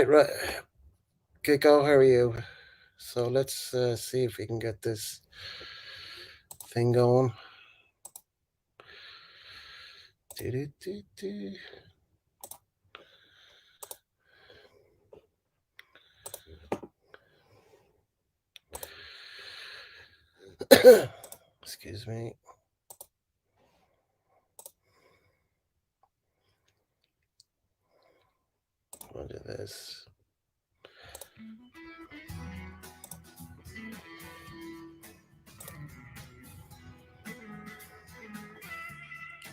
right. Kiko, how are you? So let's see if we can get this thing going. Do-do-do-do. Excuse me. What is this?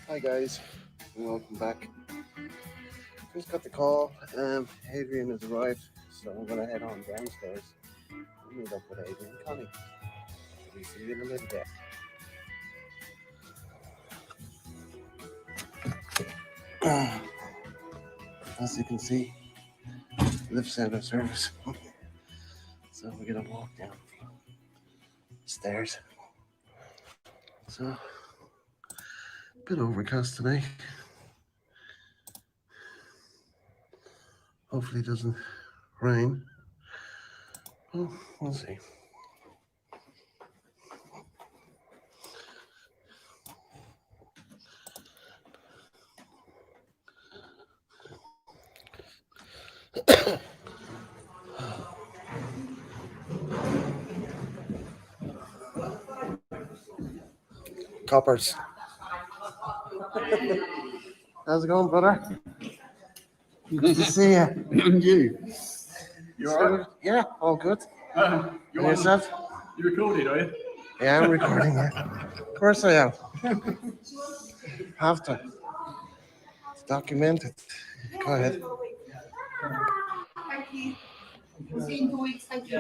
Hi guys, and welcome back. Just got the call. Adrian has arrived, so I'm gonna head on downstairs and meet up with Adrian and Connie. We'll see you in a little bit. As you can see, lift's out of service. So we're gonna walk down the stairs. So a bit overcast today. Hopefully it doesn't rain. Well, we'll see. Coppers. How's it going, brother? Good to see you. And you? You alright? Yeah, all good. And yourself? You recorded, are you? Yeah, I'm recording it. Of course I am. Have to. It's documented. Go ahead. Thank you. See you in 2 weeks. Thank you.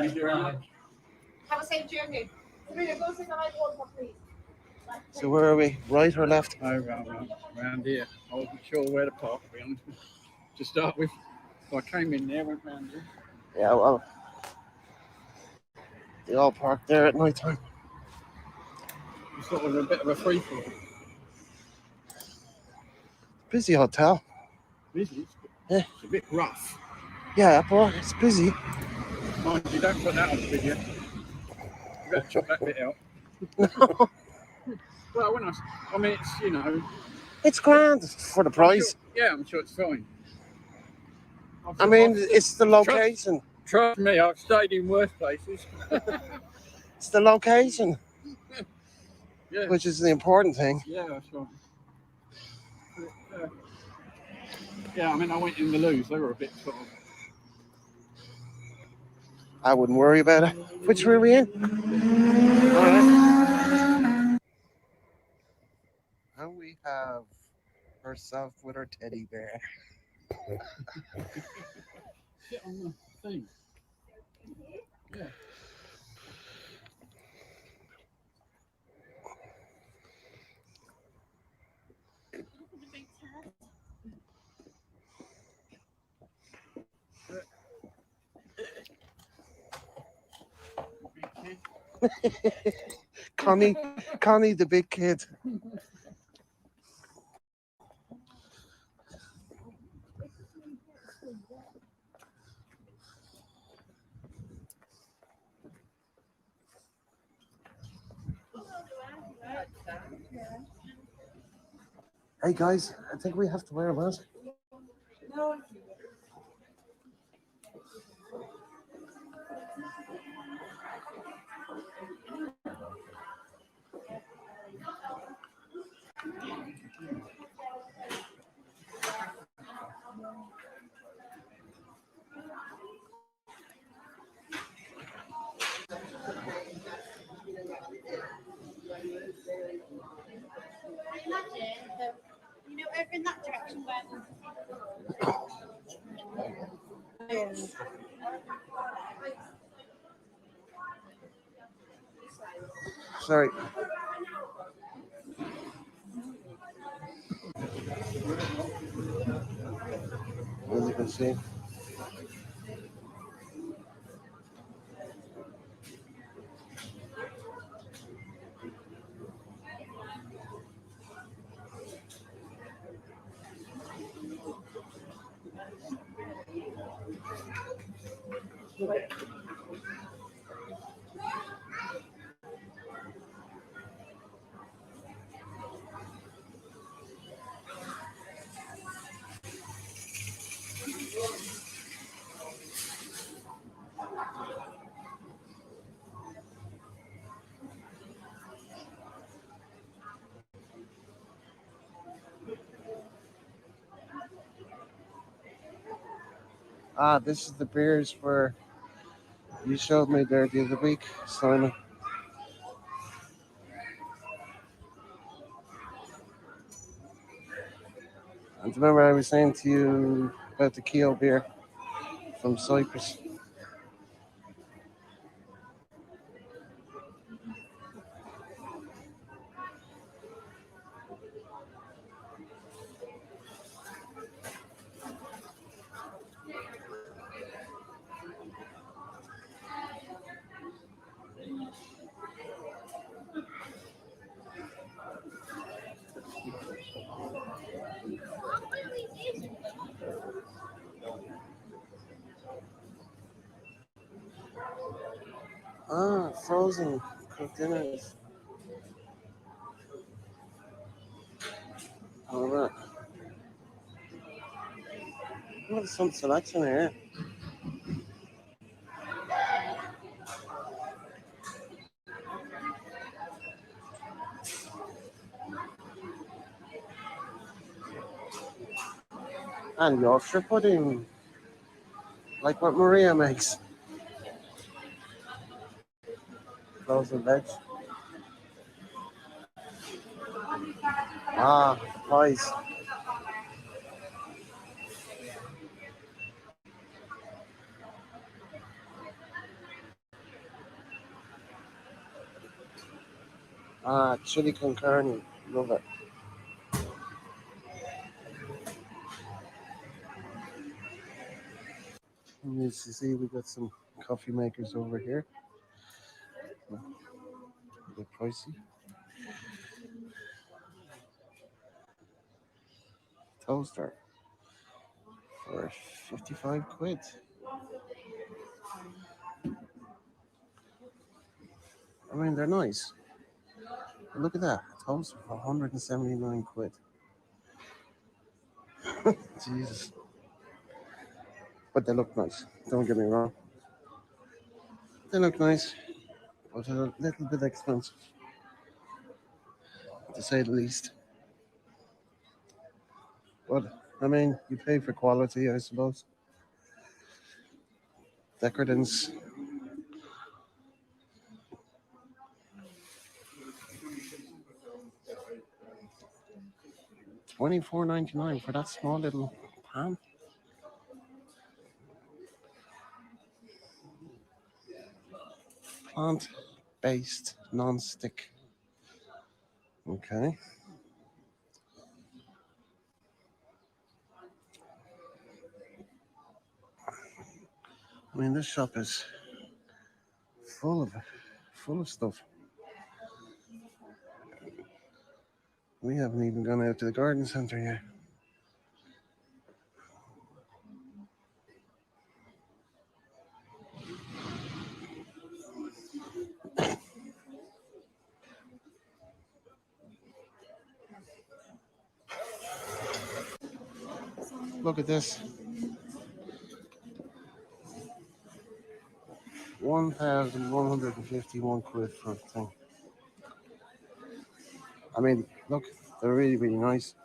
Have a safe journey. So where are we? Right or left? Oh, around here. I wasn't sure where to park, to be honest. To start with, so I came in there, went round here. Yeah, well, they all park there at night time. It's sort of a bit of a free for all. Busy hotel. Busy. Yeah. It's a bit rough. Yeah, but it's busy. Mind you, don't put that on the video. You better chop that bit out. No, Well, I mean, it's, you know. it's grand for the price. I'm sure it's fine. I mean, it's the location. Trust me, I've stayed in worse places. It's the location, Yeah. which is the important thing. Yeah, that's right. Yeah, I mean, I went in the loos. They were a bit sort of. I wouldn't worry about it. Which were we in? All right. And we have herself with her teddy bear. Sit on the thing. Yeah. Connie the big kid. Hey guys, I think we have to wear a mask. No. You know, over in that direction where Sorry. As you can see. Ah, this is the beers where you showed me there the other week, Simon. And remember I was saying to you about the Keo beer from Cyprus. Ah, frozen cooked dinners. All right. Well, some selection here. And Yorkshire pudding, like what Maria makes. Frozen veg. Ah, pies. Ah, chili con carne. Love it. And you see, we got some coffee makers over here. A bit pricey. Toaster for 55 quid. I mean, they're nice. Look at that. Toaster for 179 quid. Jesus. But they look nice. Don't get me wrong. They look nice, but a little bit expensive, to say the least. But, I mean, you pay for quality, I suppose. Decadence. 24.99 for that small little pan. Plant-based non-stick. Okay. I mean, this shop is full of stuff. We haven't even gone out to the garden centre yet. Look at this. 1,151 quid for a thing. I mean, look, they're really, really nice.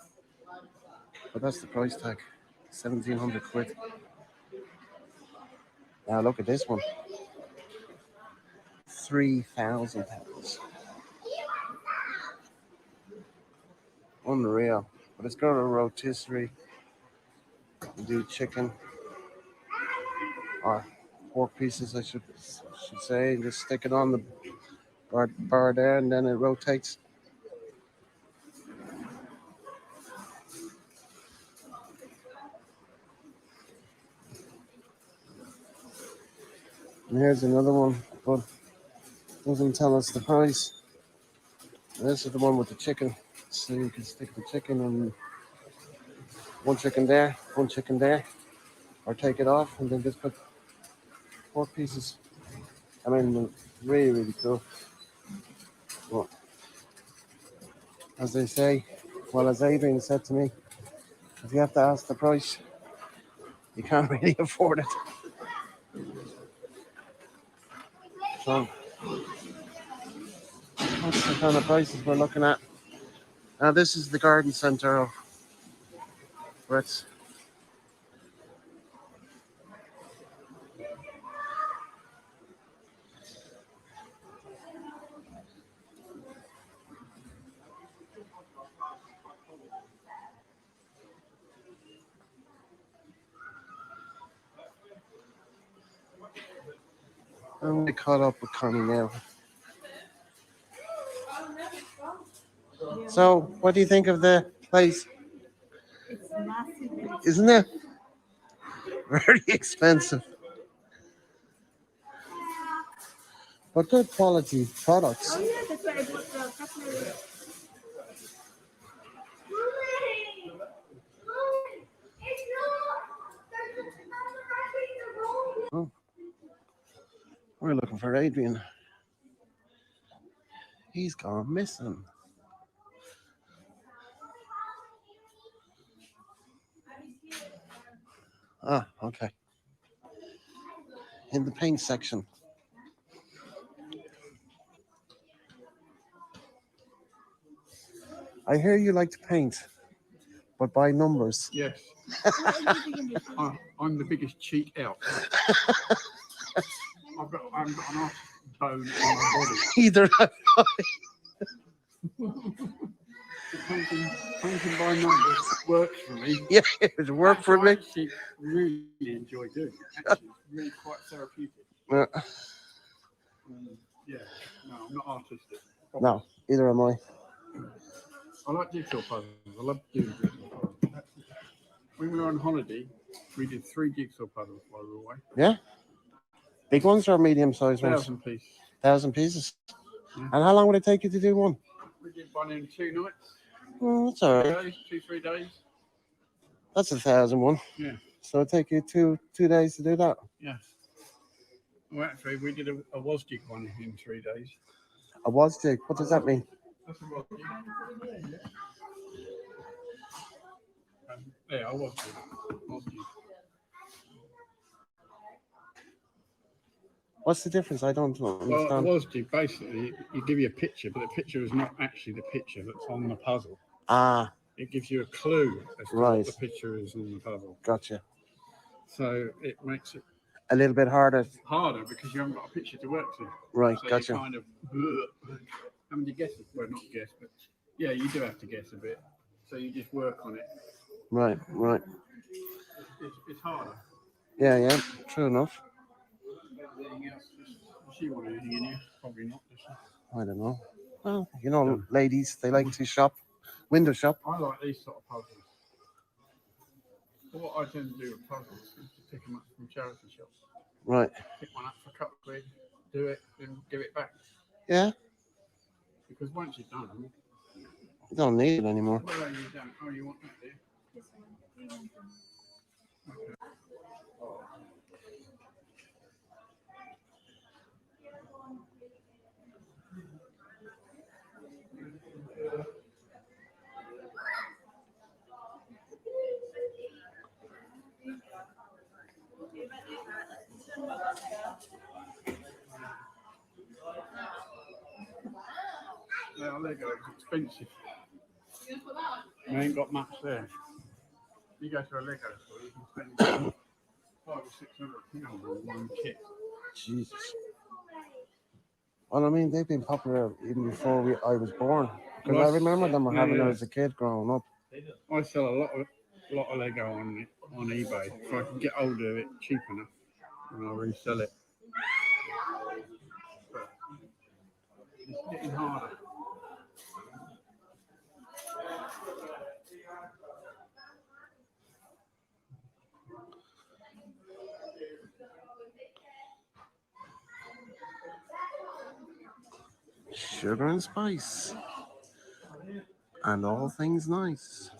But that's the price tag. 1,700 quid. Now look at this one. £3,000. Unreal. But it's got a rotisserie. You do chicken or pork pieces, I should say, and just stick it on the bar there, and then it rotates. And here's another one, but doesn't tell us the price. And this is the one with the chicken, so you can stick the chicken and one chicken there, or take it off, and then just put pork pieces. I mean, they're really, really cool. But as they say, well, as Adrian said to me, if you have to ask the price, you can't really afford it. So that's the kind of prices we're looking at. Now, this is the garden centre of where it's. I'm going to caught up with Connie now. So, what do you think of the place? It's massive. Isn't it? Very expensive. But good quality products. Oh yeah, that's why I bought the cutlery. Oh, we're looking for Adrian. He's gone missing. Ah, okay. In the paint section. I hear you like to paint, but by numbers. Yes. I'm the biggest cheat out. I haven't got an arse bone in my body. Either have I. Painting by numbers works for me. Yeah, it worked for I me. actually really enjoy doing it. Actually, it's really quite therapeutic. Yeah, no, I'm not artistic. No, either am I. I like jigsaw puzzles. I love doing jigsaw puzzles. When we were on holiday, we did 3 jigsaw puzzles while we were away. Yeah? Big ones or medium-sized ones? 1,000 pieces. 1,000 pieces. Yeah. And how long would it take you to do one? We did one in 2 nights. Oh, that's all right. 3 days. That's 1,000 one. Yeah. So it'll take you two days to do that. Yeah. Well, actually, we did a was-jig one in 3 days. A was jig. What does that mean? That's a was-jig. Yeah, a was-jig. Was-jig. What's the difference? I don't Well, understand. a was-jig, basically, you give you a picture, but the picture is not actually the picture that's on the puzzle. Ah, It gives you a clue as to Right. what the picture is on the puzzle. gotcha. So it makes it A little bit harder. harder because you haven't got a picture to work to. Right, So gotcha. you kind of having to guess it. Well, not guess, but yeah, you do have to guess a bit. So you just work on it. Right. It's harder. Yeah, true enough. Anything else? Does she want anything in here? Probably not. Does she? I don't know. Well, you know, ladies, they like to shop, window shop. I like these sort of puzzles. What I tend to do with puzzles is to pick them up from charity shops. Right. Pick one up for a couple of quid, do it, then give it back. Yeah, Because once you've done them, you don't need it anymore. well, you don't. Oh, you want that, do you? This one. We want them. Okay. Now, Lego is expensive. I ain't got much there. You go to a Lego store, you can spend 500 or 600 pounds on one kit. Jesus. Well, I mean, they've been popular even before I was born. Because Well, I remember them having yeah. them as a kid growing up. I sell a lot of Lego on eBay. If I can get hold of it cheap enough, and I'll resell it. But it's getting harder. Sugar and spice. And all things nice.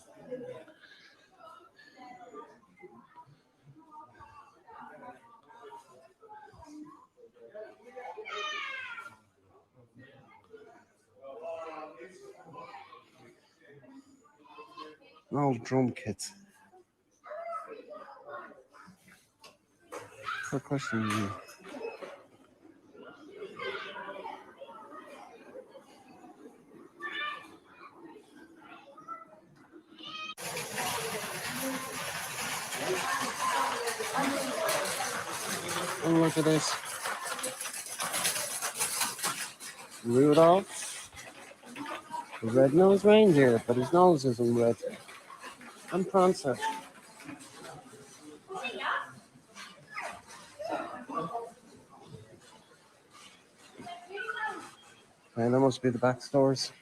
Old drum kits. Percussion. Oh, look at this. Rudolph, the red-nosed reindeer, but his nose isn't red. And Prancer. And that must be the back stores.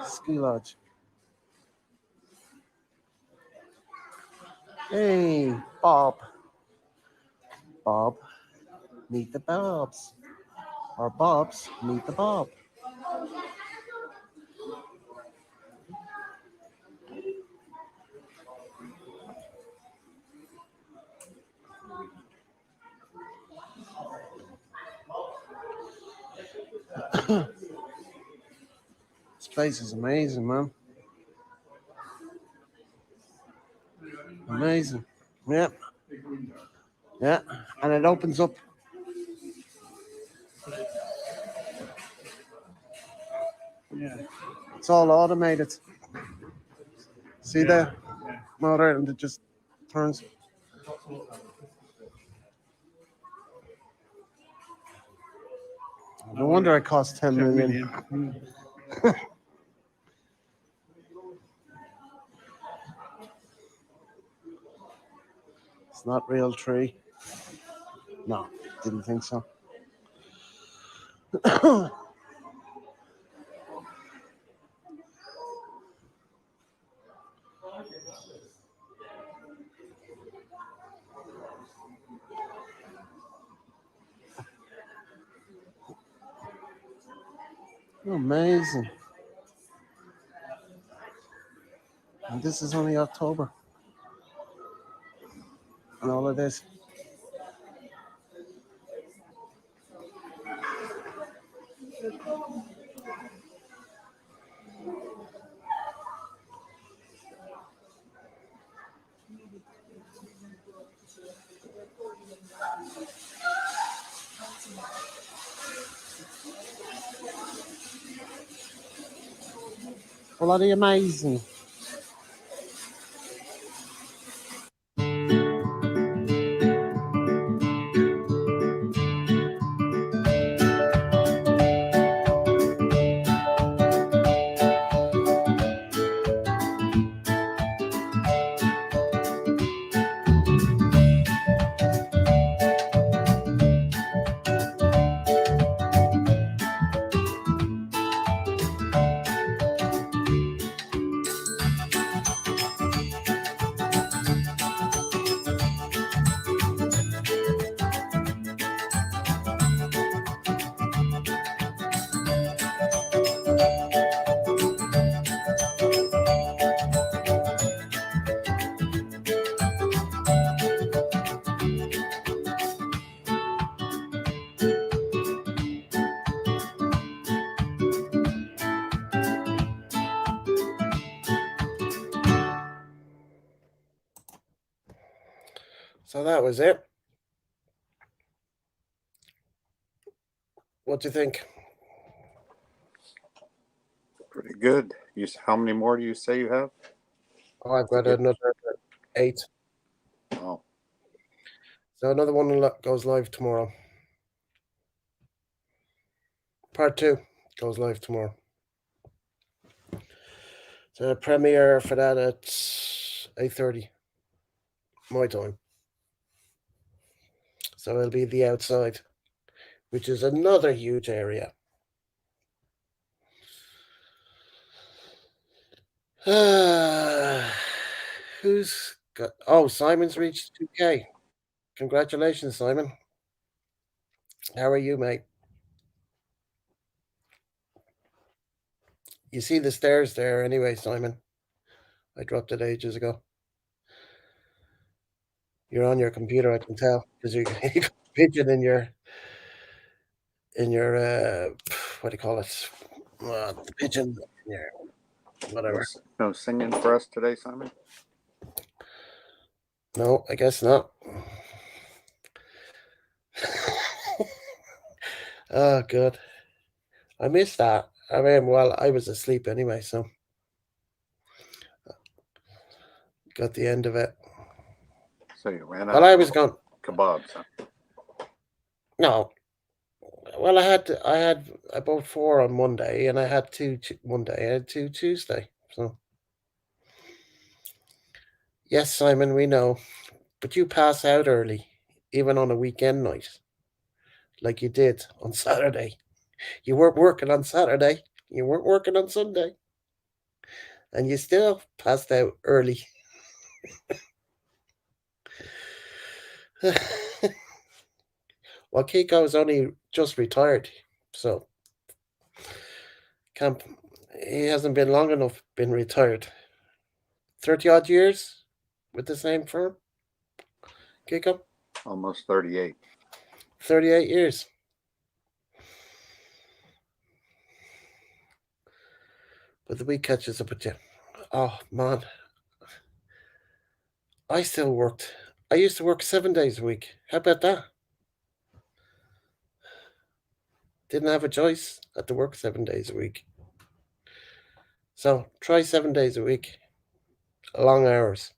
Ski lodge. Hey, Bob. Bob, meet the Bobs. Or Bobs, meet the Bob. This place is amazing, man. Amazing. Yeah, yeah. And it opens up. Yeah. It's all automated. See Yeah. there? Yeah. Motor, and it just turns. No wonder it cost 10 million. It's not real tree. No, didn't think so. Amazing. And this is only October. And all of this. Bloody amazing. So that was it. What do you think? Pretty good. How many more do you say you have? Oh, I've got another 8. Oh, So another one goes live tomorrow. Part 2 goes live tomorrow. So the premiere for that at 8:30 my time. So it'll be the outside, which is another huge area. Who's got? Oh, Simon's reached 2K. Congratulations, Simon. How are you, mate? You see the stairs there anyway, Simon. I dropped it ages ago. You're on your computer, I can tell, because you got a pigeon in your what do you call it? The pigeon in your whatever. No singing for us today, Simon? No, I guess not. Oh, good. I missed that. I mean, well, I was asleep anyway, so got the end of it. So you ran Well, out I of was gone. kebabs, huh? No, well, I had about four on Monday, and I had two Monday. I had two Tuesday. So yes, Simon, we know, but you pass out early, even on a weekend night, like you did on Saturday. You weren't working on Saturday. You weren't working on Sunday, and you still passed out early. Well, Kiko's only just retired, so camp. He hasn't been long enough been retired. 30 odd years with the same firm, Kiko. Almost 38. 38 years. But the week catches up with you. Oh man, I still worked. I used to work 7 days a week. How about that? Didn't have a choice. Had to work 7 days a week. So try 7 days a week. Long hours.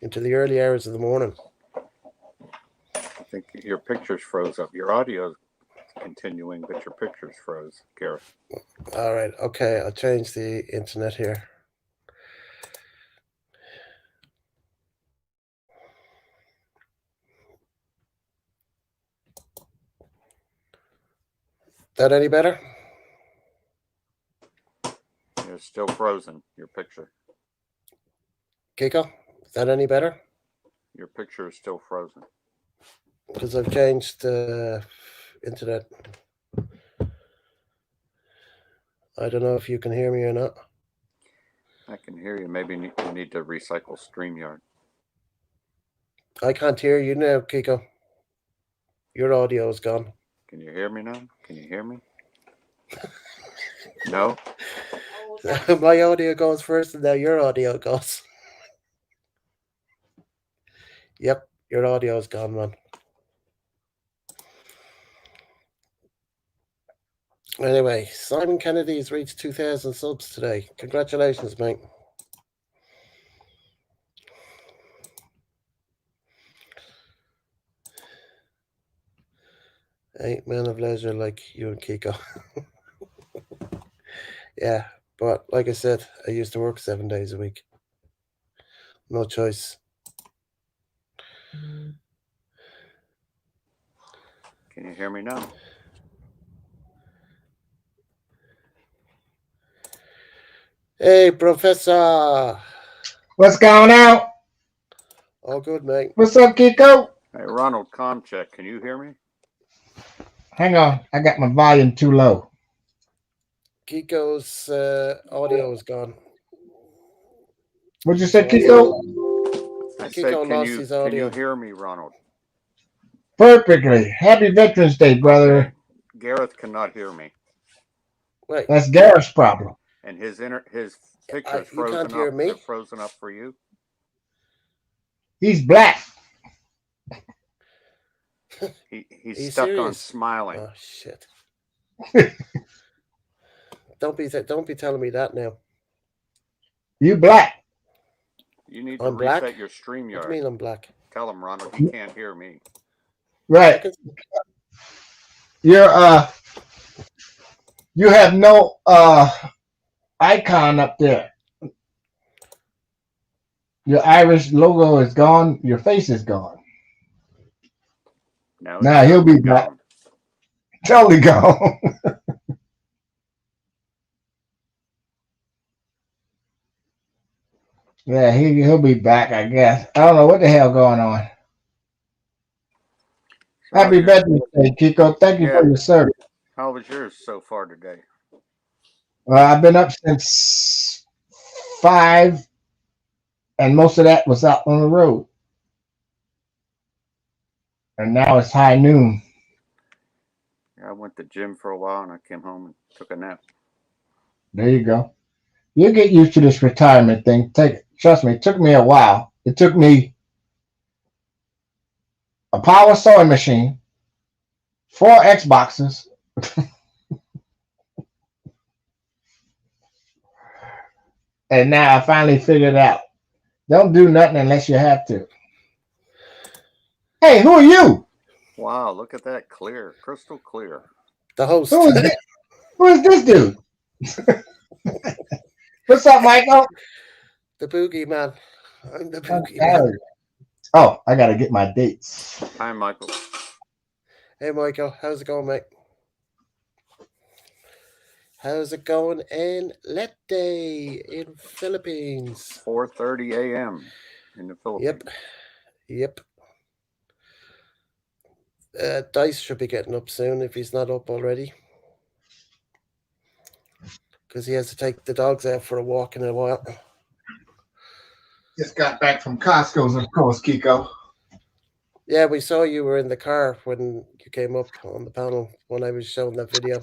Into the early hours of the morning. I think your pictures froze up. Your audio's continuing, but your pictures froze, Gareth. All right. Okay. I'll change the internet here. That any better? You're still frozen, your picture. Kiko, is that any better? Your picture is still frozen. Because I've changed the internet. I don't know if you can hear me or not. I can hear you. Maybe you need to recycle StreamYard. I can't hear you now, Kiko. Your audio is gone. Can you hear me now? Can you hear me? No? My audio goes first and now your audio goes. Yep, your audio is gone, man. Anyway, Simon Kennedy's reached 2,000 subs today. Congratulations, mate. Ain't man of leisure like you and Kiko. Yeah, but like I said, I used to work 7 days a week. No choice. Can you hear me now? Hey, Professor. What's going on? All good, mate. What's up, Kiko? Hey, Ronald Comcheck, can you hear me? Hang on, I got my volume too low. Kiko's audio is gone. What'd you say, So Kiko? I Kiko said, lost his audio. can you hear me, Ronald? Perfectly. Happy Veterans Day, brother. Okay. Gareth cannot hear me. Wait, That's Gareth's problem. And his picture's you frozen can't hear up. me? Is it frozen up for you? He's black. He's stuck serious? on smiling. Oh shit! Don't be telling me that now. You black. You need to I'm reset black? your What do you StreamYard. mean I'm black? Tell him, Ronald, he can't hear me. I Right. can, You're you have no icon up there. Your Irish logo is gone, your face is gone. No, Nah, he'll be back. gone. Totally gone. Yeah, he'll be back, I guess. I don't know what the hell going on. So Happy Veterans Day, Kiko. Thank you for your service. How was yours so far today? I've been up since 5, and most of that was out on the road. And now it's high noon. I went to the gym for a while and I came home and took a nap. There you go. You'll get used to this retirement thing. Trust me, it took me a while. It took me a power sewing machine, 4 Xboxes, and now I finally figured it out. Don't do nothing unless you have to. Hey, who are you? Wow, look at that, clear, crystal clear. The host. Who is this? Who is this dude? What's up, Michael? The boogie man. I'm the I'm boogie sorry. man. Oh, I gotta get my dates. Hi, Michael. Hey, Michael. How's it going, mate? How's it going in Leyte in Philippines? 4:30 a.m. in the Philippines. Yep. Dice should be getting up soon if he's not up already. Because he has to take the dogs out for a walk in a while. Just got back from Costco's, of course, Kiko. Yeah, we saw you were in the car when you came up on the panel when I was showing that video.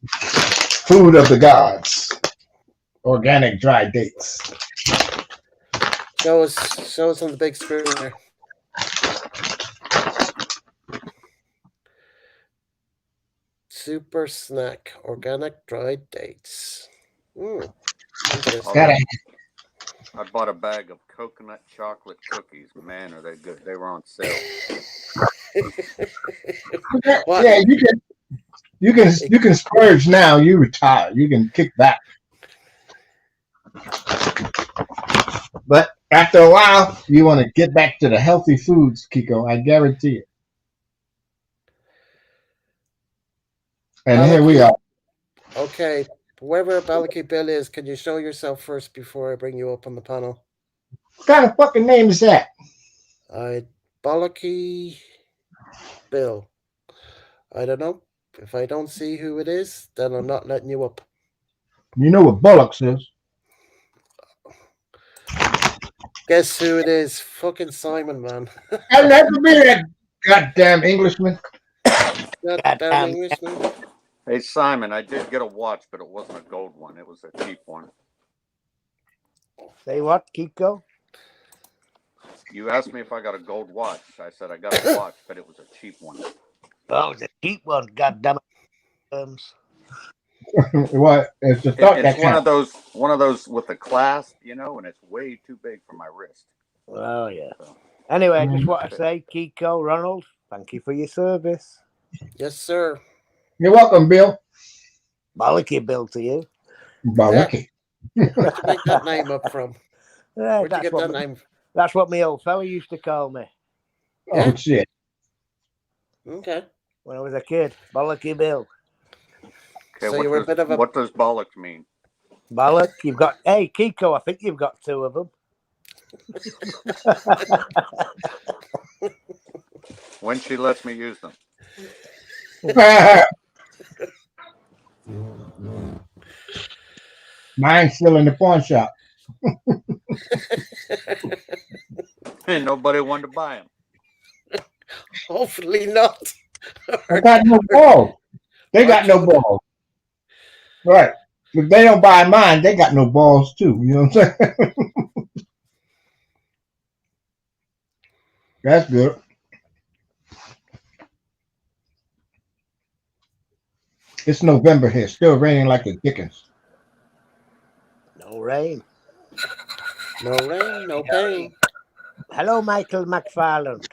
Food of the gods. Organic dry dates. Show us on the big screen there. Super snack, organic dried dates. Interesting. I bought a bag of coconut chocolate cookies. Man, are they good? They were on sale. Yeah, you can splurge now. You retire. You can kick back. But after a while, you want to get back to the healthy foods, Kiko. I guarantee it. And here we are. Okay, whoever Balaki Bill is, can you show yourself first before I bring you up on the panel? What kind of fucking name is that? Balaki Bill. I don't know. If I don't see who it is, then I'm not letting you up. You know what Bullocks is? Guess who it is? Fucking Simon, man. I'll never be that goddamn Englishman. Goddamn Englishman. Hey, Simon, I did get a watch, but it wasn't a gold one. It was a cheap one. Say what, Kiko? You asked me if I got a gold watch. I said I got a watch, but it was a cheap one. Oh, it's a cheap one, goddamn it. What? It's the thought It's that one of those with the clasp, and it's way too big for my wrist. Oh, yeah. Anyway, I just want to say, Kiko, Ronald, thank you for your service. Yes, sir. You're welcome, Bill. Bollocky Bill to you. Bollocky. Where'd you make that name up from? Yeah, Where'd you get that name? That's what my old fella used to call me. Oh, shit. Okay. When I was a kid, Bollocky Bill. Okay, So you were a bit of a... What does bollocks mean? Bollock, you've got... Hey, Kiko, I think you've got 2 of them. When she lets me use them. Mine's still in the pawn shop. And nobody wanted to buy them. Hopefully not. I got no balls. They got no balls. Right. If they don't buy mine, they got no balls too. You know what I'm saying? That's good. It's November here. Still raining like the dickens. No rain. No rain, no pain. Hello, Michael McFarland.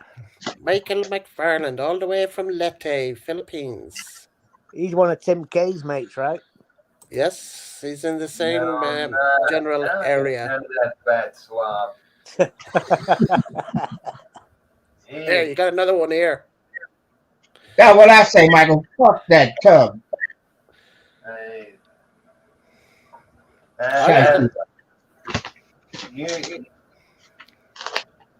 Michael McFarland, all the way from Leyte, Philippines. He's one of Tim Kay's mates, right? Yes, he's in the same general area. That fat slob. There, you got another one here. That's what I say, Michael. Fuck that tub. Hey.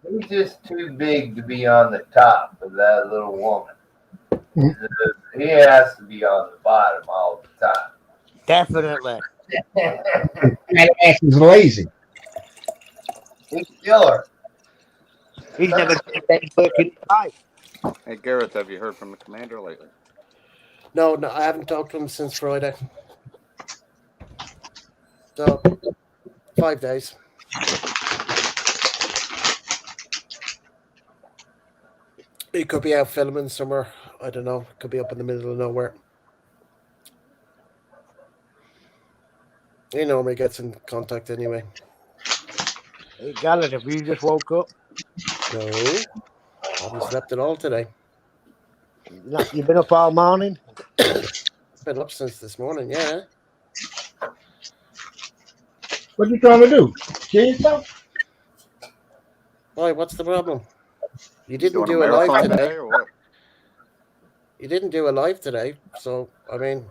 He's just too big to be on the top of that little woman. He has to be on the bottom all the time. Definitely. That ass is lazy. He's killer. He's never done a day's work in his life. Hey, Gareth, have you heard from the commander lately? No, I haven't talked to him since Friday. So, 5 days. He could be out filming somewhere. I don't know. Could be up in the middle of nowhere. He normally gets in contact anyway. Hey, Gareth, have you just woke up? No, haven't slept at all today. You've been up all morning? Been up since this morning, yeah. What you trying to do? Kill yourself? Why, what's the problem? You You didn't doing a do a live marathon today. today or what? You didn't do a live today, so, I mean,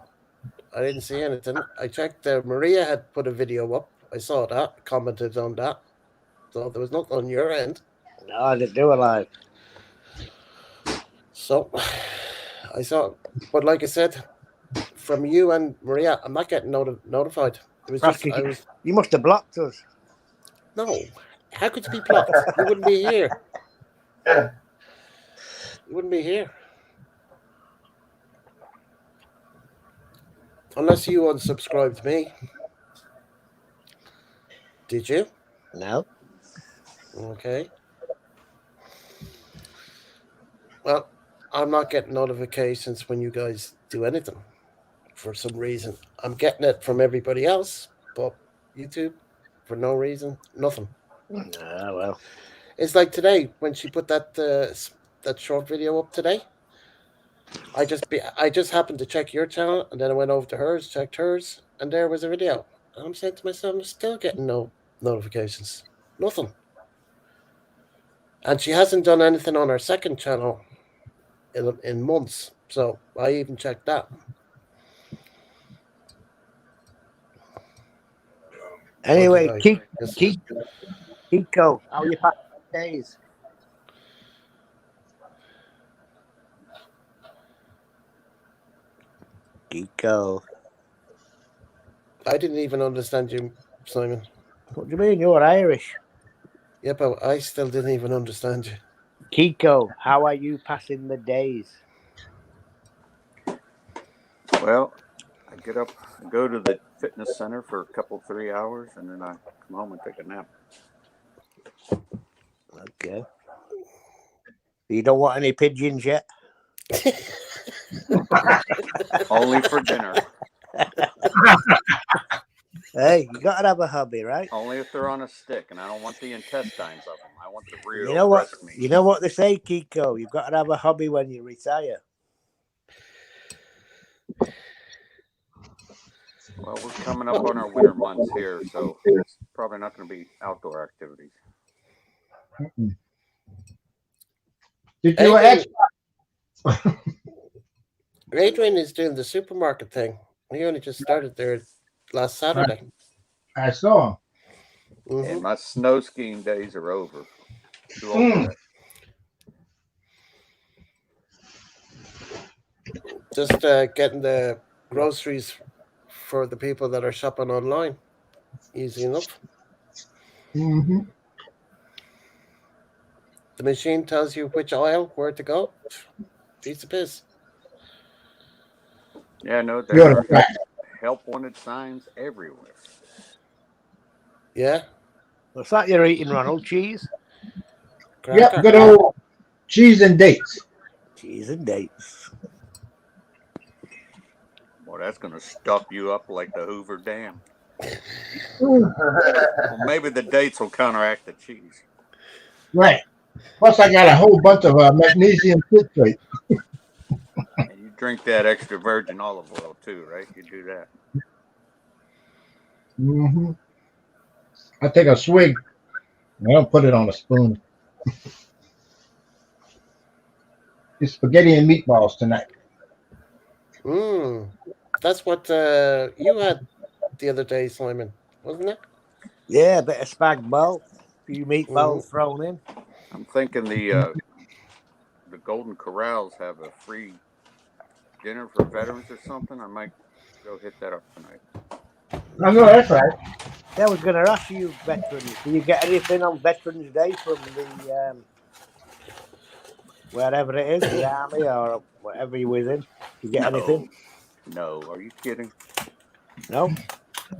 I didn't see anything. I checked. Maria had put a video up. I saw that, commented on that. So there was nothing on your end. No, I didn't do a live. So I saw, but like I said, from you and Maria, I'm not getting notified. It was Perhaps just, I was, you must have blocked us. no. How could you be blocked? You wouldn't be here. You wouldn't be here. Unless you unsubscribed me. Did you? No. Okay. Well, I'm not getting notifications when you guys do anything for some reason. I'm getting it from everybody else, but YouTube, for no reason, nothing. Ah, well. It's like today when she put that short video up today. I just happened to check your channel, and then I went over to hers, checked hers, and there was a video. And I'm saying to myself, I'm still getting no notifications, nothing. And she hasn't done anything on her second channel in months, so I even checked that. Anyway, Yes. Kiko, how are you passing the days? Kiko. I didn't even understand you, Simon. What do you mean? You're Irish. Yeah, but I still didn't even understand you. Kiko, how are you passing the days? Well, I get up, I go to the fitness center for a couple, 3 hours, and then I come home and take a nap. Okay. You don't want any pigeons yet? Only for dinner. Hey, you got to have a hobby, right? Only if they're on a stick, and I don't want the intestines of them. I want the real You know what? breast meat. You know what they say, Kiko? You've got to have a hobby when you retire. Well, we're coming up on our winter months here, so it's probably not going to be outdoor activities. Did you ask? Adrian is doing the supermarket thing. He only just started there last Saturday. I saw him. Mm-hmm. And my snow skiing days are over. Too old for that. Just getting the groceries for the people that are shopping online. Easy enough. Mm-hmm. The machine tells you which aisle, where to go. Piece of piss. Yeah, no, there are help wanted signs everywhere. Yeah. What's that you're eating, Ronald? Cheese? Cracker. Yep, good old cheese and dates. Cheese and dates. Well, that's going to stop you up like the Hoover Dam. Well, maybe the dates will counteract the cheese. Right. Plus, I got a whole bunch of magnesium citrate. And you drink that extra virgin olive oil too, right? You do that. Mm-hmm. I take a swig. I don't put it on a spoon. It's spaghetti and meatballs tonight. That's what you had the other day, Simon, wasn't it? Yeah, a bit of spag bol. A few meatballs thrown in. I'm thinking the Golden Corrals have a free dinner for veterans or something. I might go hit that up tonight. I know that's right. Yeah, I was going to ask you, veterans, do you get anything on Veterans Day from the wherever it is, the army or whatever you was in? Do you get anything? No. Are you kidding? No.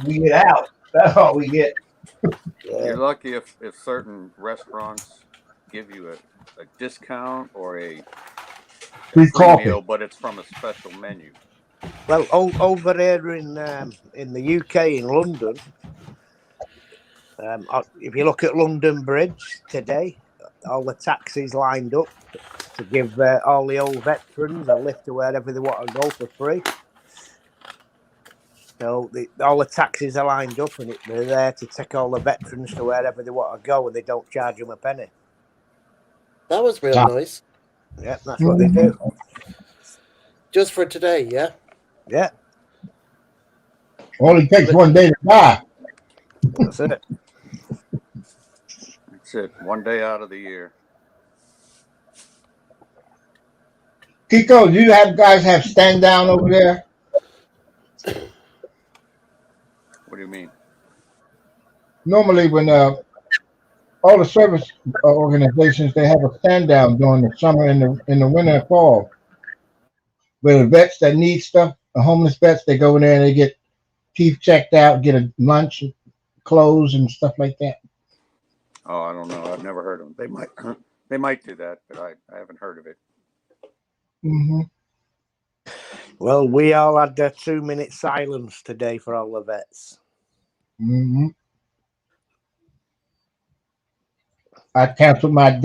We get out. That's all we get. Yeah. You're lucky if certain restaurants give you a discount or a Free free coffee. meal, but it's from a special menu. Well, over here in the UK, in London, if you look at London Bridge today, all the taxis lined up to give all the old veterans a lift to wherever they want to go for free. So all the taxis are lined up, and they're there to take all the veterans to wherever they want to go, and they don't charge them a penny. That was real Yeah. nice. Yeah, that's what they do. Just for today, yeah. Yeah, Only takes one day to die. that's it. That's it. One day out of the year. Kiko, do you guys have stand down over there? What do you mean? Normally, when all the service organizations they have a stand down during the summer and the winter and fall, where the vets that need stuff, the homeless vets, they go in there and they get teeth checked out, get a lunch, clothes, and stuff like that. Oh, I don't know. I've never heard of them. They might they might do that, but I haven't heard of it. Mm-hmm. Well, we all had a 2-minute silence today for all the vets. Mm-hmm. I canceled my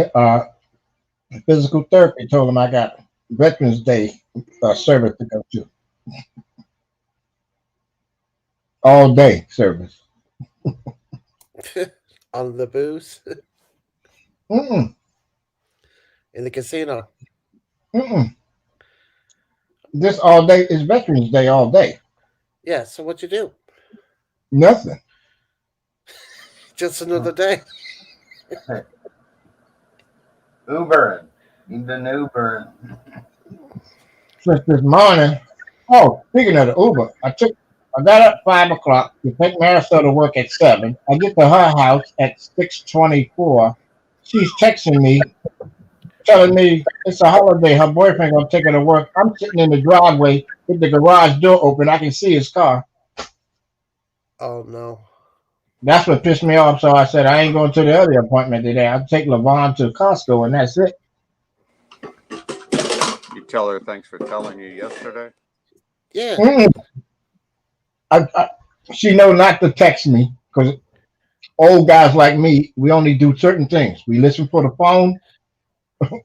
physical therapy. Told them I got Veterans Day service to go to. All day service. On the booze Mm-mm. in the casino. Mm-mm. This all day is Veterans Day all day. Yeah, so what you do? Nothing. Just another day. Ubering. Need an Ubering. Since this morning. Oh, speaking of the Uber, I got up 5 o'clock to take Marisol to work at 7. I get to her house at 6:24. She's texting me, telling me it's a holiday. Her boyfriend gonna take her to work. I'm sitting in the driveway with the garage door open. I can see his car. Oh no. That's what pissed me off. So I said I ain't going to the other appointment today. I'll take LaVon to Costco and that's it. You tell her thanks for telling you yesterday. Yeah. Mm-mm. She know not to text me because old guys like me, we only do certain things. We listen for the phone,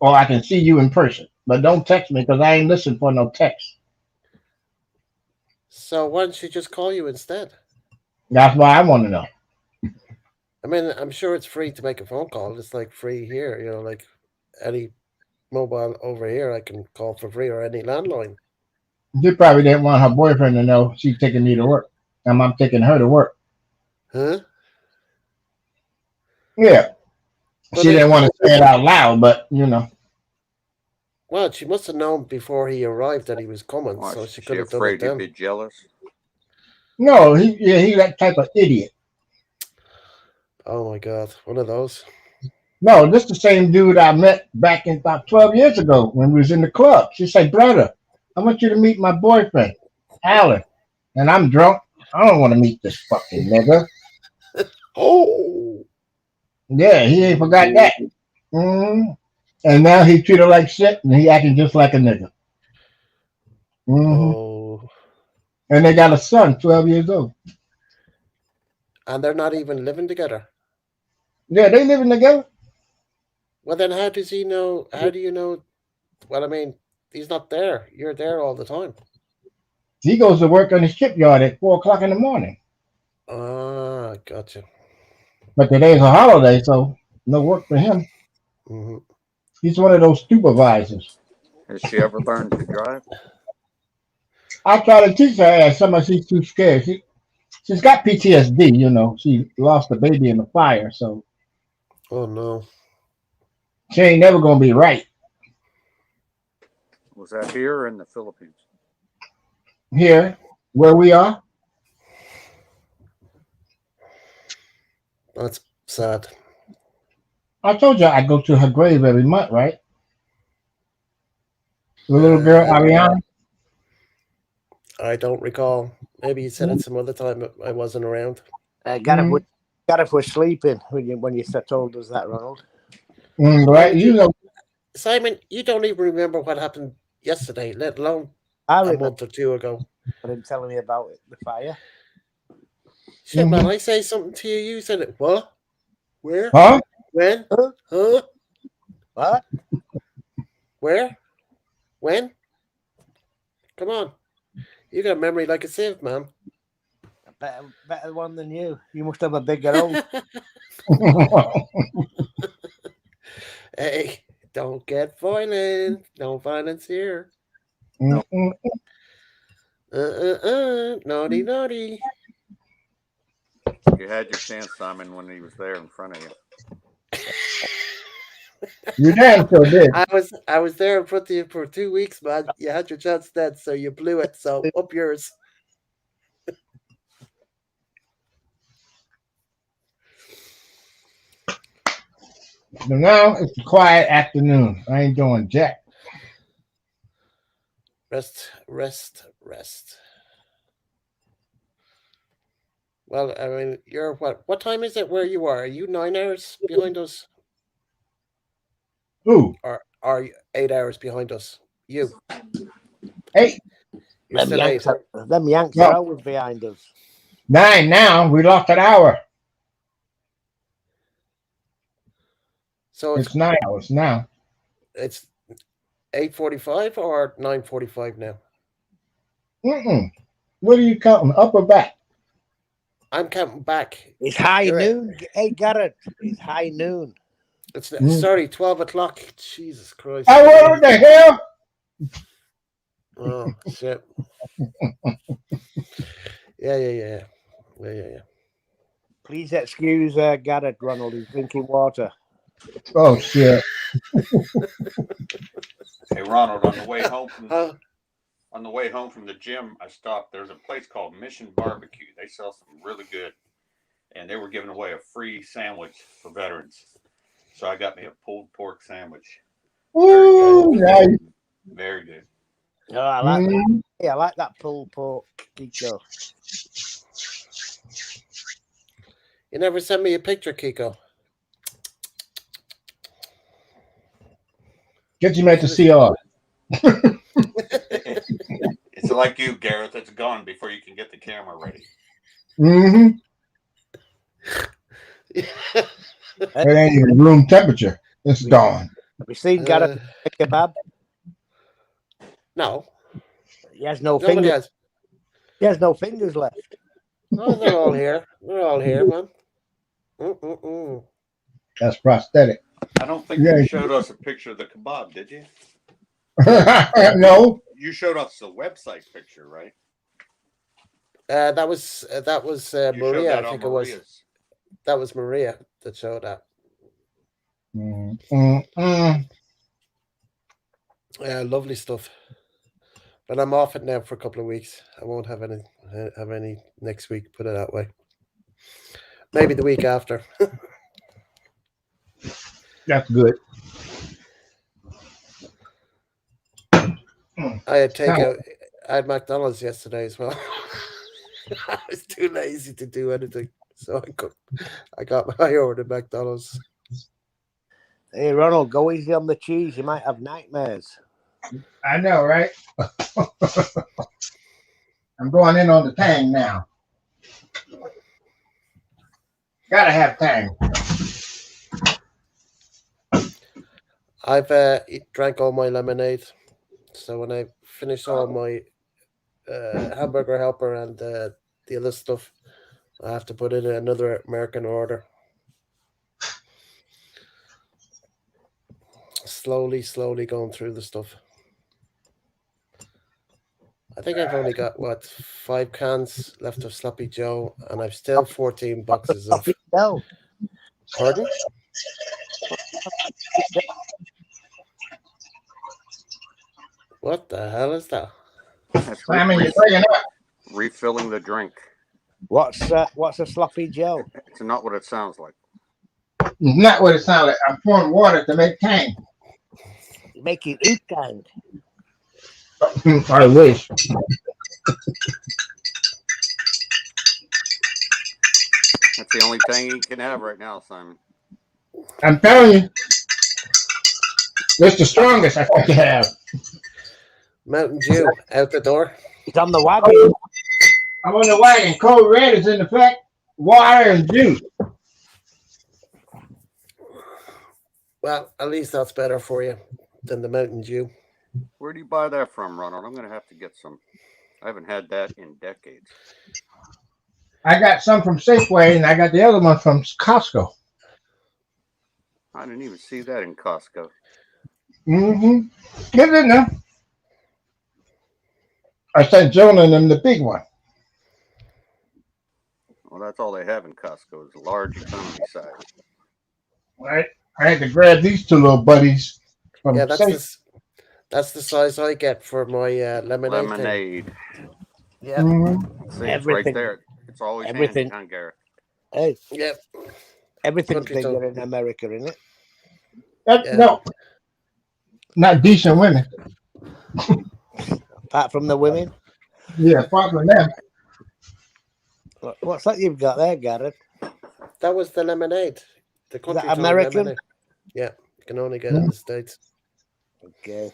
or I can see you in person. But don't text me because I ain't listen for no text. So why don't she just call you instead? That's why I want to know. I mean, I'm sure it's free to make a phone call. It's like free here, like any mobile over here I can call for free or any landline. She probably didn't want her boyfriend to know she's taking me to work. And I'm taking her to work. Huh? Yeah. But She didn't want to say it out loud, but well, she must have known before he arrived that he was coming, Why, so is she she could have done it afraid you'd then. be jealous? No, he that type of idiot. Oh my god, one of those. No, this the same dude I met back in about 12 years ago when we was in the club. She said, brother, I want you to meet my boyfriend, Alan. And I'm drunk. I don't want to meet this fucking nigga. Oh, Yeah, he ain't forgot that. And now he treat her like shit and he acting just like a nigga. oh, And they got a son, 12 years old. and they're not even living together. Yeah, they living together. Well, then how does he know? How do you know? Well, I mean, he's not there. You're there all the time. He goes to work on the shipyard at 4 o'clock in the morning. Ah, gotcha. But today's a holiday, so no work for him. Mm-hmm. He's one of those supervisors. Has she ever learned to drive? I try to teach her ass some of she's too scared. She's got PTSD, She lost a baby in the fire, so Oh no. she ain't never gonna be right. Was that here or in the Philippines? Here, where we are, That's sad. I told you I go to her grave every month, right? The little girl, Ariana. I don't recall. Maybe you said it some other time I wasn't around. Gareth was sleeping when you told us that, Ronald. Right, you know. Simon, you don't even remember what happened yesterday, let alone I a remember. month or two ago. I didn't tell me about it, the fire. Shit, man, I say something to you, you said it. What? Where? Huh? When? Huh? What? Where? When? Come on. You got a memory like a sieve, man. Better one than you. You must have a bigger hole. Hey, don't get violent. No violence here. Naughty, naughty. You had your chance, Simon, when he was there in front of you. You damn sure did. I was there in front of you for 2 weeks, man. You had your chance then, so you blew it. So up yours. But now it's a quiet afternoon. I ain't doing jack. Rest, rest, rest. Well, I mean, you're what? What time is it where you are? Are you 9 hours behind us? Who? Or are you 8 hours behind us? You. 8. You're still 8. Them Yanks are always behind us. 9 now. We lost an hour. So it's 9 hours now. It's 8:45 or 9:45 now. What are you counting? Up or back? I'm counting back. It's high noon. Hey, Garrett. It's high noon. It's sorry, 12 o'clock. Jesus Christ. Oh, what the hell? Oh shit. Yeah. Please excuse Garrett, Ronald. He's drinking water. Oh shit. Hey Ronald, on the way home from the gym, I stopped. There's a place called Mission Barbecue. They sell some really good, and they were giving away a free sandwich for veterans. So I got me a pulled pork sandwich. Ooh, nice. Very good. Oh, I like that. Yeah, I like that pulled pork, Kiko. You never sent me a picture, Kiko. Get you at the CR. It's like you, Gareth. It's gone before you can get the camera ready. It ain't even room temperature. It's gone. Have you seen Gareth kebab? No. He has no fingers. He has no fingers left. Oh, they're all here. They're all here, man. That's prosthetic. I don't think you showed us a picture of the kebab, did you? No. You showed us the website picture, right? That was Maria. I think it was. Maria's. That was Maria that showed that. Yeah, lovely stuff. But I'm off it now for a couple of weeks. I won't have any next week. Put it that way. Maybe the week after. That's good. I had McDonald's yesterday as well. I was too lazy to do anything, so I ordered McDonald's. Hey Ronald, go easy on the cheese. You might have nightmares. I know, right? I'm going in on the tang now. Gotta have tang. I've drank all my lemonade, so when I finish all my hamburger helper and the other stuff, I have to put in another American order. Slowly going through the stuff. I think I've only got 5 cans left of Sloppy Joe, and I've still 14 boxes of. Pardon? What the hell is that? That's Simon, you're breaking up. Refilling the drink. What's a sloppy Joe? It's not what it sounds like. It's not what it sounds like. I'm pouring water to make tang. Make it ootang. I wish. That's the only thing he can have right now, Simon. I'm telling you. It's the strongest I think you have. Mountain Dew out the door. It's on the wagon. I'm on the wagon. Cold red is in effect. Water and juice. Well, at least that's better for you than the Mountain Dew. Where do you buy that from, Ronald? I'm going to have to get some. I haven't had that in decades. I got some from Safeway, and I got the other one from Costco. I didn't even see that in Costco. Mm-hmm. Get it now. I sent Jonah and them the big one. Well, that's all they have in Costco is a large economy size. Right. I had to grab these two little buddies from Yeah, Safeway. that's the size I get for my lemonade. Lemonade. Yeah. Mm-hmm. See, it's right there. It's always Everything. handy, huh, Gareth? Hey, Yep. everything's Country bigger tone. in America, isn't it? Yeah. No. Not decent women. Apart from the women. Yeah, apart from them. What's that you've got there, Gareth? That was the lemonade. The country that tone American? lemonade. Yeah, you can only get it in the States. Okay.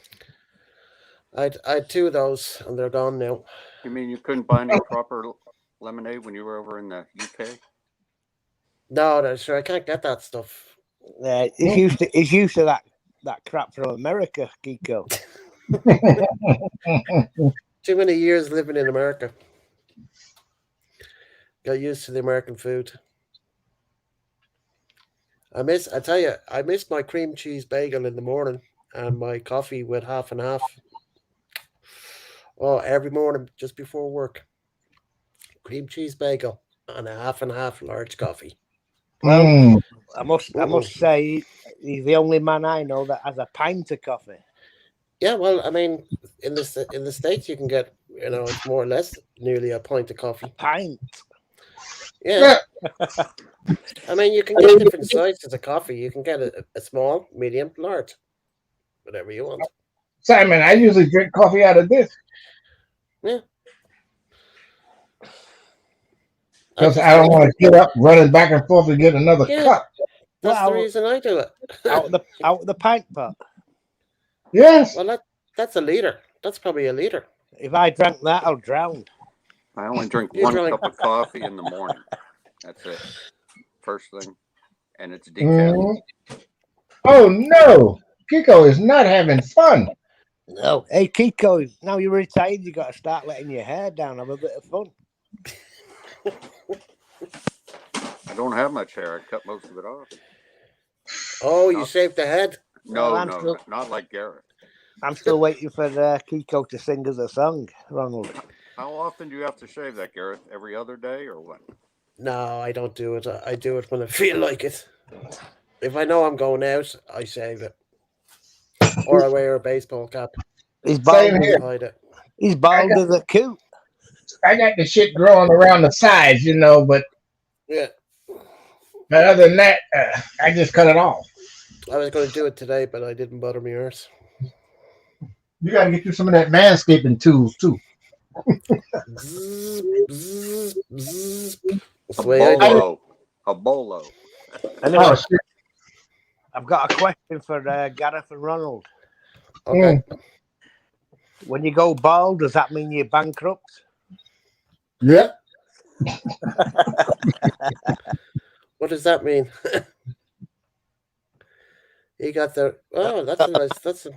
I had two of those, and they're gone now. You mean you couldn't buy any proper lemonade when you were over in the UK? No, sure, I can't get that stuff. He's used to that crap from America, Kiko. Too many years living in America. Got used to the American food. I miss my cream cheese bagel in the morning and my coffee with half and half. Oh, every morning just before work. Cream cheese bagel and a half and half large coffee. Well, I must say he's the only man I know that has a pint of coffee. Yeah, well, I mean, in the States you can get, it's more or less nearly a pint of coffee. A pint. Yeah. I mean, you can get different sizes of coffee. You can get a small, medium, large, whatever you want. Simon, I usually drink coffee out of this. Yeah. Because I don't want to get up running back and forth to get another cup. That's the reason I do it. out of the pint pot. Yes. Well, that's a liter. That's probably a liter. If I drank that, I'll drown. I only drink one cup of coffee in the morning. That's it. First thing. And it's decaf. Oh, no. Kiko is not having fun. No. Hey, Kiko, now you're retired, you got to start letting your hair down, have a bit of fun. I don't have much hair. I cut most of it off. Oh, you shaved the head? No, not like Garrett. I'm still waiting for Kiko to sing us a song, Ronald. How often do you have to shave that, Garrett? Every other day or what? No, I don't do it. I do it when I feel like it. If I know I'm going out, I shave it. Or I wear a baseball cap. He's bald. Hide it. He's bald as a coot. I got the shit growing around the sides, but yeah. But other than that, I just cut it off. I was going to do it today, but I didn't bother my ears. You got to get you some of that manscaping tools too. A bolo. Anyway, I've got a question for Gareth and Ronald. Okay. When you go bald, does that mean you're bankrupt? Yep. What does that mean? You got the that's a nice. That's a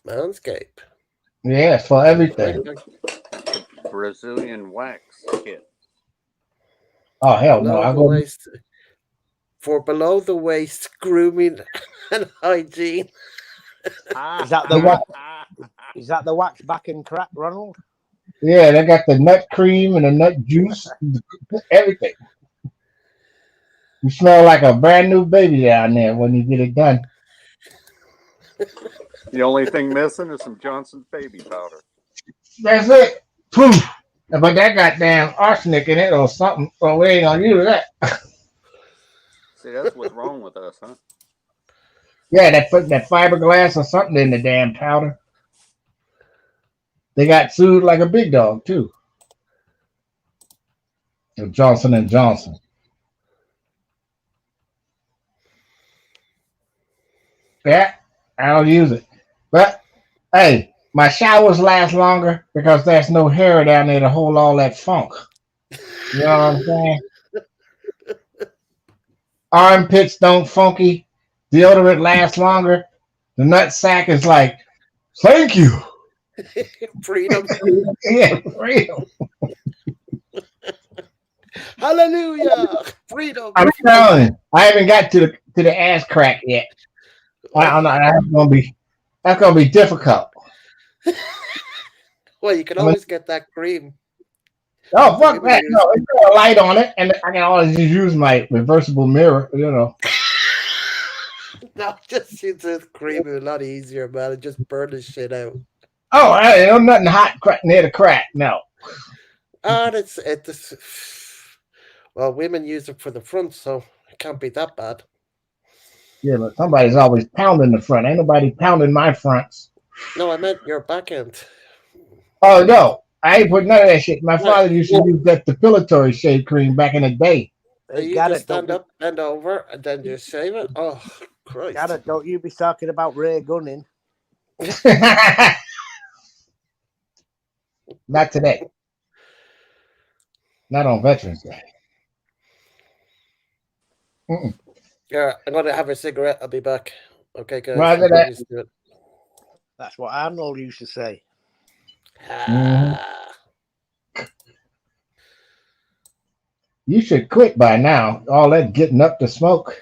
Manscape. Yeah, for everything. Brazilian wax kit. Oh hell no! I go for below the waist grooming and hygiene. Is that the wax? Is that the wax back and crap, Ronald? Yeah, they got the nut cream and the nut juice, everything. You smell like a brand new baby down there when you get it done. The only thing missing is some Johnson's baby powder. That's it. Poof. But that goddamn arsenic in it or something, so we ain't gonna use that. See, that's what's wrong with us, huh? Yeah, they put that fiberglass or something in the damn powder. They got sued like a big dog too. Johnson and Johnson. Yeah, I don't use it. But hey, my showers last longer because there's no hair down there to hold all that funk. You know what I'm saying? Armpits don't funky. Deodorant lasts longer. The nut sack is like, thank you. Freedom. Yeah, for real. Hallelujah. Freedom. I'm telling you, I haven't got to the ass crack yet. I don't know. That's gonna be difficult. Well, you can I mean, always get that cream. oh The fuck women that! use. No, it's got a light on it, and I can always just use my reversible mirror. You know. No, just use the cream. It's a lot easier, man. It just burn the shit out. Oh, I don't nothing hot near the crack. No. And it's well, women use it for the front, so it can't be that bad. Yeah, but somebody's always pounding the front. Ain't nobody pounding my fronts. No, I meant your back end. Oh no, I ain't put none of that shit. My Right. father used to use that depilatory shave cream back in the day. So Hey, you Garrett, just stand up, bend over, and then just shave it. Oh, Christ! Garrett, don't you be talking about Ray Gunning. Not today. Not on Veterans Day. Mm-mm. Yeah, I'm gonna have a cigarette. I'll be back. Okay, guys. Roger I'm that. used to it. That's what Arnold used to say. Ah. You should quit by now. All that getting up to smoke.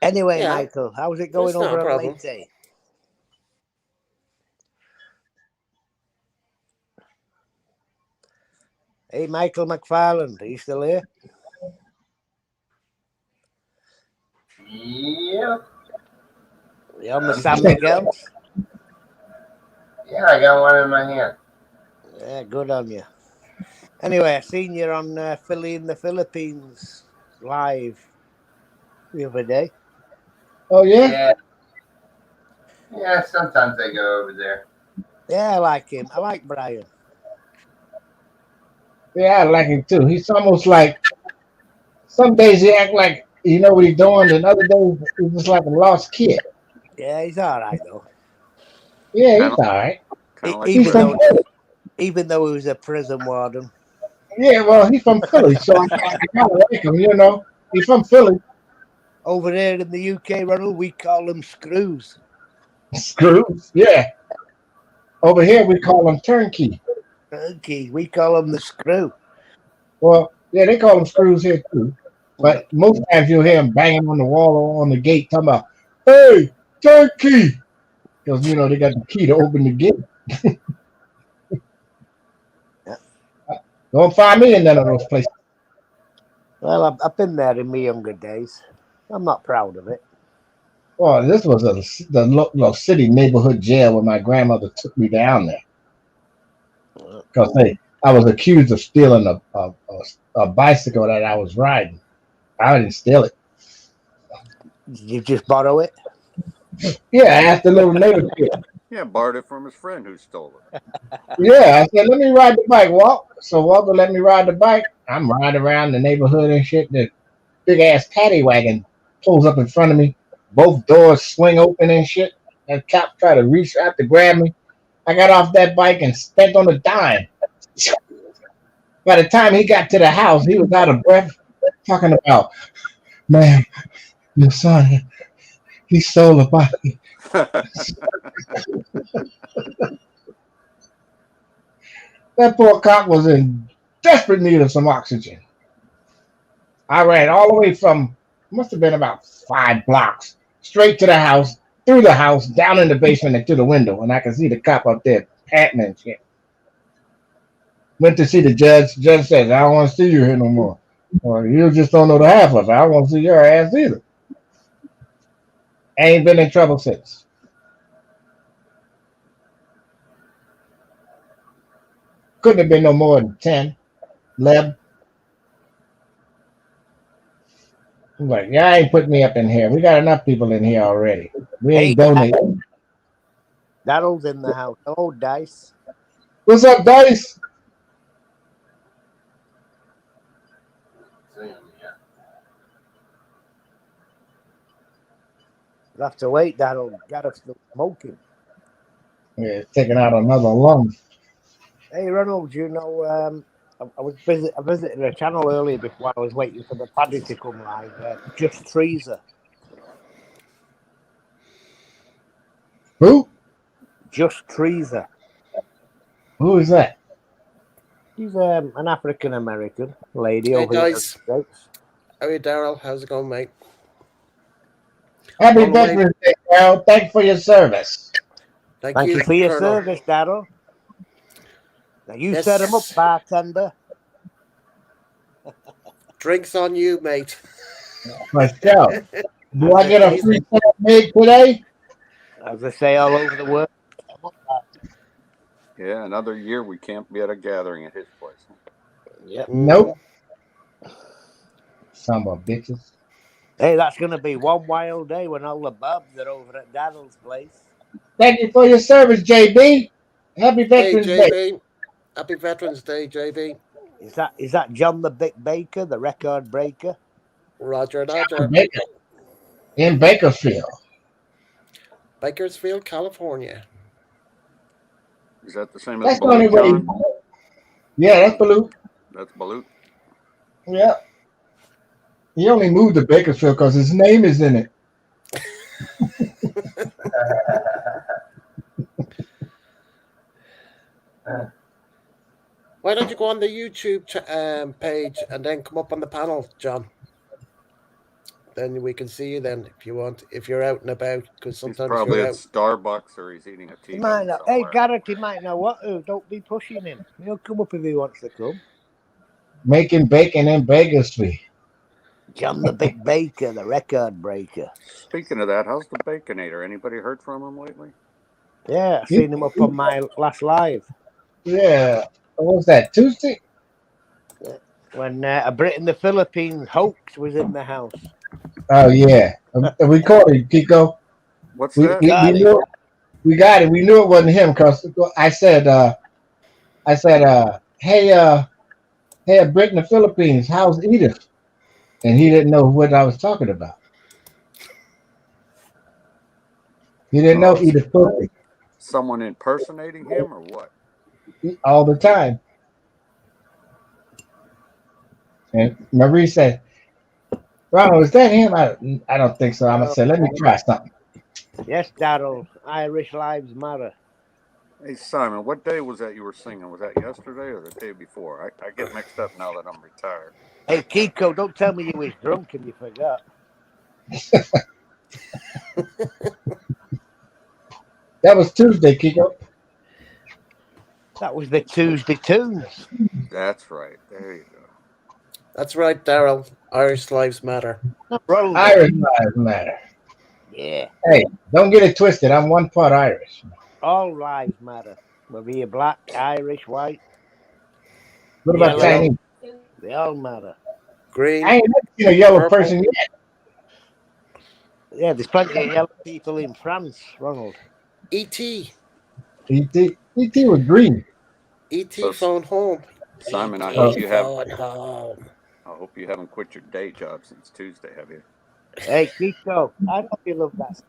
Anyway, Yeah, Michael, how's it going it's not over a at problem. Leyte? Hey, Michael McFarland, are you still here? Yep. You on the San Miguel's? Yeah, I got one in my hand. Yeah, good on you. Anyway, I seen you on Philly in the Philippines live the other day. Oh yeah? Yeah. Yeah, sometimes I go over there. Yeah, I like him. I like Brian. Yeah, I like him too. He's almost like some days he act like you know what he's doing, and other days he's just like a lost kid. Yeah, he's all right though. Yeah, Kind he's of, all right. kind of like He's Even from Brian. though, even though he was a prison warden. yeah, well, he's from Philly, so I kind of like him. You know, he's from Philly. Over there in the UK, Ronald, we call them screws. Screws. Yeah. Over here we call him turnkey. Okay, we call them the screw. Well, yeah, they call them screws here too. But most times you'll hear him banging on the wall or on the gate, talking about, "Hey, turnkey," because you know they got the key to open the gate. Yeah. Don't find me in none of those places. Well, I've been there in my younger days. I'm not proud of it. Oh, this was the little city neighborhood jail when my grandmother took me down there because I was accused of stealing a bicycle that I was riding. I didn't steal it. You just borrow it. Yeah, I asked the little neighbor kid. Yeah, borrowed it from his friend who stole it. Yeah, I said, let me ride the bike, Walt. So Walter let me ride the bike. I'm riding around the neighborhood and shit. The big ass paddy wagon pulls up in front of me. Both doors swing open and shit. And cop tried to reach out to grab me. I got off that bike and spent on a dime. By the time he got to the house, he was out of breath talking about, man, your son, he stole a bike. That poor cop was in desperate need of some oxygen. I ran all the way from, must have been about 5 blocks, straight to the house, through the house, down in the basement and to the window. And I could see the cop up there panting and shit. Went to see the judge. The judge says, I don't want to see you here no more. Or you just don't know the half of it. I don't want to see your ass either. Ain't been in trouble since. couldn't have been no more than 10, 11. I'm like, yeah, I ain't putting me up in here. We got enough people in here already. We Hey, ain't donating. Daryl's in the house. Hello, Dice. What's up, Dice? You'll have to wait, Daryl. Gareth's still smoking. Yeah, it's taking out another lung. Hey, Ronald, you know, I visited a channel earlier before I was waiting for the paddy to come live. Just Freezer. Who? Just Freezer. Who is that? She's an African American lady Hey over here in the guys, States. how are you, Daryl? How's it going, mate? Happy All the way. Veterans Day, Carol. Thanks for your service. Thank Thank you, you for your Colonel. service, Daryl. Now you Yes. set him up, bartender. Drinks on you, mate. Myself. Do I Take get it a easy. free set made today? As they say all over the world. Yeah, another year we can't be at a gathering at his place. Yep. Nope. Some of bitches. Hey, that's going to be one wild day when all the bubs are over at Daryl's place. Thank you for your service, JB. Happy Hey, Veterans Day. JB. Happy Veterans Day, JB. Is that John the Big Baker, the record breaker? Roger, Dodger. Baker. In Bakersfield. Bakersfield, California. Is that the same as That's the only Balut, way. John? Yeah, that's Balut. That's Balut. Yeah. He only moved to Bakersfield because his name is in it. Why don't you go on the YouTube page and then come up on the panel, John? Then we can see you then if you want, if you're out and about, because He's sometimes probably you're at out. Starbucks or he's eating a He T-bone might know. somewhere. Hey, Gareth, he might know what to. Don't be pushing him. He'll come up if he wants to come. Making bacon in Bakersfield. John the Big Baker, the record breaker. Speaking of that, how's the Baconator? Anybody heard from him lately? Yeah, I seen him up on my last live. Yeah. What was that, Tuesday? When a Brit in the Philippines hoax was in the house. Oh, yeah. We caught it, Kiko. What's We, that? we, Got we, it. knew, we got it. We knew it wasn't him because I said, hey, a Brit in the Philippines, how's Edith? And he didn't know what I was talking about. He didn't know Edith Pussy Someone impersonating him or what? all the time. And Marie said, Ronald, is that him? I don't think so. I'm going to say, let me try something. Yes, Daryl. Irish lives matter. Hey, Simon, what day was that you were singing? Was that yesterday or the day before? I get mixed up now that I'm retired. Hey, Kiko, don't tell me you was drunk and you forgot. That was Tuesday, Kiko. That was the Tuesday tunes. That's right. There you go. That's right, Daryl. Irish lives matter. Irish lives matter. Yeah. Hey, don't get it twisted. I'm one part Irish. All lives matter. Whether you're black, Irish, white, What about yellow, Chinese? they all matter. Green. I ain't never seen a yellow Purple. person yet. Yeah, there's plenty of yellow people in France, Ronald. E.T. E.T. was green. E.T. phone home. Simon, I E.T. hope you have. phone home. I hope you haven't quit your day job since Tuesday, have you? Hey, Kiko, I know you love that.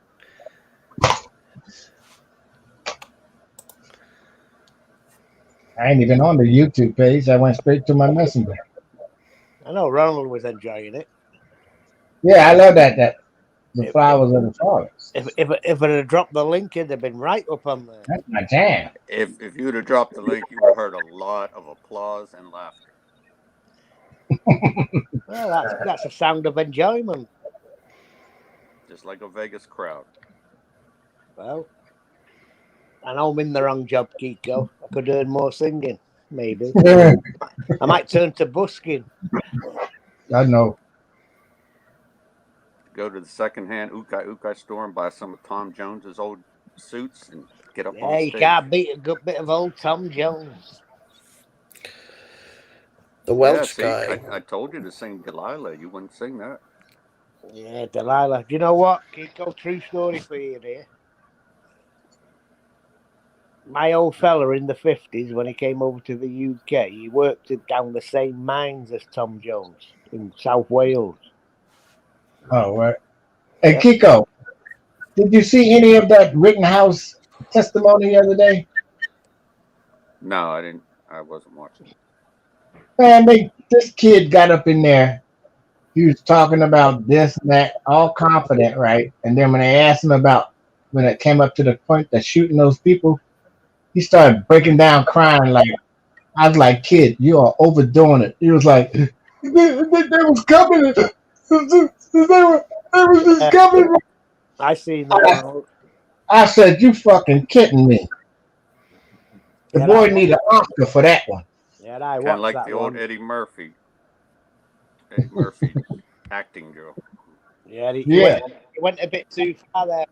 I ain't even on the YouTube page. I went straight to my messenger. I know Ronald was enjoying it. Yeah, I love that. The flowers of the forest. If it had dropped the link, it'd have been right up on there. That's my jam. If you'd have dropped the link, you would have heard a lot of applause and laughter. Well, that's a sound of enjoyment. Just like a Vegas crowd. Well, I know I'm in the wrong job, Kiko. I could earn more singing, maybe. I might turn to busking. I know. Go to the secondhand Ukai store and buy some of Tom Jones's old suits and get up on Yeah, you stage. can't beat a good bit of old Tom Jones. The Welsh see, guy. I told you to sing Delilah. You wouldn't sing that. Yeah, Delilah. Do you know what? Kiko, true story for you here. My old fella in the 50s, when he came over to the UK, he worked down the same mines as Tom Jones in South Wales. Oh, right. Hey, Yep. Kiko, did you see any of that Rittenhouse testimony the other day? No, I didn't. I wasn't watching. Man, this kid got up in there. He was talking about this and that, all confident, right? And then when they asked him about when it came up to the point of shooting those people, he started breaking down, crying. Like I was like, "Kid, you are overdoing it." He was like, "They was coming. They was just coming." I seen that, Ronald. I said, "You fucking kidding me?" The Yeah, boy need an Oscar for that one. Yeah, I Kind of watched like that the old one. Eddie Murphy. Eddie Murphy acting girl. Yeah, Yeah, he went a bit too far there.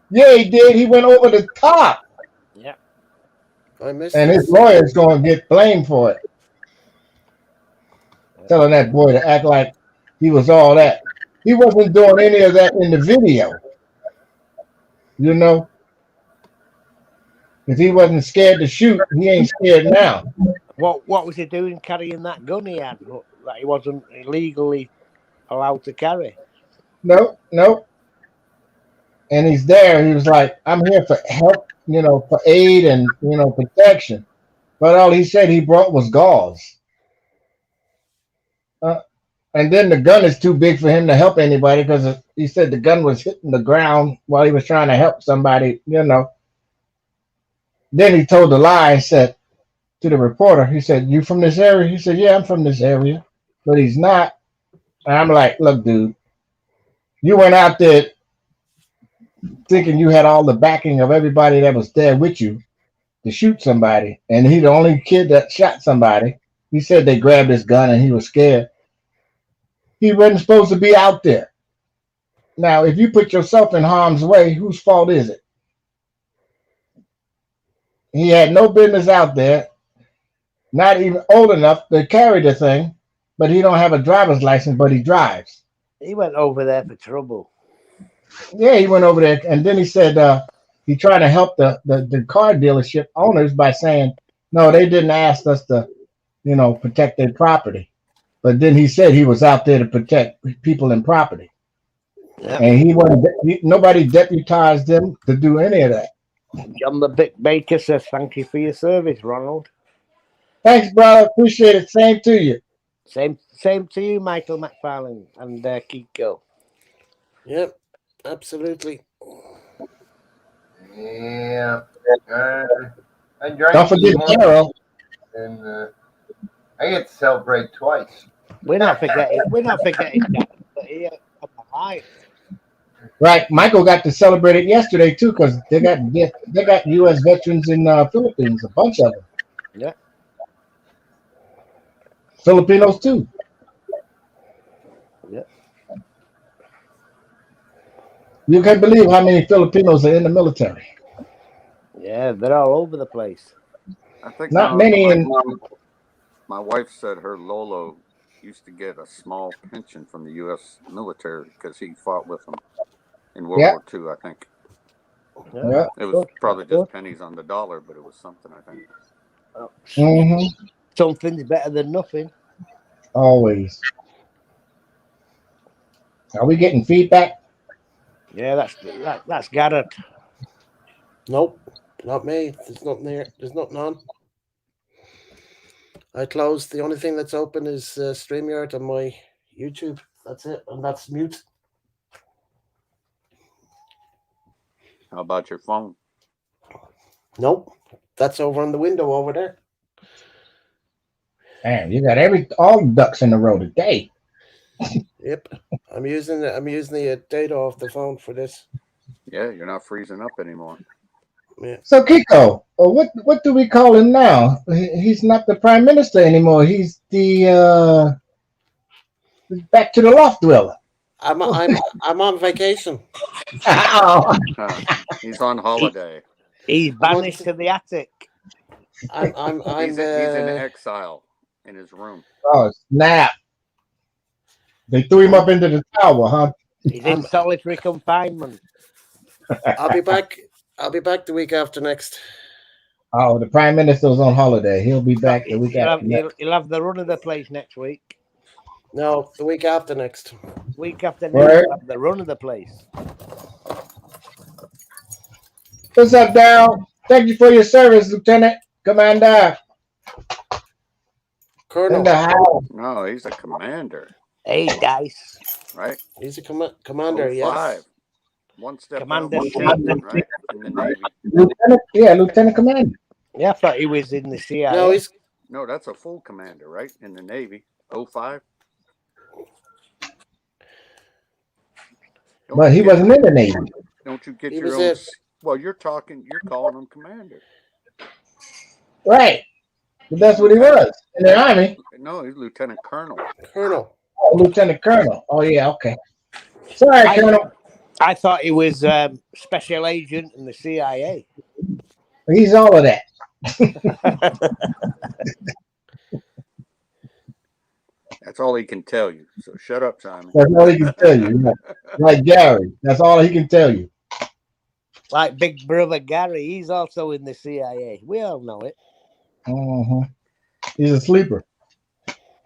yeah, he did. He went over the top, Yeah. I missed and it. his lawyer's going to get blamed for it. Telling that boy to act like he was all that. He wasn't doing any of that in the video. You know, if he wasn't scared to shoot, he ain't scared now. What was he doing carrying that gun he had that he wasn't legally allowed to carry? Nope, nope. And he's there. He was like, "I'm here for help, for aid and protection." But all he said he brought was gauze. Uh, and then the gun is too big for him to help anybody because he said the gun was hitting the ground while he was trying to help somebody. Then he told the lie and said to the reporter, he said, "You from this area?" He said, "Yeah, I'm from this area." But he's not. And I'm like, "Look, dude, you went out there thinking you had all the backing of everybody that was there with you to shoot somebody. And he the only kid that shot somebody. He said they grabbed his gun and he was scared. He wasn't supposed to be out there. Now, if you put yourself in harm's way, whose fault is it? He had no business out there, not even old enough to carry the thing, but he don't have a driver's license, but he drives. He went over there for trouble. Yeah, he went over there, and then he said he tried to help the car dealership owners by saying, no, they didn't ask us to, protect their property. But then he said he was out there to protect people and property. Yep. And nobody deputized him to do any of that. John the Baker says, "Thank you for your service, Ronald." Thanks, brother. Appreciate it. Same to you. Same to you, Michael McFarlane and Kiko. Yep, absolutely. Yeah. I drank Don't forget Carol. and I get to celebrate twice. We're not forgetting that here on the live. Right, Michael got to celebrate it yesterday too, because they got U.S. veterans in Philippines, a bunch of them. Yeah. Filipinos too. Yeah. You can't believe how many Filipinos are in the military. Yeah, they're all over the place. I think Not many my wife said her Lolo used to get a small pension from the U.S. military because he fought with them in World War II, I think. Yeah. It was probably just pennies on the dollar, but it was something, I think. Mm-hmm. Something's better than nothing. Always. Are we getting feedback? Yeah, that's Garrett. Nope, not me. There's nothing there. There's nothing on. I closed. The only thing that's open is StreamYard on my YouTube. That's it, and that's mute. How about your phone? Nope, that's over on the window over there. Man, you got all the ducks in a row today. Yep, I'm using the data off the phone for this. Yeah, you're not freezing up anymore. Yeah. So Kiko, what do we call him now? He's not the prime minister anymore. He's the back to the loft dweller. I'm on vacation. He's on holiday. He's banished to the attic. I'm he's in exile. in his room. Oh, snap. They threw him up into the tower, huh? He's in solitary confinement. I'll be back. I'll be back the week after next. Oh, the Prime Minister's on holiday. He'll be back the week He'll after next. he'll have the run of the place next week. No, the week after next. Week after next, Right. he'll have the run of the place. What's up, Daryl? Thank you for your service, Lieutenant Commander. Colonel. In the house. No, he's a commander, Hey, Dice. right? He's a commander, 05. yes. One step Commander up, right? In the Navy. Lieutenant Commander. Yeah, I thought he was in the CIA. No, he's No, that's a full commander, right? In the Navy. 05. But he wasn't in the Navy. Don't you get He your was own? it. Well, you're calling him commander. Right. But that's what he was in the Army. No, he's lieutenant colonel. Colonel. Oh, Lieutenant Colonel. Oh, yeah, okay. Sorry, Colonel. I thought he was special agent in the CIA. He's all of that. That's all he can tell you. So shut up, Simon. That's all he can tell you. Like Gary. That's all he can tell you. Like Big Brother Gary, he's also in the CIA. We all know it. Uh-huh. He's a sleeper.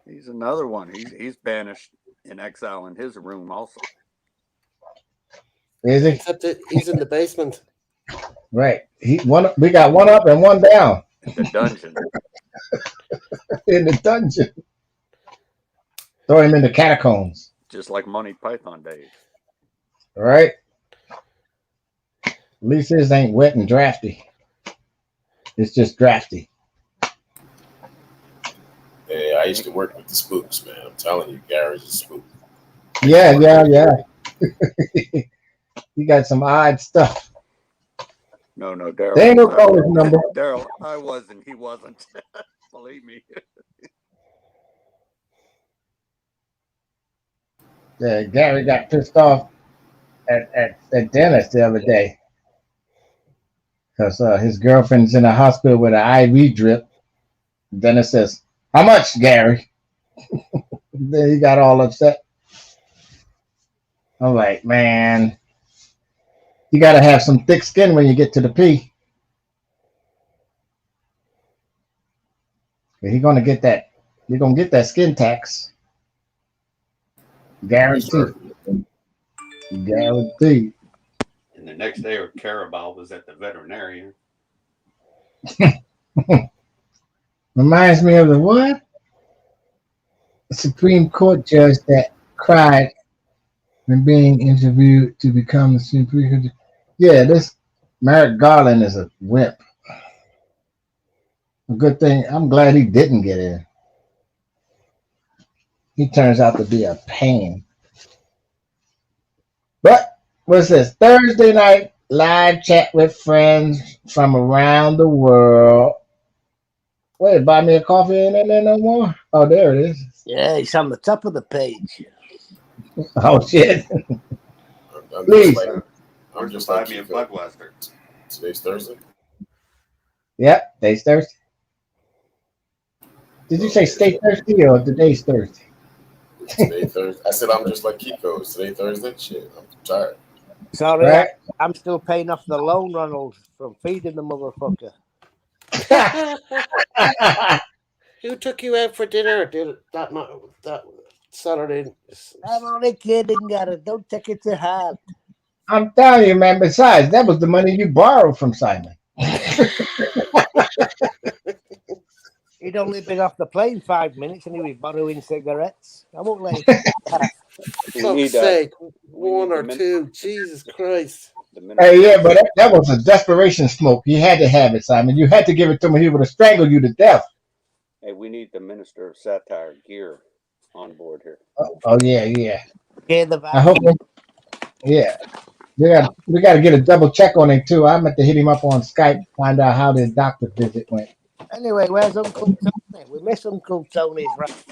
He's another one. He's banished in exile in his room also. Is he? Except that he's in the basement. Right. We got one up and one down. In the dungeon. In the dungeon. Throw him in the catacombs. Just like Monty Python days. All right. At least his ain't wet and drafty. It's just drafty. Yeah, I used to work with the spooks, man. I'm telling you, Gary's a spook. Yeah. He got some odd stuff. No, Daryl. They ain't no call his number. Daryl, I wasn't. He wasn't. Believe me. Yeah, Gary got pissed off at Dennis the other day because his girlfriend's in the hospital with an IV drip. Dennis says, "How much, Gary?" Then he got all upset. I'm like, man, you got to have some thick skin when you get to the P. You're gonna get that. You're gonna get that skin tax. Guaranteed. Guaranteed. And the next day, Carabao was at the veterinarian. Reminds me of the what? The Supreme Court judge that cried when being interviewed to become the Supreme Court. Yeah, this Merrick Garland is a wimp. A good thing. I'm glad he didn't get in. He turns out to be a pain. But what's this? Thursday night live chat with friends from around the world. Wait, buy me a coffee ain't in there no more? Oh, there it is. Yeah, it's on the top of the page. Oh, shit. I'm Please. just Buy like me a Chico. Budweiser. Today's Thursday. Yep, today's Thursday. Did you say stay thirsty or today's Thursday? It's today Thursday. I said I'm just like Kiko. It's today Thursday. Shit, I'm tired. Sorry, Right? I'm still paying off the loan, Ronald, from feeding the motherfucker. Who took you out for dinner that Saturday? I'm only kidding, Gary. Don't take it to heart. I'm telling you, man. Besides, that was the money you borrowed from Simon. He'd only been off the plane 5 minutes and he was borrowing cigarettes. I won't let him. Fuck's sake, one or two. Jesus Christ. Hey, yeah, but that was a desperation smoke. You had to have it, Simon. You had to give it to him. He would have strangled you to death. Hey, we need the Minister of Satire gear on board here. Oh yeah. Yeah, the I hope. Yeah, we got to get a double check on him too. I'm going to hit him up on Skype, find out how the doctor visit went. Anyway, where's Uncle Tony? We miss Uncle Tony's right.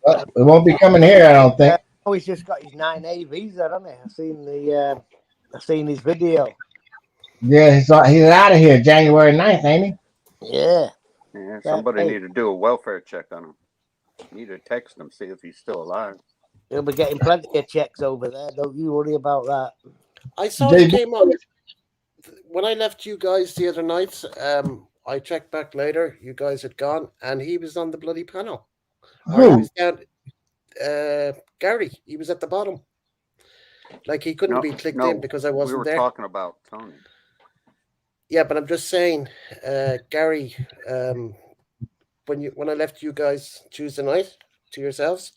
Well, it won't be coming here, I don't think. Oh, he's just got his 9A visa, hasn't he? I've seen his video. Yeah, he's out of here January 9th, ain't he? Yeah. Yeah, But, somebody hey, need to do a welfare check on him. Need to text him, see if he's still alive. he'll be getting plenty of checks over there. Don't you worry about that. I saw he JB, came on when I left you guys the other night. I checked back later. You guys had gone, and he was on the bloody panel, or he who? was down. Gary, he was at the bottom. Like he couldn't No, be clicked in no, because I we wasn't were there. talking about Tony. Yeah, but I'm just saying, Gary. When I left you guys Tuesday night to yourselves,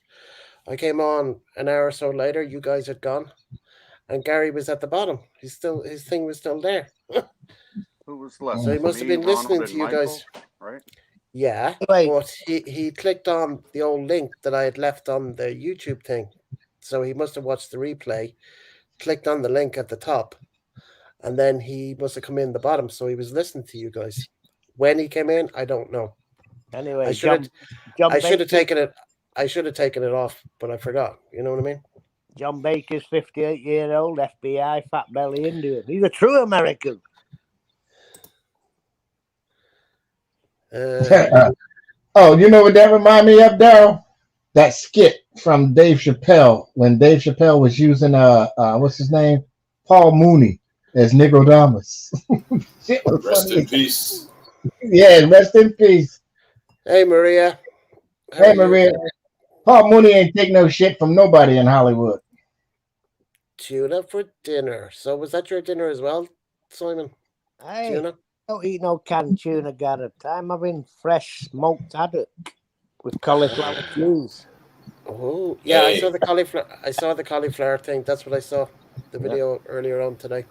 I came on an hour or so later. You guys had gone, and Gary was at the bottom. His thing was still there. Who was left? So he must have Me, been Ronald, listening and to you Michael, guys. right? Yeah, Anyway, but he clicked on the old link that I had left on the YouTube thing. So he must have watched the replay, clicked on the link at the top, and then he must have come in the bottom. So he was listening to you guys. When he came in, I don't know. anyway, I should have John Baker, taken it. I should have taken it off, but I forgot. You know what I mean? John Baker's 58-year-old FBI fat belly Indian. He's a true American. Oh, you know what that remind me of, Daryl? That skit from Dave Chappelle when Dave Chappelle was using what's his name, Paul Mooney as Nicodemus. Shit was Rest funny. in peace. Yeah, rest in peace. Hey Maria, how Hey are you? Maria, Paul Mooney ain't take no shit from nobody in Hollywood. Tuna for dinner. So was that your dinner as well, Simon? Hey, Tuna? don't eat no canned tuna, Gareth. I'm having fresh smoked haddock with cauliflower cheese. Oh, yeah, I saw Hey, the cauliflower. I saw the cauliflower thing. That's what I saw. The Yeah. video earlier on today.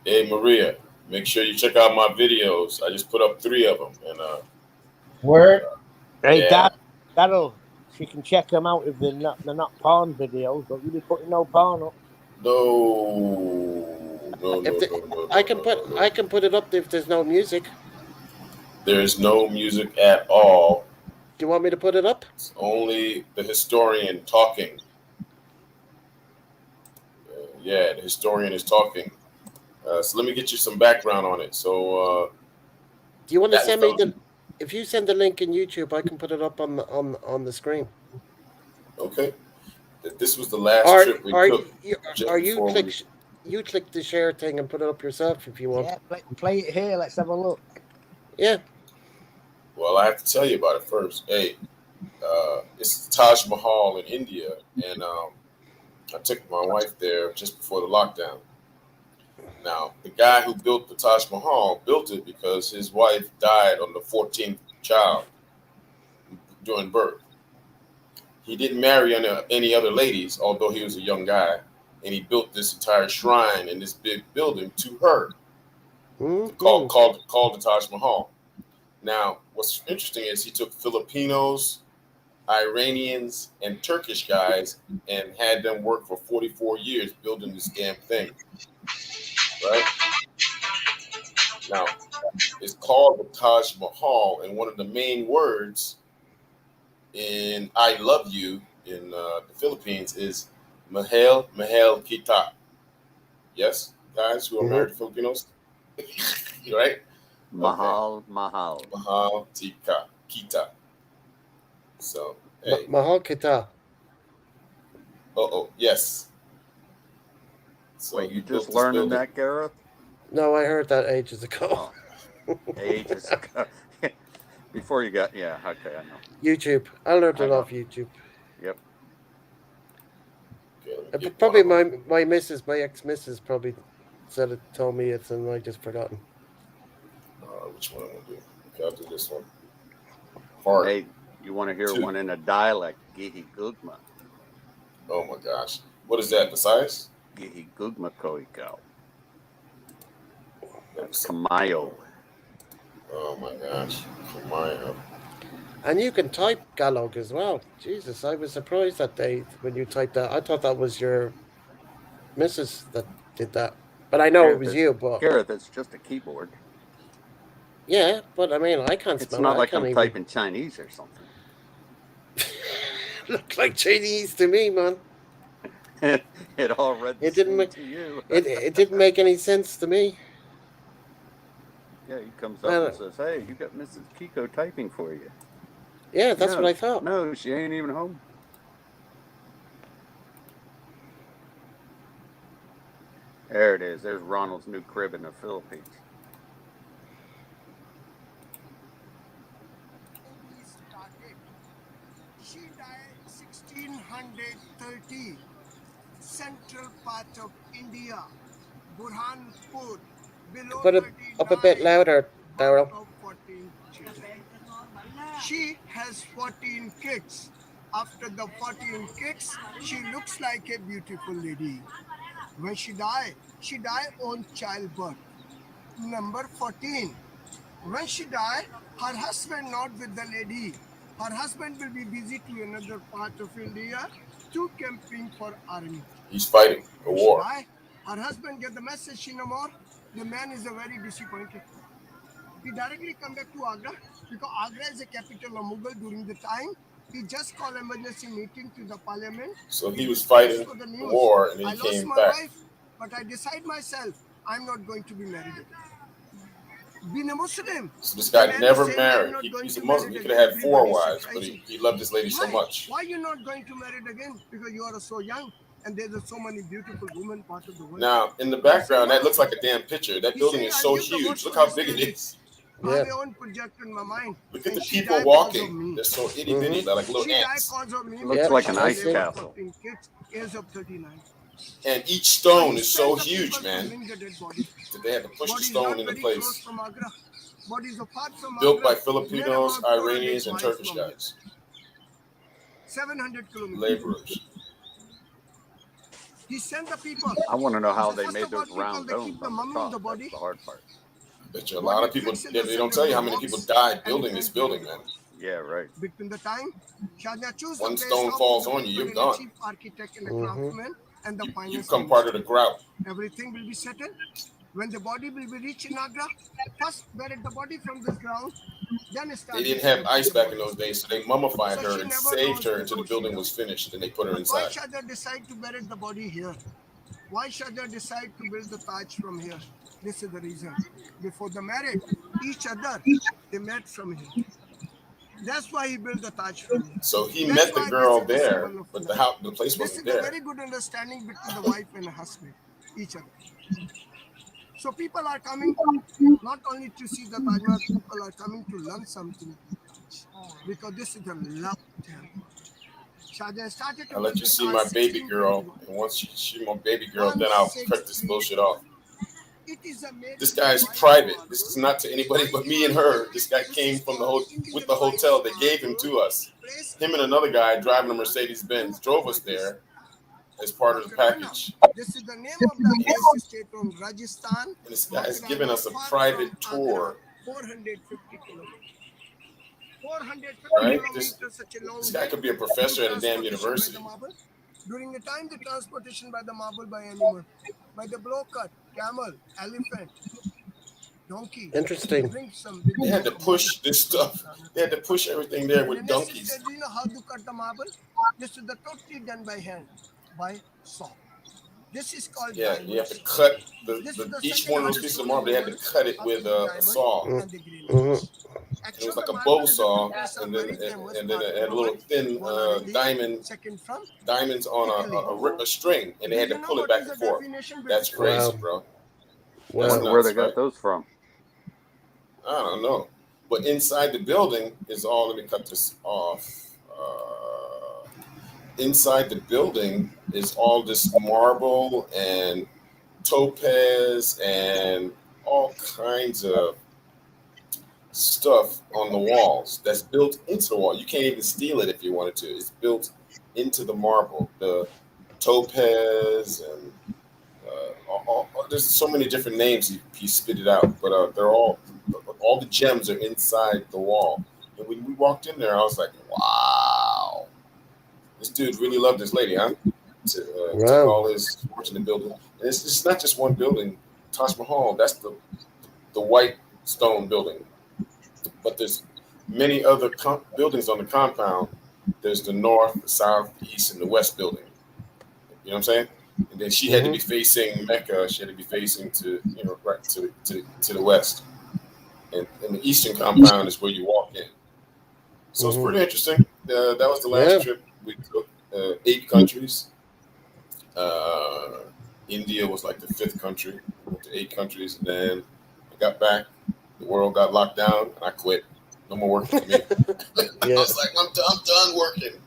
hey, Maria, make sure you check out my videos. I just put up 3 of them, and Word. Hey, yeah, Daryl, she can check them out if they're not porn videos. Don't you be putting no porn up. no, If the, no, I can put it up if there's no music. There's no music at all. Do you want me to put it up? It's only the historian talking. Yeah, the historian is talking. So let me get you some background on it. So Do you want to that was send me the if you send the link in YouTube, I can put it up on the screen. okay. This was the last Or trip we or took just you before we. click the share thing and put it up yourself if you want. Yeah, play it here. Let's have a look. Yeah. Well, I have to tell you about it first. Hey, it's Taj Mahal in India, and I took my wife there just before the lockdown. Now, the guy who built the Taj Mahal built it because his wife died on the 14th child during birth. He didn't marry any other ladies, although he was a young guy, and he built this entire shrine in this big building to her, Mm-hmm. called the Taj Mahal. Now, what's interesting is he took Filipinos, Iranians, and Turkish guys and had them work for 44 years building this damn thing. Right? Now, it's called the Taj Mahal, and one of the main words in I love you in the Philippines is Mahal Mahal Kita. Yes, guys who are married to Filipinos? Right? Mahal, Mahal. Mahal Tika Kita. So, hey. Mahal Kita. Yes. So Wait, you built just this learning building. that, Gareth? No, I heard that ages ago. Oh, ages ago. Before you got, yeah, okay, I know. YouTube. I learned it off YouTube. Yep. Okay, Probably my missus, my ex-missus probably told me it and I just forgotten. Which one I'm going to do? Okay, I'll do this one. Part Hey, you want to hear 2. one in a dialect? Gihi Gugma. Oh my gosh. What is that, the size? Gihi Gugma Koikau. That's Kamayo. Oh my gosh. Kamayo. And you can type Galog as well. Jesus, I was surprised that day when you typed that. I thought that was your missus that did that. But I know Gareth, it was you, but Gareth, it's just a keyboard. yeah, but I mean I can't It's spell not it. like I can't I'm even typing Chinese or something. look like Chinese to me, man. It all read the It didn't same make to you. it didn't make any sense to me. Yeah, he comes up and says, "Hey, you got Mrs. Kiko typing for you." Yeah, that's No, what I thought. no, she ain't even home. There it is. There's Ronald's new crib in the Philippines. She died 1630, central part of India, Burhanpur, below Put it 39, up a bit louder, Daryl. of 14 children. She has 14 kids. After the 14 kids, she looks like a beautiful lady. When she died on childbirth. Number 14. When she died, her husband not with the lady. Her husband will be busy to another part of India to camping for army. He's fighting a When she war. died, her husband get the message she no more. The man is a very disappointed. He directly come back to Agra because Agra is the capital of Mughal during the time. He just called emergency meeting to the parliament. So he was fighting For the the news. war, and then I he lost came my back. wife, but I decide myself I'm not going to be married again. Being a Muslim. So this guy the man never is saying, "I'm married. not going He's to a Muslim. marry He could have had again." 4 Everybody wives, but surprising. he loved this lady so Why? much. Why you not going to marry it again? Because you are so young and there's so many beautiful women part of the world. Now, in the background, that looks like a damn picture. That building is so huge. Look how big it is. I have my own project in my mind. Look at the she people died because of walking. me. They're so itty bitty, like little She died ants. because of me. Looks like an I ice see. castle. Kids, age of 39. And each stone he is so sent the huge, people to man, bring the dead body. that they had to push the Body is stone not into very close place. from Agra. Body is apart from Built by Agra. Filipinos, Near about 400 Iranians, and miles Turkish from here. guys. 700 kilometers. Laborers. He sent the people. I want to know how So they first made of all, those round they keep domes the on the mummy in the top. body. That's the hard part. I bet you a lot of people, they don't tell you how many people died building this building, man. Yeah, right. Between the time, Shahjahan chose One the place, stone how falls the on you, you're people and the gone. chief architect and the craftsman and the You finance become part of the grout. Everything will be settled. When the body will be reached in Agra, first buried the body from this ground, then They didn't have ice back in those days, so they mummified her and saved her until the building was finished, and they put her Why inside. Shahjahan decide to bury the body here? Why Shahjahan decide to build the Taj from here? This is the reason. Before the marriage, each other, they met from here. That's why he built the Taj from here. So he That's met the why girl this is the there, symbol of but love. the place This is wasn't a there. very good understanding between the wife and the husband, each other. So people are coming not only to see the Taj Mahal, people are coming to learn something because this is the love temple. Shahjahan started to I'll let build you the see Taj my baby 1621. girl, and once you see my baby girl, then I'll cut this bullshit off. It is a This guy is private. This is not to anybody but me and her. This guy came from with the hotel. They gave him to us. Him and another guy driving a Mercedes-Benz drove us there as part of the package. This is the name of the hills state on Rajasthan. And this guy is giving us a private tour. 450 kilometers. 450 Right? kilometers, such a long This guy could be a professor at a damn university. During the time, the transportation by the marble by animal, by the blow cut, camel, elephant, donkey. Interesting. They had to push this stuff. They had to push everything there with donkeys. Do you know how to cut the marble? This is the totally done by hand, by saw. This is called diamonds. You have to cut each one of those pieces of marble. They had to cut it with a saw. It was like a bow saw, and then it had a little thin diamonds on a string, and they had to pull it back and forth. That's crazy, bro. I wonder where they got those from. I don't know. But inside the building is all. Let me cut this off. Inside the building is all this marble and topaz and all kinds of stuff on the walls that's built into the wall. You can't even steal it if you wanted to. It's built into the marble, the topaz, and there's so many different names he spit it out, but they're all the gems are inside the wall. And when we walked in there, I was like, wow, this dude really loved this lady, huh? Took all his fortune to build it. And it's not just one building. Taj Mahal, that's the white stone building. But there's many other buildings on the compound. There's the north, the south, the east, and the west building. You know what I'm saying? And then she had to be facing Mecca. She had to be facing to right to the west. and the eastern compound is where you walk in. So it's pretty interesting. That was the last Yeah. trip we took. 8 countries. Uh, India was like the 5th country. We went to 8 countries, and then I got back. The world got locked down, and I quit. No more working for me. I Yeah. was like, I'm done working.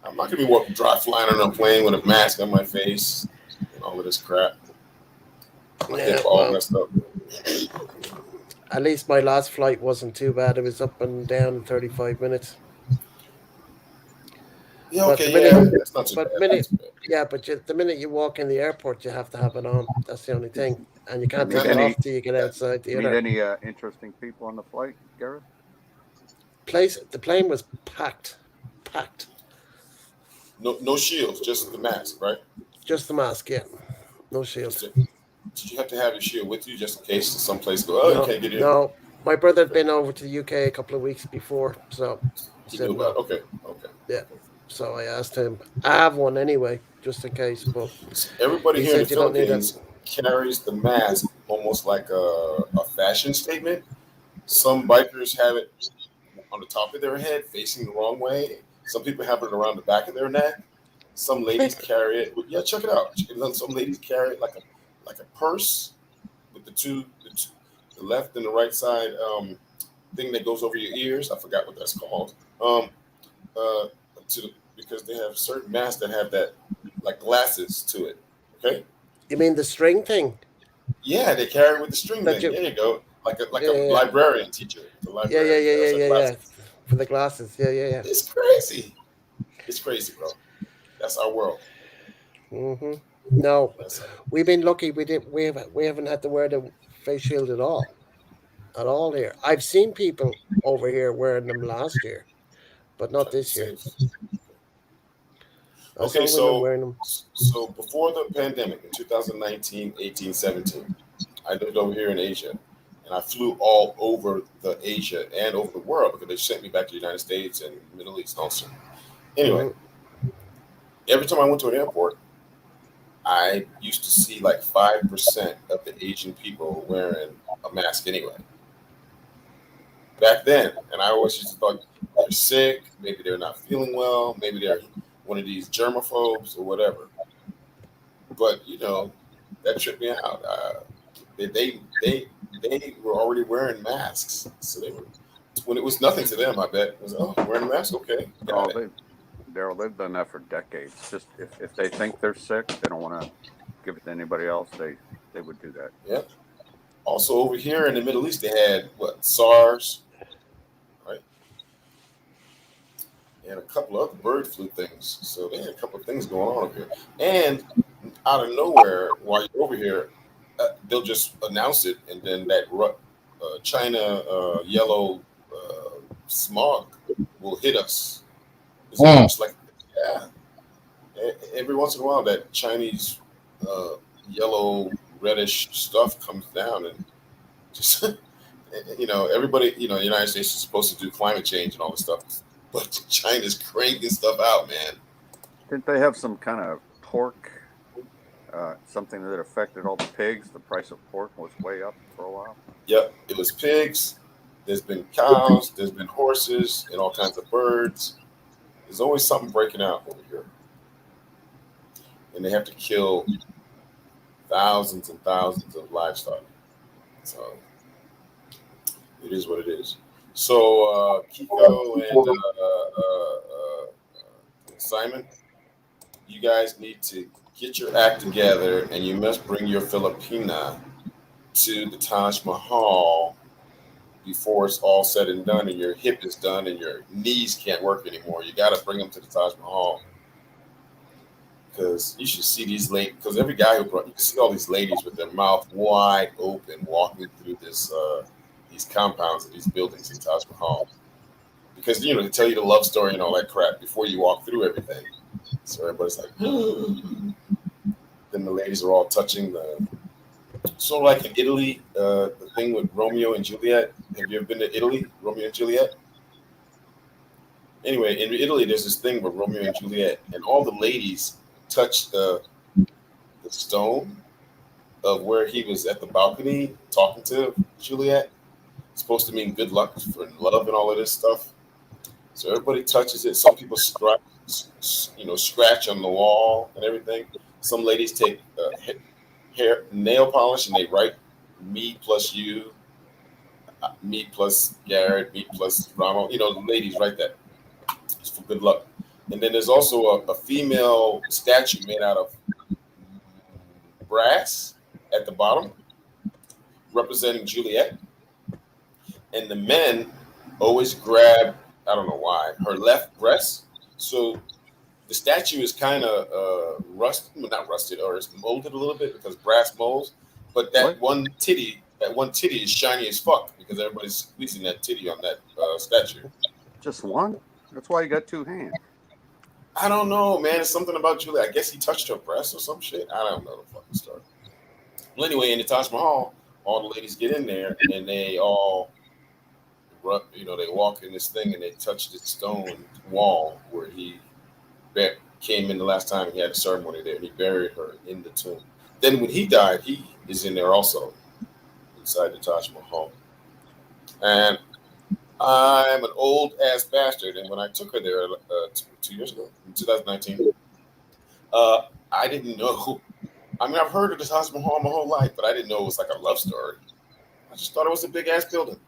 I'm not gonna be dry flying on a plane with a mask on my face and all of this crap. My Yeah. hip all Well, messed up. at least my last flight wasn't too bad. It was up and down in 35 minutes. Yeah, But the okay, minute, yeah, that's not too bad. but Not minute, too bad. yeah, but the minute you walk in the airport, you have to have it on. That's the only thing, and you can't Meet take it any off till you get outside the meet other any interesting people on the flight, Gareth? place. The plane was packed, packed. No shields, just the mask, right? Just the mask, yeah, no Just shield. did you have to have your shield with you just in case someplace go, oh, you No, can't get in? no. My brother had Okay, been over to the UK a couple of weeks before, so he he knew said about it. no. Okay, okay. Yeah, so I asked him. I have one anyway, just in case, but So everybody he here in the said you don't need it. Philippines carries the mask almost like a fashion statement. Some bikers have it on the top of their head facing the wrong way. Some people have it around the back of their neck. Some ladies carry it. Yeah, check it out. And then some ladies carry it like a purse with the left and the right side thing that goes over your ears. I forgot what that's called. Uh, because they have certain masks that have that like glasses to it. Okay. You mean the string thing Yeah, they carry it with the string that thing. you? There you go. Like a Yeah, librarian teacher. The yeah, yeah, librarian yeah, yeah, has yeah, yeah. glasses. For the glasses, yeah, yeah, yeah. It's crazy. It's crazy, bro. That's our world. Mm-hmm. No, That's we've been lucky. We haven't had to wear the face shield at all here. I've seen people over here wearing them last year, but not trying to be this year. safe. I Okay, saw women so wearing them. so before the pandemic in 2019, 18, 17, I lived over here in Asia, and I flew all over the Asia and over the world because they sent me back to the United States and Middle East also. Anyway, Hmm. every time I went to an airport, I used to see like 5% of the Asian people wearing a mask anyway. Back then, and I always used to thought they're sick, maybe they're not feeling well, maybe they're one of these germaphobes or whatever. But that tripped me out. They they they, they were already wearing masks, so they were when it was nothing to them. I bet it was wearing a mask. Okay, Oh, got it. Daryl, they've done that for decades. Just if they think they're sick, they don't want to give it to anybody else. They would do that. Yeah. Also over here in the Middle East, they had what SARS, right? And a couple of other bird flu things. So they had a couple of things going on over here. And out of nowhere, while you're over here, they'll just announce it, and then that China yellow smog will hit us. It's Mm. almost like, yeah, every once in a while, that Chinese uh, yellow reddish stuff comes down, and just everybody, the United States is supposed to do climate change and all this stuff, but China's cranking stuff out, man. Didn't they have some kind of pork, something that affected all the pigs? The price of pork was way up for a while. Yep, it was pigs. There's been cows. There's been horses and all kinds of birds. There's always something breaking out over here, and they have to kill thousands and thousands of livestock. So it is what it is. So Kiko and Simon, you guys need to get your act together, and you must bring your Filipina to the Taj Mahal before it's all said and done, and your hip is done, and your knees can't work anymore. You got to bring them to the Taj Mahal because you should see these ladies. Because every guy who brought, you can see all these ladies with their mouth wide open walking through these compounds of these buildings in Taj Mahal. Because they tell you the love story and all that crap before you walk through everything. So everybody's like, then the ladies are all touching the. So like in Italy, the thing with Romeo and Juliet. Have you ever been to Italy, Romeo and Juliet? Anyway, in Italy, there's this thing with Romeo and Juliet, and all the ladies touch the stone of where he was at the balcony talking to Juliet. supposed to mean good luck for love and all of this stuff. So everybody touches it. Some people scratch on the wall and everything. Some ladies take hair nail polish and they write me plus you, me plus Garrett, me plus Ronald. You know, the ladies write that. It's for good luck. And then there's also a female statue made out of brass at the bottom, representing Juliet. And the men always grab, I don't know why, her left breast. So the statue is kind of not rusted, or it's molded a little bit because brass molds. But that one titty is shiny as fuck because everybody's squeezing that titty on that statue. Just one? That's why you got two hands. I don't know, man. It's something about Julie. I guess he touched her breast or some shit. I don't know the fucking story. Well, anyway, in the Taj Mahal, all the ladies get in there and they all, they walk in this thing and they touch this stone wall where he came in the last time he had a ceremony there. He buried her in the tomb. Then when he died, he is in there also, inside the Taj Mahal. And I'm an old ass bastard, and when I took her there 2 years ago, in 2019, I didn't know. I mean, I've heard of the Taj Mahal my whole life, but I didn't know it was like a love story. I just thought it was a big ass building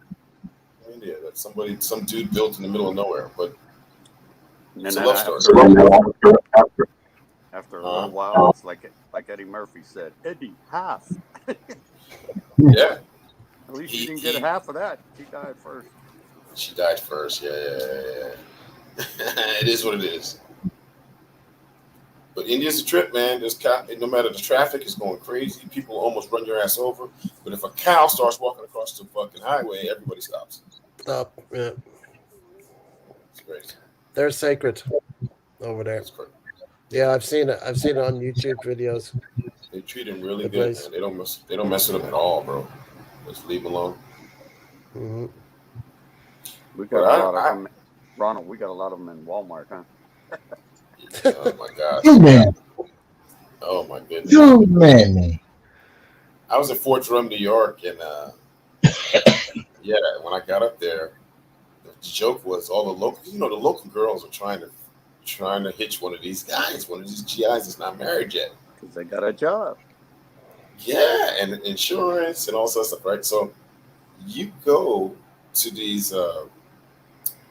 in India that some dude built in the middle of nowhere. But it's a love story. After a little while, it's like Eddie Murphy said, Eddie, half. Yeah. At least you didn't get half of that. She died first. She died first. Yeah. It is what it is. But India's a trip, man. No matter the traffic is going crazy, people almost run your ass over. But if a cow starts walking across the fucking highway, everybody stops. Stop. Yeah. It's crazy. They're sacred over there. Yeah, I've seen it. I've seen it on YouTube videos. They treat them really good, man. They don't mess with them at all, bro. Just leave them alone. Mm-hmm. We got a lot of them, Ronald. We got a lot of them in Walmart, huh? Oh my God. You man. Oh my goodness. You man. I was at Fort Drum, New York, and yeah, when I got up there, the joke was all the local girls are trying to hitch one of these guys, one of these GIs that's not married yet. Because they got a job. Yeah, and insurance and all sorts of stuff, right? So you go to these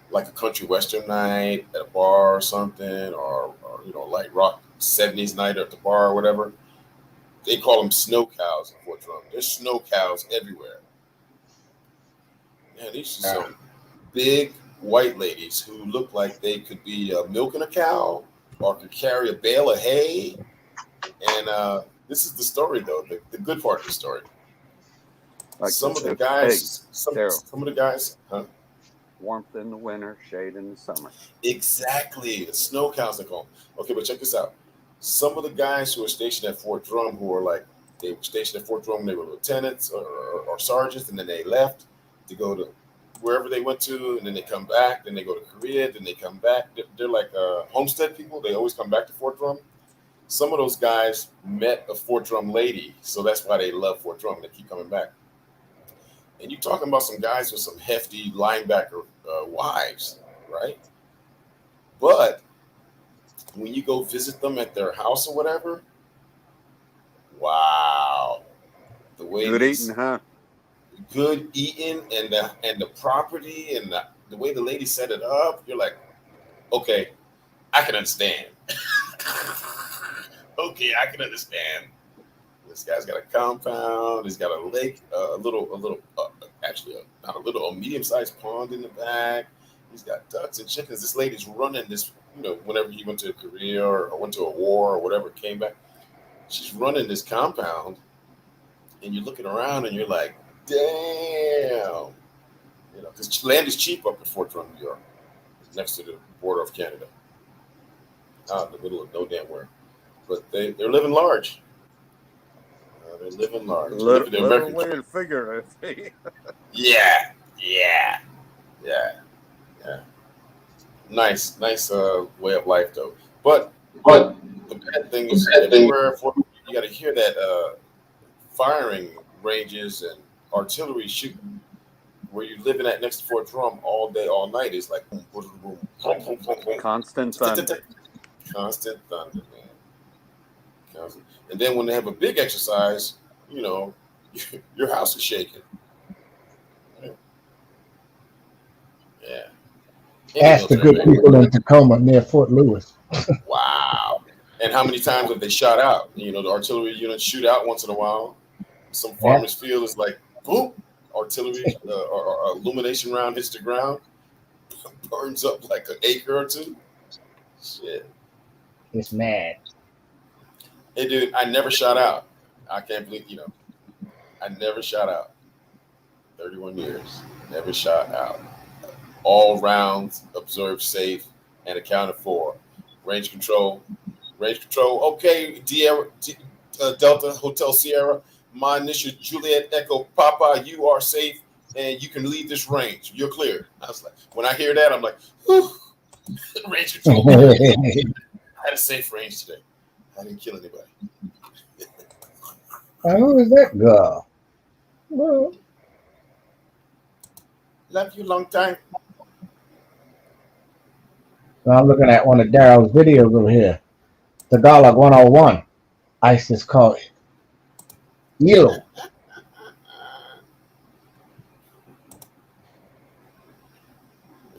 like a country western night at a bar or something, or like rock 70s night at the bar or whatever. They call them snow cows in Fort Drum. There's snow cows everywhere. Man, these are some big white ladies who look like they could be milking a cow or could carry a bale of hay. And this is the story, though, the good part of the story. Like some of the guys, huh? Warmth in the winter, shade in the summer. Exactly. The snow cows, they call them. Okay, but check this out. Some of the guys who are stationed at Fort Drum they were stationed at Fort Drum when they were lieutenants or sergeants, and then they left to go to wherever they went to, and then they come back, then they go to Korea, then they come back. They're like homestead people. They always come back to Fort Drum. Some of those guys met a Fort Drum lady, so that's why they love Fort Drum. They keep coming back. And you're talking about some guys with some hefty linebacker wives, right? But when you go visit them at their house or whatever, wow, the way good eating, huh? Good eating, and the property and the way the lady set it up, you're like, okay, I can understand. Okay, I can understand. This guy's got a compound. He's got a lake, a medium-sized pond in the back. He's got ducks and chickens. This lady's running this, whenever he went to Korea or went to a war or whatever, came back, she's running this compound, and you're looking around and you're like, damn, because land is cheap up in Fort Drum, New York, next to the border of Canada, out in the middle of no damn where. But they're living large. They're living large. Little way to figure it. Yeah. Nice way of life, though. But the bad thing is everywhere you got to hear that firing ranges and artillery shooting where you're living at next to Fort Drum all day, all night, is like boom, boom, boom, boom, boom, boom, boom. Constant thunder. Constant thunder, man. Constant. And then when they have a big exercise, you know, your house is shaking. Yeah. Ask the good people in Tacoma near Fort Lewis. Wow. And how many times have they shot out? You know, the artillery units shoot out once in a while. Some farmers' field is like, boom, artillery or illumination round hits the ground, burns up like an acre or two. Shit. It's mad. Hey, dude, I never shot out. I can't believe, you know, I never shot out. 31 years, never shot out. All rounds observed safe and accounted for. Range control. Okay, Delta Hotel Sierra. My initial Juliet Echo Papa. You are safe and you can leave this range. You're clear. I was like, when I hear that, I'm like, whew. Range control. I had a safe range today. I didn't kill anybody. Who is that girl? Well, love you long time. So I'm looking at one of Daryl's videos over here. Tagalog 101. ISIS called it. Yellow.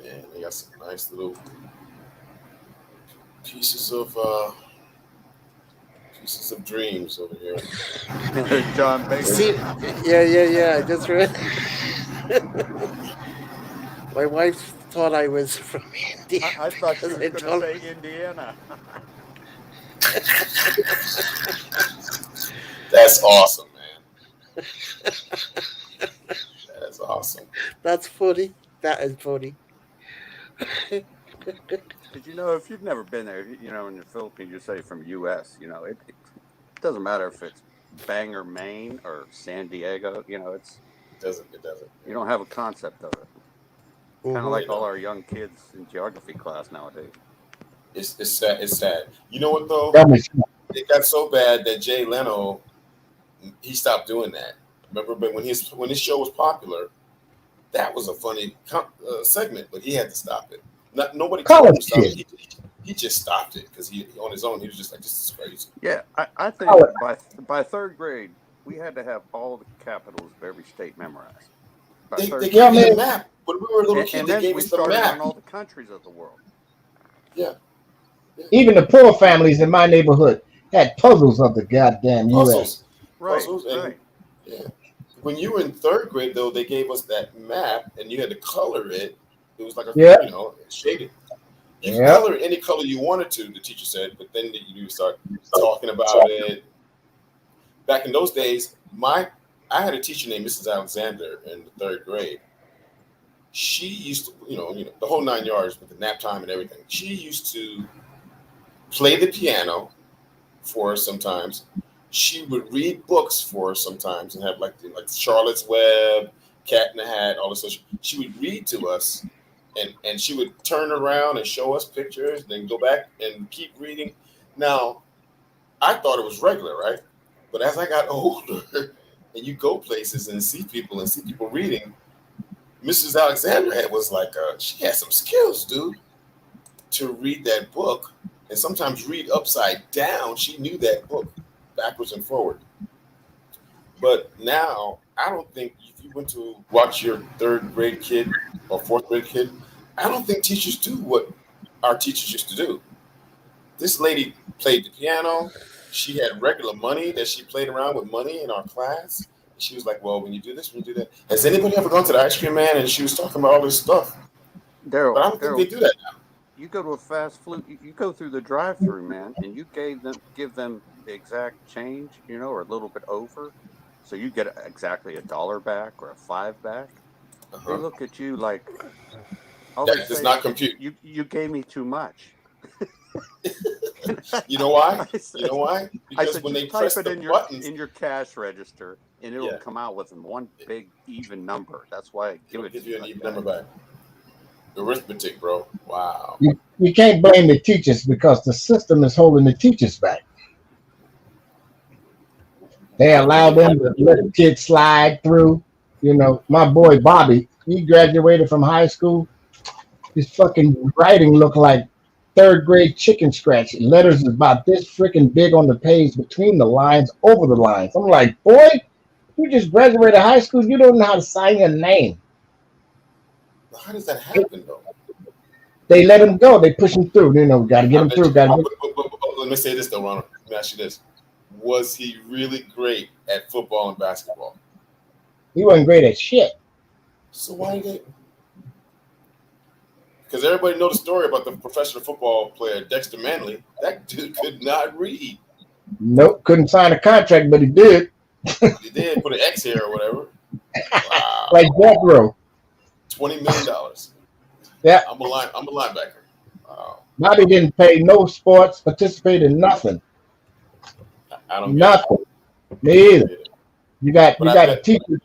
Man, they got some nice little pieces of dreams over here. John Baker. See, yeah. That's right. My wife thought I was from India. I thought you were going to say Indiana. That's awesome, man. That's awesome. That's funny. That is funny. Because, you know, if you've never been there, you know, in the Philippines, you say from U.S., you know, it doesn't matter if it's Bangor, Maine, or San Diego, you know, it doesn't. You don't have a concept of it. Kind of like all our young kids in geography class nowadays. It's sad. It's sad. You know what, though? It got so bad that Jay Leno, he stopped doing that. Remember, but when his show was popular, that was a funny segment, but he had to stop it. Nobody told him to stop it. He just stopped it because he on his own. He was just like, "This is crazy." Yeah, I think by third grade we had to have all the capitals of every state memorized. They gave me a map. When we were a little kid, they gave us the map. On all the countries of the world. Yeah. Even the poor families in my neighborhood had puzzles of the goddamn U.S. Right. Yeah. When you were in third grade, though, they gave us that map, and you had to color it. It was like you know, shaded. You could color it any color you wanted to, the teacher said, but then you start talking about it. Back in those days, I had a teacher named Mrs. Alexander in the third grade. She used to, you know, the whole 9 yards with the nap time and everything. She used to play the piano for us sometimes. She would read books for us sometimes and have like Charlotte's Web, Cat in the Hat, all this stuff. She would read to us, and she would turn around and show us pictures, and then go back and keep reading. Now, I thought it was regular, right? But as I got older, and you go places and see people reading, Mrs. Alexander was like, she had some skills, dude, to read that book, and sometimes read upside down. She knew that book backwards and forward. But now, I don't think if you went to watch your third grade kid or fourth grade kid, I don't think teachers do what our teachers used to do. This lady played the piano. She had regular money that she played around with money in our class. She was like, well, when you do this, when you do that. Has anybody ever gone to the ice cream man? And she was talking about all this stuff. Daryl, but I don't think they do that now. You go to a fast food, you go through the drive-through, man, and you give them the exact change, you know, or a little bit over. So you get exactly $1 back or $5 back. They look at you like, that does not compute. You gave me too much. You know why? You know why? Because when they press the buttons in your cash register, and it'll come out with one big even number. That's why I give you an even number back. Arithmetic, bro. Wow. You can't blame the teachers because the system is holding the teachers back. They allow them to let the kids slide through. You know, my boy Bobby, he graduated from high school. His fucking writing looked like third grade chicken scratch. Letters is about this freaking big on the page, between the lines, over the lines. I'm like, boy, you just graduated high school. You don't know how to sign your name. How does that happen though? They let him go. They push him through. Got to get I him bet through. you. Got to get. But let me say this though, Ronald. Let me ask you this: was he really great at football and basketball? He wasn't great at shit. So why did they? Because everybody know the story about the professional football player Dexter Manley. That dude could not read. Nope, couldn't sign a contract, but he did. He did put an X here or whatever. Wow, Like Death Row. $20 million. Yeah. I'm a linebacker. Wow. Bobby didn't pay no sports, participate in nothing. I don't get Nothing. it. Me either. You got bet, teachers.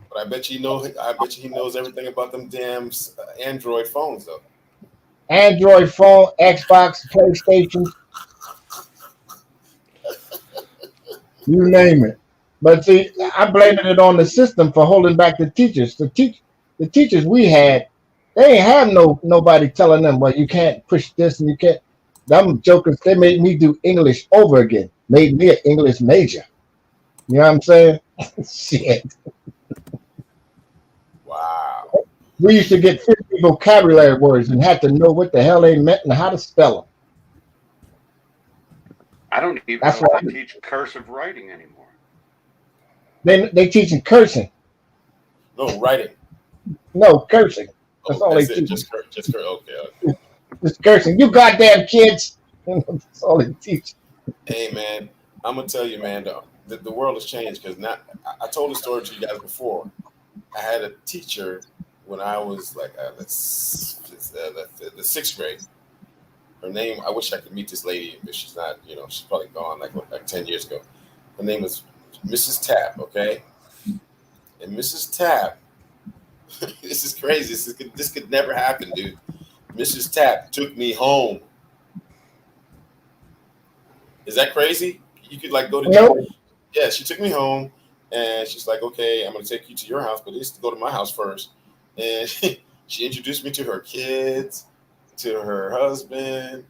But I bet you know. I bet you he knows everything about them damn Android phones though. Android phone, Xbox, PlayStation, you name it. But see, I blaming it on the system for holding back the teachers. The teachers we had, they ain't have nobody telling them, well, you can't push this and you can't. Them jokers, they made me do English over again. Made me an English major. You know what I'm saying? Shit. Wow. We used to get 50 vocabulary words and had to know what the hell they meant and how to spell them. I don't even That's know why if they teach cursive writing anymore. they teaching cursing. No writing. No cursing. That's all that's they it. teach. Just okay. Just cursing. You goddamn kids. That's all they teach. Hey man, I'm gonna tell you, man. The world has changed because now I told the story to you guys before. I had a teacher when I was like the sixth grade. Her name, I wish I could meet this lady, but she's not. She's probably gone like 10 years ago. Her name was Mrs. Tapp. Okay, and Mrs. Tapp. This is crazy. This could never happen, dude. Mrs. Tapp took me home. Is that crazy? You could like go to No. Yeah, she took me home and she's like, okay, I'm going to take you to your house, but you used to go to my house first. And she introduced me to her kids, to her husband.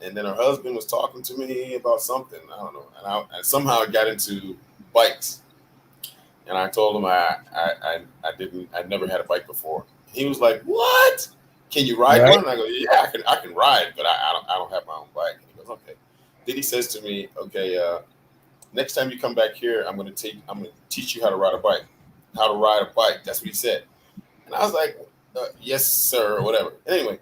And then her husband was talking to me about something. I don't know. And somehow I got into bikes. And I told him I'd never had a bike before. He was like, what? Can you ride one? And I go, yeah, I can ride, but I don't have my own bike. And he goes, okay. Then he says to me, okay, next time you come back here, I'm gonna teach you how to ride a bike. How to ride a bike. That's what he said. And I was like, yes, sir, or whatever. Anyway,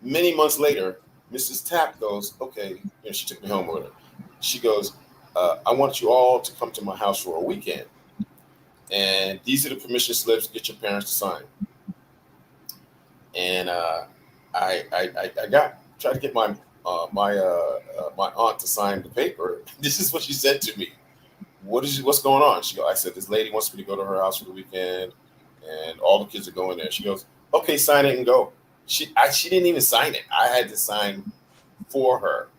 many months later, Mrs. Tapp goes, okay, she took me home with her. She goes, I want you all to come to my house for a weekend. And these are the permission slips, get your parents to sign. And I tried to get my aunt to sign the paper. This is what she said to me. What's going on? I said, this lady wants me to go to her house for the weekend, and all the kids are going there. She goes, okay, sign it and go. She didn't even sign it. I had to sign for her.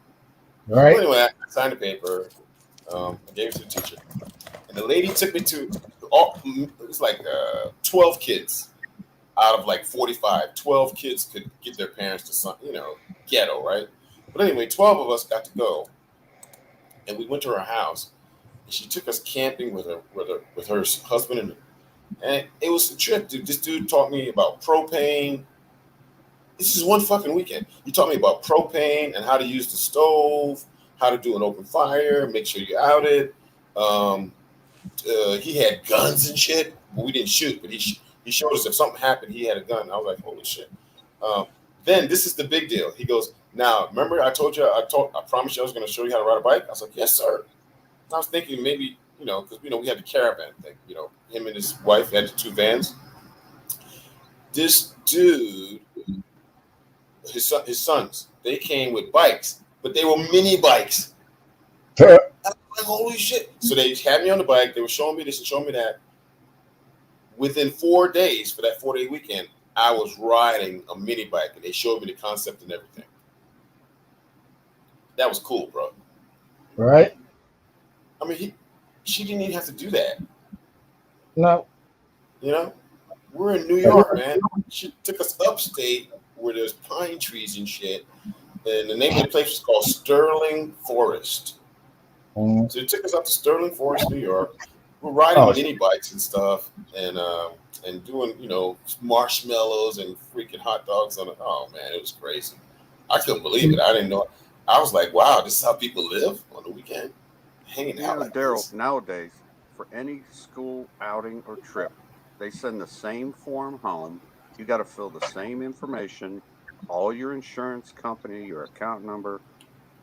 Right. So anyway, I signed the paper. I gave it to the teacher, and the lady took me to it was like 12 kids out of like 45. 12 kids could get their parents to sign, ghetto, right? But anyway, 12 of us got to go, and we went to her house. And she took us camping with her husband, and it was a trip, dude. This dude taught me about propane. This is one fucking weekend. He taught me about propane and how to use the stove, how to do an open fire, make sure you out it. He had guns and shit, but we didn't shoot. But he showed us if something happened, he had a gun. I was like, holy shit. Then this is the big deal. He goes, now remember I told you I promised you I was going to show you how to ride a bike. I was like, yes, sir. And I was thinking maybe because we had the caravan thing. Him and his wife had the two vans. This dude, his sons, they came with bikes, but they were mini bikes. I was like, holy shit. So they had me on the bike. They were showing me this and showing me that. Within 4 days, for that 4-day weekend, I was riding a mini bike, and they showed me the concept and everything. That was cool, bro. Right. I mean, she didn't even have to do that. No. We're in New York, man. She took us upstate where there's pine trees and shit. And the name of the place was called Sterling Forest. Mm. So it took us up to Sterling Forest, New York. We're riding Oh, mini bikes and stuff, and doing marshmallows and freaking hot dogs on it. Oh man, it was crazy. I couldn't believe it. I didn't know. I was like, wow, this is how people live on the weekend, hanging You out know, like Daryl, this. nowadays, for any school outing or trip, they send the same form home. You got to fill the same information, all your insurance company, your account number,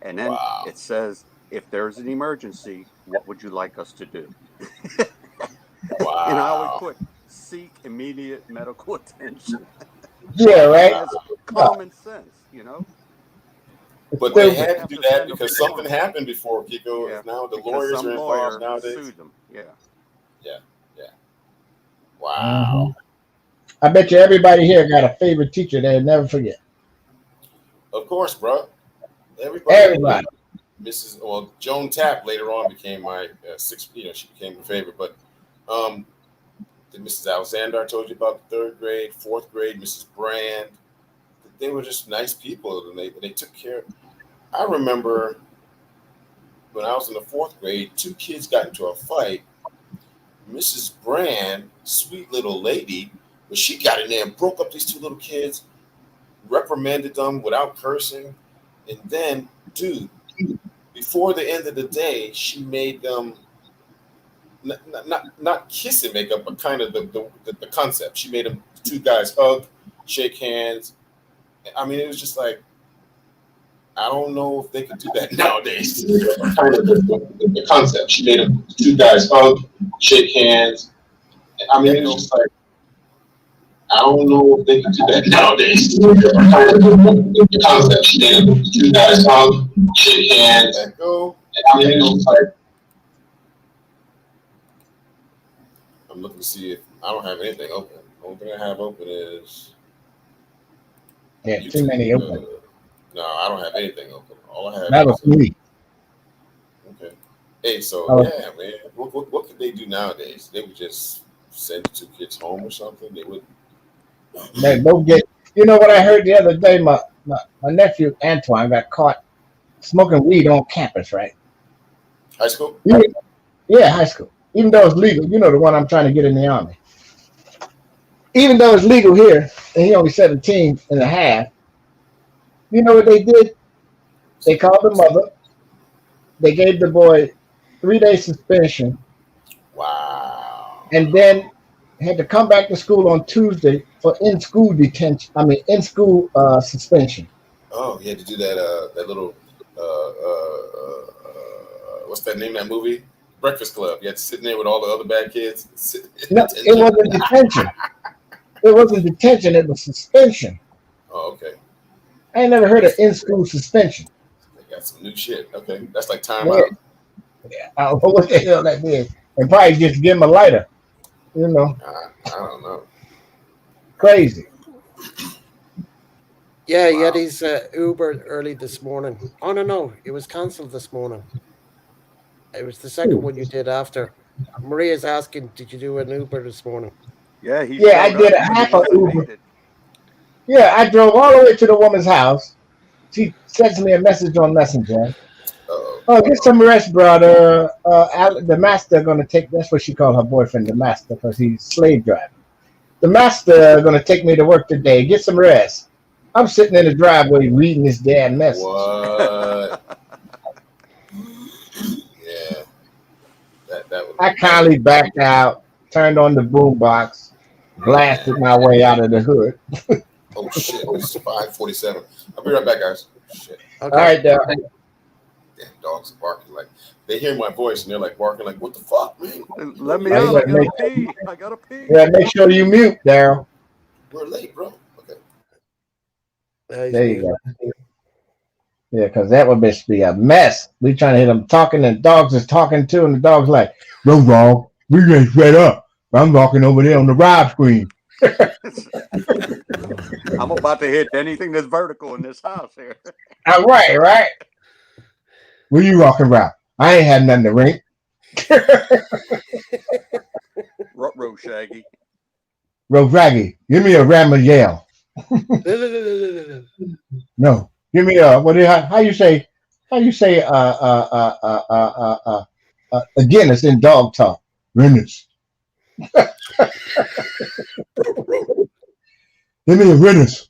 and then Wow, it says, if there's an emergency, what would you like us to do? And I always wow. put seek immediate medical attention. yeah, I right. mean, it's No, common sense, you know? it's But they Why do stupid. they had to have do to that send a because something form? happened before, Kiko. Yeah, Now the because lawyers are some involved lawyer nowadays. sued them. Yeah. Yeah, yeah. Hmm. Wow. I bet you everybody here got a favorite teacher they'll never forget. Of course, bro. Everybody. Everybody. Joan Tapp later on became my sixth. She became my favorite. But um, Mrs. Alexander, I told you about the third grade, fourth grade, Mrs. Brand. They were just nice people, and they took care. I remember when I was in the fourth grade, two kids got into a fight. Mrs. Brand, sweet little lady, but she got in there and broke up these two little kids, reprimanded them without cursing, and then, dude, before the end of the day, she made them not kiss and make up, but kind of the concept. She made them two guys hug, shake hands. I mean, it was just like I don't know if they could do that nowadays. Kind of the concept. She made them two guys hug, shake hands. I mean, it was just like I don't know if they could do that nowadays. Kind of the concept. She made them two guys hug, shake hands. Echo. I mean, it was just like I'm looking to see if I don't have anything open. The only thing I have open is Yeah, too YouTube. many open. No, I don't have anything open. All I have That was is me. okay. Hey, so Oh, yeah, man. What could they do nowadays? They would just send the two kids home or something. They would. they both get. You know what I heard the other day? My nephew Antoine got caught smoking weed on campus. Right? High school? Yeah, high school. Even though it's legal, you know the one I'm trying to get in the army. Even though it's legal here, and he only 17 and a half. You know what they did? They called the mother. They gave the boy 3 day suspension, Wow. and then had to come back to school on Tuesday for in school detention. I mean, in school suspension. Oh, he had to do that. That little. What's that name of that movie? Breakfast Club. You had to sit in there with all the other bad kids. Sit in No, it detention. wasn't detention. It wasn't detention. It was suspension. Oh, okay. I ain't never heard of in school suspension. They got some new shit. Okay, that's like time Yeah, out. I don't know what the hell that is. And probably just give him a lighter. You know, I don't know. crazy. Yeah, he Wow. had his Uber early this morning. Oh no, it was cancelled this morning. It was the second one you did after. Maria's asking, did you do an Uber this morning? Yeah, he Yeah, I showed did up, a but he half a wasn't Uber. needed. Yeah, I drove all the way to the woman's house. She sends me a message on Messenger. Uh-oh. Oh, get some rest, brother. The master gonna take. That's what she called her boyfriend, the master, because he's slave driving. The master gonna take me to work today. Get some rest. I'm sitting in the driveway reading this damn message. What? Yeah. That would. I kindly backed out, turned on the boombox, Man. blasted my way out of the hood. Oh shit! It's 5:47. I'll be right back, guys. Shit. All Okay. right, there. Damn dogs are barking like they hear my voice and they're like barking like, "What the fuck, man? Let me Oh, you out. I better gotta pee. I gotta pee. make sure you mute, Daryl. We're late, bro." Okay. He's There you muted. go. Yeah, because that would be a mess. We trying to hear them talking, and dogs is talking too, and the dog's like, "No, wrong. We ain't fed up. I'm walking over there on the ride screen." I'm about to hit anything that's vertical in this house here. All right, right. Where you walking around? I ain't had nothing to rink. Ruh-roh, Shaggy. Rograggy, give me a Ramajale. No, give me a what? How you say? How you say? Again, it's in dog talk. Renus. Give me a Renus.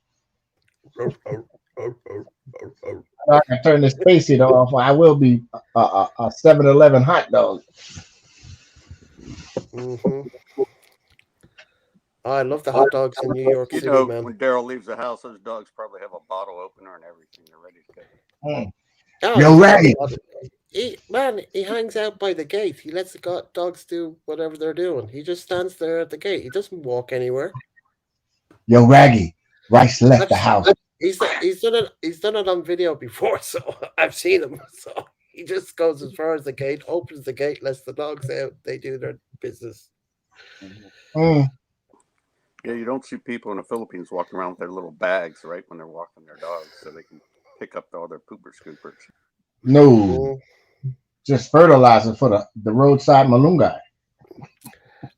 I can turn the space heater off. I will be a 7-Eleven hot dog. Mm-hmm. I love the hot dogs in New York You City, know, man. when Daryl leaves the house, those dogs probably have a bottle opener and everything. They're ready to go. Oh, Yo, he's got Raggy. he hangs out by the gate. He lets the dogs do whatever they're doing. He just stands there at the gate. He doesn't walk anywhere. Yo, Raggy. Rice left the house. He's done it on video before, so I've seen him. So he just goes as far as the gate, opens the gate, lets the dogs out. They do their business. Mm. Yeah, you don't see people in the Philippines walking around with their little bags, right, when they're walking their dogs, so they can pick up all their pooper scoopers. No, just fertilizer for the roadside malungai.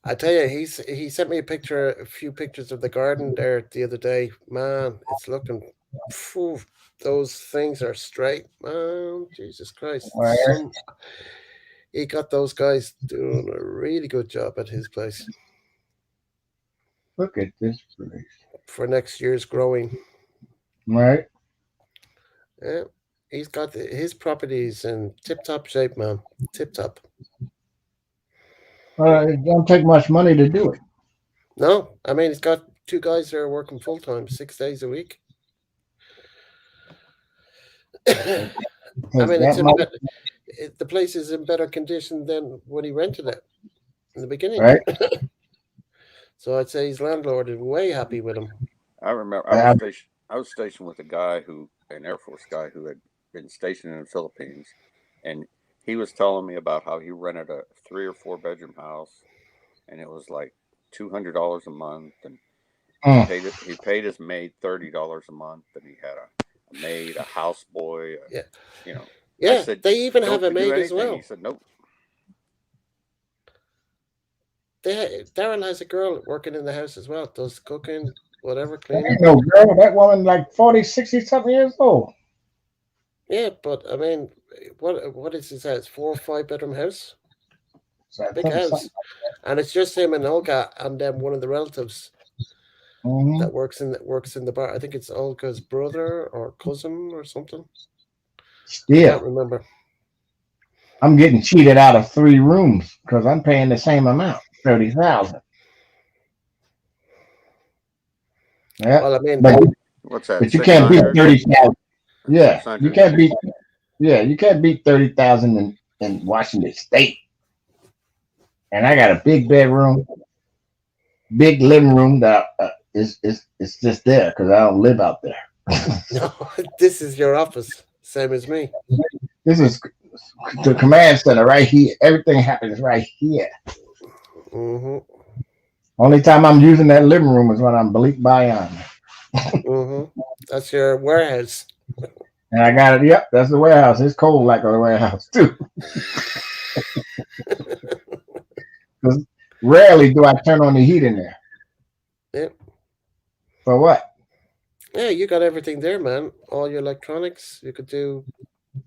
I tell you, he sent me a few pictures of the garden there the other day. Man, it's looking. Phew, those things are straight, man. Jesus Christ! He got those guys doing a really good job at his place. Look at this place. For next year's growing. Right. Yeah, he's got his properties in tip-top shape, man. Tip-top. It don't take much money to do it. No, I mean, he's got 2 guys there working full-time, 6 days a week. I mean, the place is in better condition than when he rented it in the beginning. Right. So I'd say his landlord is way happy with him. I remember I was stationed with an Air Force guy who had been stationed in the Philippines, and he was telling me about how he rented a 3 or 4 bedroom house, and it was like $200 a month, and he paid his maid $30 a month, and he had a maid, a houseboy, you know. Yeah, I said, they even have a "Don't you do maid as anything?" well. He said, "Nope." Darren has a girl working in the house as well. Does cooking, whatever, cleaning. Ain't no girl. That woman like 40, 60 something years old. Yeah, but I mean, what is his house? 4 or 5 bedroom house. Big house, and it's just him and Olga, and then one of the relatives that works in the bar. I think it's Olga's brother or cousin or something. Still, I can't remember. I'm getting cheated out of 3 rooms because I'm paying the same amount, 30,000. Yeah. Well, I mean, what's that? But you can't beat 30,000. Yeah, you can't beat. Yeah, you can't beat 30,000 in Washington State. And I got a big bedroom, big living room that is just there because I don't live out there. No, this is your office, same as me. This is the command center right here. Everything happens right here. Mm-hmm. Only time I'm using that living room is when I'm bleak by on. Mm-hmm. That's your warehouse. And I got it. Yep, that's the warehouse. It's cold like a warehouse too. Because rarely do I turn on the heat in there. Yep. For what? Yeah, you got everything there, man. All your electronics. You could do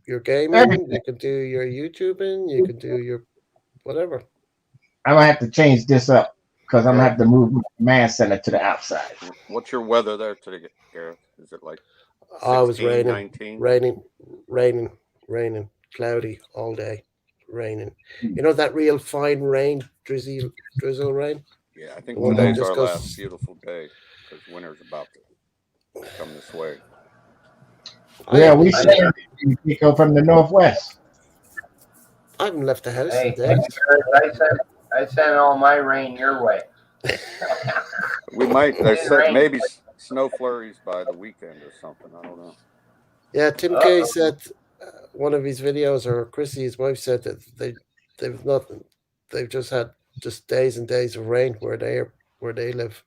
your gaming. Everything. You could do your YouTubing. You could do your whatever. I'm gonna have to change this up because I'm gonna have to move my command center to the outside. What's your weather there today, Gareth? Is it like 16, Oh, it was raining, 19? raining, cloudy all day, raining. You know that real fine rain, drizzle rain? Yeah, I think today's our last beautiful day because winter's about to come this way. Yeah, we send Pico from the northwest. I haven't left the house. Hey, I sent all my rain your way. We might. Maybe snow flurries by the weekend or something. I don't know. Yeah, Tim Kay said one of his videos, or Chrissy, his wife, said that they've nothing. They've just had days and days of rain where they live.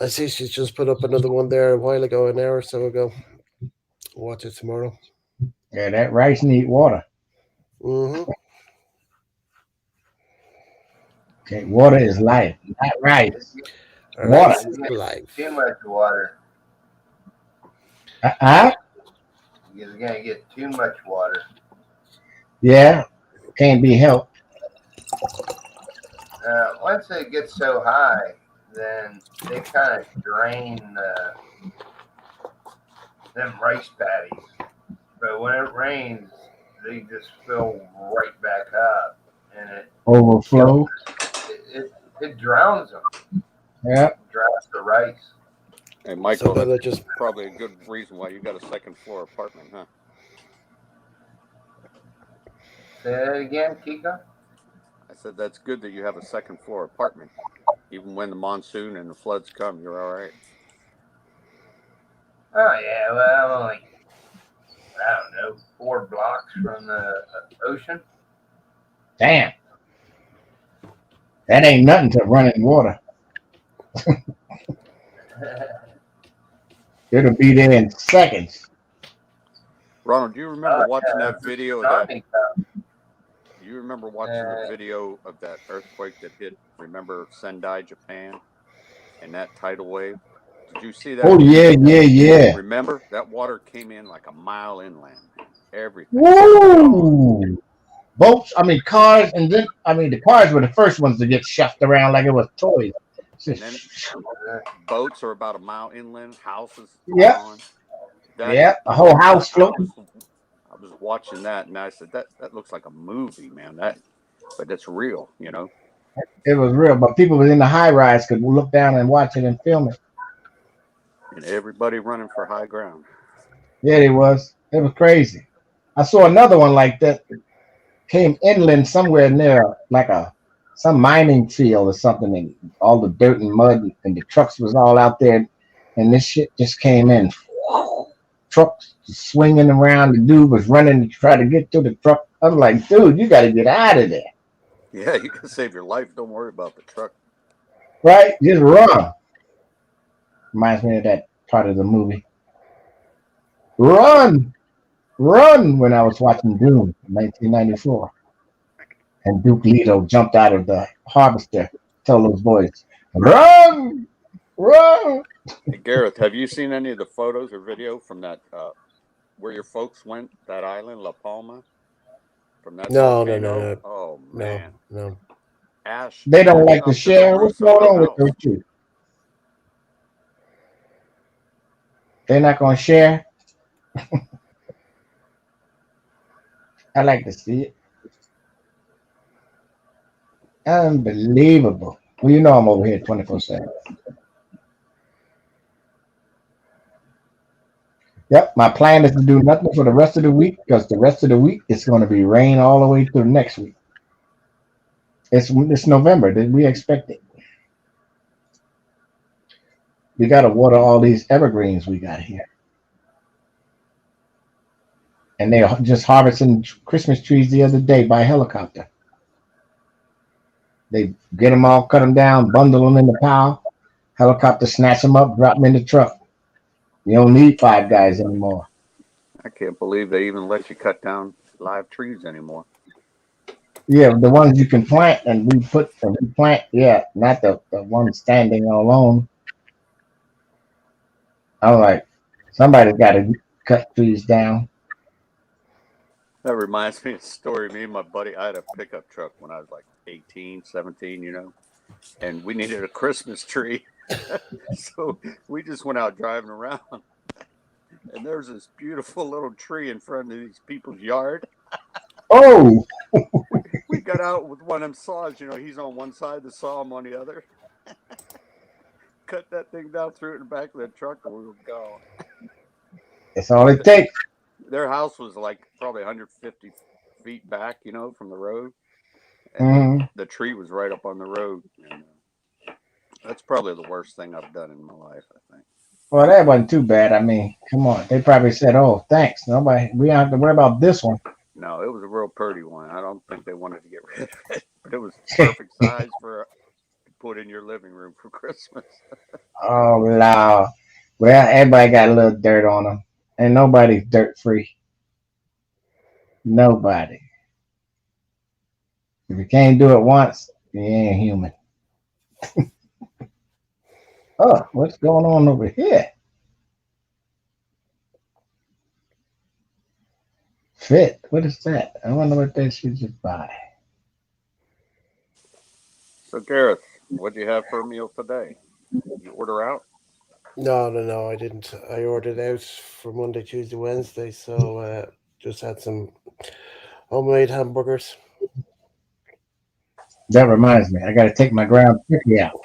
I see she's just put up another one there a while ago, an hour or so ago. Watch it tomorrow. Yeah, that rice need water. Mm-hmm. Okay, water is life, not rice. Water. Rice is life. Too much water. Uh-uh. You're gonna get too much water. Yeah, can't be helped. Once it gets so high, then they kind of drain them rice paddies. But when it rains, they just fill right back up, and it kills. Overflow. It drowns them. Yeah. It drowns the rice. Hey, So Michael, then that's it just probably a good reason why you got a second floor apartment, huh? Say that again, Kiko. I said that's good that you have a second floor apartment. Even when the monsoon and the floods come, you're all right. Oh yeah, well, I'm only I don't know 4 blocks from the ocean. Damn. That ain't nothing to running water. It'll be there in seconds. Ronald, do you remember Oh watching yeah, that the video of that? tsunami comes. Do you remember watching the video of that earthquake that hit, remember, Sendai, Japan, and that tidal wave? Did you see that Oh yeah, video? yeah, yeah. Remember, that water came in like a mile inland, man. Everything was gone. Woo! Boats, I mean cars, and then the cars were the first ones to get shuffled around like it was toys. And then boats are about a mile inland, houses Yep, gone. That yep. A whole house I floating. was watching that and I said that looks like a movie, man. But it's real, you know. It was real, but people within the high rise could look down and watch it and film it. And everybody running for high ground. Yeah, it was. It was crazy. I saw another one like that. Came inland somewhere near like some mining field or something, and all the dirt and mud and the trucks was all out there, and this shit just came in. Trucks swinging around. The dude was running to try to get to the truck. I was like, dude, you got to get out of there, Yeah, you can save your life. Don't worry about the truck. right? Just run. Reminds me of that part of the movie. Run, run! When I was watching Doom in 1994. And Duke Leto jumped out of the harvester, told those boys, "Run, run!" Hey, Gareth, have you seen any of the photos or video from that where your folks went, that island, La Palma, from that no, no, volcano? no, Oh no, man, no. ash They don't ash like to up to the share. What's roofs of going our on with house. those two? They're not going to share. I like to see it. Unbelievable. Well, you know I'm over here 24/7. Yep, my plan is to do nothing for the rest of the week because the rest of the week it's going to be rain all the way through next week. It's November. Did we expect it? We got to water all these evergreens we got here. And they just harvesting Christmas trees the other day by helicopter. They get them all, cut them down, bundle them in the pile. Helicopter snatch them up, drop them in the truck. You don't need 5 guys anymore. I can't believe they even let you cut down live trees anymore. Yeah, the ones you can plant and replant. Yeah, not the ones standing alone. I'm like, somebody's got to cut trees down. That reminds me of a story. Me and my buddy, I had a pickup truck when I was like 18, 17, you know, and we needed a Christmas tree. So we just went out driving around, and there's this beautiful little tree in front of these people's yard. Oh, We got out with one of them saws, you know, he's on one side, the saw, I'm on the other. Cut that thing down, threw it in the back of the truck, and we were gone. that's all it takes. Their house was like probably 150 feet back, you know, from the road, and Mm-hmm. the tree was right up on the road. And that's probably the worst thing I've done in my life, I think. Well, that wasn't too bad. I mean, come on. They probably said, "Oh, thanks. We don't have to worry about this one." No, it was a real pretty one. I don't think they wanted to get rid of it, but it was perfect size for to put in your living room for Christmas. Oh, wow. Well, everybody got a little dirt on them, and nobody's dirt free. Nobody. If you can't do it once, He ain't human. Oh, what's going on over here? Fit. What is that? I wonder what that should just buy. So, Gareth, what'd you have for a meal today? You order out? No, I didn't. I ordered out for Monday, Tuesday, Wednesday, so just had some homemade hamburgers. That reminds me, I got to take my ground turkey out.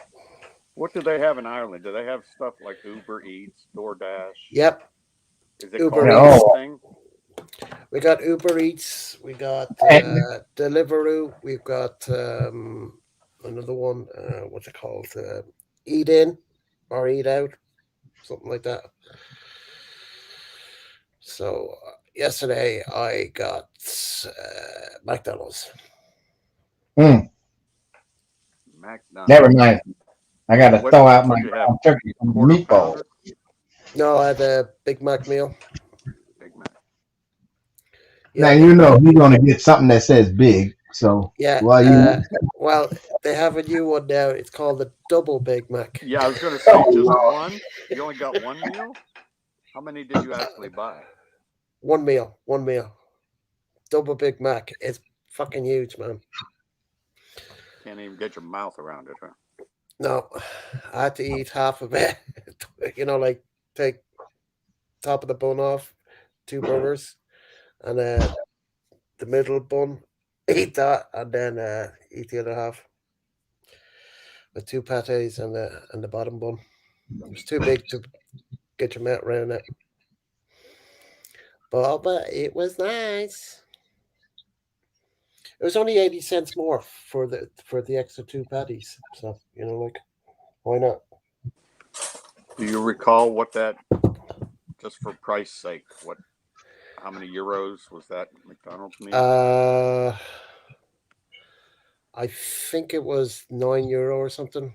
What do they have in Ireland? Do they have stuff like Uber Eats, DoorDash? Yep, Is it Uber called the Eats. same Oh, thing? We got Uber Eats. We got and Deliveroo. We've got another one. What's it called? Eat In or Eat Out, something like that. So yesterday I got McDonald's. mm, that McDonald's. reminds me, I got to What thaw out my would you have? ground turkey from the Quarter meatballs. pounder? No, I had a Big Mac meal. Big Mac. Now Yeah, you Big know Mac. you're gonna get something that says big. So Yeah. while you Well, they have a new one now. It's called the Double Big Mac. Yeah, I was going to say oh just Lord. one. You only got one meal? How many did you actually buy? One meal. One meal. Double Big Mac. It's fucking huge, man. Can't even get your mouth around it, huh? No, I had to eat half of it. Like take top of the bun off, two burgers, and the middle bun, eat that, and then eat the other half with two pates and the bottom bun. It was too big to get your mouth around it, but it was nice. It was only 80 cents more for the extra two patties. So like why not? Do you recall what that, just for price sake, how many euros was that McDonald's meal? Uh, I think it was €9 or something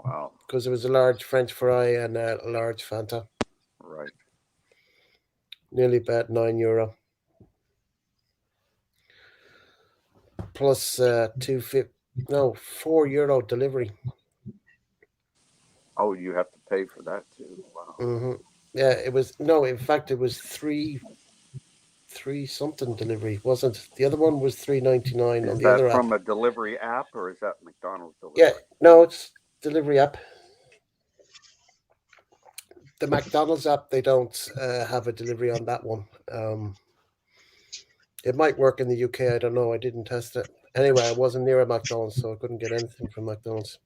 Wow, because it was a large French fry and a large Fanta, right. nearly about €9 plus no €4 delivery. Oh, you have to pay for that too. Wow. Hmm. Yeah, it was no. In fact, it was three something delivery, wasn't the other one was $3.99 on Is the that other app. from a delivery app or is that McDonald's Yeah, delivery? no, it's delivery app. The McDonald's app, they don't have a delivery on that one. It might work in the UK. I don't know. I didn't test it. Anyway, I wasn't near a McDonald's, so I couldn't get anything from McDonald's.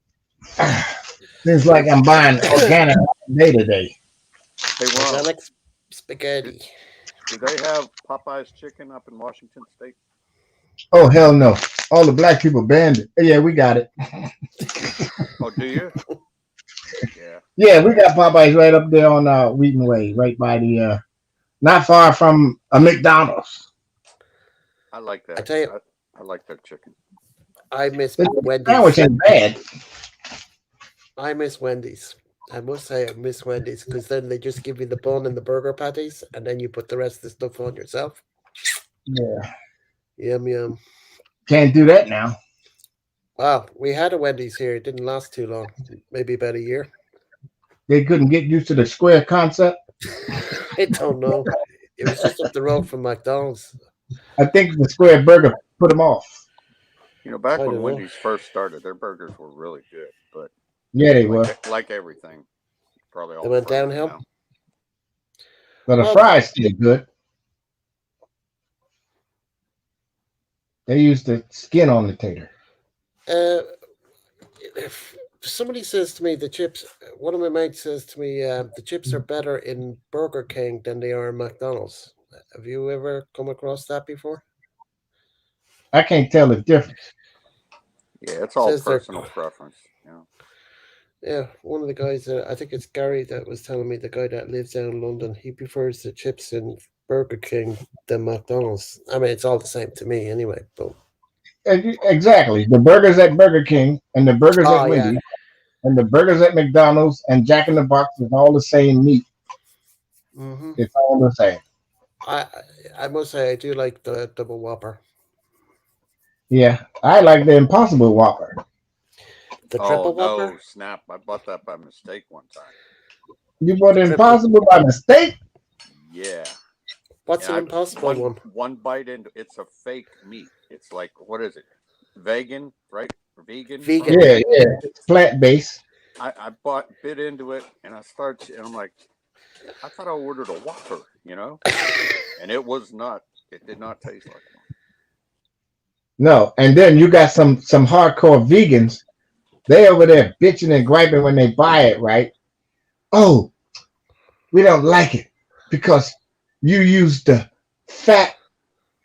Seems like Hey, I'm buying organic day to day. hey, Ronald, Organic do, spaghetti. do they have Popeye's chicken up in Washington State? Oh hell no! All the black people banned it. Yeah, we got it. Oh, do you? Yeah, Yeah, we got Popeyes right up there on Wheaton Way, right by the not far from a McDonald's. I like I that. tell you, I like their chicken. I miss The sandwich Wendy's. ain't bad. I miss Wendy's. I must say I miss Wendy's because then they just give you the bun and the burger patties, and then you put the rest of the stuff on yourself. Yeah, Yum yum. can't do that now. Wow, we had a Wendy's here. It didn't last too long. Maybe about a year. They couldn't get used to the square concept. I don't know. It was just up the road from McDonald's. I think the square burger put them off. Back I when don't know. Wendy's first started, their burgers were really good, but Yeah, they were. like everything, probably They all went frozen downhill. now. But the Well, fries still good. They use the skin on the tater. uh, if somebody says to me the chips, one of my mates says to me, the chips are better in Burger King than they are in McDonald's. Have you ever come across that before? I can't tell the difference. Yeah, it's all Says they're personal preference. Yeah, one of the guys, I think it's Gary that was telling me, the guy that lives down in London, he prefers the chips in Burger King than McDonald's. I mean, it's all the same to me anyway, but. Exactly. The burgers at Burger King and the burgers at Oh, yeah. Wendy's and the burgers at McDonald's and Jack in the Box is all the same meat. Hmm. It's all the same. I, I must say, I do like the double whopper. Yeah, I like the Impossible Whopper. The Oh triple no, whopper? snap! I bought that by mistake one time. You bought the Triple. Impossible by mistake? Yeah, What's and an I impossible one? one bite into it's a fake meat. It's like what is it? Vegan, right? Vegan. Vegan. Yeah, yeah. It's plant based. I bit into it and and I'm like, I thought I ordered a Whopper, and it was not. It did not taste like one. No, and then you got some hardcore vegans. They over there bitching and griping when they buy it, right? Oh, we don't like it because you used the fat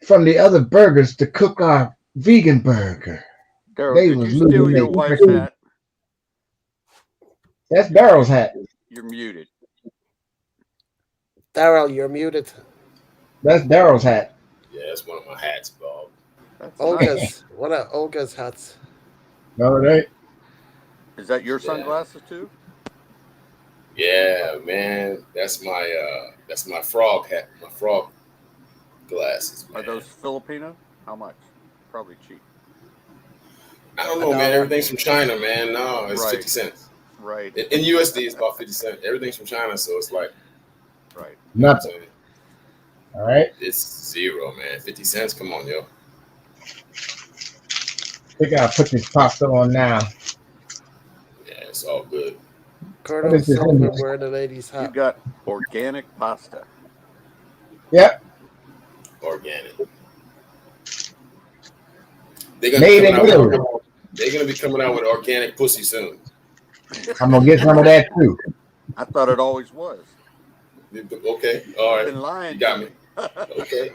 from the other burgers to cook our vegan burger. Daryl, They did was you steal losing your wife's their. hat? That's You're Daryl's muted. hat. You're muted. Daryl, you're muted. That's Daryl's hat. Yeah, that's one of my hats, Bob. That's nice. Olga's. One of Olga's hats. No, it ain't. Is that your Yeah. sunglasses too? Yeah, man. That's my frog hat. My frog glasses, Are man. those Filipino? How much? Probably cheap. I don't know, man. $1. Everything's from China, man. No, it's Right. 50 cents. Right. In USD, it's about 50 cents. Everything's from China, so it's like, Right. you know what I'm Nothing. saying? All right. It's zero, man. 50 cents. Come on, yo. I think I'll put this pasta on now. Yeah, it's all good. What Colonel is this? Sullivan wearing a lady's You hat. got organic pasta. Yep. Organic. They're gonna Made be in coming out. Italy. They're gonna be coming out with organic pussy soon. I'm gonna get some of that too. I thought it always was. Okay, all You've right. been lying. You got to me. Okay.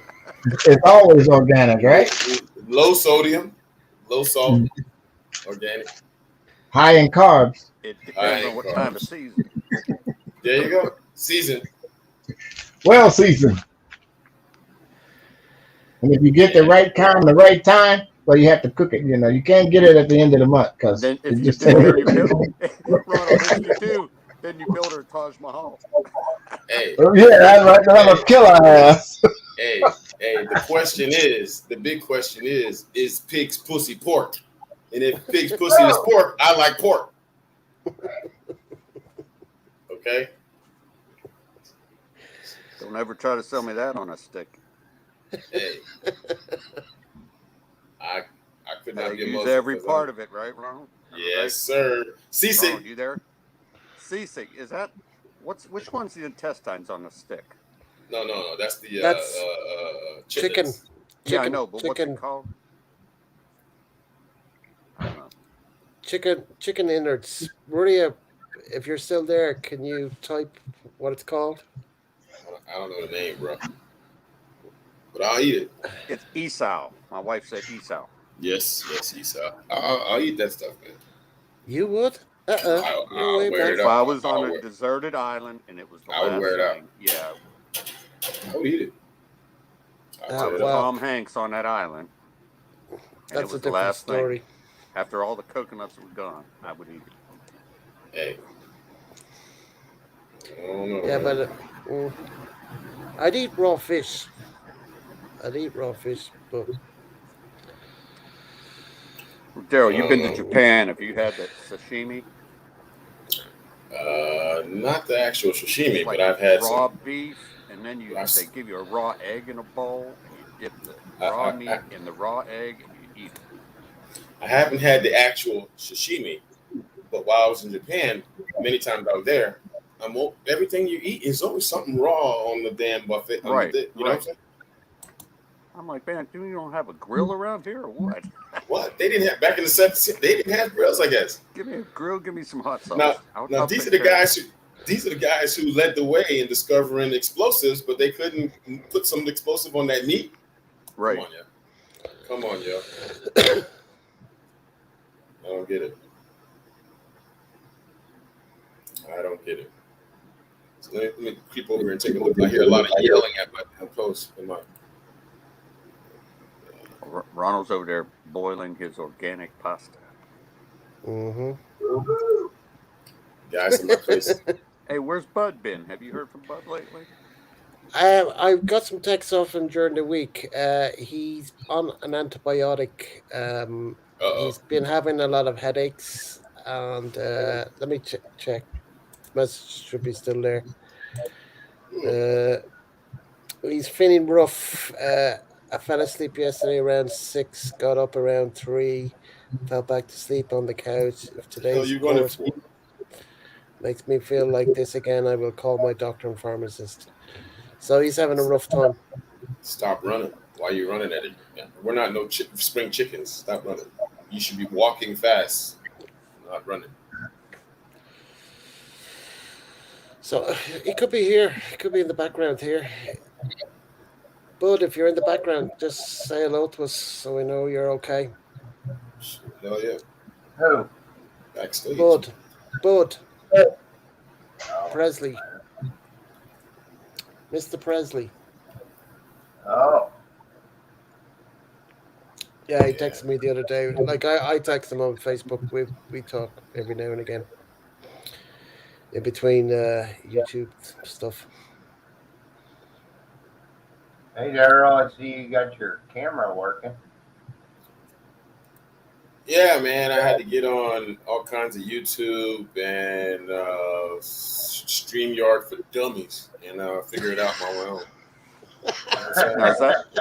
It's always organic, right? Low sodium, low salt, organic. High in carbs. It High depends in on what carbs. time of season. There you go. Season. Well seasoned. And if you get the right kind, the right time, well, you have to cook it. You can't get it at the end of the month because Then if it you just. do, then you build. Ronald, if you do, then you build her Taj Mahal. Hey, Yeah, that's right. I'm gonna kill our ass. hey. The big question is pig's pussy pork? And if pig's pussy is pork, I like pork. Okay? Don't ever try to sell me that on a stick. Hey. I could not They be a use Muslim every 'cause part of it, right, Ronald? Yes, sir. Seasick. Ronald, you there? Seasick, is that which one's the intestines on the stick? No. That's the That's chicken. chitlins. Yeah, I know, but chicken, what's it called? I don't know. chicken innards. Maria, if you're still there, can you type what it's called? I don't know the name, bro. But I'll eat it. It's Esau. My wife said Esau. Yes, Esau. I'll eat that stuff, man. You would? I'll No way, wear man. it If up. I was on I'll a deserted island and it was the I would last wear it out. thing, yeah, I'll eat it. I'll Ah, tear it with up. well. Tom Hanks on that island, and it That's a was the different last story. thing. After all the coconuts were gone, I would eat it. Hey. I don't know. Yeah, man. but I'd eat raw fish. But Daryl, you've been I to don't know. Japan. Have you had that sashimi? Not the actual sashimi, It's like but I've had raw some. beef, and then I've- they give you a raw egg in a bowl, and you dip the I- raw I- meat in the raw egg, and you eat it. I haven't had the actual sashimi, but while I was in Japan, many times I was there, everything you eat is always something raw on the damn buffet. Right, You know what I'm saying? I'm like, man, do you don't have a grill around here or what? What? They didn't have, back in the 70s, they didn't have grills, I guess. Give me a grill, give me some hot sauce. Now I'll these are take the care of guys who led the way in discovering explosives, but they couldn't put some explosive on that meat. it. Right. Come on, yo. I don't get it. So let me creep over here and take a look. I hear a lot of yelling at my close in my. Ronald's over there boiling his organic pasta. Guys in my place. Hey, where's Bud been? Have you heard from Bud lately? I got some texts off him during the week. He's on an antibiotic. He's been having a lot of headaches, and let me check. Message should be still there. He's feeling rough. I fell asleep yesterday around 6, got up around 3, fell back to sleep on the couch. If The hell today's you running course for? makes me feel like this again, I will call my doctor and pharmacist. So he's having a rough time. Stop running. Why are you running at it? Yeah, we're not no spring chickens. Stop running. You should be walking fast, not running. So he could be here. He could be in the background here. Bud, if you're in the background, just say hello to us so we know you're okay. Hell yeah. Who? Backstage. Bud. Oh. Presley. Mr. Presley. Oh. Yeah, he texted me the other day. Like I text him on Facebook. We talk every now and again. In between YouTube stuff. Hey, Daryl, I see you got your camera working. Yeah, man, I had to get on all kinds of YouTube and StreamYard for Dummies and figure it out my way own. Now,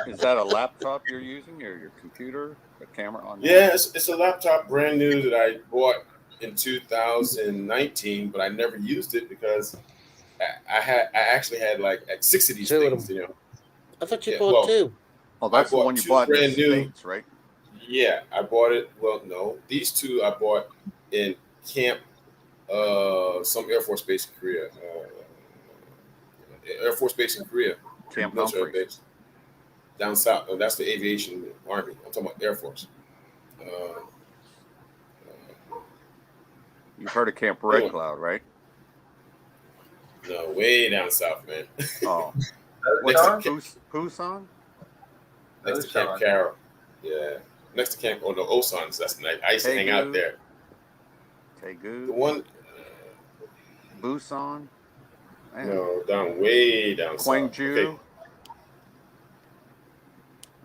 is that a laptop you're using or your computer, a camera on that? Yeah, it's a laptop brand new that I bought in 2019, but I never used it because I actually had like 6 of these Two of things, them. you know. I thought you bought two. Oh, that's the bought one you two bought in the brand new. States, right? Yeah, I bought it. Well, no, these two I bought in camp, some Air Force base in Korea. Air Force base in Korea. Camp military Humphreys. base down south. Oh, that's the aviation army. I'm talking about Air Force. You've heard of Camp Red Cloud, right? No, way down south, man. Oh, Next to Pusan? Next to Camp Carroll. Yeah. Next to Camp, the Osans. That's nice. I used to hang out there. Tegu. The one. Busan. Man. No, way down south. Gwangju. Okay.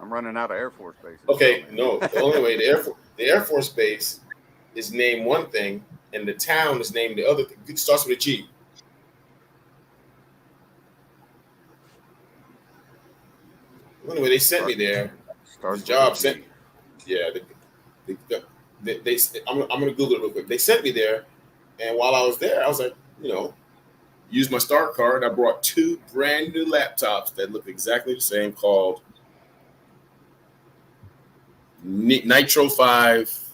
I'm running out of Air Force bases. Okay, no. The only way the Air Force base is named one thing, and the town is named the other thing. It starts with a G. Anyway, they sent me there. The job sent me. Yeah, I'm gonna Google it real quick. They sent me there, and while I was there, I was like, used my Star card. I brought two brand new laptops that look exactly the same, called Nitro 5,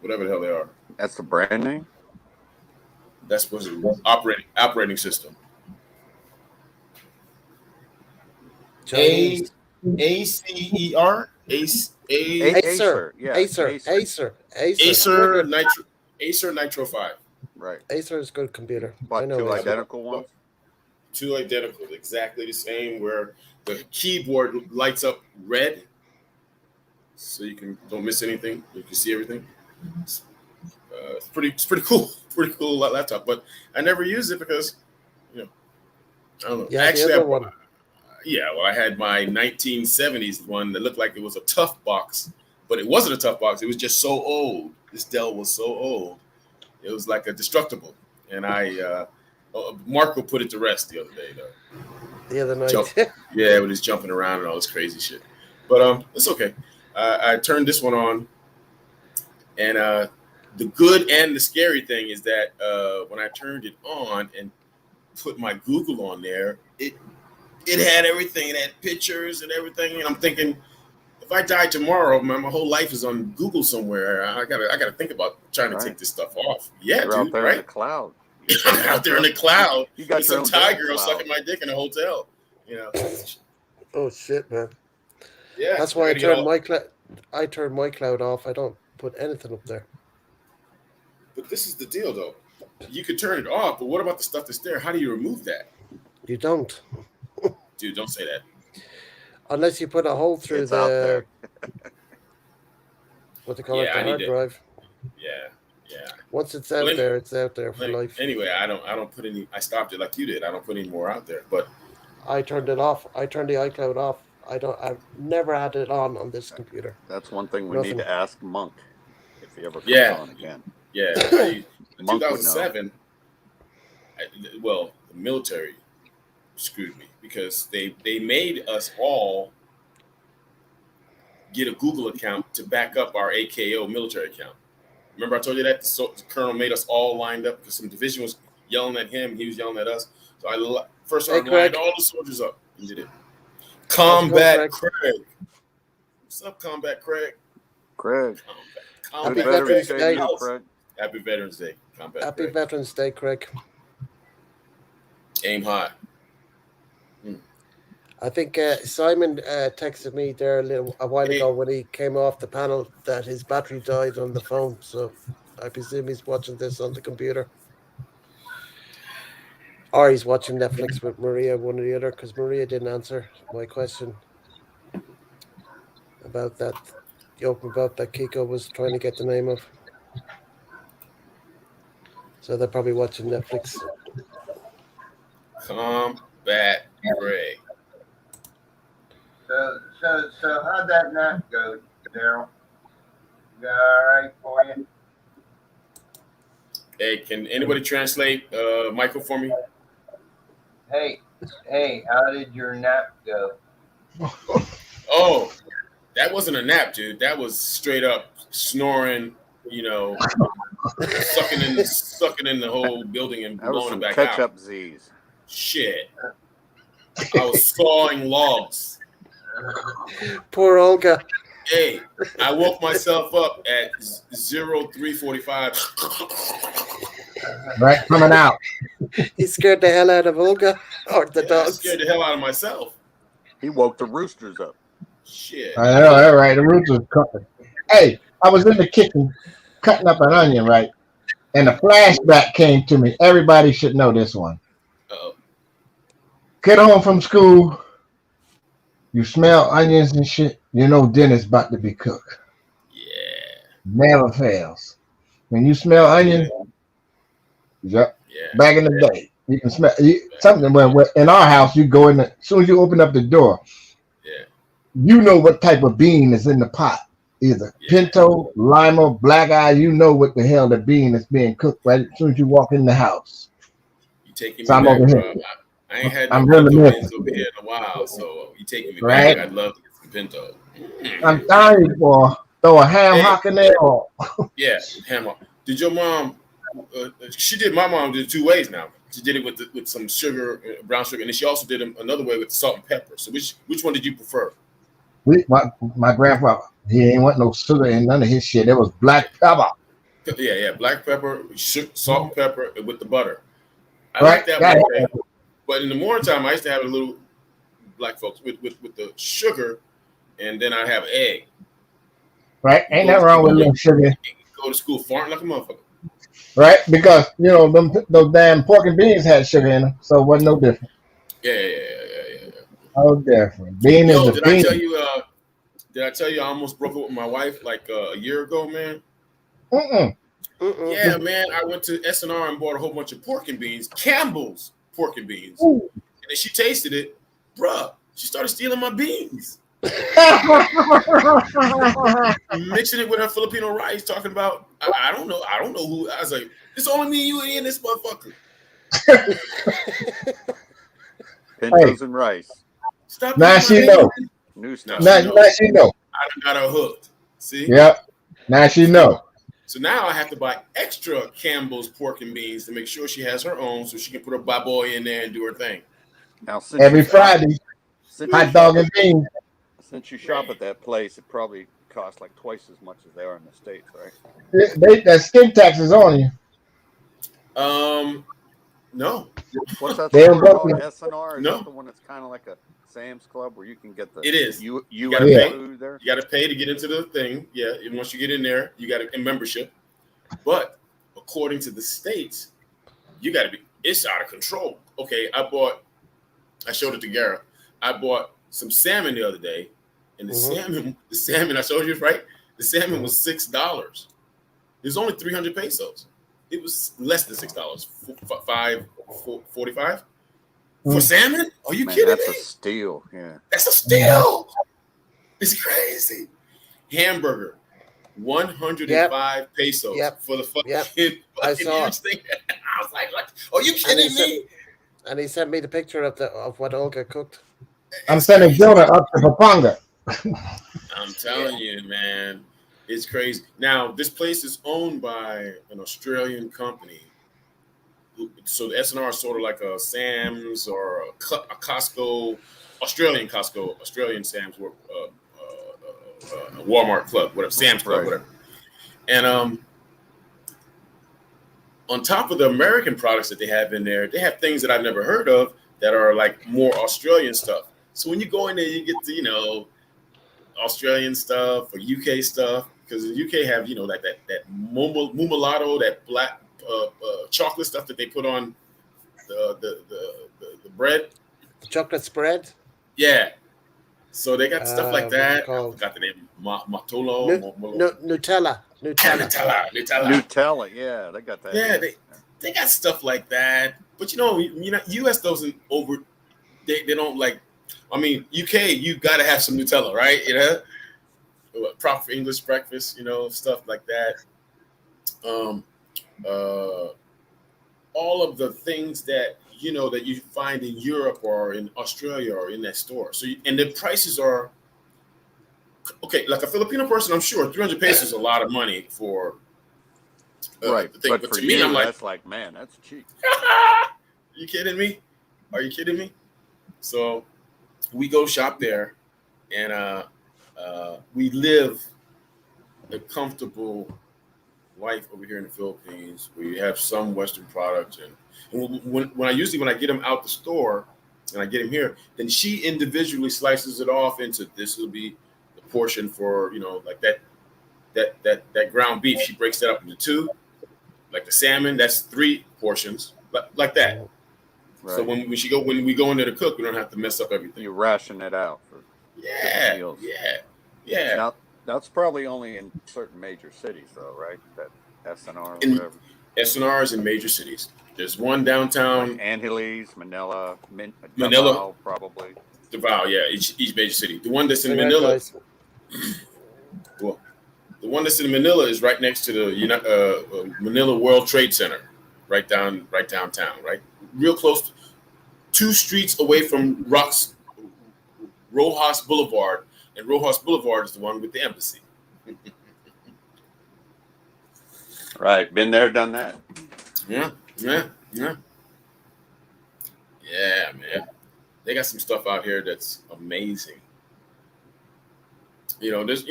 whatever the hell they are. That's the brand name? That's what's operating system. Chinese. ACER? Acer. Yeah. Acer Nitro 5. Right. Acer is a good computer. But I know two Acer. identical ones? Two identical, exactly the same, where the keyboard lights up red, so you don't miss anything. You can see everything. It's pretty cool. Pretty cool laptop, but I never used it because, I don't know. Yeah, actually, the other one. Yeah, well, I had my 1970s one that looked like it was a tough box, but it wasn't a tough box. It was just so old. This Dell was so old. It was like a destructible. And Marco put it to rest the other day, though. The other night. Yeah, with his jumping around and all this crazy shit. But it's okay. I turned this one on, and the good and the scary thing is that when I turned it on and put my Google on there, it had everything. It had pictures and everything. And I'm thinking, if I die tomorrow, man, my whole life is on Google somewhere. I gotta think about trying to take this stuff off. Yeah, You're dude, out there right? in the cloud. I'm out there in the cloud. You got with some Thai girl sucking my dick in a hotel. Oh shit, man. Yeah. That's why I turned my cloud off. I don't put anything up there. But this is the deal, though. You could turn it off, but what about the stuff that's there? How do you remove that? You don't. Dude, don't say that. Unless you put a hole through It's out there. What they call it, the hard drive. Yeah. Once it's out there, it's out there for life. Anyway, I don't put any. I stopped it like you did. I don't put any more out there. But I turned it off. I turned the iCloud off. I've never had it on this computer. That's one thing we need to ask Monk. If he ever comes Yeah. on again. Yeah. Monk would know. 2007. Well, the military screwed me because they made us all get a Google account to back up our AKO military account. Remember I told you that the colonel made us all lined up because some division was yelling at him, he was yelling at us. So I first Hey, lined Craig. all the soldiers up and did it. How's it going, Combat Craig? Craig. What's up, Combat Craig? Craig. Happy Combat Veterans Craig. Day. Craig. Happy Veterans Day, Combat Happy Craig. Veterans Day, Craig. Aim high. I think Simon texted me there a while ago when he came off the panel that his battery died on the phone. So I presume he's watching this on the computer. Or he's watching Netflix with Maria, one or the other, because Maria didn't answer my question about that, the open vote that Kiko was trying to get the name of. So they're probably watching Netflix. Combat Craig. So how'd that nap go, Daryl? All right for you? Hey, can anybody translate Michael for me? Hey, how did your nap go? Oh, that wasn't a nap, dude. That was straight up snoring, sucking in the whole building and That was blowing some it back catch-up out. Z's. Shit. I was sawing logs. Poor Olga. Hey, I woke myself up at 03:45. Right, coming out. He scared the hell out of Olga or the I dogs. scared the hell out of myself. He woke the roosters up. Shit. I know, all right. The roots was cooking. Hey, I was in the kitchen cutting up an onion, right? And a flashback came to me. Everybody should know this one. Uh-oh. Get home from school. You smell onions and shit. You know dinner's about to be cooked. Yeah. Never fails. When you smell onions, yep. Yeah. Back in the day, you can smell something. When in our house, you go in. As soon as you open up the door, Yeah. you know what type of bean is in the pot. Either pinto, lima, black eye. You know what the hell the bean is being cooked right as soon as you walk in the house. You taking me So I'm back, over bro. here. I ain't had I'm no really pinto missing. beans over here in a while, so you taking me Right. back. I'd love to get some pinto. I'm dying for throw a ham hock in there. Or Yeah, ham hock. Did your mom? My mom did it 2 ways now. She did it with some sugar, brown sugar, and then she also did it another way with salt and pepper. So which one did you prefer? my grandfather, he ain't want no sugar in none of his shit. It was black pepper. Yeah, black pepper, salt and pepper with the butter. I Right. like that Got one. it. But in the morning time, I used to have a little black folks with the sugar, and then I'd have egg. Right. Ain't nothing wrong with a little sugar. Go to school farting like a motherfucker. Right. Because those damn pork and beans had sugar in them, so it wasn't no different. Yeah. No different. Bean is Yo, the bean. Did I tell you I almost broke up with my wife like a year ago, man? Yeah, man. I went to S&R and bought a whole bunch of pork and beans, Campbell's pork and beans. And then she tasted it. Bruh, she started stealing my beans. Mixing it with her Filipino rice, talking about, I don't know who. I was like, it's only me, you, and this motherfucker. Pintos and rice. Stop. Now she know. New stuff. Now she know. I got her hooked. See? Yep. Now she know. So now I have to buy extra Campbell's pork and beans to make sure she has her own, so she can put her baboy in there and do her thing. Now, Every Friday, hot dog and beans. Since you shop at that place, it probably costs like twice as much as they are in the States, right? That skin tax is on you. No. What's that They're store called? working. S&R? Is No. that the one that's kind of like a Sam's Club where you can get the It is. U.S. gotta pay. food there? You got to pay to get into the thing. Yeah, and once you get in there, you got a membership. But according to the states, you got to be. It's out of control. Okay, I showed it to Gara. I bought some salmon the other day, and the salmon I showed you, right? The salmon was $6. There's only 300 pesos. It was less than $6. $5.45 for salmon? Are you kidding That's me? a steal. Yeah. That's a steal. It's crazy. Hamburger. 105 pesos Yep. for the Yep. fucking I saw huge thing. I was like, what? Are you kidding me? And he sent me the picture of what Olga cooked. I'm It's sending crazy. Jonah up to Papanga. I'm telling you, man, it's crazy. Now, this place is owned by an Australian company. So the S&R is sort of like a Sam's or a Costco, Australian Sam's, Walmart club, whatever, Sam's Club, Right. whatever. And on top of the American products that they have in there, they have things that I've never heard of that are like more Australian stuff. So when you go in there, you get to, Australian stuff or UK stuff, because the UK have, like that mumalato, that black chocolate stuff that they put on the bread. The chocolate spread. Yeah. So they got stuff like What's it that. I called? forgot the name. Matolo. Nutella. Nutella, yeah, they got that. Yeah, they got stuff like that. But US doesn't over. They don't like. I mean, UK, you got to have some Nutella, right? Proper English breakfast, stuff like that. All of the things that that you find in Europe or in Australia or in that store. So and the prices are okay. Like a Filipino person, I'm sure 300 pesos is a lot of money for right. the thing. But But for to me, you, I'm like, that's like, man, that's cheap. you kidding me? Are you kidding me? So we go shop there, and we live a comfortable life over here in the Philippines. We have some Western products, and when I get them out the store and I get them here, then she individually slices it off into this will be the portion for like that ground beef. She breaks that up into two, like the salmon. That's 3 portions, like that. Right. So when we go in there to cook, we don't have to mess up everything. You ration it out for different meals. Yeah. Now that's probably only in certain major cities, though, right? That SNR or whatever. SNR is in major cities. There's one downtown, like Angeles, Manila, Manila, Davao, probably. Davao, yeah, each major city. The one that's in Hang on, Manila, guys. well, the one that's in Manila is right next to the Manila World Trade Center, right downtown, right, real close, 2 streets away from Rojas Boulevard, and Rojas Boulevard is the one with the embassy. Right, been there, done that. Yeah, man. They got some stuff out here that's amazing. There's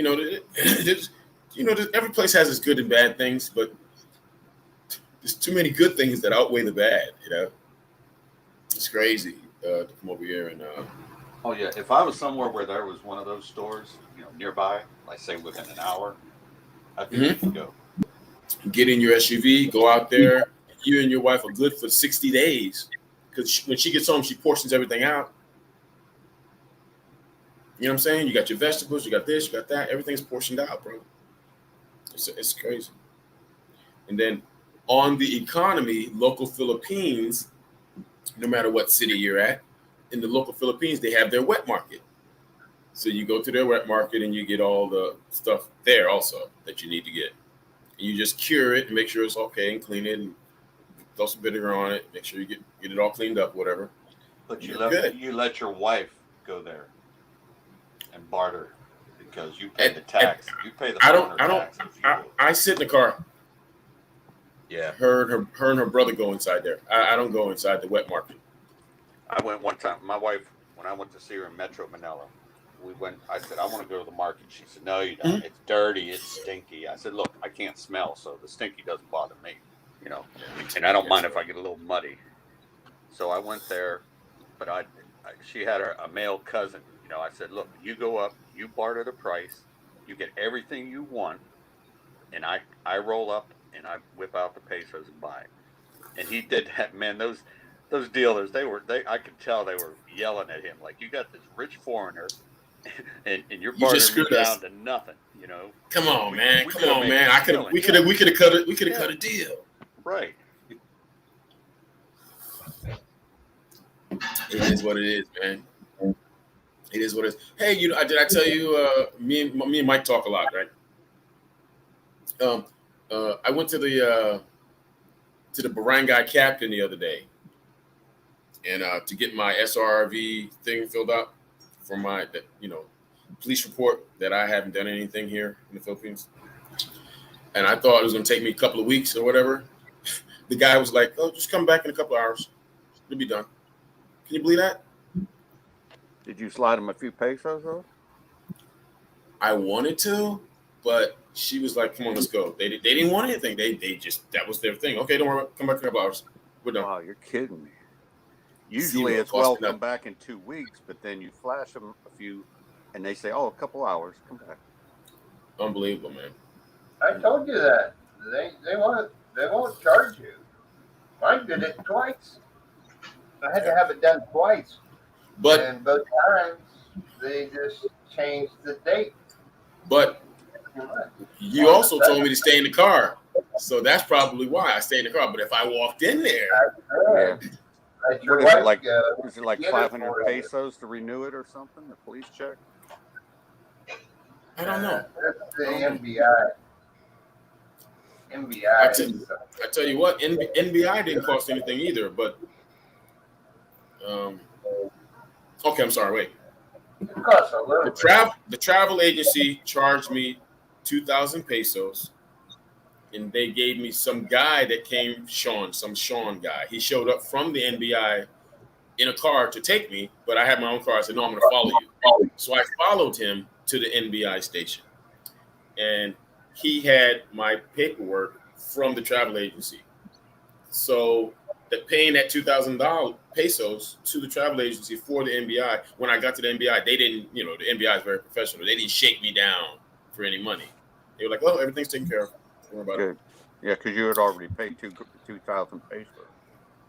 every place has its good and bad things, but there's too many good things that outweigh the bad. It's crazy to come over here and. Oh yeah, if I was somewhere where there was one of those stores, nearby, like say within an hour, I think you could go. Get in your SUV, go out there. You and your wife are good for 60 days, because when she gets home, she portions everything out. You know what I'm saying? You got your vegetables, you got this, you got that. Everything's portioned out, bro. It's crazy. And then on the economy, local Philippines, no matter what city you're at, in the local Philippines, they have their wet market. So you go to their wet market and you get all the stuff there also that you need to get. And you just cure it and make sure it's okay and clean it and throw some vinegar on it. Make sure you get it all cleaned up, whatever. But you let your wife go there and barter because you pay the tax. You pay the tax. I sit in the car. Yeah. Her and her brother go inside there. I don't go inside the wet market. I went one time. My wife, when I went to see her in Metro Manila, I said, I want to go to the market. She said, no, you don't. It's dirty. It's stinky. I said, look, I can't smell, so the stinky doesn't bother me, and I don't mind if I get a little muddy. So I went there, but she had a male cousin. I said, look, you go up, you barter the price, you get everything you want, and I roll up and I whip out the pesos and buy it. And he did that, man. Those dealers, I could tell they were yelling at him like, you got this rich foreigner, and you're bartering me down to nothing, Come on, man. We could have cut a deal. Right. It is what it is, man. It is what it is. Hey, did I tell you? Me and Mike talk a lot, right? I went to the barangay captain the other day, and to get my SRV thing filled out for my police report that I haven't done anything here in the Philippines. And I thought it was going to take me a couple of weeks or whatever. The guy was like, "Oh, just come back in a couple of hours. It'll be done." Can you believe that? Did you slide him a few pesos though? I wanted to, but she was like, "Come on, let's go." They didn't want anything. They just, that was their thing. Okay, don't worry. Come back in a couple hours. We're done. Wow, you're kidding me. Usually Zero. it's Cost me come nothing. back in 2 weeks, but then you flash them a few, and they say, "Oh, a couple hours, come back." Unbelievable, man. I told you that they won't charge you. I did it twice. I had to have it done twice, But and both times they just changed the date. but you also told me to stay in the car, so that's probably why I stay in the car. But if I walked in there, Yeah. Let your What is it wife like? go. Is it like Get it 500 for you. pesos to renew it or something? The police check? I don't know. That's the I don't MBI. I MBI. tell you what, NBI didn't cost anything either. But okay, I'm sorry. Wait. It costs a little bit. The travel agency charged me 2,000 pesos, and they gave me some guy that came, some Sean guy. He showed up from the NBI in a car to take me, but I had my own car. I said, "No, I'm going to follow you." So I followed him to the NBI station, and he had my paperwork from the travel agency. So paying that $2,000 pesos to the travel agency for the NBI. When I got to the NBI, they didn't. The NBI is very professional. They didn't shake me down for any money. They were like, "Oh, everything's taken care of. Don't worry about it." Good. Yeah, because you had already paid 2,000 pesos,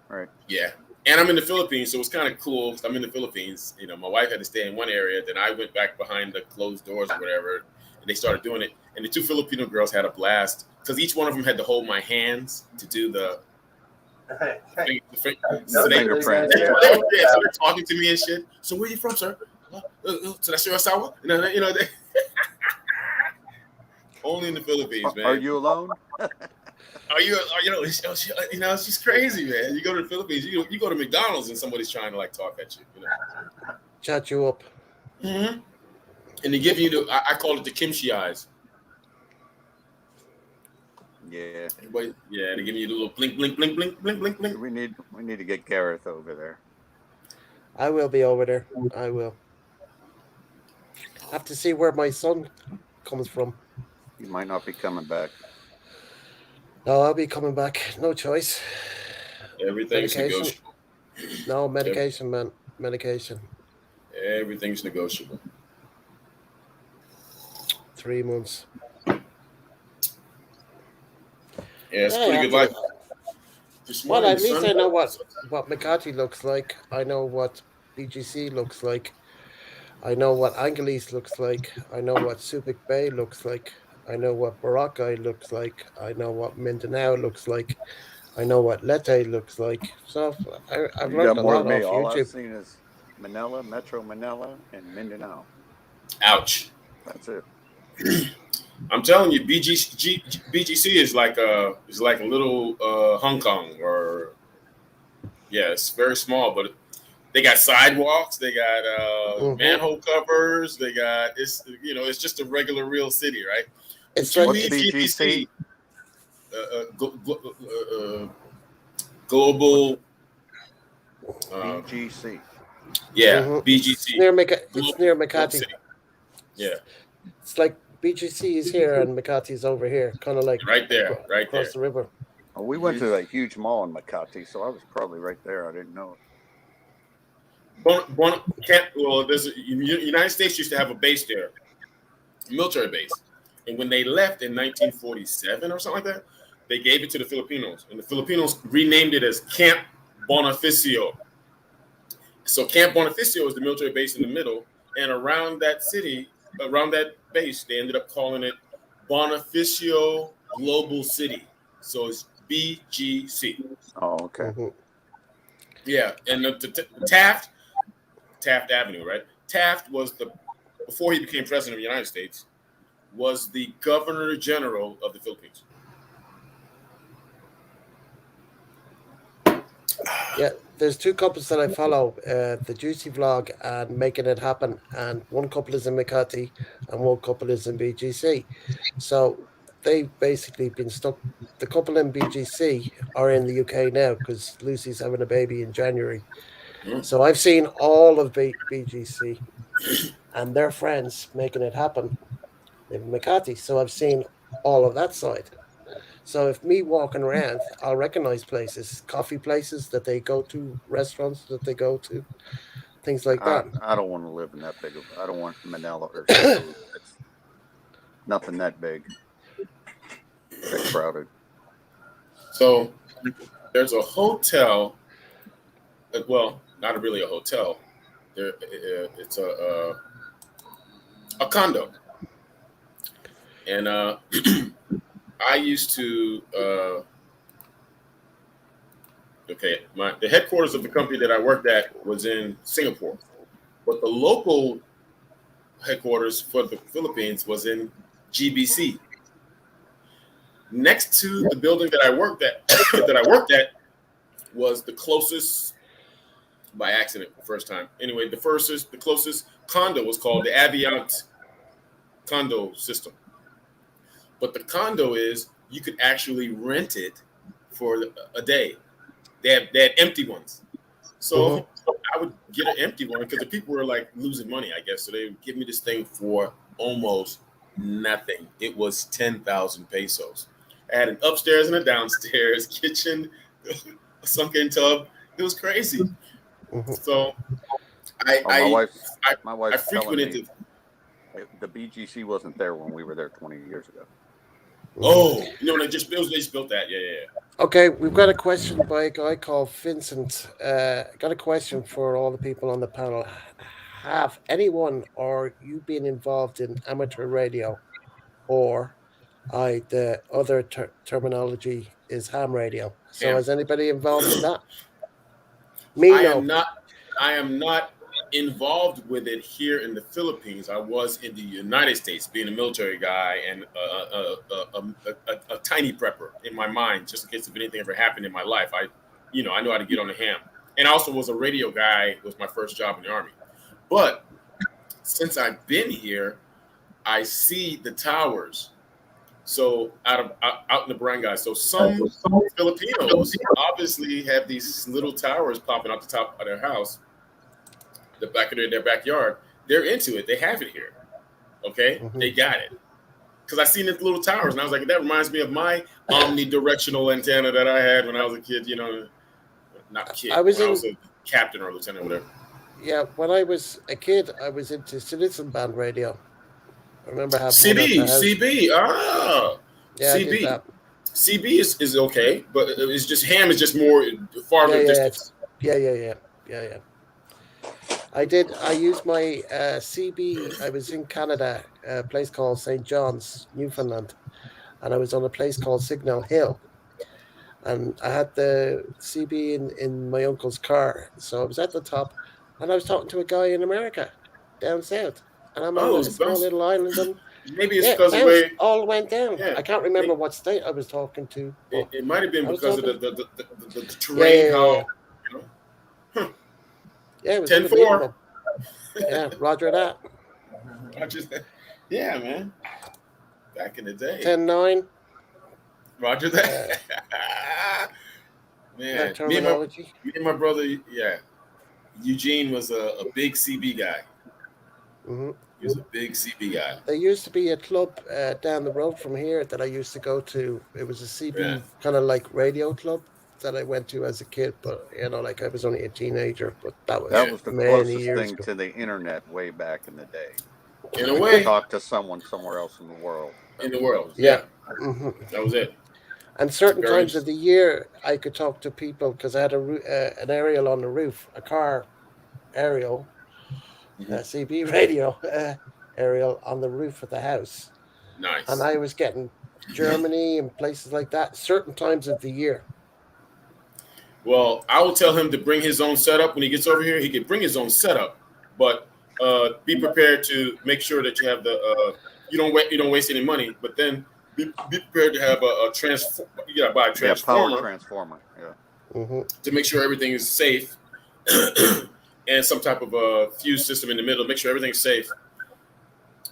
right? Yeah. And I'm in the Philippines, so it's kind of cool. 'Cause I'm in the Philippines. My wife had to stay in one area. Then I went back behind the closed doors or whatever, and they started doing it. And the two Filipino girls had a blast because each one of them had to hold my hands to do the so fingerprint. so they're talking to me and shit. So where you from, sir? So that's your Asawa? Only in the Philippines, man. Are you alone? It's just crazy, man. You go to the Philippines, you go to McDonald's and somebody's trying to like talk at you, Chat you up. Mm-hmm. And they give you I call it the kimchi eyes. Yeah. Everybody, they give you the little blink, blink, blink, blink, blink, blink, blink. We need to get Gareth over there. I will be over there. I will. Have to see where my son comes from. He might not be coming back. No, I'll be coming back. No choice. Everything's negotiable. No, medication, man. Medication. Everything's negotiable. 3 months. Yeah, it's pretty good life. Well, at least I know what Makati looks like. I know what BGC looks like. I know what Angeles looks like. I know what Subic Bay looks like. I know what Boracay looks like. I know what Mindanao looks like. I know what Leyte looks like. So I've learned a lot off All I've YouTube. seen is Manila, Metro Manila, and Mindanao. Ouch. That's it. I'm telling you, BGC is like a little Hong Kong, or it's very small, but they got sidewalks, they got manhole covers, they got it's just a regular real city, right? It's like BGC. Global BGC. Yeah, BGC. It's near Makati. Yeah. It's like BGC is here and Makati's over here, kind of like right there, across the river. Oh, we went to a huge mall in Makati, so I was probably right there. I didn't know it. There's United States used to have a base there, a military base, and when they left in 1947 or something like that, they gave it to the Filipinos, and the Filipinos renamed it as Camp Bonifacio. So Camp Bonifacio is the military base in the middle, and around that base, they ended up calling it Bonifacio Global City. So it's BGC. Oh, okay. Yeah, and Taft Avenue, right? Taft was before he became president of the United States, was the Governor General of the Philippines. Yeah, there's two couples that I follow, the Juicy Vlog and Making It Happen, and one couple is in Makati and one couple is in BGC. So they've basically been stuck. The couple in BGC are in the UK now because Lucy's having a baby in January. So I've seen all of BGC and their friends making it happen in Makati. So I've seen all of that side. So if me walking around, I'll recognize places, coffee places that they go to, restaurants that they go to, things like that. I don't want to live in that big of. I don't want Manila or Cebu. It's nothing that big. That crowded. So there's a hotel. Well, not really a hotel. It's a condo, and I used to. Okay, the headquarters of the company that I worked at was in Singapore, but the local headquarters for the Philippines was in GBC. Next to the building that I worked at, was the closest, by accident, the first time. Anyway, the closest condo was called the Aviant condo system. But the condo is you could actually rent it for a day. They had empty ones. So I would get an empty one because the people were like losing money, I guess. So they would give me this thing for almost nothing. It was 10,000 pesos. I had an upstairs and a downstairs, kitchen, a sunken tub. It was crazy. So my wife's frequented telling me the BGC wasn't there when we were there 20 years ago. Oh, no, they just built that. Yeah. Okay, we've got a question by a guy called Vincent. Got a question for all the people on the panel. Have anyone or you been involved in amateur radio, or the other terminology is ham radio? So has anybody involved in that? I am not involved with it here in the Philippines. I was in the United States, being a military guy and a tiny prepper in my mind, just in case if anything ever happened in my life. I know how to get on the ham. And I also was a radio guy. Was my first job in the Army. But since I've been here, I see the towers. So out in the barangay. So some Filipinos obviously have these little towers popping out the top of their house, the back of their backyard. They're into it. They have it here. Okay, they got it. Because I seen the little towers, and I was like, that reminds me of my omnidirectional antenna that I had when I was a kid. Not kid. I was a captain or lieutenant, or whatever. Yeah, when I was a kid, I was into citizen band radio. I remember having CB. Yeah, CB. CB is okay, but it's just ham is just more farther distance. Yeah. I used my CB. I was in Canada, a place called St. John's, Newfoundland, and I was on a place called Signal Hill. And I had the CB in my uncle's car. So I was at the top, and I was talking to a guy in America, down south. And I'm on a small little island. And maybe it's because of the way all went down. Yeah, I can't remember what state I was talking to. It might have been because of the terrain. Yeah, it was 10-4. Yeah, Roger that. Roger that. Yeah, man. Back in the day. 10-9. Roger that. Man, me and my brother, Eugene was a big CB guy. He was a big CB guy. There used to be a club down the road from here that I used to go to. It was a CB kind of like radio club that I went to as a kid, but like I was only a teenager. But that was the many closest years thing ago. to the internet way back in the day. In a way, talk to someone somewhere else in the world. Yeah. That was it. And certain times of the year, I could talk to people because I had an aerial on the roof, a car aerial, CB radio aerial on the roof of the house. Nice. And I was getting Germany and places like that certain times of the year. Well, I will tell him to bring his own setup when he gets over here. He can bring his own setup, but be prepared to make sure that you have the you don't waste any money. But then be prepared to have a transform. You gotta buy a Yeah, power transformer transformer. Yeah. to make sure everything is safe, and some type of a fuse system in the middle. Make sure everything's safe,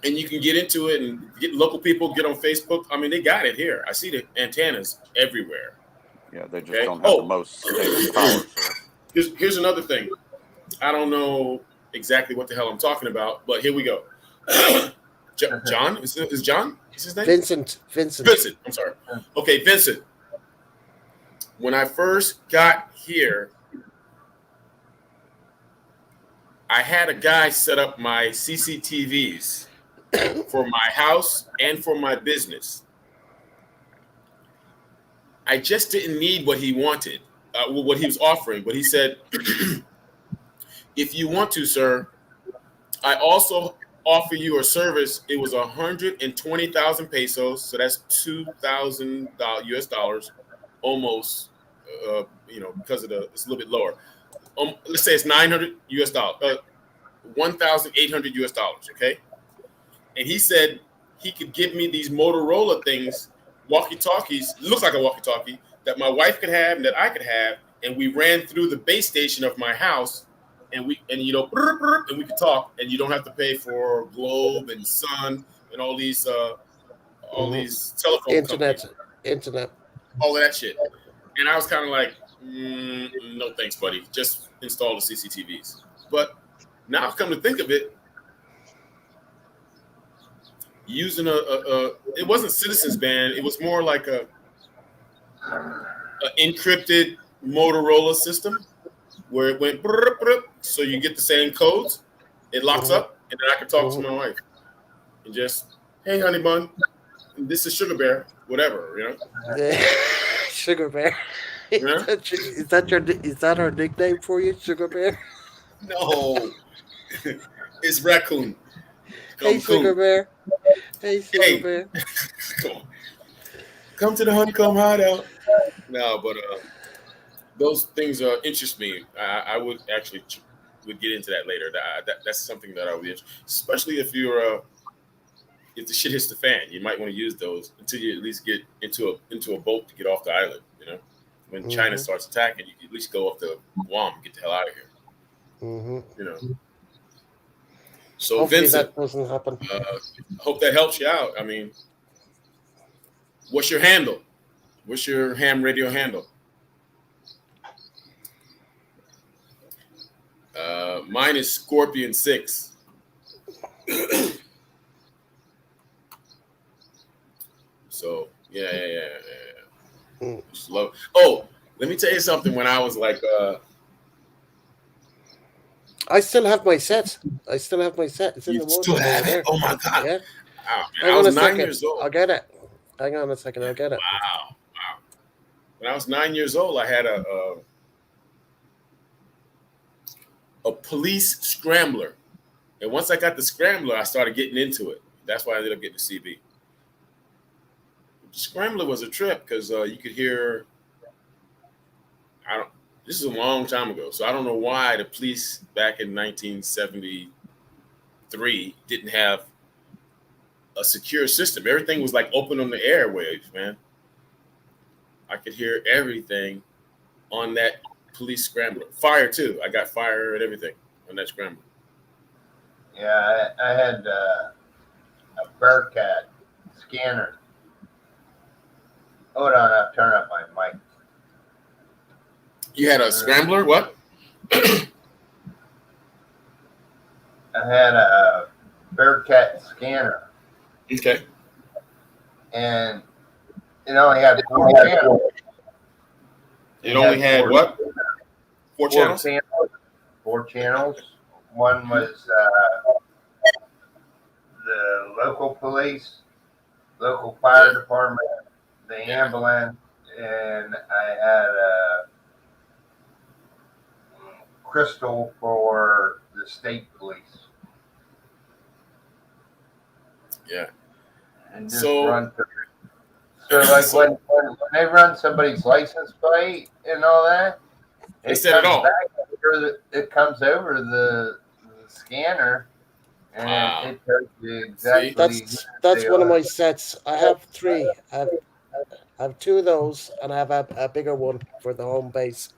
and you can get into it and get local people. Get on Facebook. I mean, they got it here. I see the antennas everywhere. Yeah, they just Okay. don't have the most stable power source. Here's another thing. I don't know exactly what the hell I'm talking about, but here we go. John is John? Is his name? Vincent. Vincent. I'm sorry. Okay, Vincent. When I first got here, I had a guy set up my CCTVs for my house and for my business. I just didn't need what he wanted, what he was offering. But he said, if you want to, sir, I also offer you a service. It was 120,000 pesos, so that's $2,000 US dollars, almost. Because of it's a little bit lower. Let's say it's 900 US dollars, 1,800 US dollars. Okay, and he said he could give me these Motorola things, walkie-talkies. Looks like a walkie-talkie that my wife could have and that I could have, and we ran through the base station of my house. And we and we could talk, and you don't have to pay for Globe and Sun and all these telephone internet, all of that shit. And I was kind of like, no thanks, buddy. Just install the CCTVs. But now, come to think of it, using it wasn't Citizens Band. It was more like a encrypted Motorola system, where it went so you get the same codes, it locks up, and then I can talk to my wife and just, hey, honey bun, this is Sugar Bear, whatever, Sugar Bear. Yeah? Is that our nickname for you, Sugar Bear? No, it's Raccoon. Hey, Sugar Bear. Hey, Sugar Bear. Come to the Honeycomb Hideout. No, but those things interest me. I would actually would get into that later. That's something that I would, especially if you're if the shit hits the fan. You might want to use those until you at least get into a boat to get off the island. When China starts attacking, you can at least go up to Guam and get the hell out of here. So hopefully Vincent, that doesn't happen. Hope that helps you out. I mean, what's your handle? What's your ham radio handle? Mine is Scorpion6. So yeah. Just love. Oh, let me tell you something. When I was like, I still have my set. It's in the still have it? Oh my god! Yeah. Wow, man. I was 9 years old. I'll get it. Hang on a second. I'll get it. Wow. When I was 9 years old, I had a police scrambler, and once I got the scrambler, I started getting into it. That's why I ended up getting the CB. The scrambler was a trip because you could hear. This is a long time ago, so I don't know why the police back in 1973 didn't have a secure system. Everything was like open on the airwaves, man. I could hear everything on that police scrambler. Fire too. I got fire and everything on that scrambler. Yeah, I had a Bearcat scanner. Hold on, I'll turn up my mic. You had a scrambler? What? I had a Bearcat scanner. Okay. And it only had 4 channels. It only had what? 4 channels? 4 channels. One was the local police, local fire department, the ambulance, and I had a crystal for the state police. Yeah. And just run through. So like when they run somebody's license plate and all that, they said it all. It comes over the scanner, and Wow. it tells you See? exactly who That's they one of are. my sets. I have three. I have two of those, and I have a bigger one for the home base.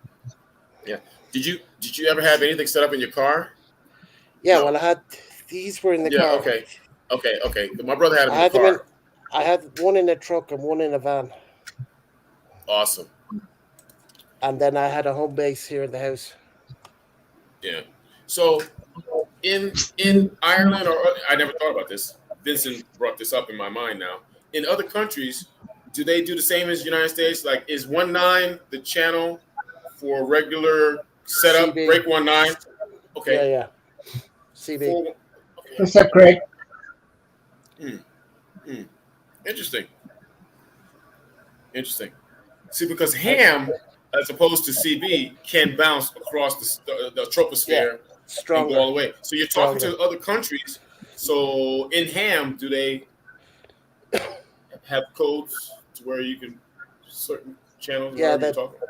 Yeah. Did you ever have anything set up in your car? Yeah, No. well, I had these were in the Yeah. car. Okay. Okay. Okay. My brother had them I in the had them in. car. I had one in a truck and one in a van, Awesome. and then I had a home base here in the house. Yeah. So in Ireland, or I never thought about this. Vincent brought this up in my mind now. In other countries, do they do the same as the United States? Like, is 1/9 the channel for regular setup? CB. Break 1/9. Yeah, Okay. yeah. CB. Four. Okay. What's up, Craig? Hmm. Hmm. Interesting. Interesting. See, because I, ham, as opposed to CB, can bounce across the yeah, troposphere and go stronger, all the way. So you're talking stronger. to other countries. So in ham, do they have codes to where you can certain channels Yeah, wherever you're that. talking?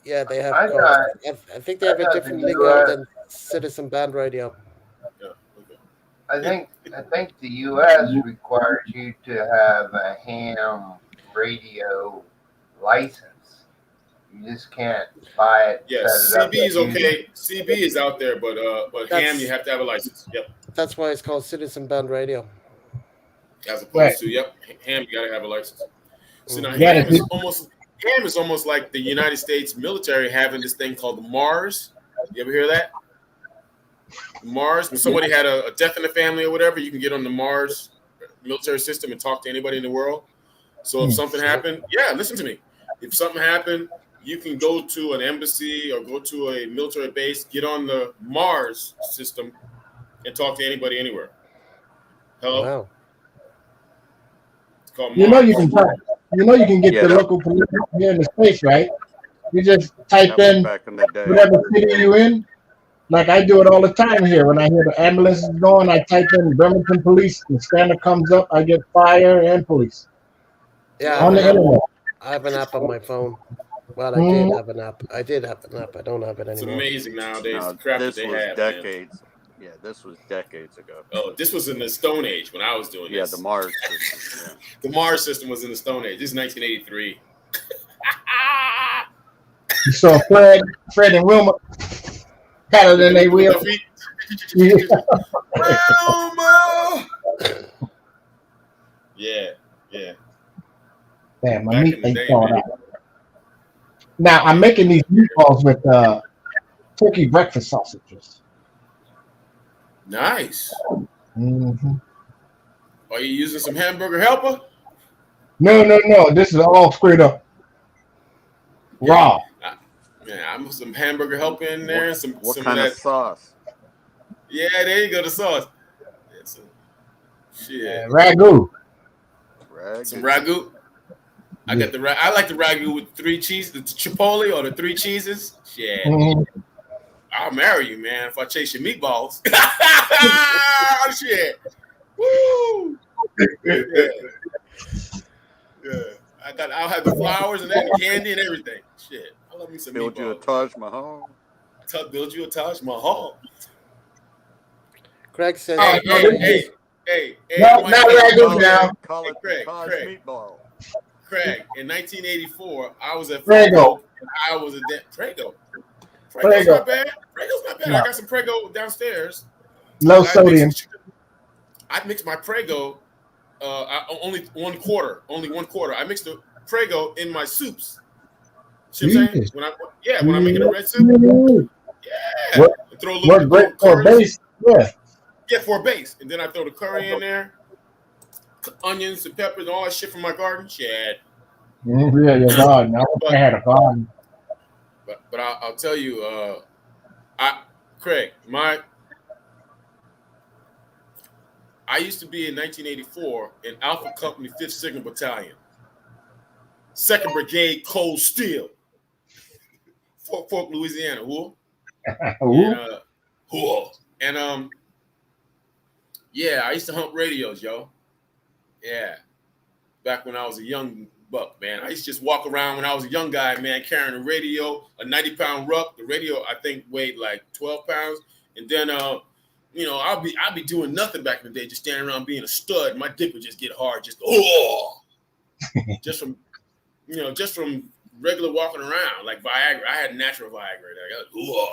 Yeah, they have I codes. thought I think they I have a thought the different lingo U.S. than Citizen Band Radio. Yeah. I Okay. think I think the U.S. requires you to have a ham radio license. You just can't buy it, Yeah. set it up, CB and is use it. okay. CB is out there, but ham you That's have to have a license. Yep. that's why it's called Citizen Band Radio. As Right. opposed to ham you gotta have a license. So now Hmm. Yeah, ham is almost like the United States military having this thing called the Mars. You ever hear that? Mars, when somebody had a death in the family or whatever, you can get on the Mars military system and talk to anybody in the world. So if something happened, yeah, listen to me. If something happened, you can go to an embassy or go to a military base, get on the Mars system, and talk to anybody anywhere. Hello, Wow. it's called you know you Mars. can type, you know you can get Yeah, the that local police here in the States, right? You just type that was in back in the day. whatever city you in. Like I do it all the time here. When I hear the ambulance is going, I type in Bremerton Police. The scanner comes up. I get fire and police Yeah, Oh, on the okay. internet. I have an app on my phone. Well, I did Mm, have an app. I did have an app. I don't have it It's anymore. amazing nowadays the No, crap that this they was have, man. decades. Yeah, this was decades ago. Oh, this was in the Stone Age when I was doing Yeah, the this. Mars system. Yeah. The Mars system was in the Stone Age. This is 1983. you saw Fred and Wilma paddling their With wheel. the feet. Yeah. Wilma! Yeah, yeah. Damn, my Back meat in the ain't day, thawed man. out. Now I'm Yeah. making these meatballs with turkey breakfast sausages. Nice. Hmm. Are you using some hamburger helper? No. This is all straight up Yeah. raw. Yeah, I'm some hamburger helper in there, What some what of kind of that. sauce? Yeah, there you go, the sauce. It's shit. Ragu. Some Ragu. ragu. I Yeah. got I like the ragu with 3 cheese, the chipotle or the 3 cheeses. Shit. Mhm. I'll marry you, man, if I chase your meatballs. Shit. Woo! Yeah. Yeah. I'll have the flowers and the candy and everything. Shit. I love me some Build you a meatballs, man. Taj Mahal. Build you a Taj Mahal. Craig says Oh, Hey, he no, hey, this can. hey, is hey, no, not Mike, ragu now. Call hey, it the Taj meatball. Craig, in 1984, I was at Fort Prego. Polk and I was a Prego. Prego's Prego. not bad. Prego's not bad. I No, got some Prego downstairs. low But sodium. I mixed my Prego only one quarter. I mixed the Prego in my soups. See what I'm saying? Jesus. When I'm making a red soup, Mm. yeah. Work, And throw a work little great for a curry. base. Yeah. Yeah, for a base. And then I throw the curry in there, onions and peppers and all that shit from my garden. Shit. Yeah, your garden. I wish I But had a garden. but I'll tell you, Craig, I used to be in 1984 in Alpha Company 5th Signal Battalion, 2nd Brigade Cold Steel, Fort Polk, Louisiana. Who? Ooh. And who? And yeah, I used to hump radios, yo. Yeah, back when I was a young buck, man. I used to just walk around when I was a young guy, man, carrying a radio, a 90-pound ruck. The radio, I think, weighed like 12 pounds. And then I'll be doing nothing back in the day, just standing around being a stud. My dick would just get hard, just just from regular walking around, like Viagra. I had natural Viagra.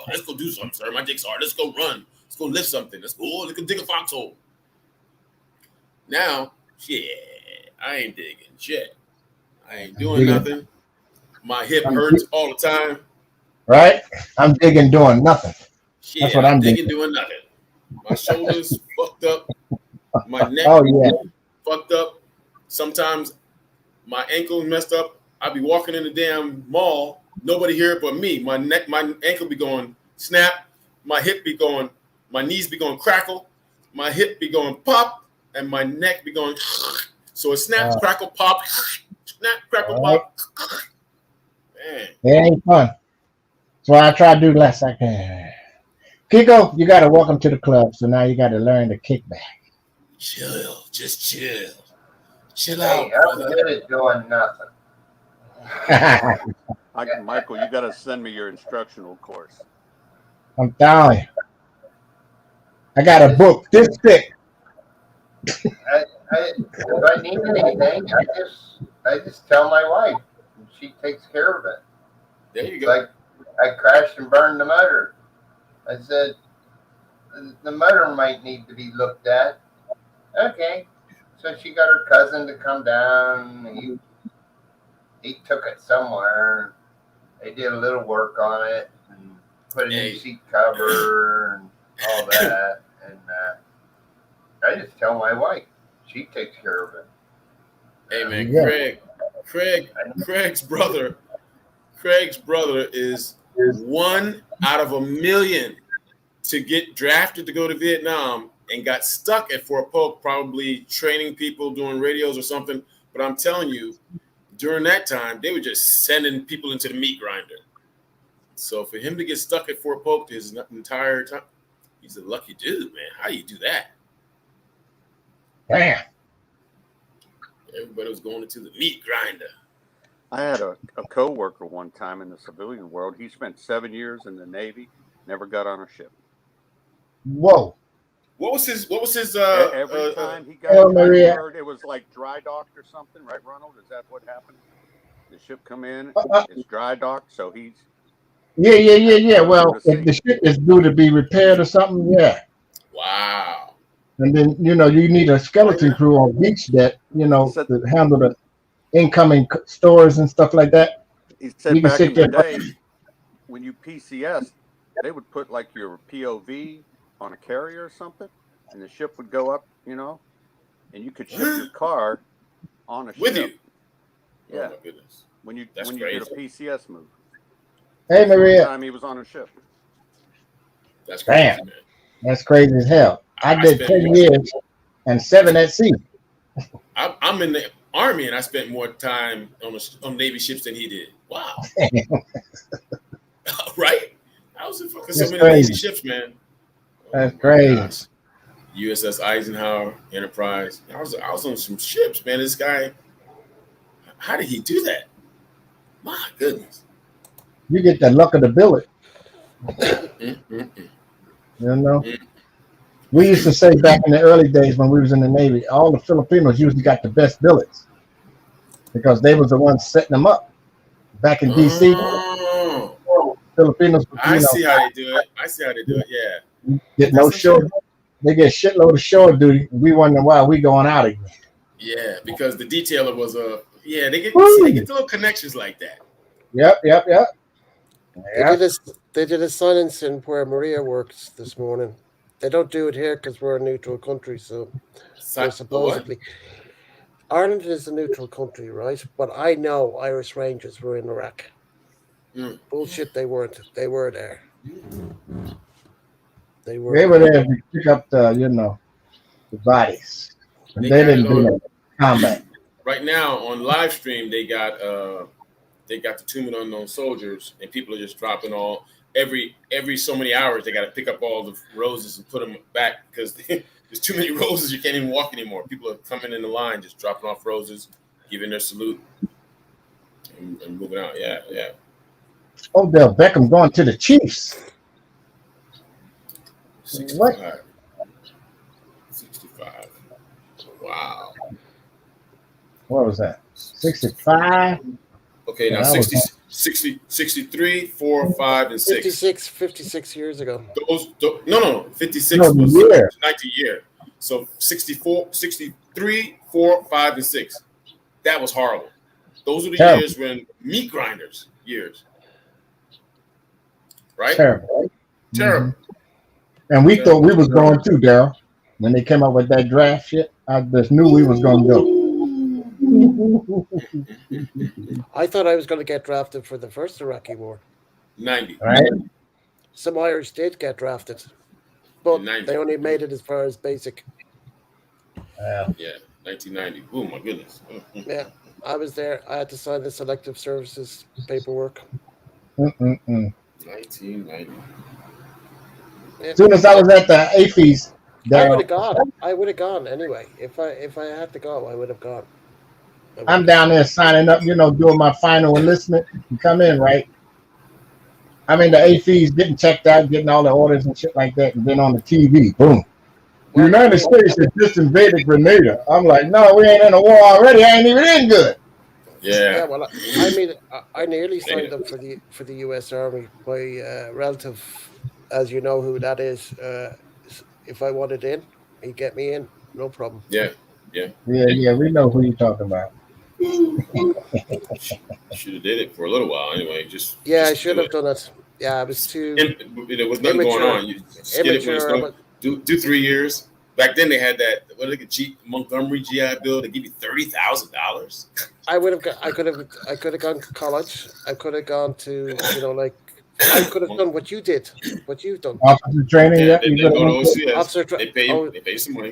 Let's go do something, sir. My dick's hard. Let's go run. Let's go lift something. Let's go dig a foxhole. Now, I ain't digging shit. I ain't doing nothing. My hip hurts all the time. Right? I'm digging doing nothing. That's what I'm digging doing nothing. My shoulders fucked up. My neck fucked up. Sometimes my ankle messed up. I'd be walking in the damn mall. Nobody hear it but me. My ankle be going snap. My hip be going, my knees be going crackle. My hip be going pop. And my neck be going. So it snaps, crackle, pop. Snap, crackle, pop. Man. It ain't fun. So I try to do less I can. Kiko, you got to welcome to the club. So now you got to learn to kick back. Chill. Just chill. Chill Hey, out, I'm good at doing nothing. Michael, you got to send me your instructional course. I'm telling you. I got a book this thick. If I need anything, I just tell my wife, and she takes care of it. There you go. Like I crashed and burned the motor. I said the motor might need to be looked at. Okay, so she got her cousin to come down. He took it somewhere. They did a little work on it and put a new seat cover and all that. And I just tell my wife. She takes care of it. Hey man, Craig's brother is 1 out of 1,000,000 to get drafted to go to Vietnam and got stuck at Fort Polk, probably training people, doing radios or something. But I'm telling you, during that time, they were just sending people into the meat grinder. So for him to get stuck at Fort Polk his entire time, he's a lucky dude, man. How do you do that? Damn. Everybody was going into the meat grinder. I had a co-worker one time in the civilian world. He spent 7 years in the Navy, never got on a ship. Whoa. What was his every time he got transferred, it was like dry docked or something, right, Ronald? Is that what happened? The ship come in, it's dry docked, so he's Yeah. Well, if the ship is due to be repaired or something, Wow. And then you need a skeleton crew on beach deck, to handle the incoming stores and stuff like that. He said back in the day, when you PCS, they would put like your POV on a carrier or something, and the ship would go up, and you could ship your car on a with ship. You. Yeah. Oh my goodness. When you crazy. did a PCS move. Hey Maria. The time he was on a ship. That's crazy, man. That's crazy as hell. I did 10 years and 7 at sea. I'm in the Army and I spent more time on Navy ships than he did. Wow. Right? I was in fucking so many Navy ships, man. That's crazy. Gosh. USS Eisenhower, Enterprise. I was on some ships, man. This guy, how did he do that? My goodness. You get the luck of the billet. We used to say back in the early days when we was in the Navy, all the Filipinos usually got the best billets because they was the ones setting them up. Back in DC, Filipinos. I see how they do it. Yeah. Get no shore. They get shitload of shore duty. We wonder why we going out again. Yeah, because the detailer was they get the little connections like that. Yep. They did a silence in where Maria works this morning. They don't do it here because we're a neutral country, so supposedly. Ireland is a neutral country, right? But I know Irish Rangers were in Iraq. Bullshit, they weren't. They were there. They were there to pick up the bodies. They didn't do combat. Right now on live stream, they got the Tomb of Unknown Soldiers, and people are just dropping all every so many hours. They got to pick up all the roses and put them back because there's too many roses. You can't even walk anymore. People are coming in the line, just dropping off roses, giving their salute, and moving out. Yeah. Odell Beckham going to the Chiefs. 65. what was that? 65. Okay, Yeah, now that was 60, 63, 4, 5, and 6. 56 years ago. No. no 56 the was year. 90 year. So 64, 63, 4, 5, and 6. That was horrible. Those are the Terrible, years when meat grinders years. Right? terrible. Terrible. And we thought Terrible. we was going too, Daryl. When they came up with that draft shit, I just knew we was going to go. I thought I was going to get drafted for the first Iraqi war. 90. Right? Some Irish did get drafted, but In 90. they only made it as far as basic. Yeah, 1990. Oh my goodness. Yeah, I was there. I had to sign the selective services paperwork. 1990. Yeah. As soon as I was at the AFES, I would Daryl, have gone. I would have gone anyway. If I had to go, I would have gone. I'm down there signing up, doing my final enlistment to come in, right? I'm in the AFES getting checked out, getting all the orders and shit like that, and then on the TV, boom. The Well, United States has just invaded Grenada. I'm like, no, we ain't in a war already. I ain't even in good. Yeah. Well, I mean, I nearly signed up for the U.S. Army. My relative, as you know who that is, if I wanted in, he'd get me in, no problem. Yeah. Yeah, we know who you're talking about. Should have did it for a little while anyway. I should have done it. Yeah, I was too. There was nothing going on. You just get it when it's going. Do 3 years. Back then they had that. What did the Montgomery GI Bill? They give you $30,000. I could have gone to college. I could have gone to I could have done what you did, what you've done. Officer training. Yeah, they go to OCS. They pay you. Oh, They pay some money.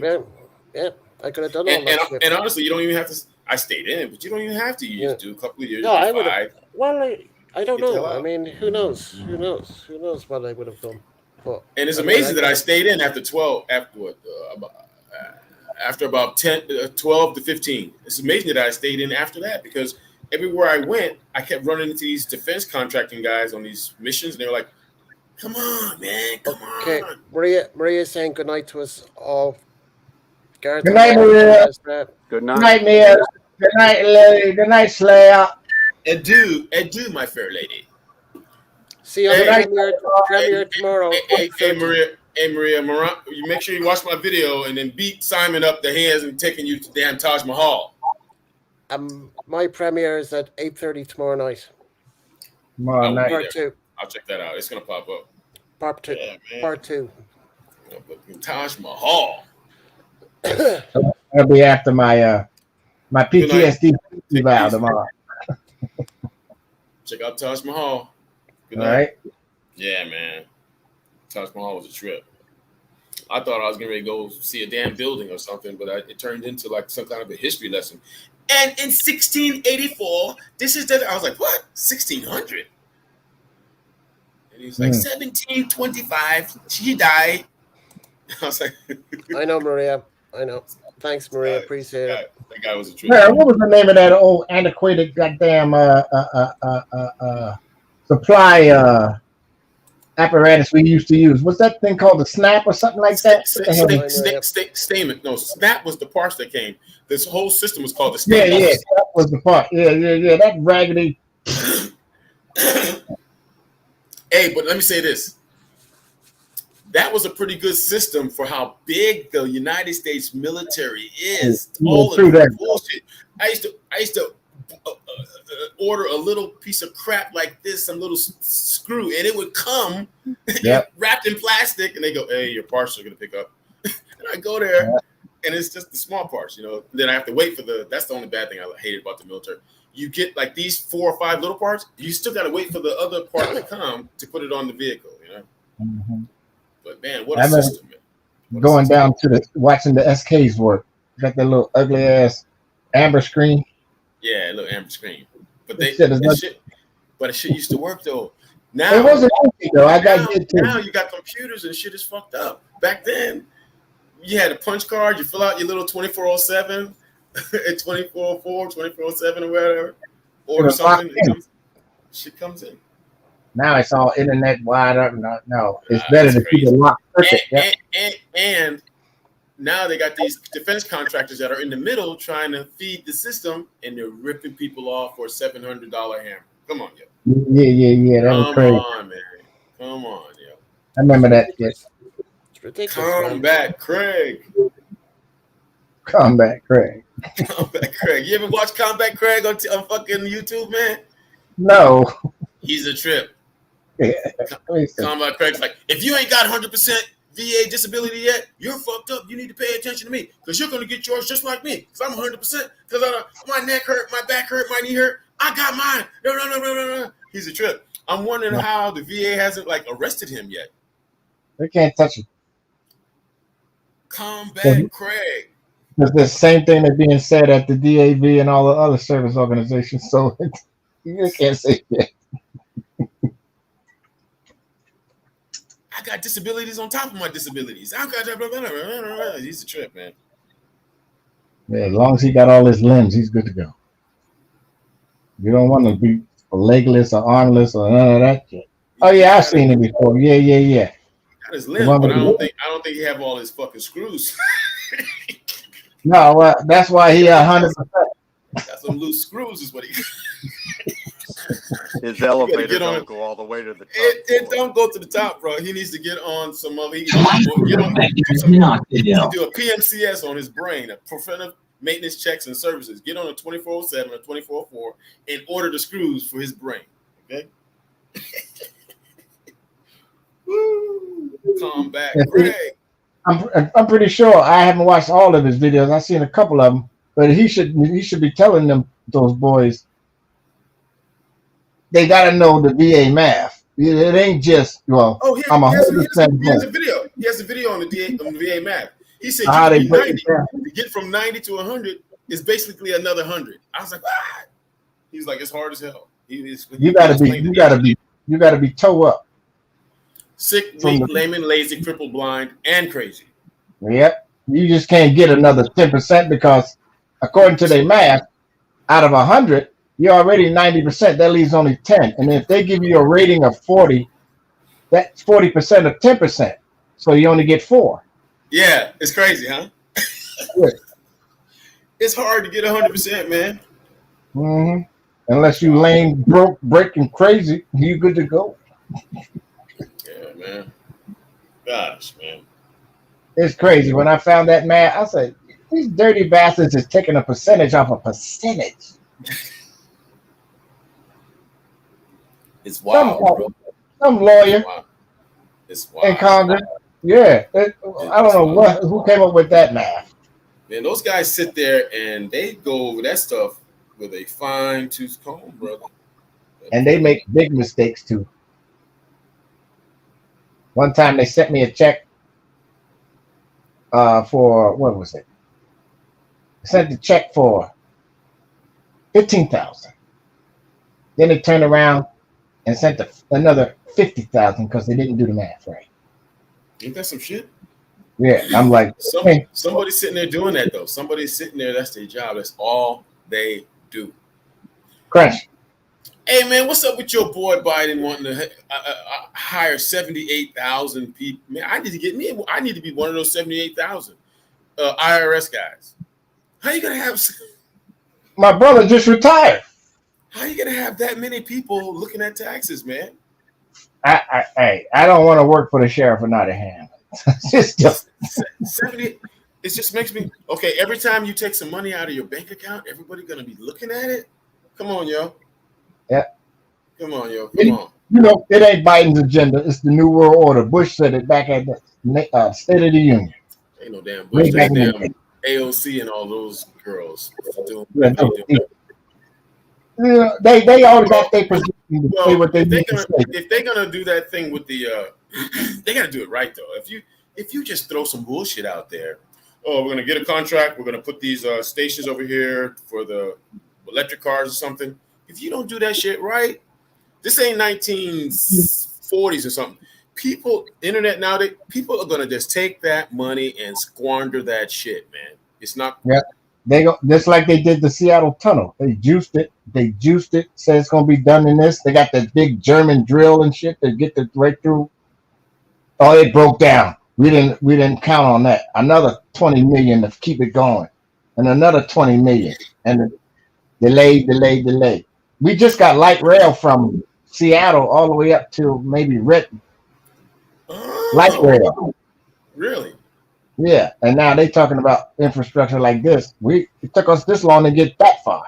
Yeah. I could have done all that shit. And honestly, you don't even have to. I stayed in, but you don't even have to. You just do a couple of years. No, I would have. 5. Well, I don't know. I mean, who knows? Who knows what I would have done? But and it's amazing that I stayed in after 12. After about 12 to 15. It's amazing that I stayed in after that because everywhere I went, I kept running into these defense contracting guys on these missions, and they were like, "Come on, man, come on." Maria's saying good night to us all. Gareth, good night, Maria. Good night. Good night, Mia. Good night, lady. Good night, Slayer. Adieu, my fair lady. See you on the premiere tomorrow. Hey, Maria, you make sure you watch my video and then beat Simon up that he hasn't taken you to damn Taj Mahal. My premiere is at 8:30 tomorrow night. Tomorrow night. Part 2. I'll check that out. It's gonna pop up. Part 2. Yeah, Part 2. Taj Mahal. That'll be after my PTSD eval tomorrow. Check out Taj Mahal. Good night. All right. Yeah, man. Taj Mahal was a trip. I thought I was getting ready to go see a damn building or something, but it turned into like some kind of a history lesson. And in 1684, this is I was like, what? 1600? And he's like, 1725, she died. I was like, I know, Maria. I know. Thanks, Maria. Appreciate it. That guy was a trip. Yeah, what was the name of that old antiquated goddamn supply apparatus we used to use? What's that thing called? The snap or something like that? Stamen. No, snap was the parts that came. This whole system was called the stamen. Yeah, that was the part. Yeah. That raggedy. Hey, but let me say this. That was a pretty good system for how big the United States military is. All of the bullshit. I used to order a little piece of crap like this, some little screw, and it would come wrapped in plastic, and they go, "Hey, your parts are gonna pick up." And I go there, and it's just the small parts, Then I have to wait for that's the only bad thing I hated about the military. You get like these 4 or 5 little parts, you still got to wait for the other part to come to put it on the vehicle, Mm-hmm. But man, what a system! Man. Going down to watching the SKs work. Got that little ugly ass amber screen. Yeah, a little amber screen. But the shit used to work though. Now it wasn't easy though. Now you got computers and shit is fucked up. Back then, you had a punch card. You fill out your little 2407, 2404, 2407 or whatever, or something. Shit comes in. Now it's all internet wide up. No, it's better to keep a locked circuit. And now they got these defense contractors that are in the middle trying to feed the system, and they're ripping people off for a $700 hammer. Come on, yo. Yeah. That was Come crazy. on, man. Come on, yo. I remember that shit. It's ridiculous, man. Combat Craig. Combat Craig. Combat Craig. You ever watch Combat Craig on fucking YouTube, man? No. He's a trip. Yeah. Combat Craig's like, if you ain't got 100% VA disability yet, you're fucked up. You need to pay attention to me because you're going to get yours just like me because I'm 100%. Because my neck hurt, my back hurt, my knee hurt. I got mine. No. He's a trip. I'm wondering how the VA hasn't like arrested him yet. They can't touch him. Combat Craig. It's the same thing that's being said at the DAV and all the other service organizations. So you can't say shit. I got disabilities on top of my disabilities. I got he's a trip, man. Yeah, as long as he got all his limbs, he's good to go. You don't want to be legless or armless or none of that shit. Oh yeah, I've seen it before. Yeah. Got his limbs, but I don't think he have all his fucking screws. No, well, that's why he 100%. Got some loose screws, is what he. His elevator don't go all the way to the top. It don't go to the top, bro. He needs to get on some of he needs to do a PMCS on his brain, a preventive maintenance checks and services. Get on a 24/7 or 24/4 and order the screws for his brain. Okay. Woo! Combat Greg. I'm pretty sure I haven't watched all of his videos. I've seen a couple of them, but he should be telling those boys they got to know the VA math. It ain't just I'm 100%. He has a video. He has a video on the VA math. He said you can 90 to get from 90 to 100 is basically another 100. I was like, what? He's like, it's hard as hell. You gotta be toe up. Sick, weak, layman, lazy, crippled, blind, and crazy. Yep. You just can't get another 10% because according to their math, out of 100, you're already 90%. That leaves only 10. And if they give you a rating of 40, that's 40% of 10%. So you only get 4. Yeah, it's crazy, huh? Yeah. It's hard to get 100%, man. Mm-hmm. Unless you lame, broke, breaking crazy, you good to go. Yeah, man. Gosh, man. It's crazy. When I found that math, I said, these dirty bastards is taking a percentage off a percentage. It's wild, bro. Some lawyer it's wild. in Congress. Yeah. I don't know who came up with that math. Man, those guys sit there and they go over that stuff with a fine-tooth comb, brother. And they make big mistakes, too. One time they sent me a check for, what was it? They sent the check for $15,000. Then they turned around and sent another $50,000 because they didn't do the math right. Ain't that some shit? Yeah, I'm like, somebody's sitting there doing that though. Somebody's sitting there. That's their job. That's all they do. Crunch. Hey man, what's up with your boy Biden wanting to hire 78,000 people? Man, I need to be one of those 78,000 IRS guys. How you gonna have? My brother just retired. How you gonna have that many people looking at taxes, man? I don't want to work for the sheriff of Nottingham. 70. It just makes me okay. Every time you take some money out of your bank account, everybody gonna be looking at it. Come on, yo. Yeah. Come on, yo. Come on. You know, it ain't Biden's agenda. It's the New World Order. Bush said it back at the State of the Union. Ain't no damn Bush. That's damn AOC and all those girls. They all got their position to say what they need to say. If they're gonna do that thing with the, they gotta do it right though. If you just throw some bullshit out there, oh, we're gonna get a contract. We're gonna put these stations over here for the electric cars or something. If you don't do that shit right, this ain't 1940s or something. Internet nowadays, people are gonna just take that money and squander that shit, man. It's not. Yeah, they go just like they did the Seattle tunnel. They juiced it. Said it's gonna be done in this. They got that big German drill and shit to get right through. Oh, it broke down. We didn't count on that. Another 20 million to keep it going, and another 20 million, and delay. We just got light rail from Seattle all the way up to maybe Renton. Light Oh, rail, really? yeah. And now they talking about infrastructure like this. It took us this long to get that far.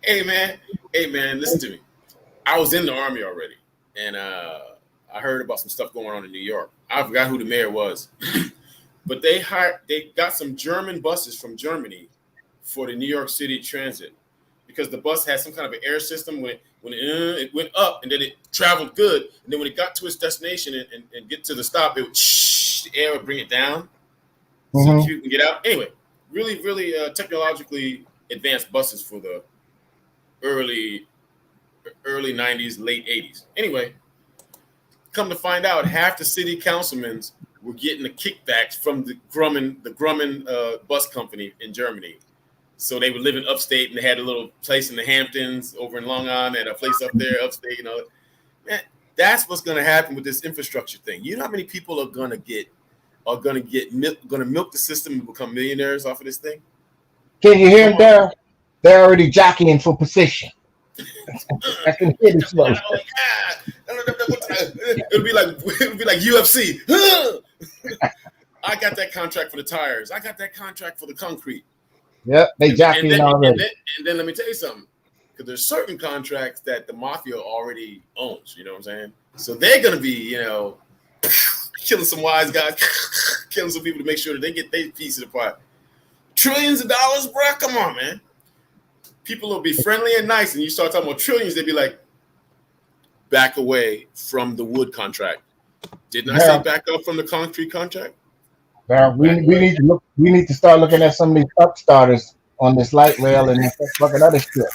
Hey man, listen to me. I was in the army already, and I heard about some stuff going on in New York. I forgot who the mayor was, but they got some German buses from Germany for the New York City transit because the bus had some kind of an air system it went up and then it traveled good, and then when it got to its destination and get to the stop, the air would bring it down so the Hmm. queue can get out. Anyway, really technologically advanced buses for the early early 90s, late 80s. Anyway, come to find out, half the city councilmen were getting the kickbacks from the Grumman bus company in Germany. So they were living upstate and they had a little place in the Hamptons over in Long Island and a place up there upstate. Man, that's what's going to happen with this infrastructure thing. You know how many people are going to milk the system and become millionaires off of this thing? Can you hear Come them on. there? They're already jockeying for position. I can hear this one. Like, it'll be like UFC. I got that contract for the tires. I got that contract for the concrete. Yep, they And, and jockeying then already. and then let me tell you something. Because there's certain contracts that the mafia already owns. You know what I'm saying? So they're gonna be, killing some wise guys, killing some people to make sure that they get their piece of the pie. Trillions of dollars, bro. Come on, man. People will be friendly and nice, and you start talking about trillions, they'd be like, back away from the wood contract. Didn't I say Now, back up from the concrete contract? now we, Back we away. need to look. We need to start looking at some of these upstarters on this light rail and this fucking other shit.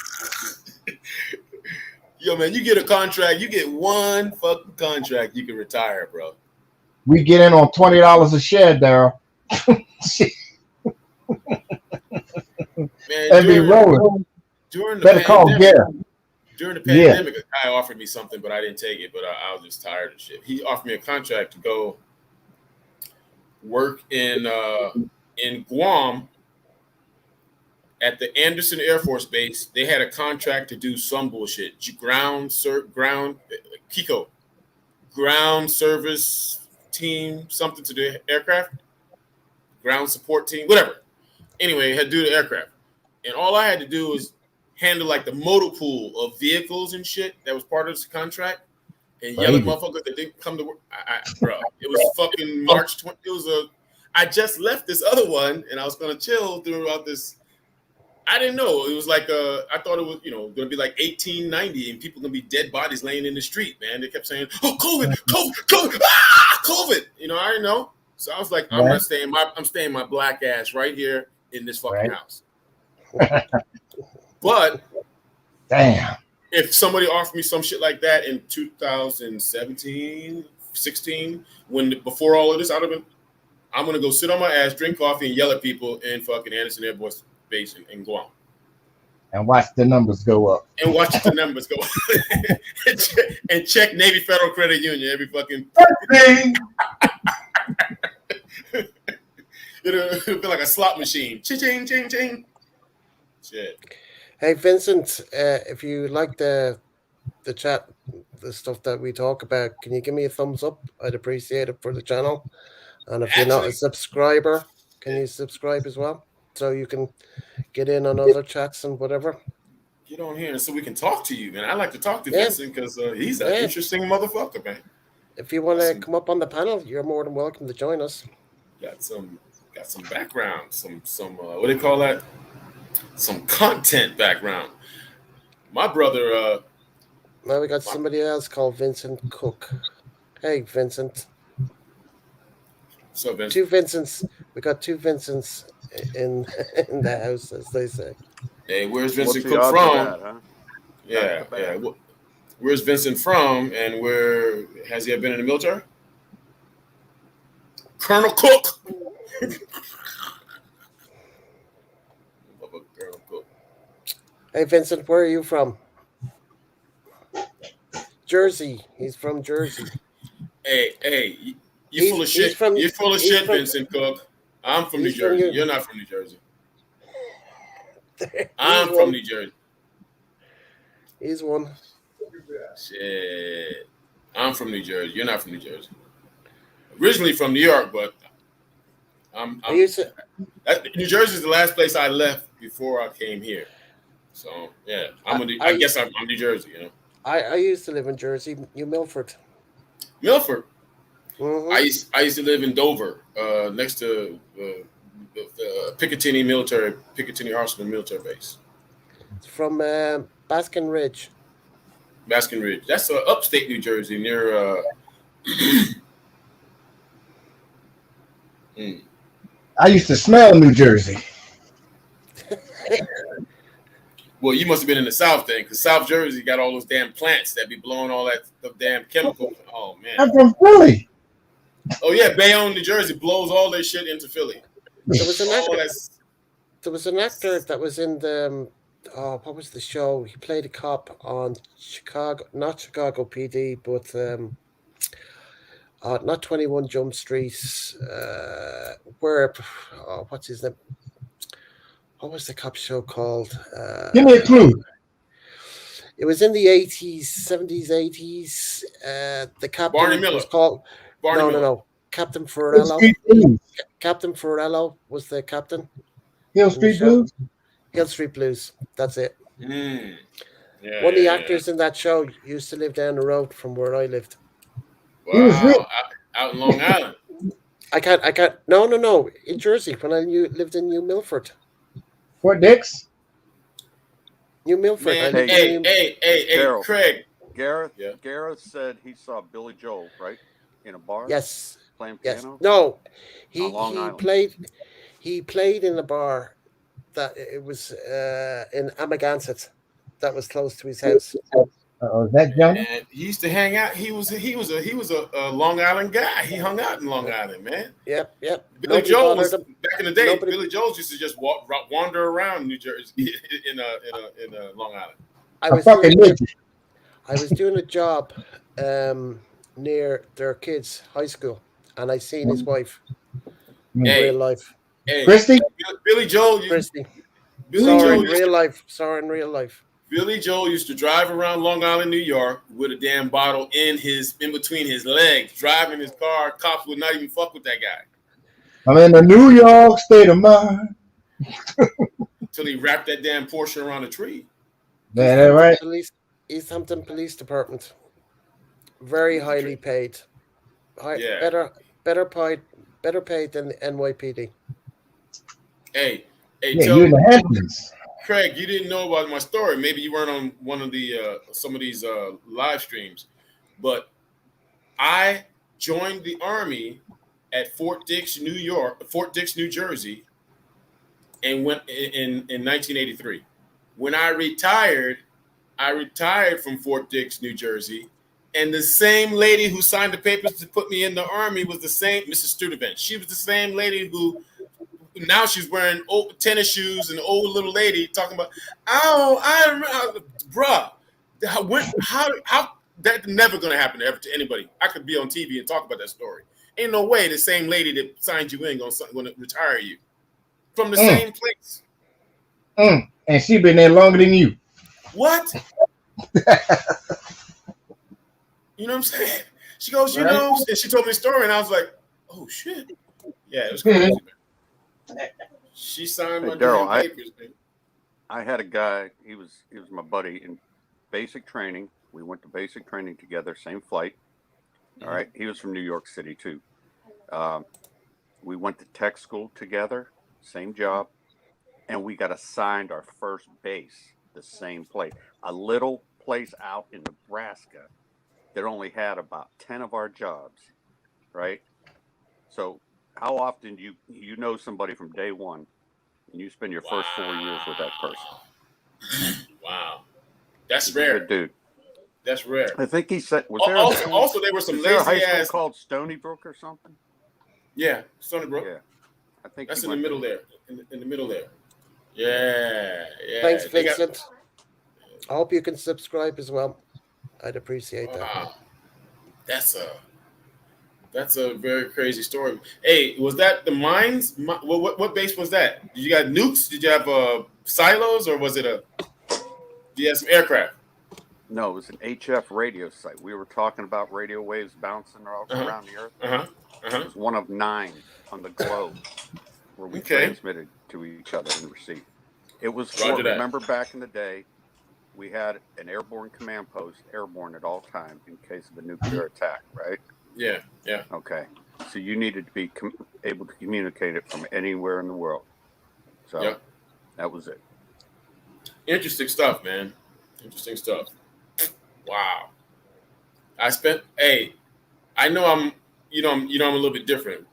Yo, man, you get a contract, you get one fucking contract, you can retire, bro. We get in on $20 a share, Daryl, Man, and be rolling. during the Better call pandemic, Gary. a Yeah, guy offered me something, but I didn't take it. But I was just tired of shit. He offered me a contract to go work in Guam at the Anderson Air Force Base. They had a contract to do some bullshit. Ground Kiko ground service team, something to the aircraft, ground support team, whatever. Anyway, had to do the aircraft, and all I had to do was handle like the motor pool of vehicles and shit that was part of this contract, and yell at crazy. motherfuckers that didn't come to work. Bro, it was fucking March 20. It was I just left this other one, and I was gonna chill throughout this. I didn't know. It was like I thought it was, gonna be like 1890 and people gonna be dead bodies laying in the street, man. They kept saying, "Oh, COVID, COVID." I didn't know. So I was like, Right, I'm staying my black ass right here in this fucking right. house. But Damn. if somebody offered me some shit like that in 2017, 16, before all of this, I'm gonna go sit on my ass, drink coffee, and yell at people in fucking Anderson Air Force Base in Guam. And watch the numbers go up. And watch the numbers go and check Navy Federal Credit Union every fucking. It'll be like a slot machine. Ching, ching, ching. Shit. Hey Vincent, if you like the chat, the stuff that we talk about, can you give me a thumbs up? I'd appreciate it for the channel. And if you're not a Actually, subscriber, can you subscribe as well so you can get in on other chats and whatever? get on here so we can talk to you, man. I like to talk to Yeah, Vincent because he's an yeah. interesting motherfucker, man. If you want Got to some, come up on the panel, you're more than welcome to join us. got some, got some background, some what do they call that? Some content background. My brother, Now we got somebody else called Vincent Cook. Hey Vincent. so Vincent, Two Vincents. We got two Vincents in in the house, as they say. hey, where's What's Vincent the Cook odds of from? that, huh? Back Yeah, to yeah. back. Where's Vincent from, and where has he been in the military? Colonel Cook. Colonel Cook. Hey Vincent, where are you from? Jersey. He's from Jersey. Hey, you're He's- full of he's shit. from- You're full of he's shit, from- Vincent Cook. I'm from New he's from Jersey. New- You're not from New Jersey. He's I'm one. from New Jersey. He's one. Shit. I'm from New Jersey. You're not from New Jersey. Originally from New York, but I used to, New Jersey is the last place I left before I came here. So yeah, I guess I'm New Jersey. You know, I used to live in Jersey, New Milford. Milford. Mhm. I used to live in Dover, next to Picatinny Arsenal military base. It's from Baskin Ridge. Baskin Ridge. That's upstate New Jersey near. I used to smell New Jersey. Well, you must have been in the South then, because South Jersey got all those damn plants that be blowing all that damn chemical. Oh man. I'm from Philly. Oh yeah, Bayonne, New Jersey blows all their shit into Philly. There was an All actor. that's There was an actor that was in the. What was the show? He played a cop on Chicago, not Chicago PD, but not 21 Jump Street. Where? What's his name? What was the cop show called? Give me a clue. It was in the 80s, 70s, 80s. The captain Barney Miller. was called. Barney Miller. No. Captain Hill Forello. Street Blues. Captain Forello was the captain. Hill in the Street show. Blues. Hill Street Blues. That's it. Yeah, One of the yeah, actors in that show used to live down the road from where I lived. He was rich. Wow, out in Long Island. I can't. No. In Jersey, when I lived in New Milford. Fort Dix. New Milford. Man, I lived hey, in Daryl. Craig. Gareth, Yeah. Gareth said he saw Billy Joel, right? In a bar? Yes. Playing Yes. piano? No. He On Long Island. played in a bar that it was in Amagansett that was close to his house. Is that Jonah? And he used to hang out. He was a Long Island guy. He hung out in Long Island, man. Yep. Billy Nobody Joel bothered was him. back in the day. Nobody- Billy Joel used to just wander around New Jersey in Long Island. I A was fucking doing, midget. I was doing a job near their kids' high school, and I seen his wife in Hey, real life. hey, Christy? Billy Joel. Christy. Billy Saw her Joel in used real life. Saw her in real life. Billy Joel used to drive around Long Island, New York, with a damn bottle in between his legs, driving his car. Cops would not even fuck with that guy I'm in the New York state of mind. until he wrapped that damn Porsche around a tree. Yeah, that right? East Police Department. Very highly paid. Yeah. Better paid than the NYPD. Hey, Yeah, tell you in the Hamptons. Craig, you didn't know about my story. Maybe you weren't on one of the some of these live streams, but I joined the Army at Fort Dix, New Jersey, and went in 1983. When I retired from Fort Dix, New Jersey, and the same lady who signed the papers to put me in the Army was the same Mrs. Studevant. She was the same lady who. Now she's wearing old tennis shoes and an old little lady talking about, bruh, how that's never gonna happen ever to anybody. I could be on TV and talk about that story. Ain't no way the same lady that signed you in gonna retire you from the same place. And she been there longer than you. What? You know what I'm saying? She goes, Right. and she told me the story, and I was like, oh shit, yeah, it was crazy. Man. She signed my Daryl, damn papers, man. I had a guy, he was my buddy in basic training. We went to basic training together, same flight. All right. He was from New York City too. We went to tech school together, same job, and we got assigned our first base, the same place, a little place out in Nebraska that only had about 10 of our jobs, right? So how often do you know somebody from day one and you spend your first 4 years with that person? Wow. That's He's a rare. good dude. That's rare. I think he said, was there also there were some was there a high lazy school ass called Stony Brook or something? Yeah, Stony Brook. Yeah. I think That's he in the went middle there. In the middle there. Yeah. Thanks, They got- Vincent. I hope you can subscribe as well. I'd appreciate that. Wow. That's That's a very crazy story. Hey, was that the mines? What base was that? Did you got nukes? Did you have silos, or was it a? Did you have some aircraft? No, it was an HF radio site. We were talking about radio waves bouncing Uh huh. around the Earth. Uh huh. Uh It huh. was one of 9 on the globe where we Okay. transmitted to each other and received. It was for, Roger that. remember back in the day, we had an airborne command post, airborne at all time in case of a nuclear attack, right? Yeah. Yeah. Okay. So you needed to be able to communicate it from anywhere in the world. So Yep. that was it. Interesting stuff, man. Interesting stuff. Wow. I spent. Hey, I know I'm. I'm a little bit different.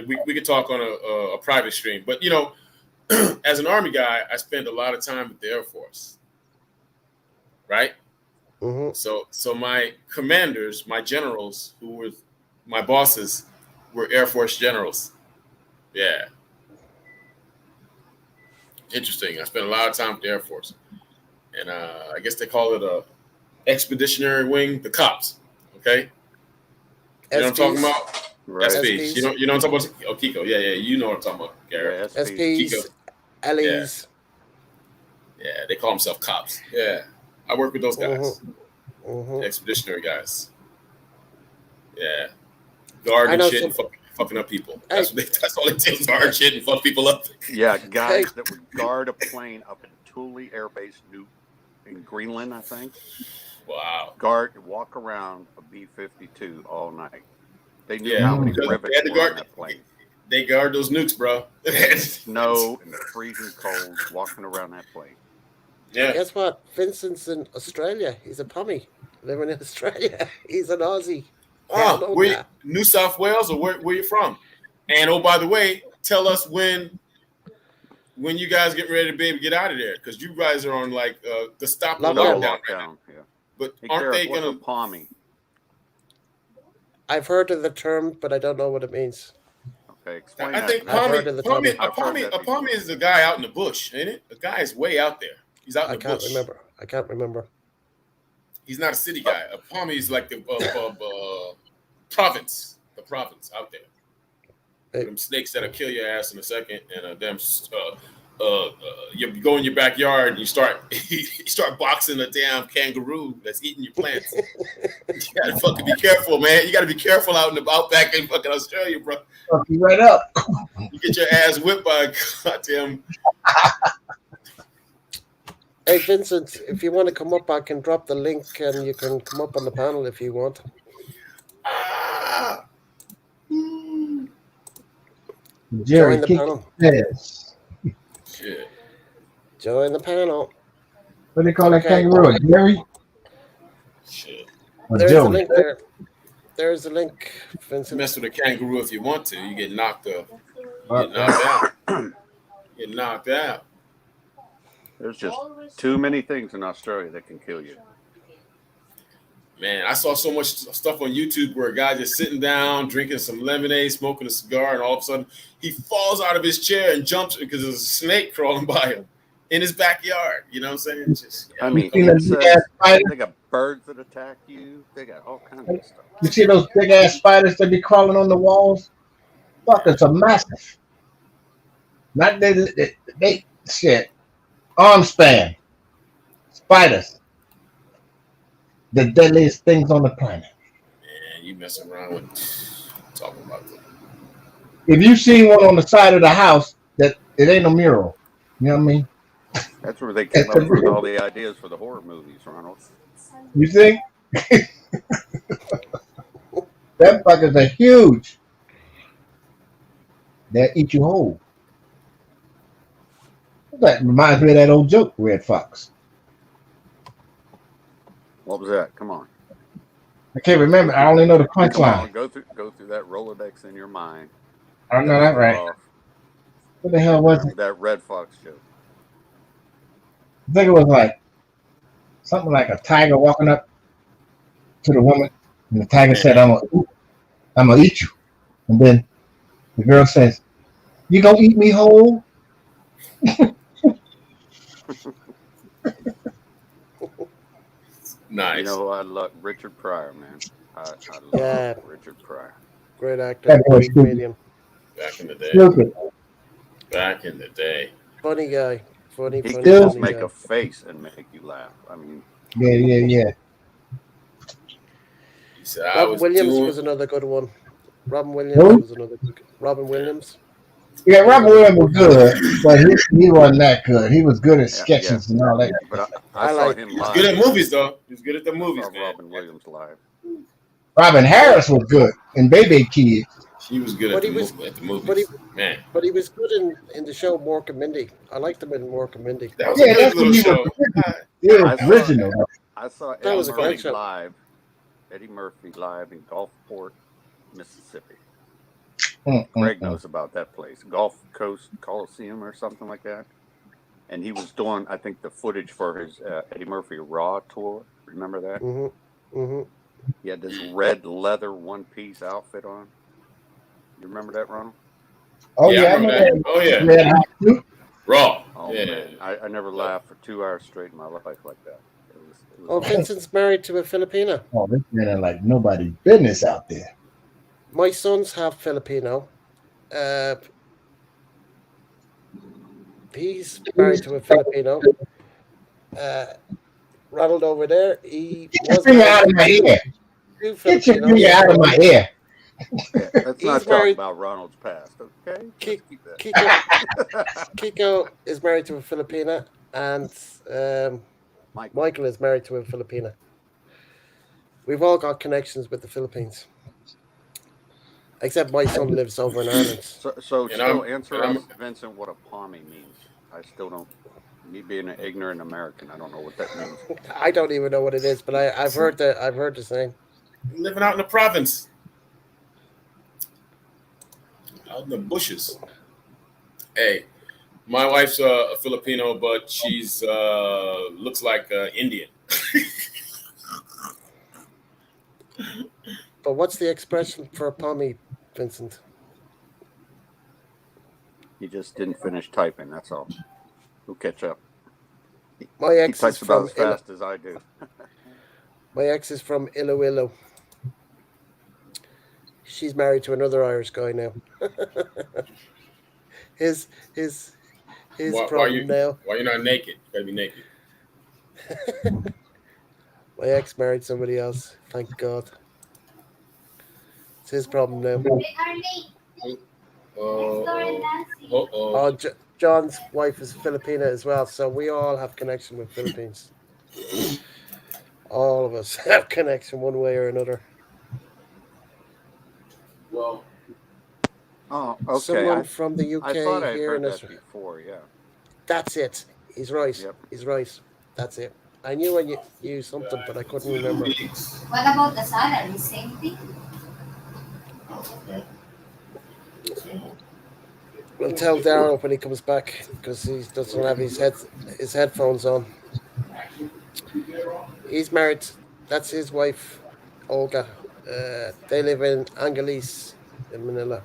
We could talk on a private stream, but as an Army guy, I spent a lot of time with the Air Force, right? Mm-hmm. So my commanders, my generals, who were my bosses, were Air Force generals. Yeah, interesting. I spent a lot of time with the Air Force, and I guess they call it a expeditionary wing, the cops. Okay, you know what I'm talking SPs, about? Right. SPs. You know what I'm talking about? Oh, Kiko. Yeah, you know what I'm talking about, Garrett. Yeah, SP. Kiko. SPs, Yeah, LEs. yeah. They call themselves cops. Yeah, I work with those guys, Mm-hmm. Mm-hmm. expeditionary guys. Yeah, guard I and know shit some. and fucking up people. Hey, That's all they do. Guard shit and fuck people up. Yeah, hey, guys that would guard a plane up in Thule Air Base in Greenland, I think. Wow. Walk around a B-52 all night. They knew Yeah, how many because they rivets had to were on guard. that plane. They guard those nukes, bro. In the snow, in the freezing cold, walking around that plane. Yeah. guess what? Vincent's in Australia. He's a pommy living in Australia. He's an Aussie. Hell Oh, no, where nah. New South Wales or where you from? And oh, by the way, tell us when you guys get ready to be able to get out of there, because you guys are on like Gestapo Still Lockdown. lockdown right now. lockdown, yeah. But Hey, aren't they Gareth, what's a gonna? pommy? I've heard of the term, but I don't know what it means. Okay, explain I that think to me. I've heard of the Pommy, term. I've heard that a before. pommy is the guy out in the bush, ain't it? The guy is way out there. He's out in I the can't bush. remember. I can't remember. He's not a city guy. A pommy is like the province, out there. Hey, Them snakes that'll kill your ass in a second, and you go in your backyard and you start boxing a damn kangaroo that's eating your plants. You gotta fucking be careful, man. You gotta be careful out in the outback in fucking Australia, bro. Fuck you right up. You get your ass whipped by a goddamn. hey, Vincent, if you want to come up, I can drop the link and you can come up on the panel if you want. Ah! Jerry, Join the kick panel. his ass. Shit. Join the panel. What do they call that Okay. kangaroo? A Jerry Shit. or There's a Joey? link there. There's a link, Vincent. Mess with a kangaroo if you want to. You get knocked up. You Uh, get knocked out. You get knocked out. There's just too many things in Australia that can kill you. Man, I saw so much stuff on YouTube where a guy just sitting down, drinking some lemonade, smoking a cigar, and all of a sudden he falls out of his chair and jumps because there's a snake crawling by him in his backyard. You know what I'm saying? It's just, I mean, You see those big ass insects, spiders? they got birds that attack you. They got all kinds of stuff. You see those big ass spiders that be crawling on the walls? Fuck, it's a massive. Not they shit. Arm span. Spiders. The deadliest things on the planet. man, you messing around with talking about that. If you see one on the side of the house, that it ain't a mural. You know what I mean? That's where they came It's up a with all real. the ideas for the horror movies, Ronald. You think? That fuckers are huge. They'll eat you whole. That reminds me of that old joke, Red Fox. What was that? Come on. I can't remember. I only know the Come on, punchline. go through that Rolodex in your mind. I don't know that right. Off. What the hell was it? That Red Fox joke. I think it was like something like a tiger walking up to the woman, and the tiger said, I'm gonna eat you. And then the girl says, you gonna eat me whole? Nice. You know, I love Richard Pryor, man. I love Yeah. Richard Pryor. Great actor, That boy funny stupid. comedian, Back in the day. Stupid. Back in the day. funny guy, He can just Stupid. funny make a guy. face and make you laugh. I mean, Yeah, yeah, yeah. He said I Robin was Williams doing. was another good one. Robin Williams Who? was another good. Robin Williams, Yeah, he was Robert another Williams good was one. good, but he wasn't that good. He was good at yeah. sketches and all that. But I I saw like. him He was good live. at movies though. He was good at the I saw movies, man. Robin Williams live. Robin But Harris was good in Baby Kid. He was good but he was at the but he movies, man. but he was good in the show Mork and Mindy. I liked him in Mork and Mindy. That was a Yeah, good that's when little he was show. original. He was I saw original. I saw That That Eddie was was a great funny. Murphy show. live. Eddie Murphy live in Gulfport, Mississippi. Craig Mm-mm-mm. knows about that place, Gulf Coast Coliseum or something like that. And he was doing, I think, the footage for his Eddie Murphy Raw tour. Remember that? Mhm. Mhm. He had this red leather one piece outfit on. You remember that, Ronald? Oh Yeah, I yeah, I remember remember that. that Oh yeah, Red Hot too. Raw. Oh Yeah. man, I never laughed for 2 hours straight in my life like that. It was Oh, awesome. Vincent's married to a Filipina. Oh, this man are like nobody's business out there. My son's half Filipino. Uh, he's married to a Filipino. Uh, Ronald over there, he Get your was finger married out of my to ear. two Get your finger Filipinos. out of my ear. Yeah, let's He's not talk married. about Ronald's past, okay? Let's keep Kiko that. Kiko is married to a Filipina, and Michael. Michael is married to a Filipina. We've all got connections with the Philippines, except my son lives over in Ireland. So And still I'm answer and I'm us, Vincent, what a palmy means. I still don't. Me being an ignorant American, I don't know what that means. I don't even know what it is, but I've heard the saying. living out in the province, out in the bushes. Hey, my wife's a Filipino, but she's looks like Indian. But what's the expression for pommy, Vincent? He just didn't finish typing. That's all. He'll catch up. My He ex is types about from as fast as I do. my ex is from Iloilo. She's married to another Irish guy now. his his his Why you problem now. why you're not naked? You gotta be naked. My ex married somebody else. Thank God. It's his problem now. Oh. Oh, John's wife is Filipina as well, so we all have connection with Philippines. All of us have connection one way or another. Well, Oh, okay. Someone from the I thought UK I had here heard in us. that before. Yeah. That's it. He's right. Yep. He's right. That's it. I knew I knew something, but I couldn't remember. What about the salary? Same thing? We'll tell Daryl when he comes back because he doesn't have his headphones on. He's married. That's his wife, Olga. They live in Angeles in Manila,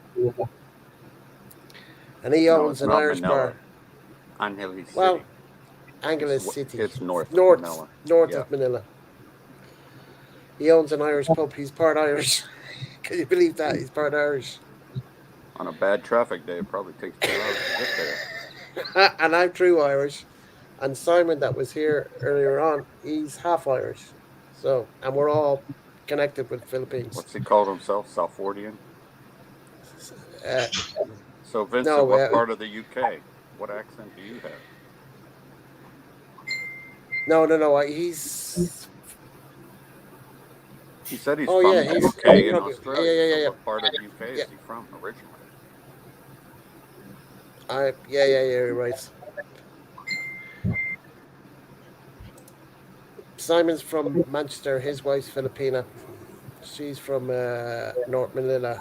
and he No, owns it's an not Irish Manila. bar. Angeles City. Well, Angeles It's City, it's north of north Manila. north Yeah. of Manila. He owns an Irish pub. He's part Irish. Can you believe that? He's part Irish. On a bad traffic day, it probably takes 2 hours to get there. And I'm true Irish. And Simon, that was here earlier on, he's half Irish. So, and we're all connected with Philippines. What's he called himself? Salfordian. Uh, So, Vincent, no, what part of the UK? What accent do you have? no. He's. He said he's Oh from yeah, the he's UK in probably Australia. So, yeah. what part of the UK Yeah, is he from originally? yeah. You're right. Simon's from Manchester. His wife's Filipina. She's from North Manila.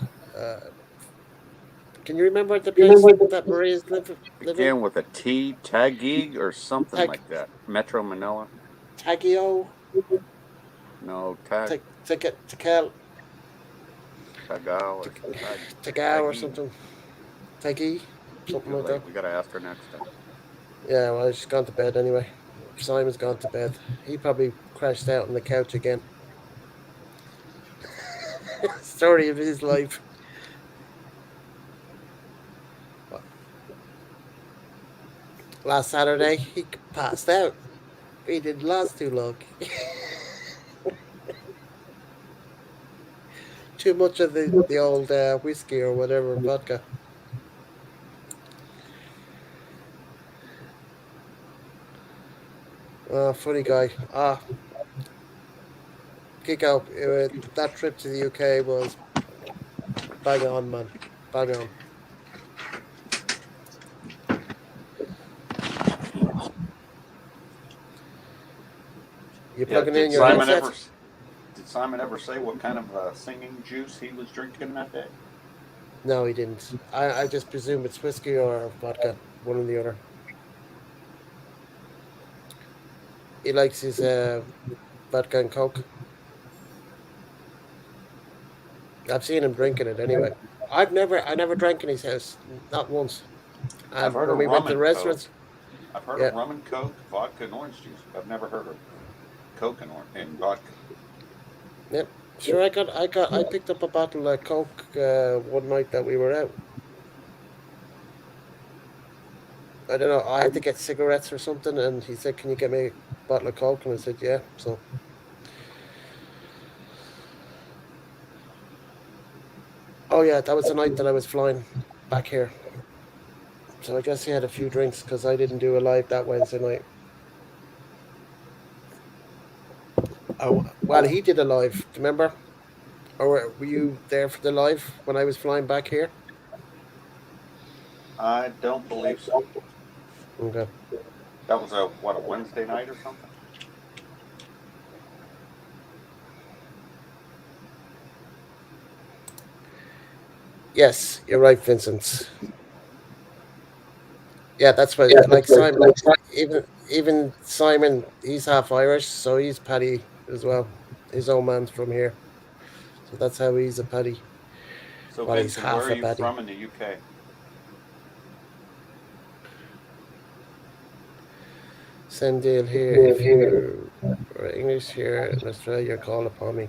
Can you remember the place that Maria's living? Began with a T, Taguig, or something Tag like that. Metro Manila? Tagio, No, Tagal, Tagal or Tagao or Taguig. something. Tagi, something Too like late. that. We gotta ask her next time. Yeah, well, she's gone to bed anyway. Simon's gone to bed. He probably crashed out on the couch again. Story of his life. last Saturday, he passed out. He didn't last too long. Too much of the old whiskey or whatever, vodka. Funny guy. Kiko, that trip to the UK was bang on, man. Bang on. You Yeah. plugging in your headset? Did Simon ever say what kind of singing juice he was drinking that day? No, he didn't. I just presume it's whiskey or vodka, one or the other. He likes his vodka and coke. I've seen him drinking it anyway. I never drank in his house, not once. I've And heard when of we went rum to the and coke. restaurants, I've heard yeah, of rum and coke, vodka and orange juice. I've never heard of coke and vodka. yep. Sure, I picked up a bottle of coke one night that we were out. I don't know. I had to get cigarettes or something, and he said, "Can you get me a bottle of coke?" And I said, "Yeah." So, oh yeah, that was the night that I was flying back here. So I guess he had a few drinks because I didn't do a live that Wednesday night. Oh well, he did a live. Do you remember? Or were you there for the live when I was flying back here? I don't believe so. Okay. That was a Wednesday night or something? Yes, you're right, Vincent. Yeah, that's what like Simon. Even Simon, he's half Irish, so he's Paddy as well. His old man's from here, so that's how he's a Paddy. So Well, he's Vincent, where half are a you Paddy. from in the UK? Send deal here. If you are English here in Australia, call upon me.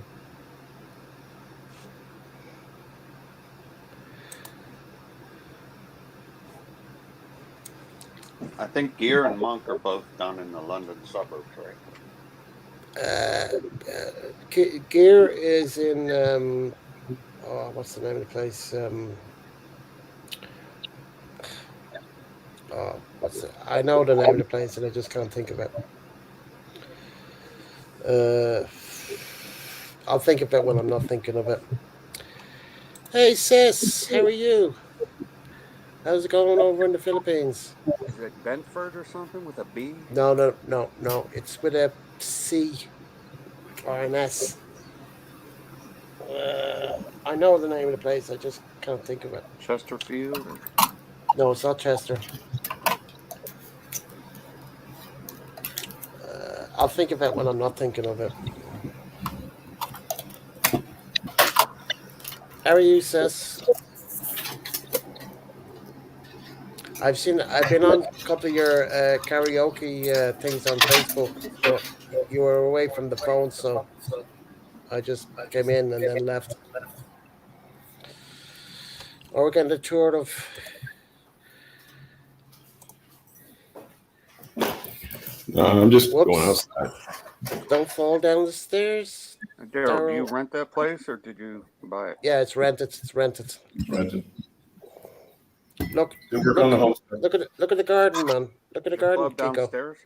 I think Gear and Monk are both down in the London suburbs, right? Gear is in what's the name of the place? What's it? I know the name of the place and I just can't think of it. I'll think of it when I'm not thinking of it. Hey sis, how are you? How's it going over in the Philippines? Is it Benford or something with a B? No. It's with a C or an S. I know the name of the place. I just can't think of it. Chesterfield? Or... No, it's not Chester. I'll think of it when I'm not thinking of it. How are you, sis? I've been on a couple of your karaoke things on Facebook, but you were away from the phone, so I just came in and then left. Or we're getting a tour of. No, I'm just going Whoops! outside. Don't fall down the stairs, Daryl, do you Daryl. rent that place or did you buy it? Yeah, it's rented. It's rented. It's rented. Look, We're on the homestead. look at the garden, man. Look at the Is the garden, club Kiko. downstairs?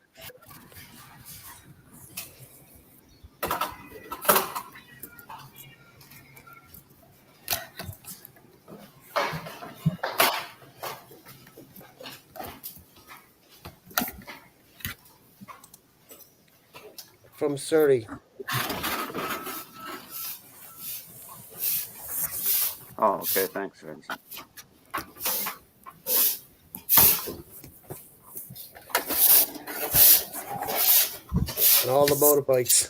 From Surrey. Oh, okay. Thanks, Vincent. And all the motorbikes.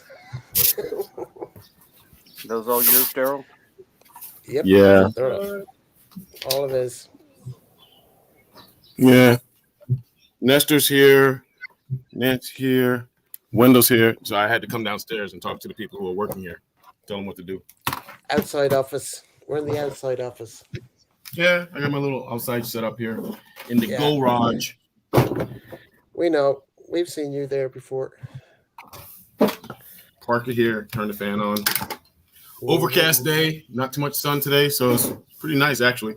Those all yours, Daryl? Yep. Yeah. They're all of his. Yeah. Nestor's here. Nance here. Wendell's here. So I had to come downstairs and talk to the people who are working here. Tell them what to do. Outside office. We're in the outside office. Yeah, I got my little outside set up here in the Yeah. garage. We know. We've seen you there before. Park it here. Turn the fan on. Overcast day. Not too much sun today, so it's pretty nice actually.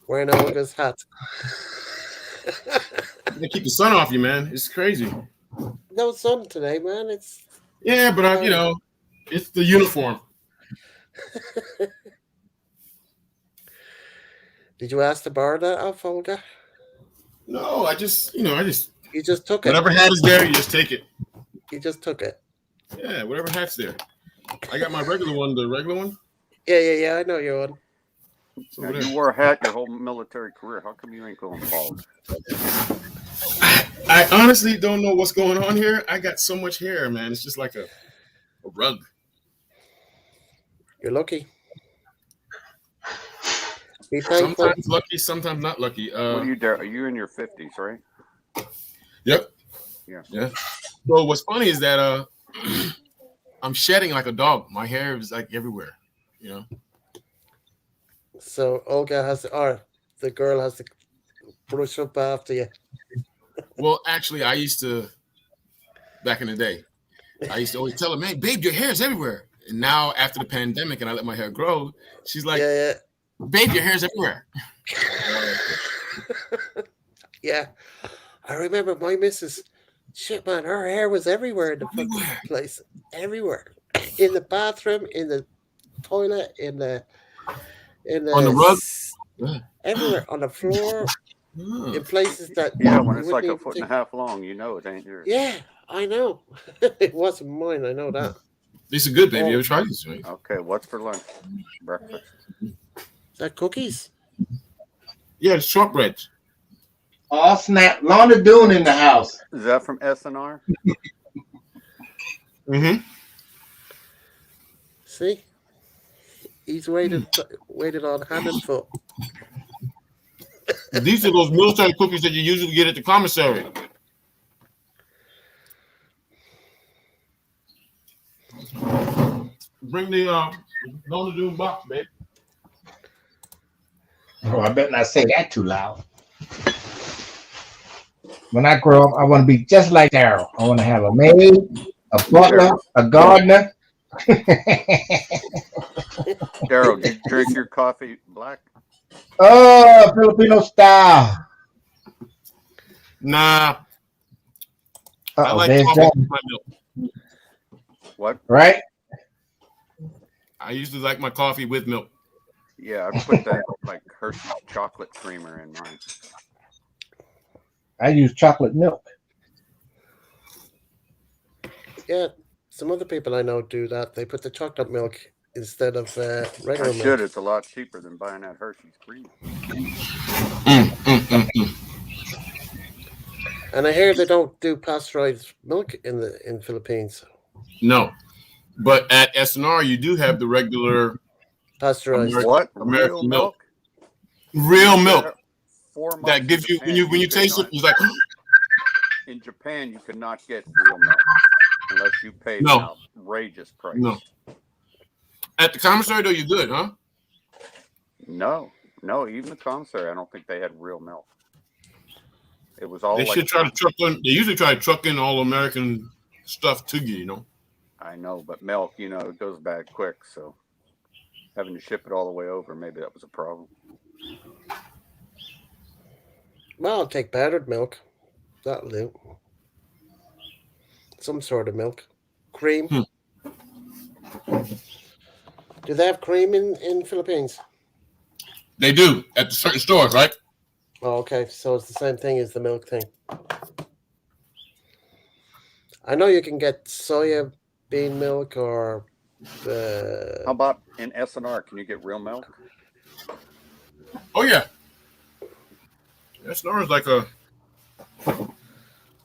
Wearing Olga's hat. They keep the sun off you, man. It's crazy. No sun today, man. It's Yeah, but it's the uniform. Did you ask to borrow that off Olga? No, I just You just took it. whatever hat is there, you just take it. You just took it. Yeah, whatever hat's there. I got my regular one, the regular one. Yeah. I know you're on. Now, you wore a hat your whole military career. How come you ain't going bald? I honestly don't know what's going on here. I got so much hair, man. It's just like a rug. You're lucky. Be thankful. Sometimes lucky, sometimes not lucky. What are you, Are you in your 50s, right? Yep. Yeah. So what's funny is that I'm shedding like a dog. My hair is like everywhere, you know. So Olga the girl has to brush up after you. Well, actually, I used to, back in the day, I used to always tell her, man, babe, your hair is everywhere. And now after the pandemic and I let my hair grow, she's like, babe, your hair's everywhere. Yeah. I remember my missus, shit, man, her hair was everywhere in the fucking place. Everywhere. In the bathroom, in the toilet, in the on the rug? Everywhere. On the floor. In places that when it's like a foot and a half long, you know it ain't yours. Yeah, I know. It wasn't mine, I know that. These are good, baby. You ever tried these, right? Okay, what's for lunch? Breakfast? Is that cookies? Yeah, it's shortbread. Oh, snap. Londa Dune in the house. Is that from SNR? Mm-hmm. See? He's waited on hand and foot. These are those military cookies that you usually get at the commissary. Bring the Londa Dune box, babe. Oh, I better not say that too loud. When I grow up, I want to be just like Daryl. I want to have a maid, a butler, a gardener. Daryl, do you drink your coffee black? Oh, Filipino style. Nah. I like there's coffee that. with my milk. What? Right? I usually like my coffee with milk. Yeah, I put that like Hershey's chocolate creamer in mine. I use chocolate milk. Yeah, some other people I know do that. They put the chocolate milk instead of regular milk. Shit, it's a lot cheaper than buying that Hershey's cream. And I hear they don't do pasteurized milk in Philippines. No, but at SNR you do have the regular pasteurized American milk. Real milk. That gives you when you taste it, it's like. In Japan, you cannot get real milk unless you pay an outrageous price. No. At the commissary, though, you're good, huh? No, even the commissary, I don't think they had real milk. It was all. They should try to truck in. They usually try to truck in all American stuff to you, you know. I know, but milk, it goes bad quick. So having to ship it all the way over, maybe that was a problem. Well, I'll take powdered milk. That'll do. Some sort of milk. Cream. Do they have cream in Philippines? They do at certain stores, right? Oh, okay. So it's the same thing as the milk thing. I know you can get soya bean milk or. How about in SNR? Can you get real milk? Oh yeah. SNR is like being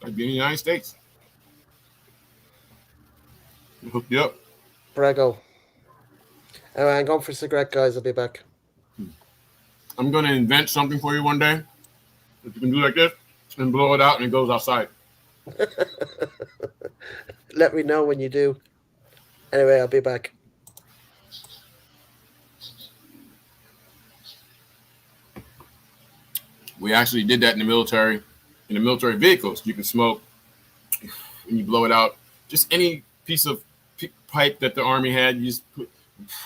in the United States. They hook you up. Brago. Anyway, I'm going for a cigarette, guys. I'll be back. I'm going to invent something for you one day that you can do like this and blow it out and it goes outside. Let me know when you do. Anyway, I'll be back. We actually did that in the military in the military vehicles. You can smoke when you blow it out. Just any piece of pipe that the Army had, you just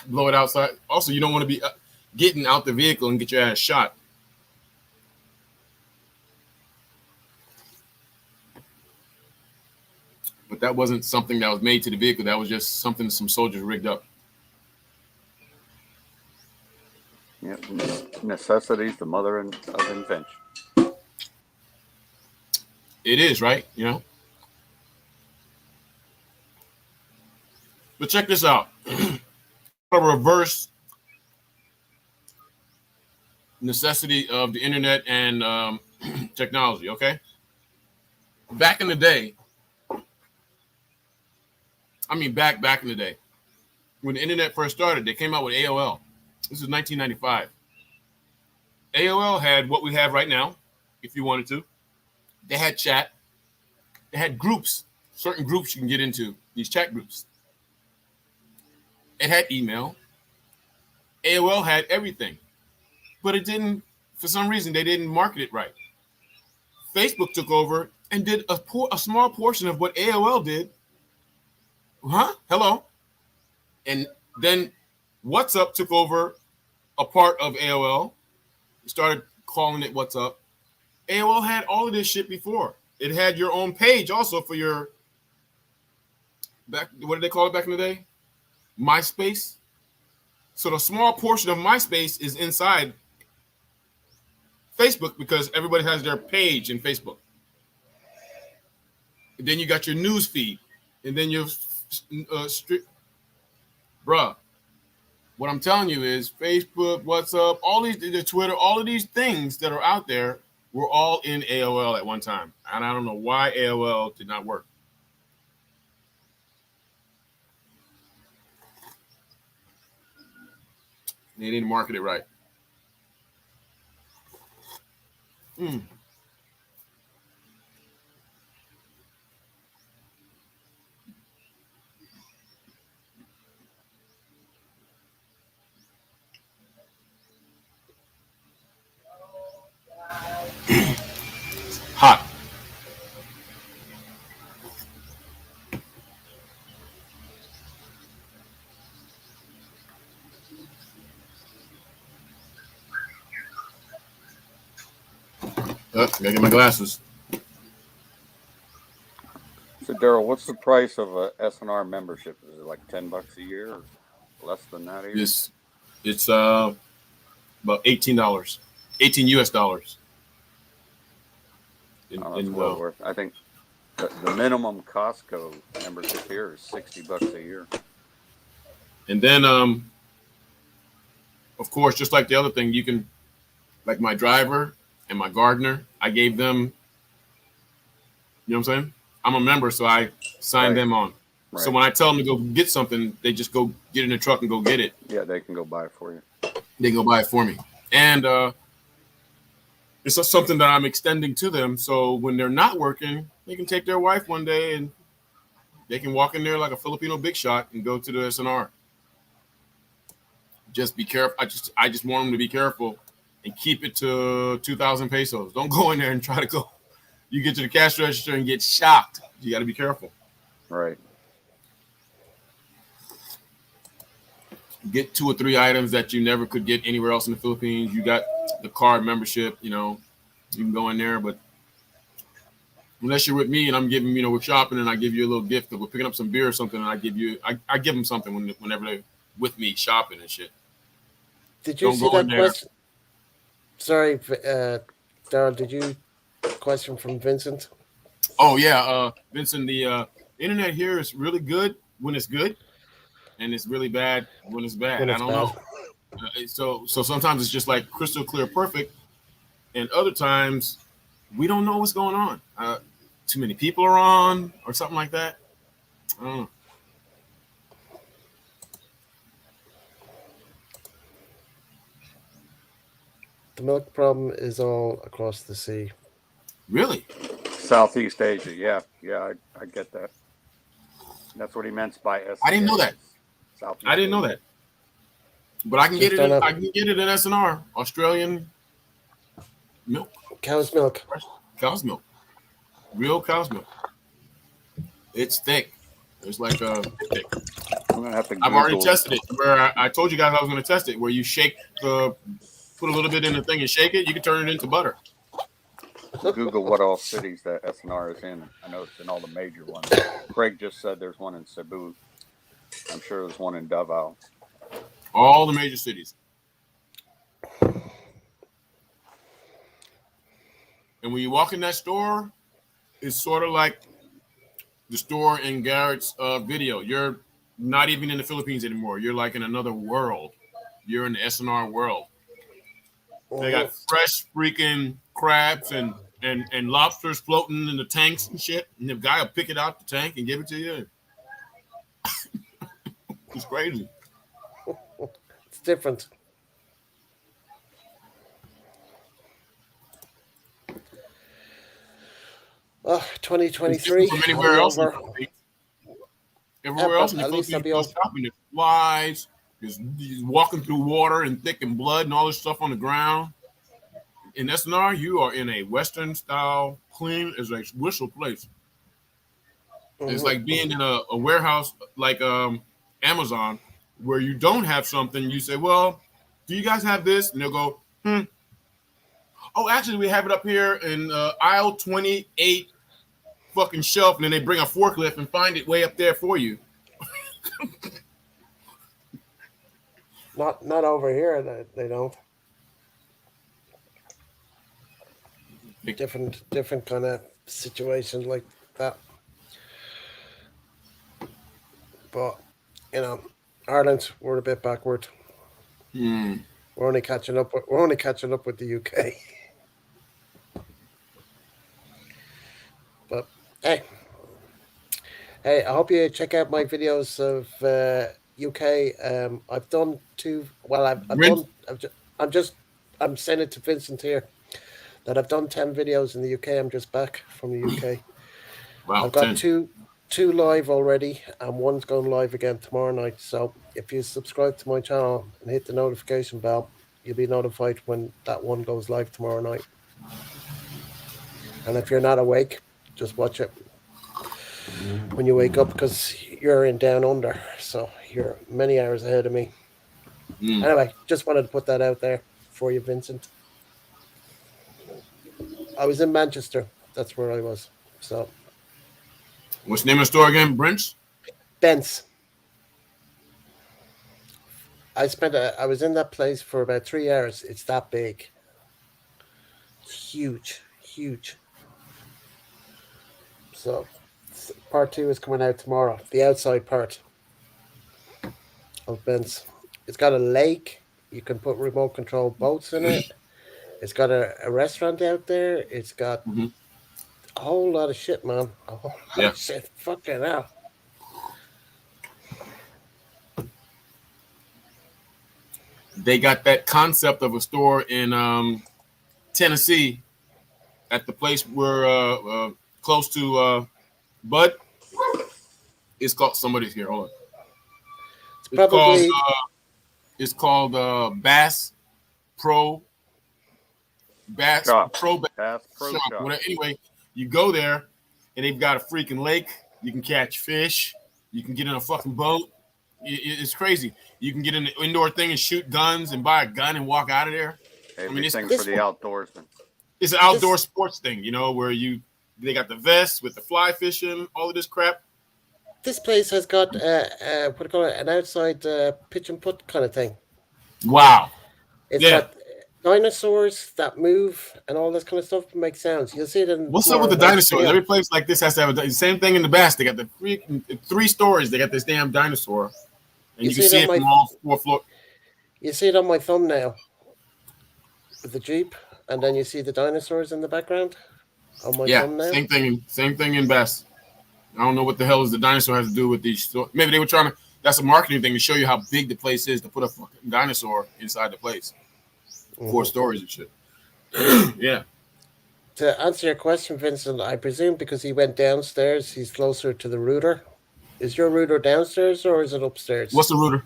blow it outside. Also, you don't want to be getting out the vehicle and get your ass shot. But that wasn't something that was made to the vehicle. That was just something some soldiers rigged up. Yeah, necessity is the mother of invention. It is, right? You know. But check this out. A reverse necessity of the internet and technology. Okay. Back in the day, back in the day, when the internet first started, they came out with AOL. This is 1995. AOL had what we have right now, if you wanted to. They had chat. They had groups, certain groups you can get into, these chat groups. It had email. AOL had everything. But it didn't, for some reason, they didn't market it right. Facebook took over and did a small portion of what AOL did. Huh? Hello? And then WhatsApp took over a part of AOL. Started calling it WhatsApp. AOL had all of this shit before. It had your own page also for your what did they call it back in the day? MySpace. So the small portion of MySpace is inside Facebook because everybody has their page in Facebook. And then you got your news feed, and then your bruh. What I'm telling you is Facebook, WhatsApp, all these, the Twitter, all of these things that are out there were all in AOL at one time. And I don't know why AOL did not work. They didn't market it right. Hot. Gotta get my glasses. So, Daryl, what's the price of a SNR membership? Is it like $10 a year, or less than that? Even? It's about $18, $18 US. That's well worth. I think the minimum Costco membership here is $60 a year. And then, of course, just like the other thing, you can, like my driver and my gardener, I gave them. You know what I'm saying? I'm a member, so I signed them on. Right. So when I tell them to go get something, they just go get in the truck and go get it. Yeah, they can go buy it for you. They go buy it for me. And it's just something that I'm extending to them. So when they're not working, they can take their wife one day and they can walk in there like a Filipino big shot and go to the SNR. Just be careful. I just want them to be careful and keep it to 2,000 pesos. Don't go in there and try to go. You get to the cash register and get shocked. You got to be careful. Right. Get 2 or 3 items that you never could get anywhere else in the Philippines. You got the card membership, you know, you can go in there, but unless you're with me and I'm giving, we're shopping and I give you a little gift, or we're picking up some beer or something, and I give them something whenever they're with me shopping and shit. Did you see that question? Sorry, Daryl, did you question from Vincent? Oh yeah, Vincent, the internet here is really good when it's good, and it's really bad when it's bad. I don't know. So sometimes it's just like crystal clear, perfect, and other times we don't know what's going on. Too many people are on, or something like that. I don't know. The milk problem is all across the sea. Really? Southeast Asia, yeah, I get that. That's what he meant by SNR. I didn't know that. I didn't know that. But I can get it. I can get it in SNR, Australian milk. Cow's milk. Cow's milk. Real cow's milk. It's thick. It's like it's thick. I'm gonna have to I've already Google. tested it. Where I told you guys I was going to test it. Where you put a little bit in the thing and shake it. You can turn it into butter. Google what all cities that SNR is in. I know it's in all the major ones. Craig just said there's one in Cebu. I'm sure there's one in Davao. All the major cities. And when you walk in that store, it's sort of like the store in Garrett's video. You're not even in the Philippines anymore. You're like in another world. You're in the SNR world. They got fresh freaking crabs and lobsters floating in the tanks and shit. And the guy will pick it out the tank and give it to you. It's crazy. It's different. Oh, 2023. From anywhere else in the Philippines. Everywhere else in the at least I'll Philippines, be go shopping. There's flies. There's walking through water and thick and blood and all this stuff on the ground. In SNR, you are in a Western style, clean as a whistle place. It's like being in a warehouse like Amazon, where you don't have something. You say, "Well, do you guys have this?" And they'll go, "Oh, actually, we have it up here in aisle 28, fucking shelf." And then they bring a forklift and find it way up there for you. Not over here. They don't. Different kind of situations like that. But Ireland, we're a bit backward. We're only catching up. We're only catching up with the UK. But hey, I hope you check out my videos of UK. I've done two. Well, I'm sending it to Vincent here that I've done 10 videos in the UK. I'm just back from the UK. Wow, I've got 10. two live already, and one's going live again tomorrow night. So if you subscribe to my channel and hit the notification bell, you'll be notified when that one goes live tomorrow night. And if you're not awake, just watch it when you wake up, because you're in down under, so you're many hours ahead of me. Anyway, just wanted to put that out there for you, Vincent. I was in Manchester. That's where I was. So, what's the name of the store again? Brent's? Bent's. I was in that place for about 3 hours. It's that big. Huge. So, part 2 is coming out tomorrow. The outside part of Bent's. It's got a lake. You can put remote control boats in it. It's got a restaurant out there. It's got a whole lot of shit, man. A whole lot of shit. Fucking hell. They got that concept of a store in Tennessee at the place where close to Bud. It's called, somebody's here. Hold on. It's called Bass Pro Shop. Shop. Shop. Anyway, you go there and they've got a freaking lake. You can catch fish. You can get in a fucking boat. It's crazy. You can get in the indoor thing and shoot guns and buy a gun and walk out of there. Everything for the outdoorsman. It's an outdoor sports thing, where they got the vests with the fly fishing, all of this crap. This place has got what do you call it, an outside pitch and putt kind of thing. Wow. It's got dinosaurs that move and all this kind of stuff, makes sounds. You'll see it in. What's up with the dinosaurs? Every place like this has to have the same thing in the Bass. They got the 3 stories. They got this damn dinosaur, and you can see it from all 4 floors. You see it on my thumbnail with the Jeep, and then you see the dinosaurs in the background on my thumbnail. Same thing in Bass. I don't know what the hell is the dinosaur has to do with these. Maybe they were trying to. That's a marketing thing to show you how big the place is, to put a fucking dinosaur inside the place. 4 stories and shit. Yeah. To answer your question, Vincent, I presume because he went downstairs, he's closer to the router. Is your router downstairs or is it upstairs? What's the router?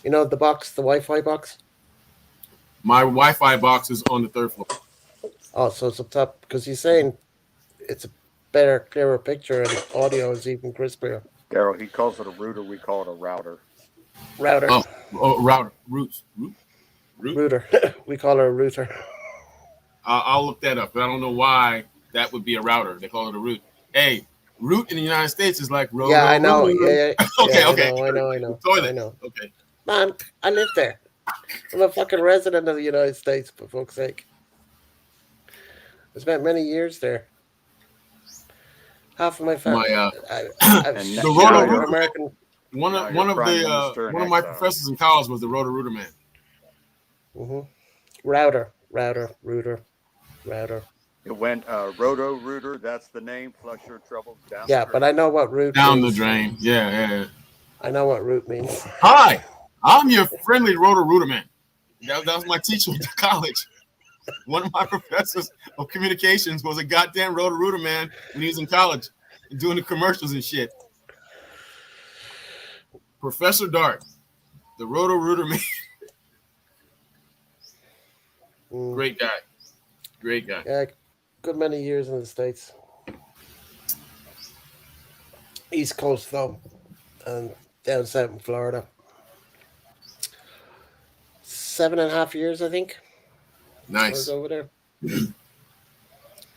The box, the Wi-Fi box? My Wi-Fi box is on the 3rd floor. Oh, so it's up top, because he's saying it's better, clearer picture, and audio is even crispier. Daryl, he calls it a router. We call it a router. Router. Router. Router. We call her a router. I'll look that up, but I don't know why that would be a router. They call it a root. Hey, root in the United States is like roto. Yeah, I know. Yeah. Okay. I know. Toilet. I know. Okay. Man, I live there. I'm a fucking resident of the United States, for fuck's sake. I spent many years there. Half of my family. The roto American. One of my professors in college was the roto-rooter man. Router. It went roto-rooter. That's the name. Flush your troubles down. Yeah, but I know what root down means. The drain. Yeah. I know what root means. Hi, I'm your friendly roto-rooter man. That was my teacher at college. One of my professors of communications was a goddamn roto-rooter man when he was in college, doing the commercials and shit. Professor Dart, the roto-rooter man. Great guy. Yeah, good many years in the States. East Coast, though, and down south in Florida. 7.5 years, I think. Nice. I was over there.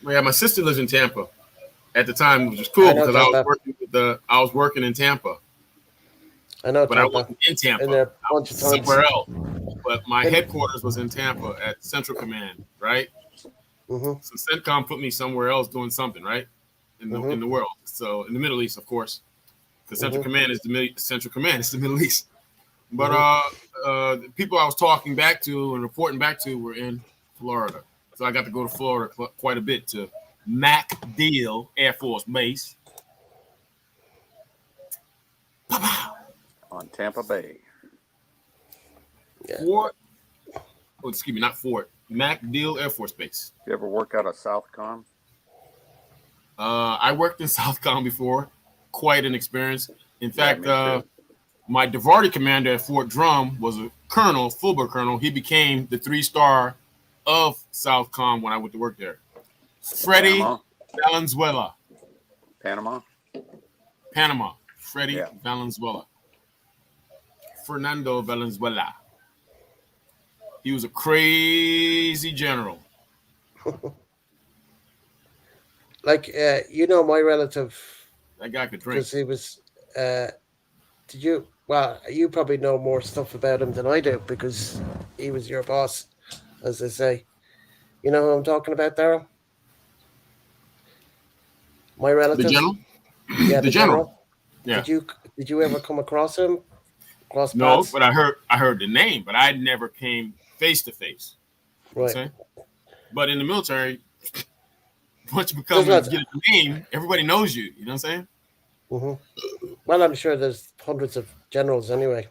Yeah, my sister lives in Tampa. At the time, which was cool because I was working in Tampa. I know, but Tampa. I wasn't in Tampa. In there I was somewhere else. But my headquarters was in Tampa at Central Command, right? So CENTCOM put me somewhere else doing something, right? In the world. So in the Middle East, of course, because Central Command is the Middle East. But the people I was talking back to and reporting back to were in Florida. So I got to go to Florida quite a bit to MacDill Air Force Base. On Tampa Bay. Yeah. Fort. MacDill Air Force Base. You ever work out of Southcom? I worked in Southcom before. Quite an experience. In fact, my Divardi commander at Fort Drum was a colonel, full-bird colonel. He became the 3-star of Southcom when I went to work there. Freddie Valenzuela. Panama. Freddie Valenzuela. Fernando Valenzuela. He was a crazy general. Like, my relative. That guy could drink. Because he was. Did you? Well, you probably know more stuff about him than I do because he was your boss, as they say. You know who I'm talking about, Daryl? My relative. The general. Yeah, the general. Yeah. Did you ever come across him? No, but I heard the name, but I never came face to face. Right. But in the military, once you get a name, everybody knows you. You know what I'm saying? Well, I'm sure there's hundreds of generals anyway.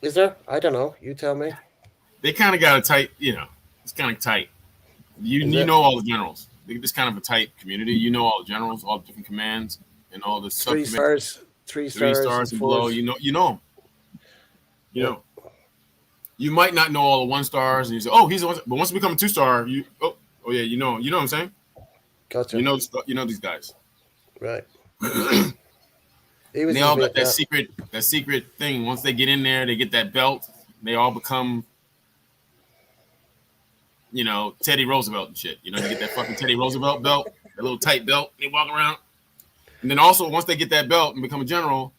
Is there? I don't know. You tell me. They kind of got a tight, it's kind of tight. You know all the generals. They're just kind of a tight community. You know all the generals, all the different commands, and all the three stars and below. You know them. You know. You might not know all the 1-stars, and you say, "Oh, he's a 1-star." But once you become a 2-star, yeah, you know what I'm saying? Gotcha. You know these guys, right? They all got that secret thing. Once they get in there, they get that belt. They all become, Teddy Roosevelt and shit. You get that fucking Teddy Roosevelt belt, that little tight belt. They walk around, and then also once they get that belt and become a general,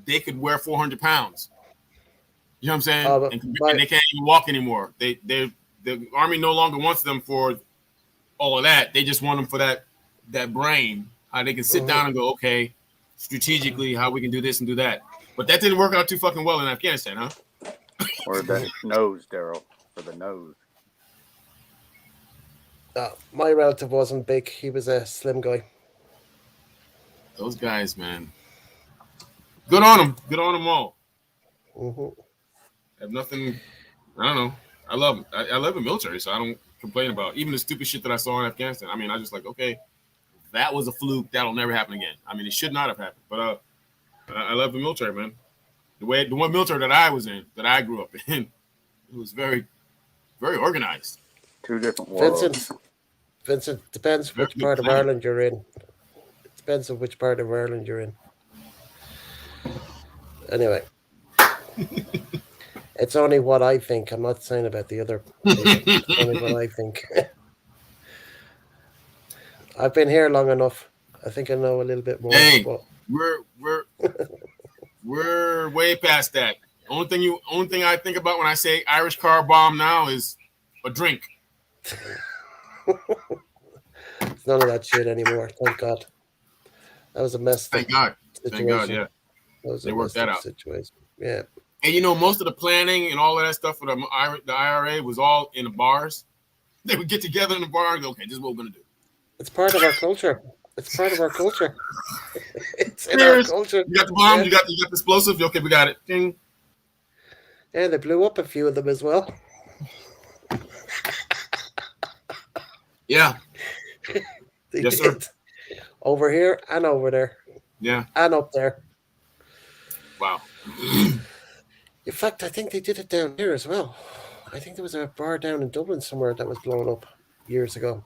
they could wear 400 pounds. You know what I'm saying? And they can't even walk anymore. The Army no longer wants them for all of that. They just want them for that brain. How they can sit down and go, okay, strategically, how we can do this and do that. But that didn't work out too fucking well in Afghanistan, huh? Or the nose, Daryl, for the nose. My relative wasn't big. He was a slim guy. Those guys, man. Good on them. Good on them all. I have nothing. I don't know. I love them. I love the military, so I don't complain about even the stupid shit that I saw in Afghanistan. I mean, I just like, okay, that was a fluke. That'll never happen again. I mean, it should not have happened. But I love the military, man. The one military that I was in, that I grew up in, it was very, very organized. Two different worlds. Vincent, depends Very which good part of plan. Ireland you're in. It depends on which part of Ireland you're in. Anyway, it's only what I think. I'm not saying about the other people. It's only what I think. I've been here long enough. I think I know a little bit more. Hey, But we're way past that. Only thing I think about when I say Irish car bomb now is a drink. it's none of that shit anymore. Thank God. That was a messed up Thank God. Thank God. situation. Yeah, That was they a worked messed that up out. situation. Yeah. And you know, most of the planning and all of that stuff for the IRA was all in the bars. They would get together in the bar and go, "Okay, this is what we're gonna do." It's part of our culture. It's part of our culture. It's in our Cheers. culture. You got the bomb. Yeah. You got the explosive. Okay, we got it. Ding. Yeah, they blew up a few of them as well. Yeah. They Yes, did. sir. Over here and over there. Yeah. And up there. Wow. In fact, I think they did it down here as well. I think there was a bar down in Dublin somewhere that was blown up years ago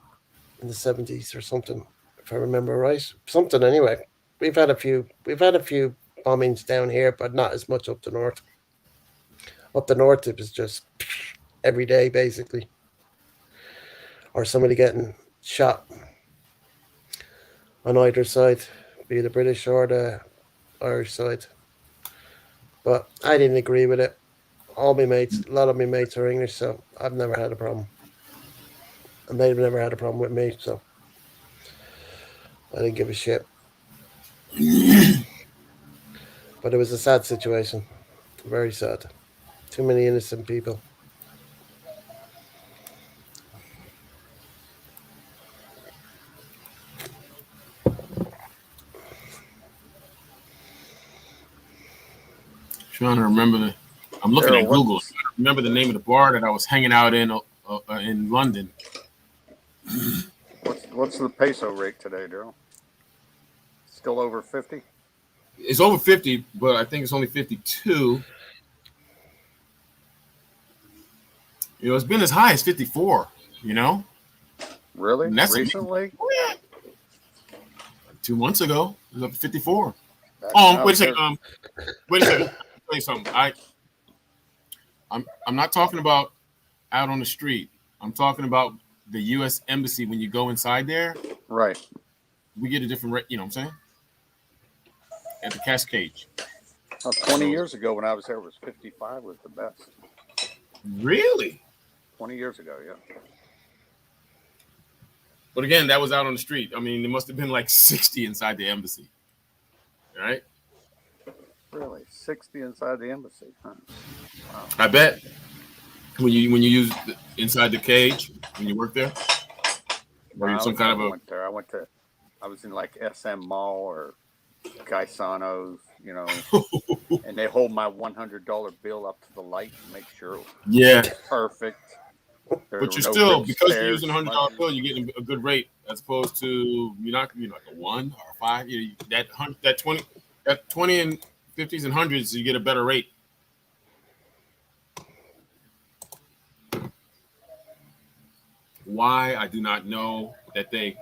in the 70s or something, if I remember right. Something anyway. We've had a few bombings down here, but not as much up the north. Up the north it was just every day basically. Or somebody getting shot on either side, be the British or the Irish side. But I didn't agree with it. All my mates, a lot of my mates are English, so I've never had a problem. And they've never had a problem with me, so I didn't give a shit. But it was a sad situation. Very sad. Too many innocent people. Trying to remember I'm looking Daryl, at Google. Remember the name of the bar that I was hanging out in London. what's the peso rate today, Daryl? Still over 50? It's over 50, but I think it's only 52. You know, it's been as high as 54. You know, Really? And that's Recently? 2 months ago, it was up to 54. Now Wait a second. Wait a second. Let me tell you something. I'm not talking about out on the street. I'm talking about the U.S. Embassy. When you go inside there, Right. we get a different rate. You know what I'm saying? At the Cascade. 20 years ago when I was there, it was 55 was the best. Really? 20 years ago, yeah. But again, that was out on the street. I mean, it must have been like 60 inside the embassy. Right? Really? 60 inside the embassy, huh? Wow. I bet. When you use inside the cage, when you work there? Or some kind of a... went there. I was in like SM Mall or Gaisano's, you know, and they hold my $100 bill up to the light to make sure it was perfect. But you're still, because you're using $100 bill, you're getting a good rate as opposed to you're not like a 1 or a 5. That 20 and 50s and 100s, you get a better rate. Why? I do not know. It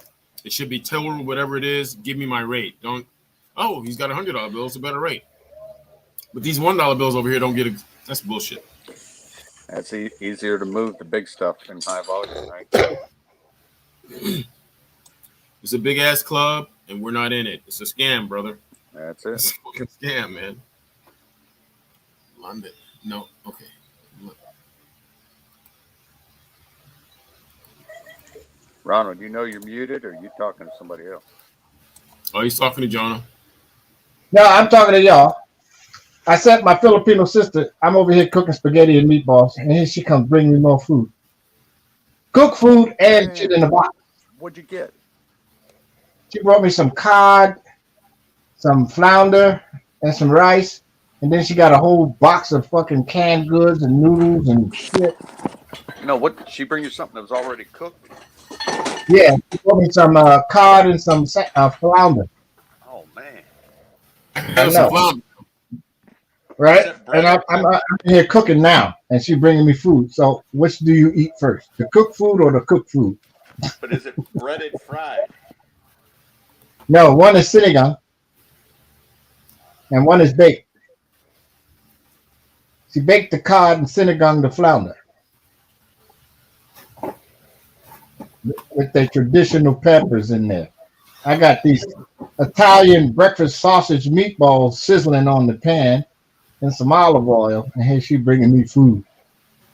should be total whatever it is. Give me my rate. Don't. Oh, he's got $100 bill. It's a better rate. But these $1 bills over here don't get that's bullshit. That's easier to move the big stuff in high volume, right? It's a big ass club, and we're not in it. It's a scam, brother. That's it. It's a fucking scam, man. London. No. Okay. Ronald, you know you're muted, or are you talking to somebody else? Oh, he's talking to Jonah. No, I'm talking to y'all. I sent my Filipino sister. I'm over here cooking spaghetti and meatballs, and here she comes bring me more food. Cook food and shit in the box. What'd you get? She brought me some cod, some flounder, and some rice. And then she got a whole box of fucking canned goods and noodles and shit. No, what did she bring you? Something that was already cooked? Yeah, she brought me some cod and some flounder. Oh man, I know. Right? And I'm here cooking now, and she's bringing me food. So, which do you eat first, the cooked food or the cooked food? But is it breaded fried? No, one is sinigang and one is baked. She baked the cod and sinigang the flounder with their traditional peppers in there. I got these Italian breakfast sausage meatballs sizzling on the pan and some olive oil, and here she bringing me food.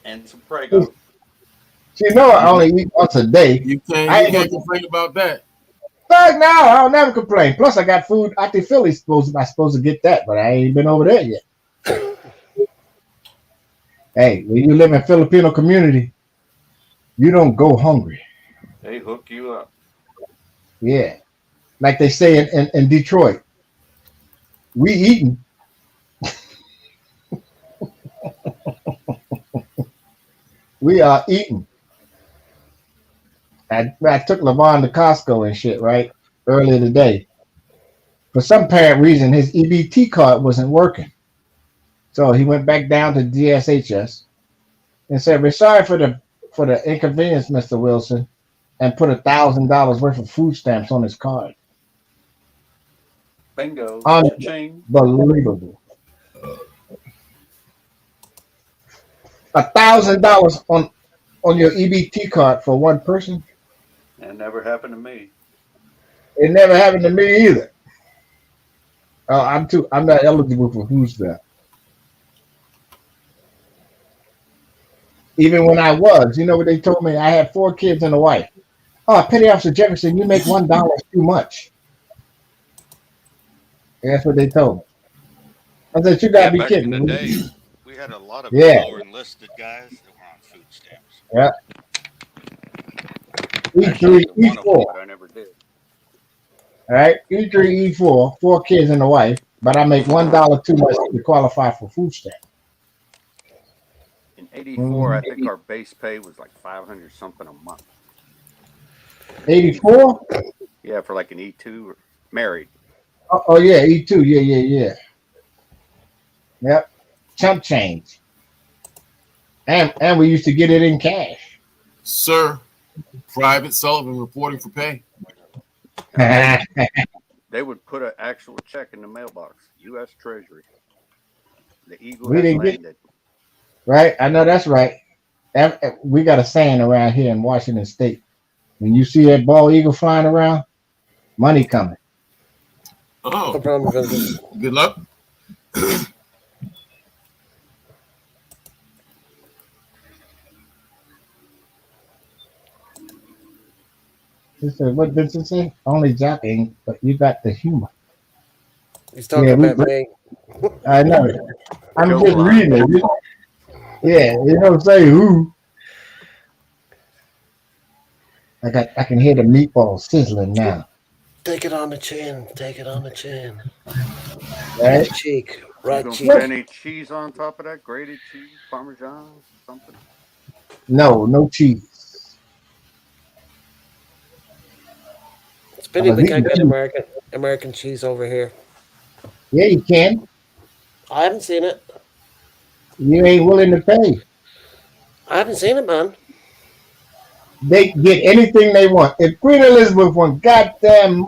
And some Prego. She know I You, only eat once a day. you can't I you ain't gonna can't complain about that. fuck no, I'll never complain. Plus, I got food. I think Philly's supposed to get that, but I ain't been over there yet. Hey, when you live in a Filipino community, you don't go hungry. They hook you up. Yeah, like they say in Detroit, we eating. We are eating. I took Levon to Costco and shit, right? Earlier today. For some apparent reason, his EBT card wasn't working. So he went back down to DSHS and said, "We're sorry for the inconvenience, Mr. Wilson," and put $1,000 worth of food stamps on his card. Bingo. Cha-ching. Unbelievable. $1,000 on your EBT card for one person. That never happened to me. It never happened to me either. I'm not eligible for food stamps. Even when I was, you know what they told me? I had 4 kids and a wife. Oh, Petty Officer Jefferson, you make $1 too much. That's what they told me. I said, you Yeah, gotta be back in kidding the me. day, we had a lot of Yeah, lower enlisted guys that were on food stamps. yeah. Actually, I E3, could want them, E4. but I never did. All right, E3, E4, 4 kids and a wife, but I make $1 too much to qualify for food stamps. In '84, Mm-hmm. I think our base pay was like 500 something a month. 84? Yeah, for like an E2 or married. Oh yeah, E2. Yeah. Yep. Chump change. And we used to get it in cash. Sir, Private Sullivan reporting for pay. And they would put an actual check in the mailbox, U.S. Treasury. The Eagle We has didn't get landed. right. I know that's right. We got a saying around here in Washington State. When you see that bald eagle flying around, money coming. Oh, No problem, Vincent. good luck. He said, "What did it say? Only joking, but you got the humor." He's Yeah, talking about me. I know. I'm Joke just line. reading it. Yeah, you don't say who. I can hear the meatballs sizzling now. Take it on the chin. Take it on the chin. Right? Right cheek. You Right gonna put What? cheek. any cheese on top of that? Grated cheese, Parmesan, something? No cheese. It's I pity was we can't eating get cheese. American cheese over here. Yeah, you can. I haven't seen it. You ain't willing to pay. I haven't seen it, man. They get anything they want. If Queen Elizabeth wants goddamn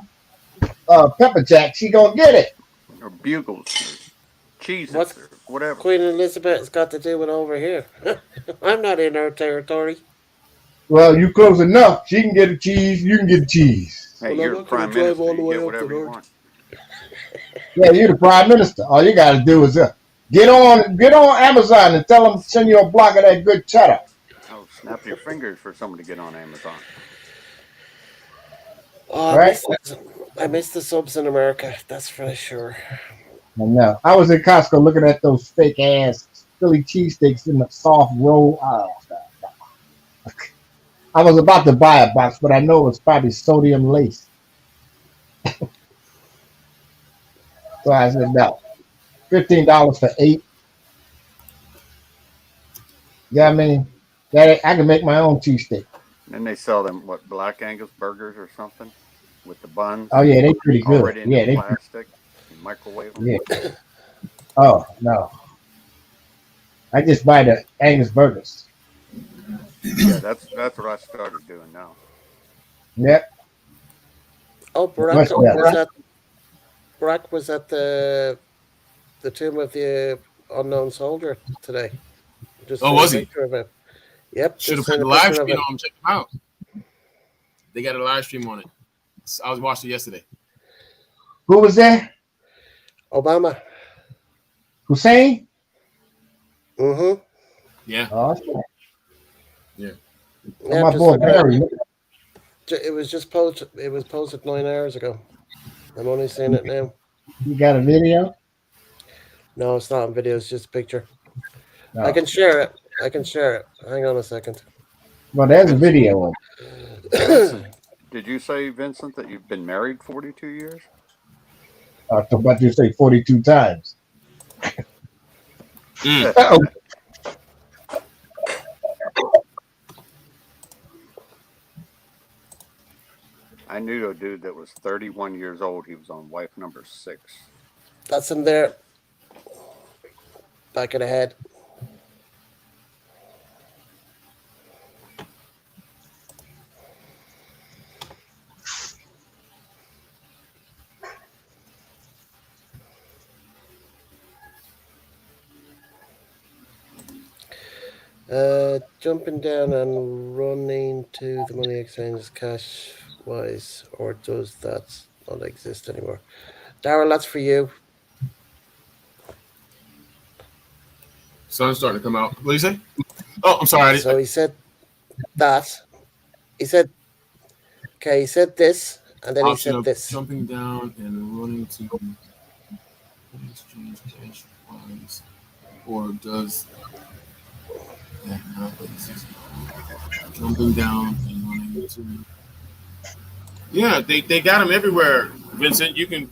pepper jack, she gonna get it. Or bugles, or cheeses, What's or whatever. Queen Elizabeth's got to do with over here? I'm not in her territory. Well, you close enough. She can get a cheese. You can get a cheese. Hey, Well, I'm you're the not going to prime drive minister. all the You way get up the whatever you north. want. Yeah, you're the prime minister. All you gotta do is get on Amazon and tell them to send you a block of that good cheddar. Oh, snap your fingers for someone to get on Amazon. Oh, All right? I miss the subs in America. That's for sure. And no, I was in Costco looking at those fake ass Philly cheesesteaks in the soft roll. Oh, God. I was about to buy a box, but I know it was probably sodium lace. So I said, no. $15 for 8. Yeah, I mean, I can make my own cheesesteak. And then they sell them, what, Black Angus burgers or something with the buns Oh yeah, they pretty good. already in the Yeah, plastic. You microwave them. yeah. Oh no, I just buy the Angus burgers. Yeah, that's what I started doing now. Yep. Oh, Much better. Barack was at the tomb of the unknown soldier today. Just Oh, seen a was he? picture of it. Yep, Should just have put seen a the live picture of stream it. on. Check them out. They got a live stream on it. I was watching it yesterday. Who was there? Obama. Hussein? Mm-hmm. Yeah. Oh, Yeah. oh, Yeah, my I'm just boy looking at Barry. it. Was just posted. It was posted 9 hours ago. I'm only seeing it now. You got a video? No, it's not on video. It's just a picture. I No. can share it. I can share it. Hang on a second. Well, there's a Vincent, video of Vincent, did you say, Vincent, that you've been married 42 years? I was about to say 42 times. Mm. Uh-oh. I knew a dude that was 31 years old. He was on wife number 6. That's him there. Back of the head. Jumping down and running to the money exchange cash wise, or does that not exist anymore? Daryl, that's for you. Sun's starting to come out. What do you say? Oh, I'm sorry. So he said that. He said, okay, he said this, and then he Option said of this. jumping down and running to exchange cash wise, or does that not exist? Jumping down and running to. Yeah, they got them everywhere, Vincent. You can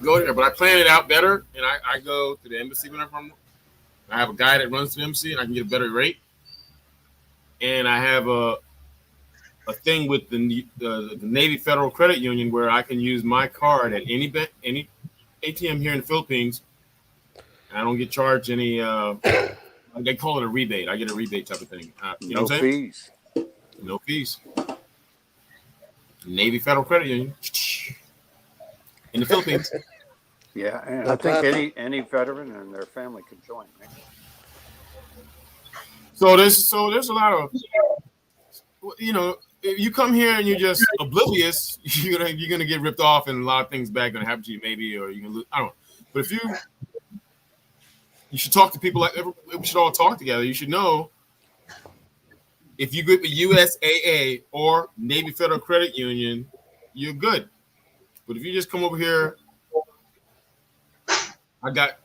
go there, but I plan it out better, and I go to the embassy whenever I have a guy that runs to the embassy, and I can get a better rate. And I have a thing with the Navy Federal Credit Union where I can use my card at any ATM here in the Philippines. And I don't get charged any. They call it a rebate. I get a rebate type of thing. You know No what I'm saying? fees. No fees. Navy Federal Credit Union in the Philippines. Yeah, and I Not think bad. any veteran and their family can join, right? So there's a lot of, if you come here and you're just oblivious, you're gonna get ripped off, and a lot of things bad gonna happen to you, maybe, or you can lose. I don't know. But if you should talk to people like we should all talk together. You should know if you get the USAA or Navy Federal Credit Union, you're good. But if you just come over here, I got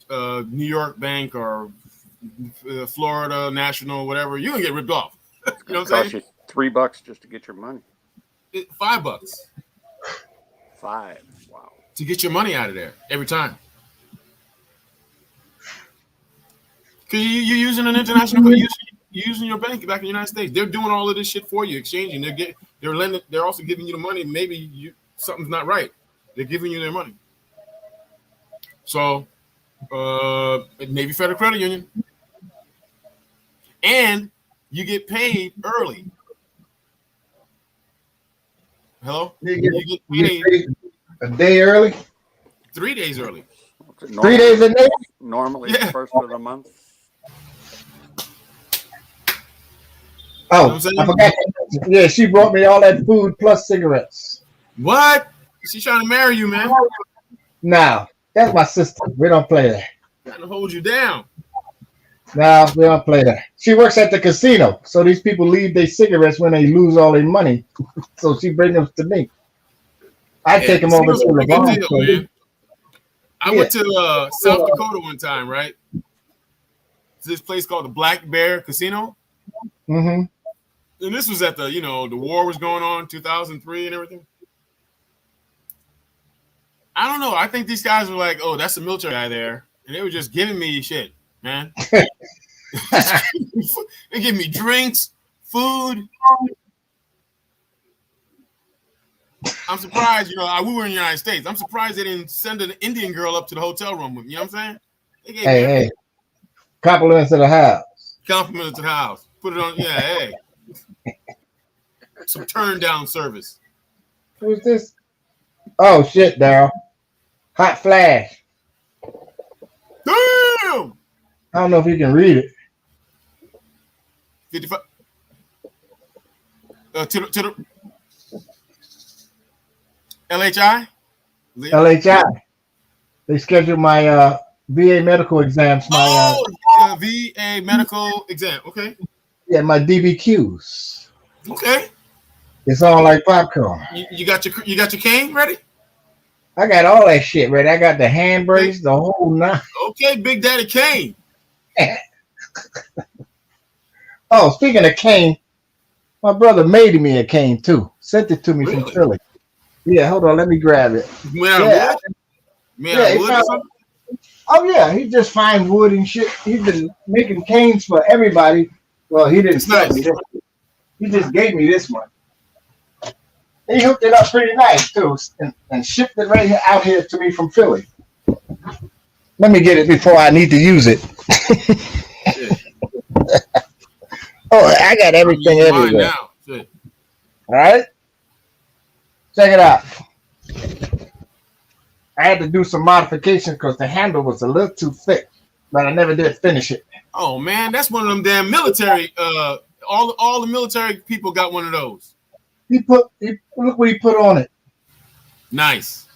New York Bank or Florida National, whatever, you're gonna get ripped off. You know what I'm saying? Cost you $3 just to get your money. $5 5. Wow. to get your money out of there every time. Because you're using an international, you're using your bank back in the United States. They're doing all of this shit for you, exchanging. They're lending. They're also giving you the money. Maybe something's not right. They're giving you their money. So, Navy Federal Credit Union, and you get paid early. Hello? You get paid a day early? 3 days early. 3 days a day? Normally, the first of the month. Oh, I forgot. Yeah, she brought me all that food plus cigarettes. What? She's trying to marry you, man. Nah, that's my sister. We don't play that. Trying to hold you down. No, we don't play that. She works at the casino, so these people leave their cigarettes when they lose all their money. So she brings them to me. I take them over to the bar. I went to South Dakota one time, right? It's this place called the Black Bear Casino. Mm-hmm. And this was at the war was going on, 2003 and everything. I don't know. I think these guys were like, oh, that's the military guy there. And they were just giving me shit, man. They give me drinks, food. I'm surprised, we were in the United States. I'm surprised they didn't send an Indian girl up to the hotel room with me. You know what I'm saying? Hey. Compliments to the house. Compliments to the house. Put it on, yeah, hey. some turn down service. Who's this? Oh shit, Daryl. Hot Flash. Damn. I don't know if you can read it. 55. To the LHI. LHI. They scheduled my VA medical exams. My VA medical exam. Okay. yeah, my DBQs. Okay. It's all like popcorn. You got your cane ready? I got all that shit ready. I got the hand brace, the whole nine. Okay, Big Daddy Kane. Oh, speaking of cane, my brother made me a cane too. Sent it to me from Philly. Yeah, hold on, let me grab it. Oh yeah, he just finds wood and shit. He's been making canes for everybody. Well, he didn't sell me this. He just gave me this one. He hooked it up pretty nice too, and shipped it right out here to me from Philly. Let me get it before I need to use it. Oh, I got everything everywhere. All right, check it out. I had to do some modifications because the handle was a little too thick, but I never did finish it. Oh man, that's one of them damn military. All the military people got one of those. Look what he put on it. Nice.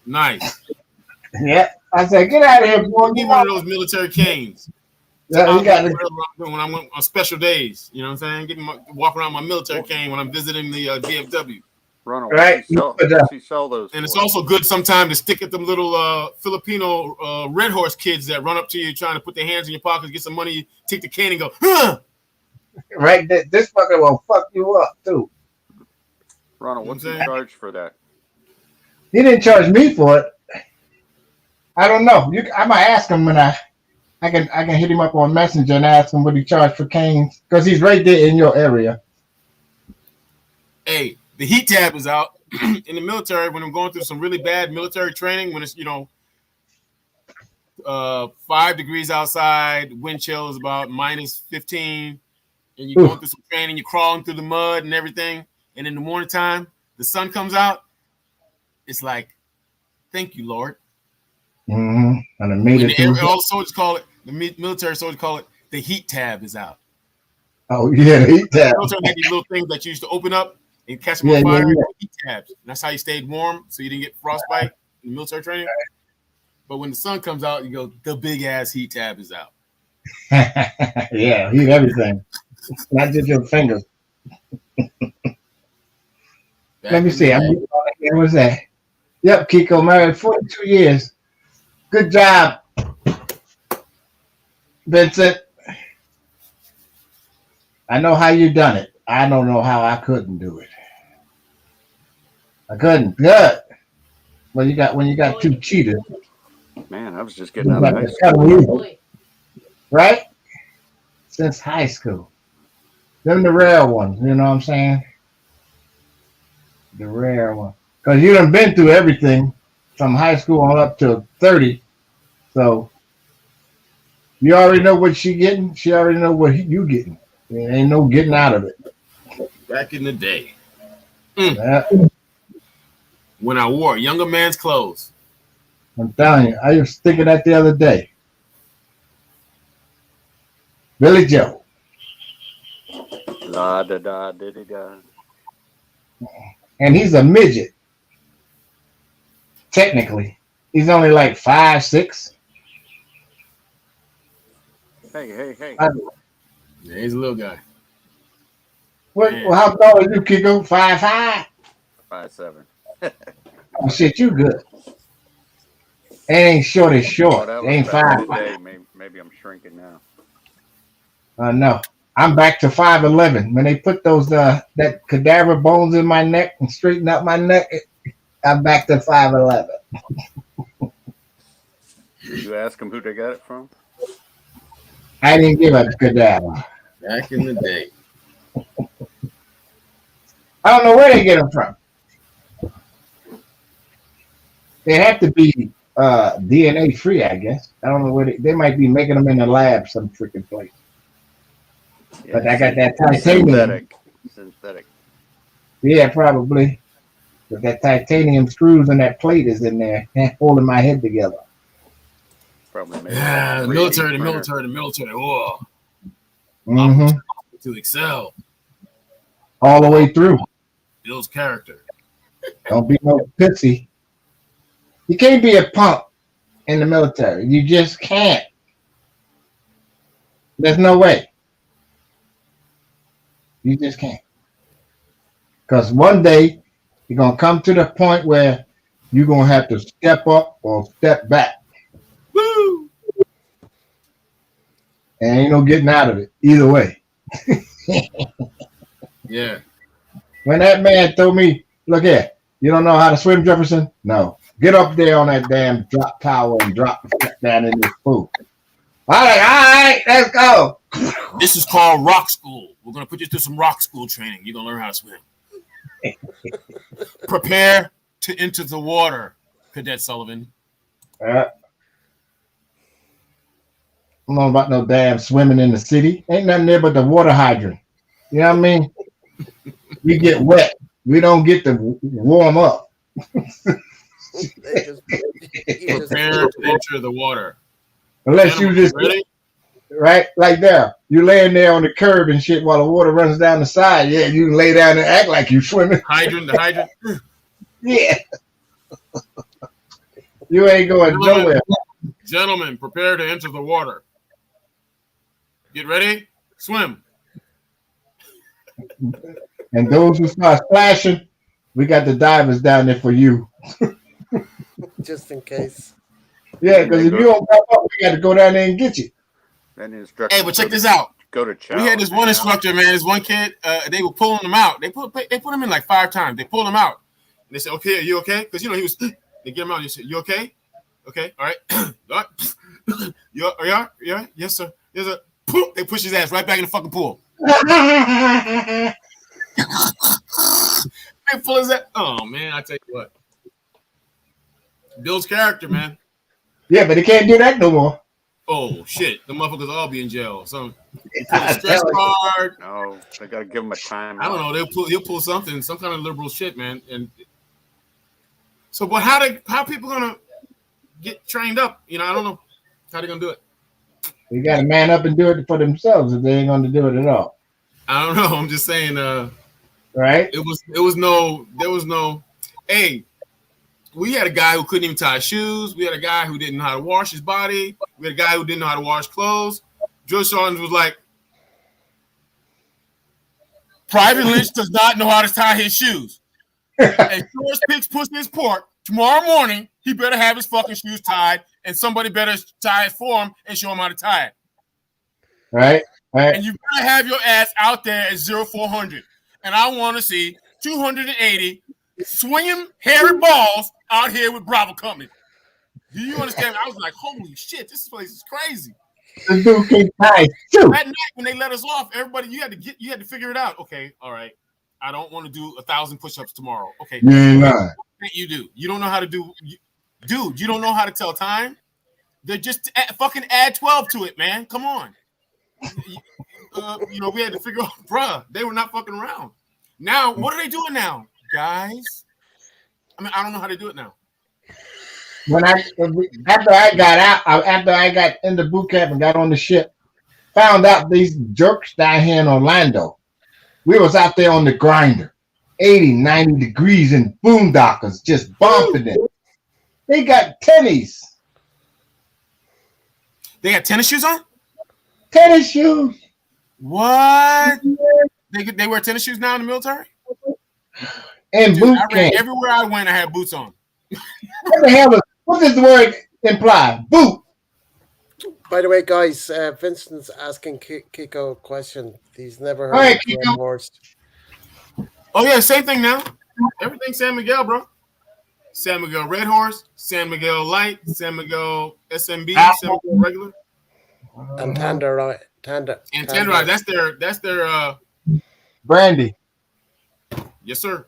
Yeah, I said, get out of here, boy. Get one of those military canes. Yeah, you got it. When I went on special days, you know what I'm saying? Walk around my military cane when I'm visiting the DFW. Right. She sell those. And it's also good sometimes to stick at them little Filipino red horse kids that run up to you trying to put their hands in your pockets, get some money, take the cane and go, huh? Right. This fucker will fuck you up too. Ronald, what's he charge for that? He didn't charge me for it. I don't know. I might ask him when I can hit him up on Messenger and ask him what he charged for canes because he's right there in your area. Hey, the heat tab is out in the military when I'm going through some really bad military training when it's 5 degrees outside, wind chill is about minus 15, and you're going through some training, you're crawling through the mud and everything, and in the morning time, the sun comes out. It's like, thank you, Lord. Mm-hmm. And I made it. All the soldiers call it. The military soldiers call it. The heat tab is out. Oh yeah, the heat tab. Military had these little things that you used to open up and catch them on fire. Yeah. Heat tabs. And that's how you stayed warm, so you didn't get frostbite in the military training. But when the sun comes out, you go, the big ass heat tab is out. Yeah, heat everything, not just your fingers. Let me see. Where was that? Yep, Kiko, married 42 years. Good job, Vincent. I know how you done it. I don't know how I couldn't do it. I couldn't. Good. Well, when you got two cheaters. Man, I was just getting out of high school. Right? Since high school. Them the rare ones, you know what I'm saying? The rare one. Because you done been through everything from high school on up to 30. So you already know what she getting. She already know what you getting. There ain't no getting out of it. Back in the day. Yeah. When I wore a younger man's clothes. I'm telling you, I was thinking that the other day. Billy Joe. La da da da da da. And he's a midget. Technically. He's only like 5'6". Hey. Yeah, he's a little guy. Well, how tall are you, Kiko? 5'5"? 5'7". Oh shit, you good. It ain't short as short. It ain't 5'5". Maybe I'm shrinking now. No. I'm back to 5'11". When they put those that cadaver bones in my neck and straighten up my neck, I'm back to 5'11". You ask them who they got it from? I didn't give a cadaver. Back in the day. I don't know where they get them from. They have to be DNA free, I guess. I don't know where they might be making them in the lab some freaking place. Yeah, but I got that titanium. Synthetic. Yeah, probably. But that titanium screws and that plate is in there holding my head together. Probably made it like a Yeah, 3D the printer. military. Oh, Mm-hmm. to excel. All the way through. Builds character. Don't be no pissy. You can't be a punk in the military. You just can't. There's no way. You just can't. Because one day you're gonna come to the point where you're gonna have to step up or step back. Woo! And ain't no getting out of it. Either way. Yeah. When that man told me, look here, you don't know how to swim, Jefferson? No. Get up there on that damn drop tower and drop the fuck down in this pool. All right, let's go. This is called rock school. We're gonna put you through some rock school training. You're gonna learn how to swim. Prepare to enter the water, Cadet Sullivan. I don't know about no damn swimming in the city. Ain't nothing there but the water hydrant. You know what I mean? We get wet. We don't get to warm up. Prepare to enter the water. Unless Gentlemen, you just ready? right like there. You're laying there on the curb and shit while the water runs down the side. Yeah, you can lay down and act like you swimming. The hydrant. Yeah. You ain't going nowhere. Gentlemen, prepare to enter the water. Get ready? Swim. And those who start splashing, we got the divers down there for you. Just in case. Yeah, because if you don't pop up, we got to go down there and get you. Then the instructor. Hey, but check this out. Go to chow. We had this one instructor, man. This one kid. They were pulling him out. They put him in like 5 times. They pulled him out. And they said, "Okay, are you okay?" Because he was. They get him out. They said, "You okay? Okay, all right. Yeah, yes sir, yes sir." Poof, they push his ass right back in the fucking pool. They pull his ass. Oh man, I tell you what. Builds character, man. Yeah, but he can't do that no more. Oh shit, the motherfuckers all be in jail. So he pull a stress card. No, they gotta give him a time. I don't know. He'll pull something, some kind of liberal shit, man. And so, but how people gonna get trained up? You know, I don't know how they gonna do it. They got to man up and do it for themselves if they ain't going to do it at all. I don't know. I'm just saying. Right? There was no. Hey, we had a guy who couldn't even tie shoes. We had a guy who didn't know how to wash his body. We had a guy who didn't know how to wash clothes. George Sargent was like, Private Lynch does not know how to tie his shoes. And George picks pussy his pork. Tomorrow morning, he better have his fucking shoes tied, and somebody better tie it for him and show him how to tie it. Right? And you better have your ass out there at 0400. And I want to see 280 swinging hairy balls out here with Bravo Company. Do you understand? I was like, holy shit, this place is crazy. The dude can tie too. That night when they let us off, everybody, you had to figure it out. Okay, all right. I don't want to do 1,000 push-ups tomorrow. Okay. You do. You don't know how to do. Dude, you don't know how to tell time. They're just fucking add 12 to it, man. Come on. We had to figure out, bruh, they were not fucking around. Now, what are they doing now, guys? I mean, I don't know how to do it now. After I got into boot camp and got on the ship, found out these jerks down here in Orlando. We was out there on the grinder, 80, 90 degrees in boondockers, just bumping it. They got tennies. They got tennis shoes on? Tennis shoes. What? They wear tennis shoes now in the military? And boot camp. Everywhere I went, I had boots on. What the hell? What does the word imply? Boot. By the way, guys, Vincent's asking Kiko a question. He's never heard of Red Horse. Oh, yeah, same thing now. Everything San Miguel, bro. San Miguel Red Horse, San Miguel Light, San Miguel SMB, San Miguel Regular. And Tanda. And Tanda, that's their brandy. Yes, sir.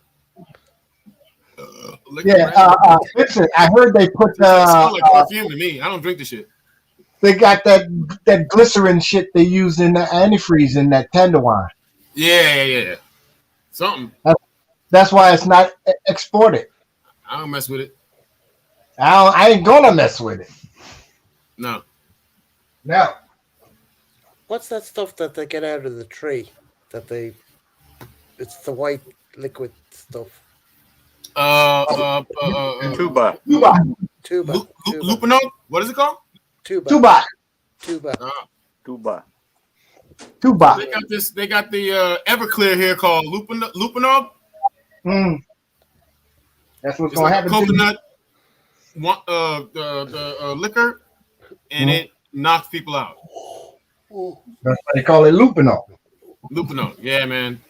Listen, I heard they put like perfume to me. I don't drink the shit. They got that glycerin shit they use in the antifreeze in that tender wine. Yeah. Something. That's why it's not exported. I don't mess with it. I ain't gonna mess with it. No. No. What's that stuff that they get out of the tree? That they, it's the white liquid stuff. Tuba. Tuba. Lupino? What is it called? Tuba. Tuba. Tuba. They got this. They got the Everclear here called Lupino. That's what's It's gonna like happen a to coconut, liquor, and it knocks people out. That's why they call it lupino. Lupino, yeah, man.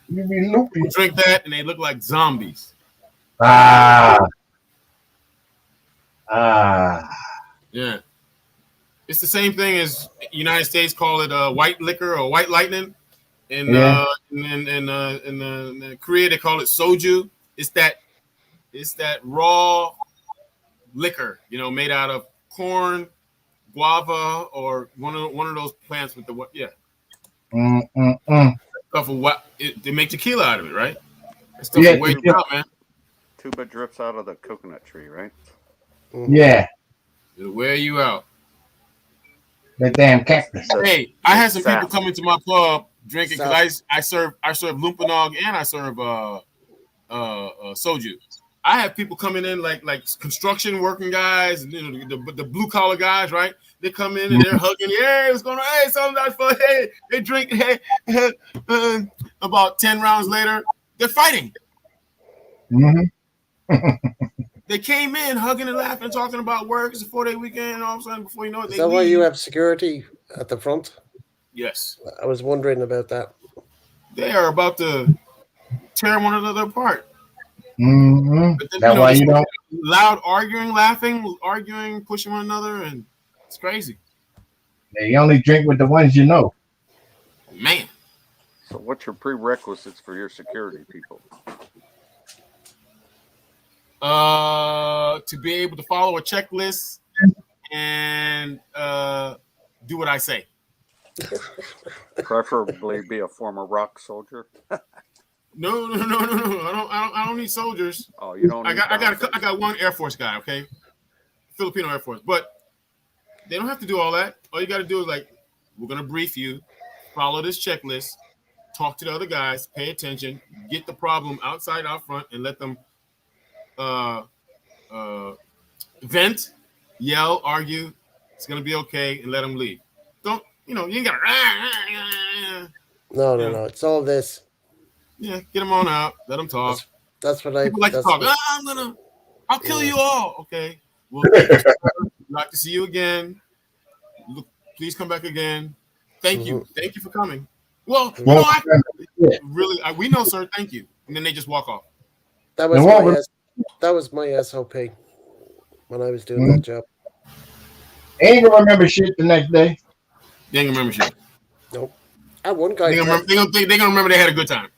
You be loopy. People drink that and they look like zombies. Ah. Yeah. It's the same thing as United States call it white liquor or white lightning. In Korea they call it soju. It's that raw liquor, made out of corn, guava, or one of those plants with the stuff of what they make tequila out of it, right? That stuff will wear you out, man. Tuba drips out of the coconut tree, right? Yeah. It'll wear you out. That damn cactus. Hey, I had some people come into my pub drinking because I serve lumpanog and I serve soju. I have people coming in like construction working guys, the blue collar guys, right? They come in and they're hugging. Hey, what's going on? Hey, something's fun. Hey, they drink. Hey, about 10 rounds later, they're fighting. They came in hugging and laughing, talking about work. It's a 4-day weekend, and all of a sudden, before you know it, Is that why you have security at the front? Yes. I was wondering about that. They are about to tear one another apart. That's why you don't. Loud arguing, laughing, arguing, pushing one another, and it's crazy. They only drink with the ones you know. Man. So what's your prerequisites for your security people? To be able to follow a checklist and do what I say. Preferably be a former rock soldier. No. I don't need soldiers. Oh, you don't. I got one Air Force guy. Okay, Filipino Air Force, but they don't have to do all that. All you got to do is we're gonna brief you, follow this checklist, talk to the other guys, pay attention, get the problem outside, out front, and let them vent, yell, argue. It's gonna be okay, and let them leave. Don't you ain't gotta. No. It's all this. Yeah, get them on out. Let them talk. That's what I. People like to talk. I'll kill you all. Okay. Well, I'd like to see you again. Look, please come back again. Thank you. Thank you for coming. Well, we know, sir. Thank you. And then they just walk off. That was my SOP when I was doing that job. They ain't gonna remember shit the next day. They ain't gonna remember shit. Nope. I had one guy. They're gonna remember they had a good time.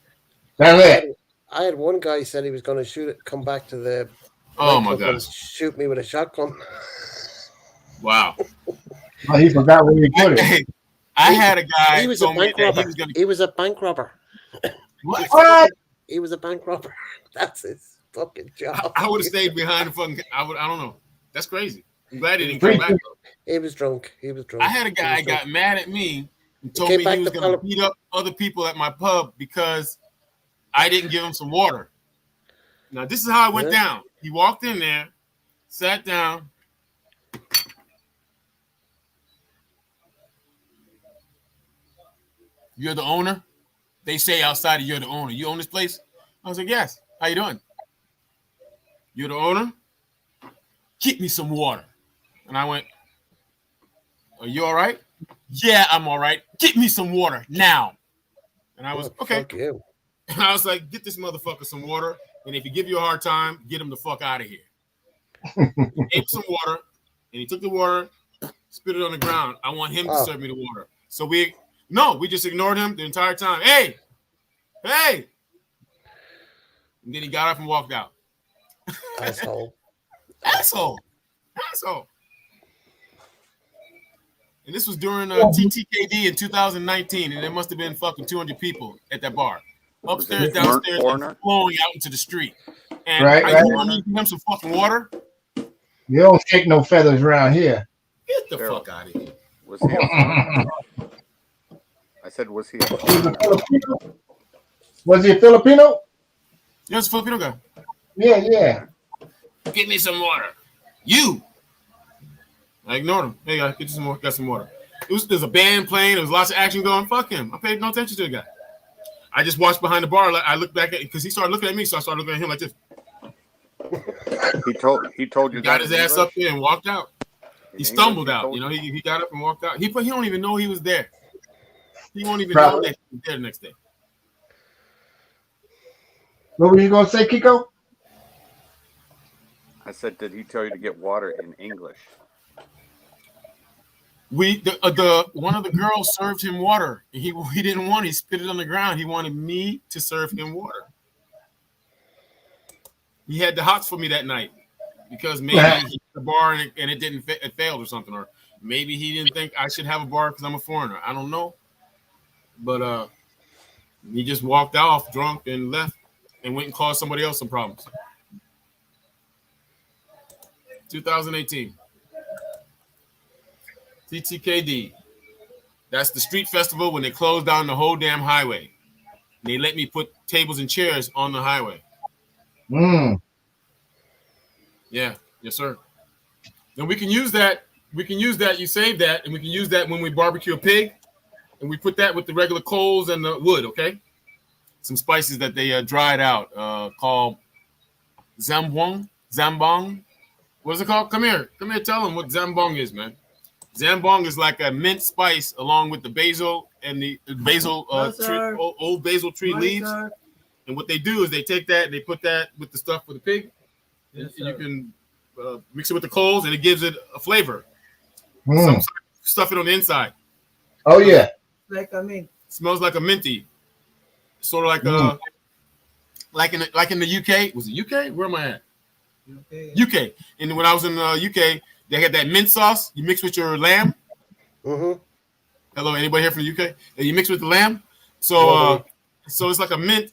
That's it. I had one guy said he was going to shoot it, come back to the. Oh my God! And shoot me with a shotgun. Wow. Oh, he forgot where he put it. I had a guy. He was a bank robber. He was a bank robber. What? He was a bank robber. That's his fucking job. I would have stayed behind the fucking. I don't know. That's crazy. I'm glad he didn't come back. He was drunk. I had a guy got mad at me and told me he was going to beat up other people at my pub because I didn't give him some water. Now, this is how it went down. He walked in there, sat down. You're the owner? They say outside you're the owner. You own this place? I was like, yes. How you doing? You're the owner? Get me some water. And I went, are you all right? Yeah, I'm all right. Get me some water now. And I was, okay. Fuck you. And I was like, get this motherfucker some water. And if he give you a hard time, get him the fuck out of here. He gave some water. And he took the water, spit it on the ground. I want him to serve me the water. So we just ignored him the entire time. Hey. And then he got up and walked out. Asshole. And this was during TTKD in 2019, and there must have been fucking 200 people at that bar. upstairs, it downstairs, and foreigner? flowing out into the street. And Right, I right. need him some fucking water. You don't shake no feathers around here. Get the Daryl, fuck out of here. was he a foreigner? I said, was he a He's a foreigner? Filipino. Was he a Filipino? Yeah, it's a Filipino guy. Yeah, yeah. Get me some water. You. I ignored him. Hey, guys, get you some more. Got some water. There's a band playing. There was lots of action going. Fuck him. I paid no attention to the guy. I just watched behind the bar. I looked back at because he started looking at me, so I started looking at him like this. He told you Got that his in ass English? up there and walked out. In He English, stumbled he out. told You know, he got up and walked out. He don't even know he was there. He won't even Probably. know that he was there the next day. What were you gonna say, Kiko? I said, did he tell you to get water in English? The one of the girls served him water. He didn't want it. He spit it on the ground. He wanted me to serve him water. He had the hots for me that night because maybe he had the bar and it failed or something, or maybe he didn't think I should have a bar because I'm a foreigner. I don't know, but he just walked off drunk and left and went and caused somebody else some problems. 2018. TTKD. That's the street festival when they closed down the whole damn highway. They let me put tables and chairs on the highway. Yeah, yes, sir. And we can use that. We can use that. You save that, and we can use that when we barbecue a pig, and we put that with the regular coals and the wood. Okay, some spices that they dried out called zambong. What is it called? Come here. Tell them what zambong is, man. Zambong is like a mint spice along with the basil and the basil tree, old basil tree leaves. Sir. And what they do is they take that and they put that with the stuff for the pig. Yes, you can mix it with the coals and it gives it a flavor. Some stuff it on the inside. Oh yeah. Like a mint. Smells like a minty. Sort of like in the UK. Was it UK? Where am I at? UK. And when I was in the UK, they had that mint sauce you mix with your lamb. Mm-hmm. Hello, anybody here from the UK? And you mix with the lamb. So so it's like a mint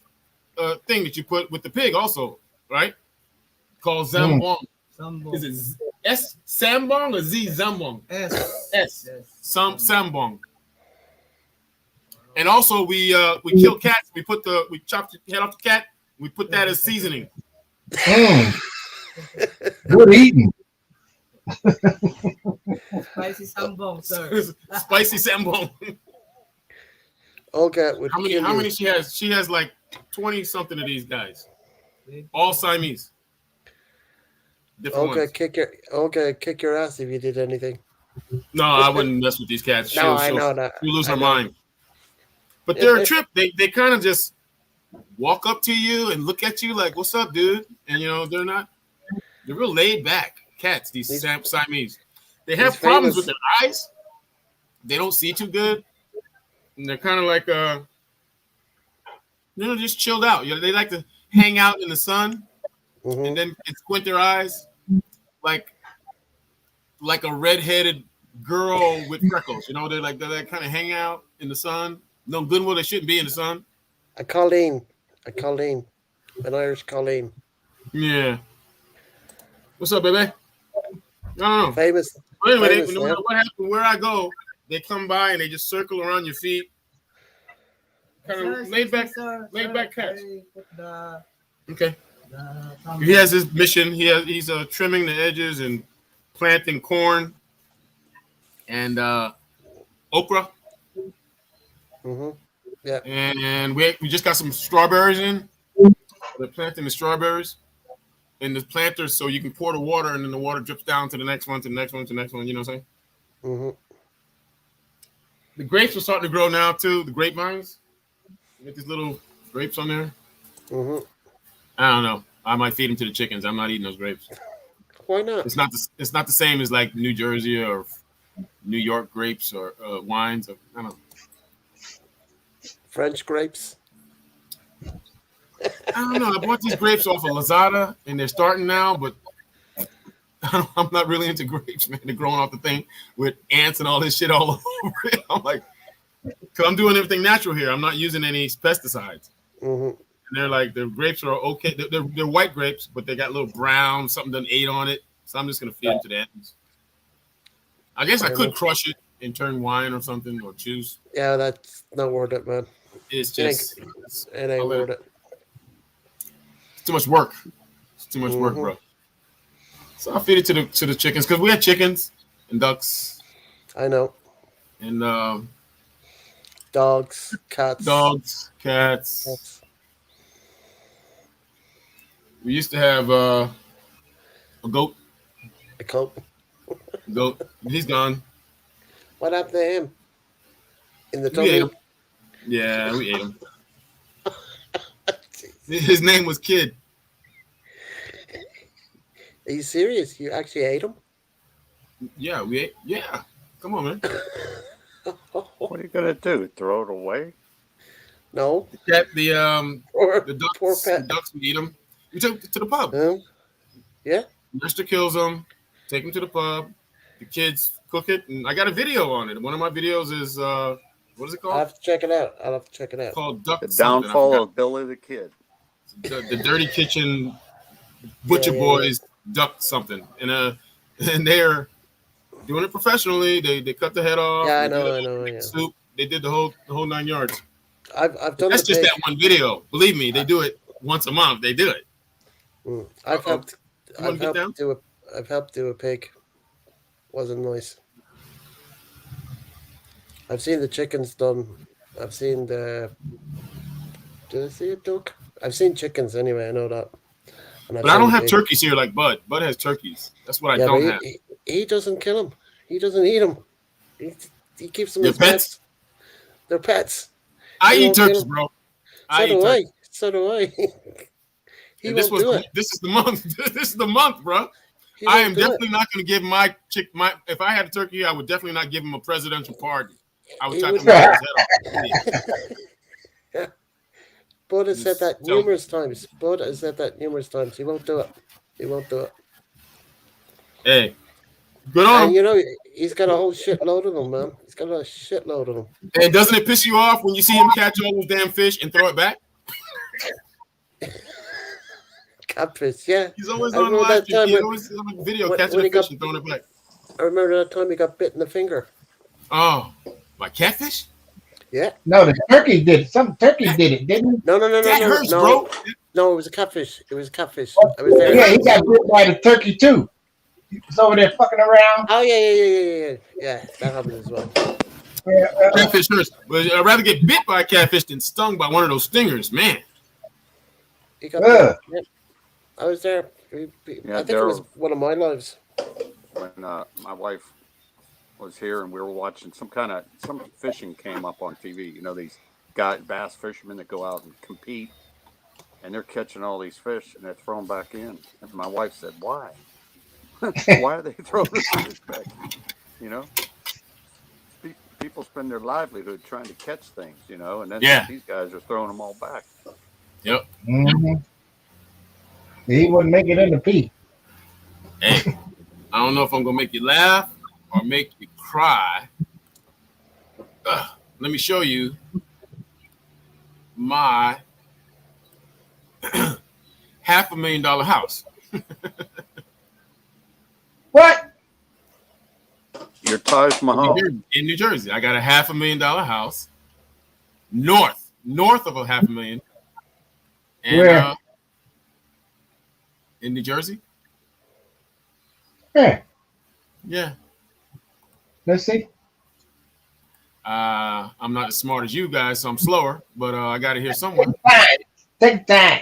thing that you put with the pig also, right? Called zambong. Is it S sambong or Z zambong? S. Sambong. And also we kill cats. We chop the head off the cat. We put that as seasoning. Good eating. Spicy sambong, sir. Spicy sambong. Okay. How many she has? She has like 20 something of these guys. All Siamese. Different ones. Kick your ass if you did anything. No, I wouldn't mess with these cats. I know that. You lose her mind. But they're a trip. They kind of just walk up to you and look at you like, "What's up, dude?" And they're real laid back cats. These Siamese. They have problems with their eyes. They don't see too good, and they're kind of like just chilled out. They like to hang out in the sun, and then squint their eyes like a redheaded girl with freckles. They're like kind of hang out in the sun. No good. Well, they shouldn't be in the sun. A Colleen, an Irish Colleen. Yeah. What's up, baby? I don't know. Famous. Well, anyway, no matter what happened, where I go, they come by and they just circle around your feet. Kind of laid back cats. Okay. He has his mission. He's trimming the edges and planting corn and okra. Mm-hmm. Yeah. And we just got some strawberries in. They're planting the strawberries in the planters so you can pour the water and then the water drips down to the next one, to the next one, to the next one. You know what I'm saying? Mm-hmm. The grapes are starting to grow now too. The grapevines. You get these little grapes on there. Mm-hmm. I don't know. I might feed them to the chickens. I'm not eating those grapes. Why not? It's not the same as like New Jersey or New York grapes or wines. I don't know. French grapes. I don't know. I bought these grapes off of Lazada, and they're starting now, but I'm not really into grapes, man. They're growing off the thing with ants and all this shit all over it. I'm like, because I'm doing everything natural here. I'm not using any pesticides. Mm-hmm. And the grapes are okay. They're white grapes, but they got a little brown, something done ate on it. So I'm just gonna feed them to the animals. I guess I Fair could enough. crush it and turn wine or something or juice. Yeah, that's not worth it, man. It's It ain't. just It I'll ain't let it. worth it. It's too much work. It's too much work, Mm-hmm. bro. So I'll feed it to the chickens because we had chickens and ducks I know. and Dogs, cats. dogs, cats. Cats. We used to have a goat. A coat. Goat. He's gone. What happened to him? In the We ate him. tummy. Yeah, we ate him. Jeez. His name was Kid. Are you serious? You actually ate him? Yeah, we ate. Yeah, come on, man. What are you gonna do? Throw it away? No. The cat, Poor, the poor ducks, pet. the ducks. We eat them. We took to the pub. Yeah. Mister kills them. Take them to the pub. The kids cook it, and I got a video on it. One of my videos is what is it I'll called? have to check it out. I'll have to check it out. Called Duck The something. I downfall forgot. of Billy the Kid. The Dirty Kitchen Yeah, Butcher yeah, Boys Duck something, and they're doing it professionally. They cut the head off. Yeah, They do I know. make Yeah. the soup. They did the whole 9 yards. I've done That's the just pig. that one video. Believe me, they do it once a month. They do it. I've Uh-oh. helped. You want I've to get helped down? do a. I've helped do a pig. Wasn't nice. I've seen the chickens done. I've seen the. Did I see a duck? I've seen chickens anyway. I know that. And I've But I don't seen have pigs. turkeys here like Bud. Bud has turkeys. That's what I Yeah, but don't have. he doesn't kill them. He doesn't eat them. He keeps them Your as pets? pets. They're pets. I He eat won't kill turkeys, them. bro. So I eat do I. turkeys. So do I. He And won't do it. this is the month. This is the month, bro. He I won't am do it. definitely not going to give my if I had a turkey, I would definitely not give him a presidential pardon. I would He chop would. him out his head off. Bud has said that Tell- numerous times. Bud has said that numerous times. He won't do it. He won't do it. Hey, good on And him. you know, he's got a whole shitload of them, man. He's got a shitload of them. And doesn't it piss you off when you see him catch all those damn fish and throw it back? Catfish, yeah. He's always I on remember live that stream. time He's always on a video catching when a he fish got. and throwing it back. I remember that time he got bit in the finger. Oh, my catfish? Yeah. No, the turkey did it. Some turkey did it, didn't he? No, That hurts, bro. No, it was a catfish. It was a catfish. Oh, I was there. yeah, he got bit by the turkey too. He was over there fucking around. Oh yeah. That happened as well. Catfish hurts. But I'd rather get bit by a catfish than stung by one of those stingers, man. He got bit. Yeah. I was there. Yeah, I think it was one of my lives. When my wife was here and we were watching some fishing came up on TV. You know, these bass fishermen that go out and compete, and they're catching all these fish and they're thrown back in. And my wife said, "Why? Why are they throwing this fish back?" You know, people spend their livelihood trying to catch things. You know, and then these guys are throwing them all back. Yep. Mm-hmm. He wouldn't make it in the pea. Hey, I don't know if I'm gonna make you laugh or make you cry. Let me show you my $500,000 house. What? Your Taj Mahal in New Jersey. I got a $500,000 house north of a $500,000. And, where? In New Jersey. Yeah. Yeah. Let's see. I'm not as smart as you guys, so I'm slower, but I got it here somewhere. Take time.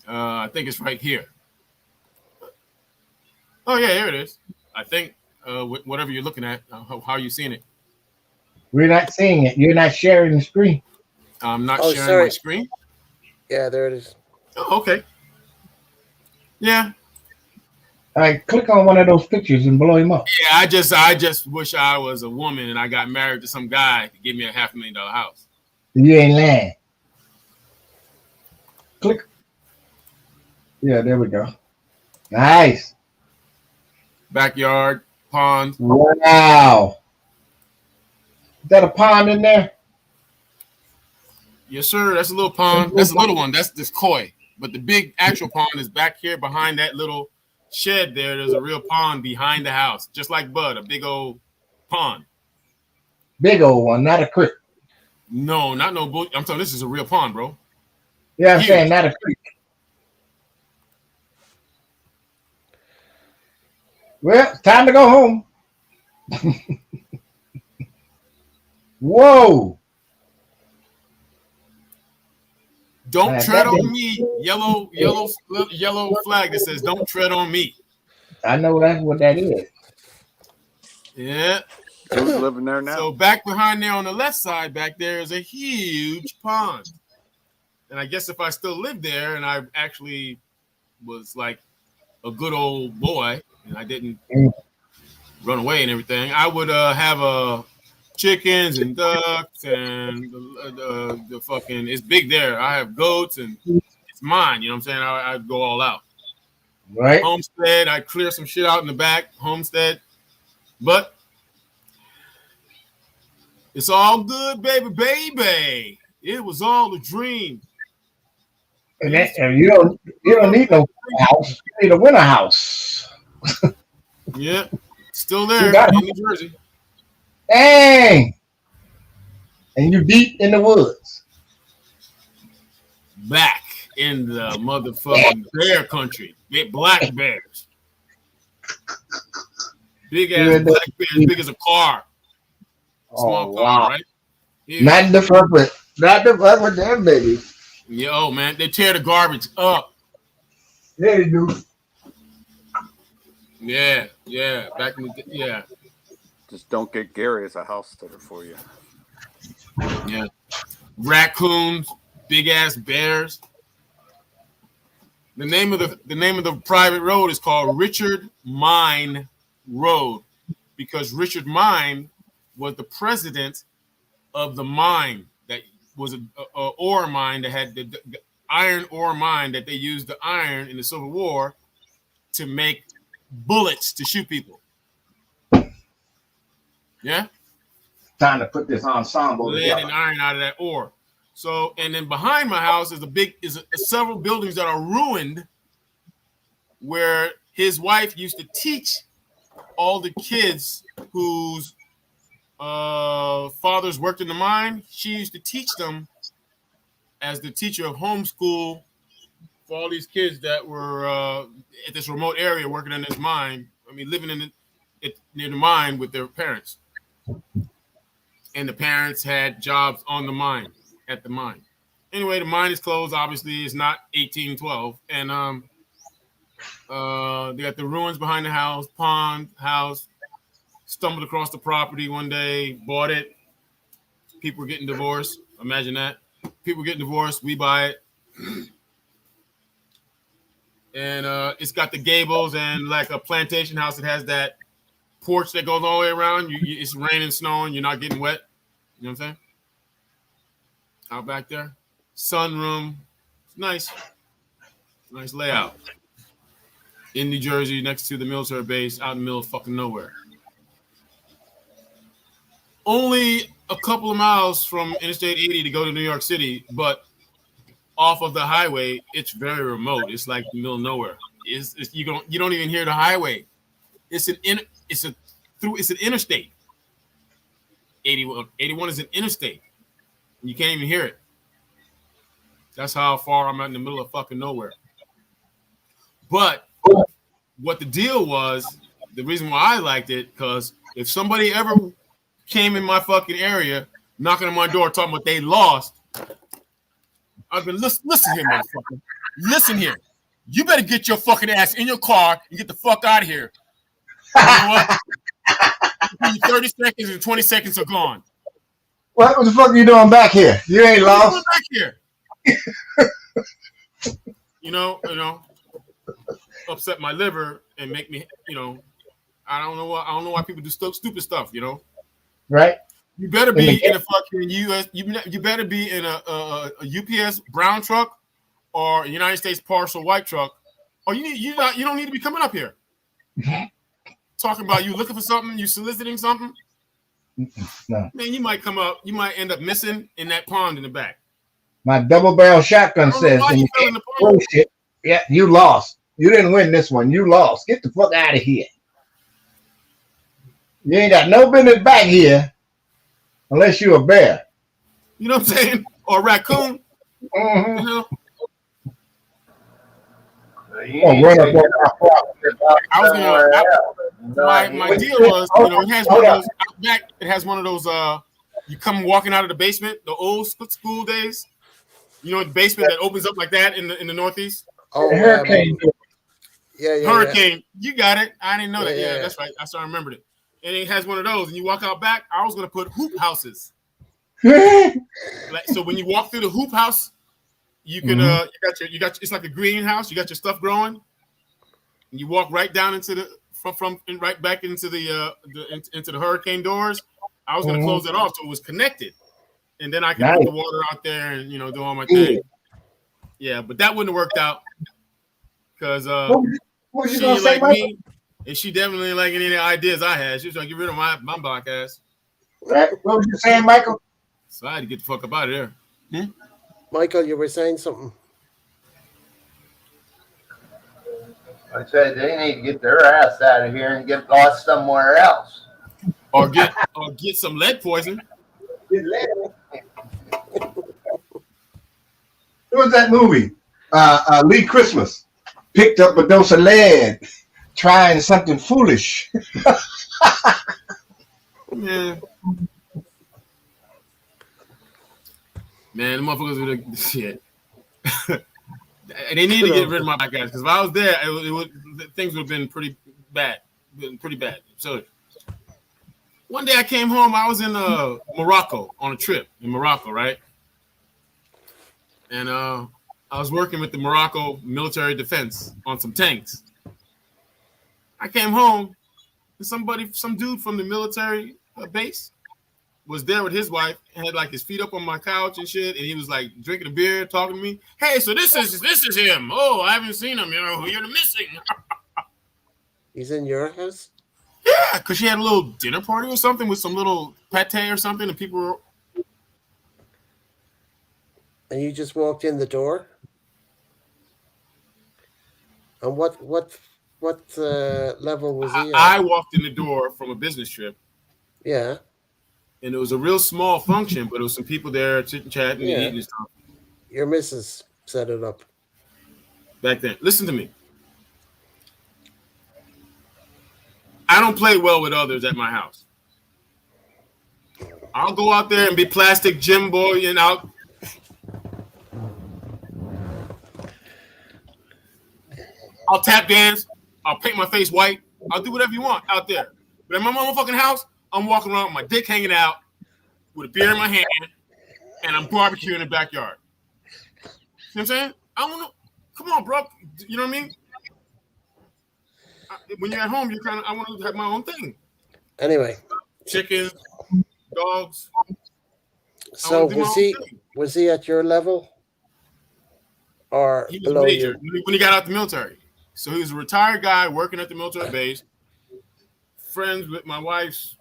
I think it's right here. Oh yeah, here it is. I think whatever you're looking at, how are you seeing it? We're not seeing it. You're not sharing the screen. I'm not sharing my screen. Yeah, there it is. Oh, okay. Yeah. All right, click on one of those pictures and blow him up. Yeah, I just wish I was a woman and I got married to some guy to give me a $500,000 house. You ain't lying. Click. Yeah, there we go. Nice. Backyard, pond. Wow. Is that a pond in there? Yes, sir. That's a little pond. That's a little one. That's this koi. But the big actual pond is back here behind that little shed there. There's a real pond behind the house, just like Bud, a big old pond. Big old one, not a creek. No, not no bull. I'm telling you, this is a real pond, bro. Yeah, I'm saying Huge. not a creek. Well, it's time to go home. Whoa. Don't Man, tread on me. Yellow flag that says "Don't tread on me." I know that's what that is. Yeah. Who's living there now? So back behind there on the left side, back there is a huge pond. And I guess if I still lived there and I actually was like a good old boy and I didn't run away and everything, I would have chickens and ducks and the fucking, it's big there. I have goats and it's mine. You know what I'm saying? I'd go all out. Right. Homestead, I'd clear some shit out in the back. Homestead. But it's all good, baby, baby. It was all a dream. And you don't need no house. You need a winter house. Yeah, still You there got in it. New Jersey. Dang. And you deep in the woods. Back in the motherfucking bear country. Black bears. Big ass black bears, big as a car. Small car, right? Yeah. Not the front with them, baby. Yo, man, they tear the garbage up. Yeah, they do. Yeah. Back in the yeah. Just don't get Gary as a house sitter for you. Yeah. Raccoons, big ass bears. The name of the private road is called Richard Mine Road because Richard Mine was the president of the mine that was a ore mine that had the iron ore mine that they used the iron in the Civil War to make bullets to shoot people. Yeah? Time to put this ensemble Lead together. and iron out of that ore. So, and then behind my house is several buildings that are ruined where his wife used to teach all the kids whose fathers worked in the mine. She used to teach them as the teacher of homeschool for all these kids that were at this remote area working in this mine. I mean, living in near the mine with their parents. And the parents had jobs on the mine, at the mine. Anyway, the mine is closed. Obviously, it's not 1812. And they got the ruins behind the house, pond, house. Stumbled across the property one day, bought it. People were getting divorced. Imagine that. People getting divorced. We buy it. And it's got the gables and like a plantation house. It has that porch that goes all the way around. It's raining, snowing. You're not getting wet. You know what I'm saying? Out back there. Sunroom. It's nice. Nice layout. In New Jersey, next to the military base, out in the middle of fucking nowhere. Only a couple of miles from Interstate 80 to go to New York City, but off of the highway, it's very remote. It's like the middle of nowhere. You don't even hear the highway. It's an interstate. 81 is an interstate. You can't even hear it. That's how far I'm in the middle of fucking nowhere. But what the deal was, the reason why I liked it, because if somebody ever came in my fucking area, knocking on my door, talking about they lost, I've been listen here, motherfucker. Listen here. You better get your fucking ass in your car and get the fuck out of here. You know what? 30 seconds and 20 seconds are gone. What the fuck are you doing back here? You ain't lost. What are you doing back here? you know, upset my liver and make me, I don't know why people do stupid stuff, Right. You better be in a fucking US. You better be in a UPS brown truck or a United States parcel white truck, or you don't need to be coming up here. Talking about you looking for something, you soliciting something. No. Man, you might come up, you might end up missing in that pond in the back. My double barrel shotgun I don't know says, why and he you fell can't in the pool. bullshit. Yeah, you lost. You didn't win this one. You lost. Get the fuck out of here. You ain't got no business back here unless you're a bear. You know what I'm saying? Or a raccoon. Mm-hmm. You know? You Oh, need run to up on get my property. I was gonna. somewhere else, not My here. deal was, Hold it has one hold of up. those out back. It has one of those. You come walking out of the basement, the old school days. You know, the basement that opens up like that in the Northeast. Oh, Hurricane. yeah. Hurricane. You got it. I didn't know that. Yeah, Yeah. that's right. I still remembered it. And it has one of those, and you walk out back. I was gonna put hoop houses. Like, so when you walk through the hoop house, you can Mhm. you got it's like a greenhouse. You got your stuff growing, and you walk right down into the from and right back into into the hurricane doors. I was gonna Mhm. close it off so it was connected, and then I could put Nice. the water out there and do all my Yeah. thing. Yeah, but that wouldn't have worked out because What was you she gonna ain't say, like Michael? me, and she definitely ain't like any of the ideas I had. She was trying to get rid of my podcast, What was you saying, Michael? so I had to get the fuck up out of there. Michael, you were saying something. I said they need to get their ass out of here and get lost somewhere else. Or get some lead poison. What was that movie? Lee Christmas picked up a dose of lead, trying something foolish. Man, the motherfuckers would have shit. They need to get rid of my podcast because if I was there, things would have been pretty bad. So one day I came home. I was in Morocco on a trip in Morocco, right? And I was working with the Morocco military defense on some tanks. I came home and some dude from the military base was there with his wife and had like his feet up on my couch and shit, and he was like drinking a beer, talking to me. Hey, so this is him. Oh, I haven't seen him. You're missing. He's in your house? Yeah, because she had a little dinner party or something with some little pate or something, and people were. And you just walked in the door? And what level was he at? I walked in the door from a business trip. Yeah. And it was a real small function, but it was some people there chit chatting and eating and stuff. Your missus set it up. Back then. Listen to me. I don't play well with others at my house. I'll go out there and be plastic gym boy and I'll tap dance. I'll paint my face white. I'll do whatever you want out there. But in my motherfucking house, I'm walking around with my dick hanging out with a beer in my hand and I'm barbecuing in the backyard. You know what I'm saying? I don't know. Come on, bro. You know what I mean? When you're at home, I want to have my own thing. Anyway. Chickens, dogs. So was he at your level? Or he was below major you? when he got out the military. So he was a retired guy working at the military base, friends with my wife's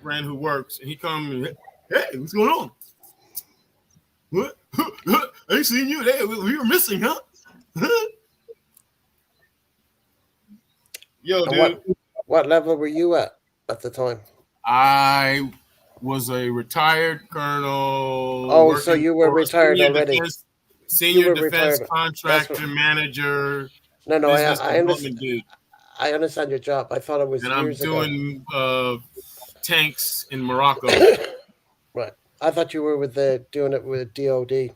friend who works, and he come and hey, what's going on? What? I ain't seen you. Hey, we were missing, huh? Yo, dude. What level were you at the time? I was a retired colonel. Oh, so you were retired already. Senior defense contractor manager. No, I understand. Dude. I understand your job. I thought it was and years ago. I'm doing tanks in Morocco. Right. I thought you were doing it with DOD.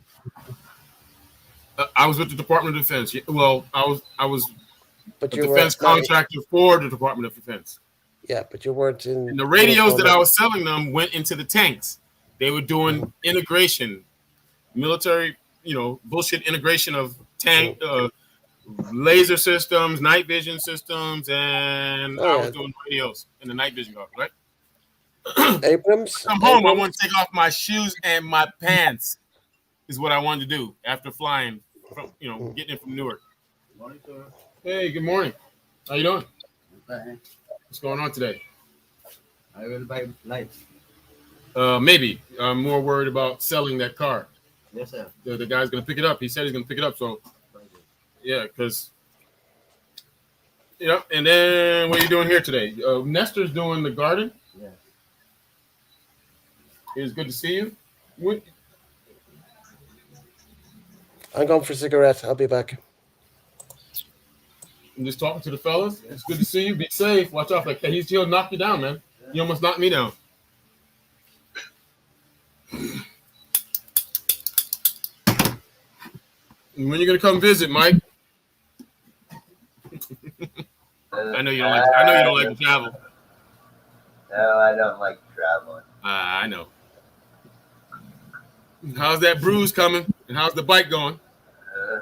I was with the Department of Defense. Well, I was but a defense contractor for the Department of Defense. Yeah, but you weren't in. And the radios that I was selling them went into the tanks. They were doing integration, military, bullshit integration of tank, laser systems, night vision systems, and I was doing radios in the night vision goggles, right? Abrams. I'm home. I want to take off my shoes and my pants. Is what I wanted to do after flying from, getting in from Newark. Hey, good morning. How you doing? What's going on today? I will buy lights. Maybe. I'm more worried about selling that car. Yes, sir. The guy's gonna pick it up. He said he's gonna pick it up. So yeah, because And then what are you doing here today? Nestor's doing the garden. Yeah. It's good to see you. What, I'm going for a cigarette. I'll be back. I'm just talking to the fellas. It's good to see you. Be safe. Watch out. Like he'll knock you down, man. He almost knocked me down. And when you gonna come visit, Mike? I know you don't like. I know you don't like to travel. No, I don't like traveling. I know. How's that bruise coming? And how's the bike going? I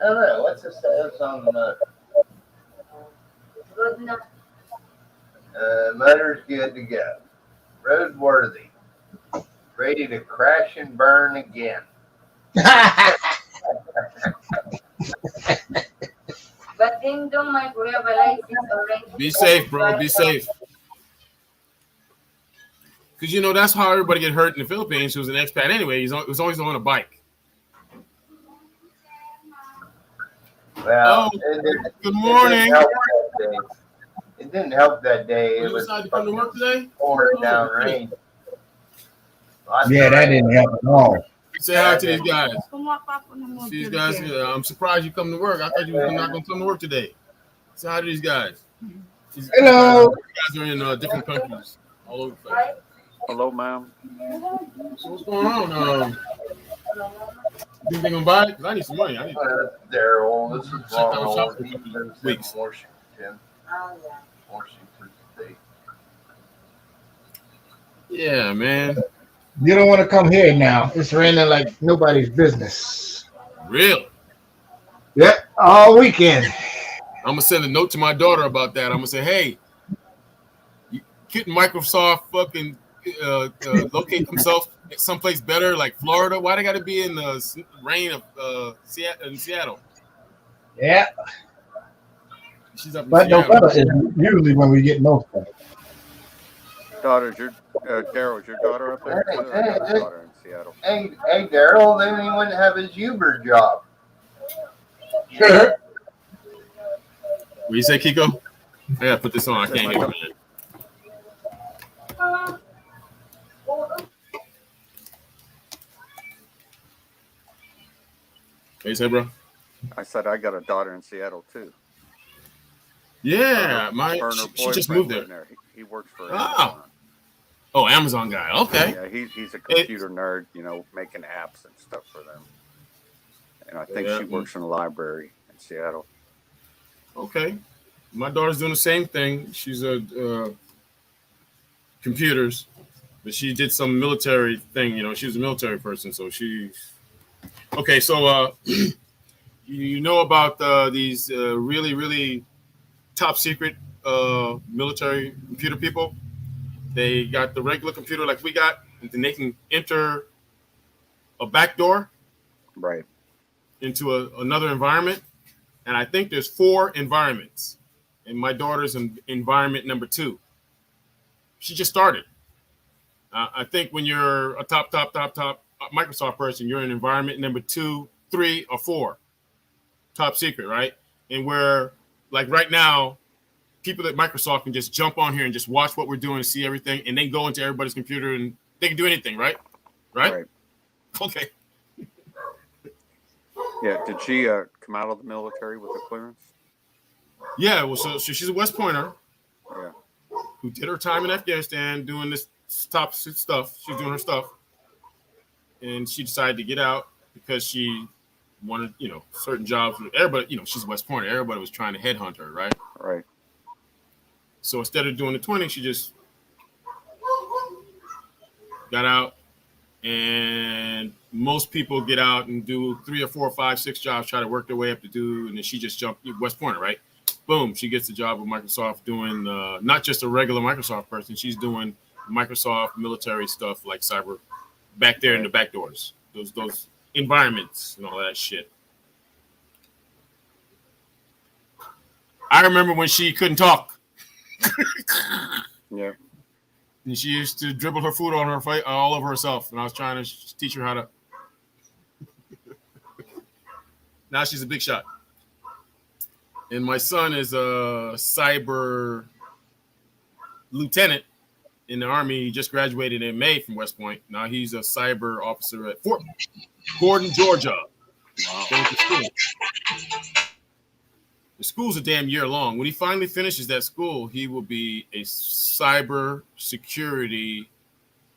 don't know. What's the status on the motor? Good enough. Motor's good to go. Roadworthy. Ready to crash and burn again. But then don't realize it's already. Be safe, bro. Be safe. Because that's how everybody get hurt in the Philippines. Who's an expat anyway. He was always on a bike. Well, good morning. It didn't help that day. You decided to come to work today? Pouring down rain. Yeah, that didn't help at all. Say hi to these guys. These guys, I'm surprised you come to work. I thought you were not going to come to work today. Say hi to these guys. Hello. These guys are in different countries all over the place. Hello, ma'am. So what's going on? You think they're gonna buy it? 'Cause I need some money. I need. Daryl, this is Ronald. Weeks. Washington. Washington State. Yeah, man. You don't want to come here now. It's raining like nobody's business. Really? Yep, all weekend. I'm gonna send a note to my daughter about that. I'm gonna say, hey, couldn't Microsoft fucking locate themselves someplace better, like Florida? Why they got to be in the rain of Seattle? Yeah. She's up in But Seattle. no better is usually when we get most of it. Daughter's your Carol's your daughter up there? Too? I got a daughter in Seattle. Hey, Daryl, then he wouldn't have his Uber job. Sure. What do you say, Kiko? I gotta put this on. I can't hear you, man. What you say, bro? I said I got a daughter in Seattle too. Yeah, she just moved there. He works for Amazon. Oh, Amazon guy. Okay. Yeah, he's a computer nerd, making apps and stuff for them. And I think she works in a library in Seattle. Okay. My daughter's doing the same thing. She's a computers, but she did some military thing. She was a military person, so she's okay. So you know about these really, really top secret military computer people? They got the regular computer like we got, and then they can enter a back door right into another environment. And I think there's 4 environments. And my daughter's in environment number 2. She just started. I think when you're a top Microsoft person, you're in environment number 2, 3, or 4. Top secret, right? And where, like right now, people at Microsoft can just jump on here and just watch what we're doing and see everything, and then go into everybody's computer and they can do anything, right? Right? Okay. Yeah. Did she come out of the military with a clearance? Yeah. Well, so she's a West Pointer. Yeah. Who did her time in Afghanistan doing this top stuff. She's doing her stuff, and she decided to get out because she wanted, certain jobs. Everybody, she's a West Pointer. Everybody was trying to headhunt her, right? Right. So instead of doing the 20, she just got out. And most people get out and do 3 or 4 or 5, 6 jobs, try to work their way up to do, and then she just jumped West Pointer, right? Boom, she gets the job with Microsoft doing not just a regular Microsoft person. She's doing Microsoft military stuff like cyber back there in the back doors, those environments and all that shit. I remember when she couldn't talk. Yeah. And she used to dribble her food on her face all over herself, and I was trying to teach her how to Now she's a big shot. And my son is a cyber lieutenant in the Army. He just graduated in May from West Point. Now he's a cyber officer at Fort Gordon, Georgia. Going to school. The school's a damn year long. When he finally finishes that school, he will be a cyber security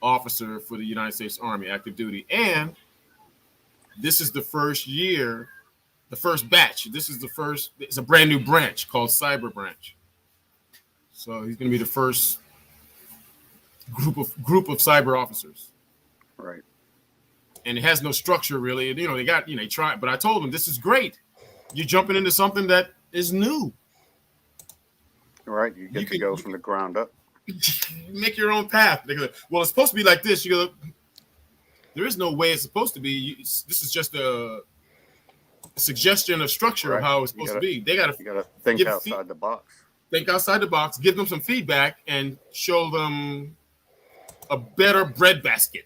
officer for the United States Army, active duty. And this is the first year, the first batch. It's a brand new branch called Cyber Branch. So he's going to be the first group of cyber officers. Right. And it has no structure really. They try, but I told him this is great. You're jumping into something that is new. Right. You get to go from the ground up. Make your own path. They go, well, it's supposed to be like this. You go, there is no way it's supposed to be. This is just a suggestion of structure of how it's supposed to be. You got to think outside the box. Think outside the box. Give them some feedback and show them a better bread basket,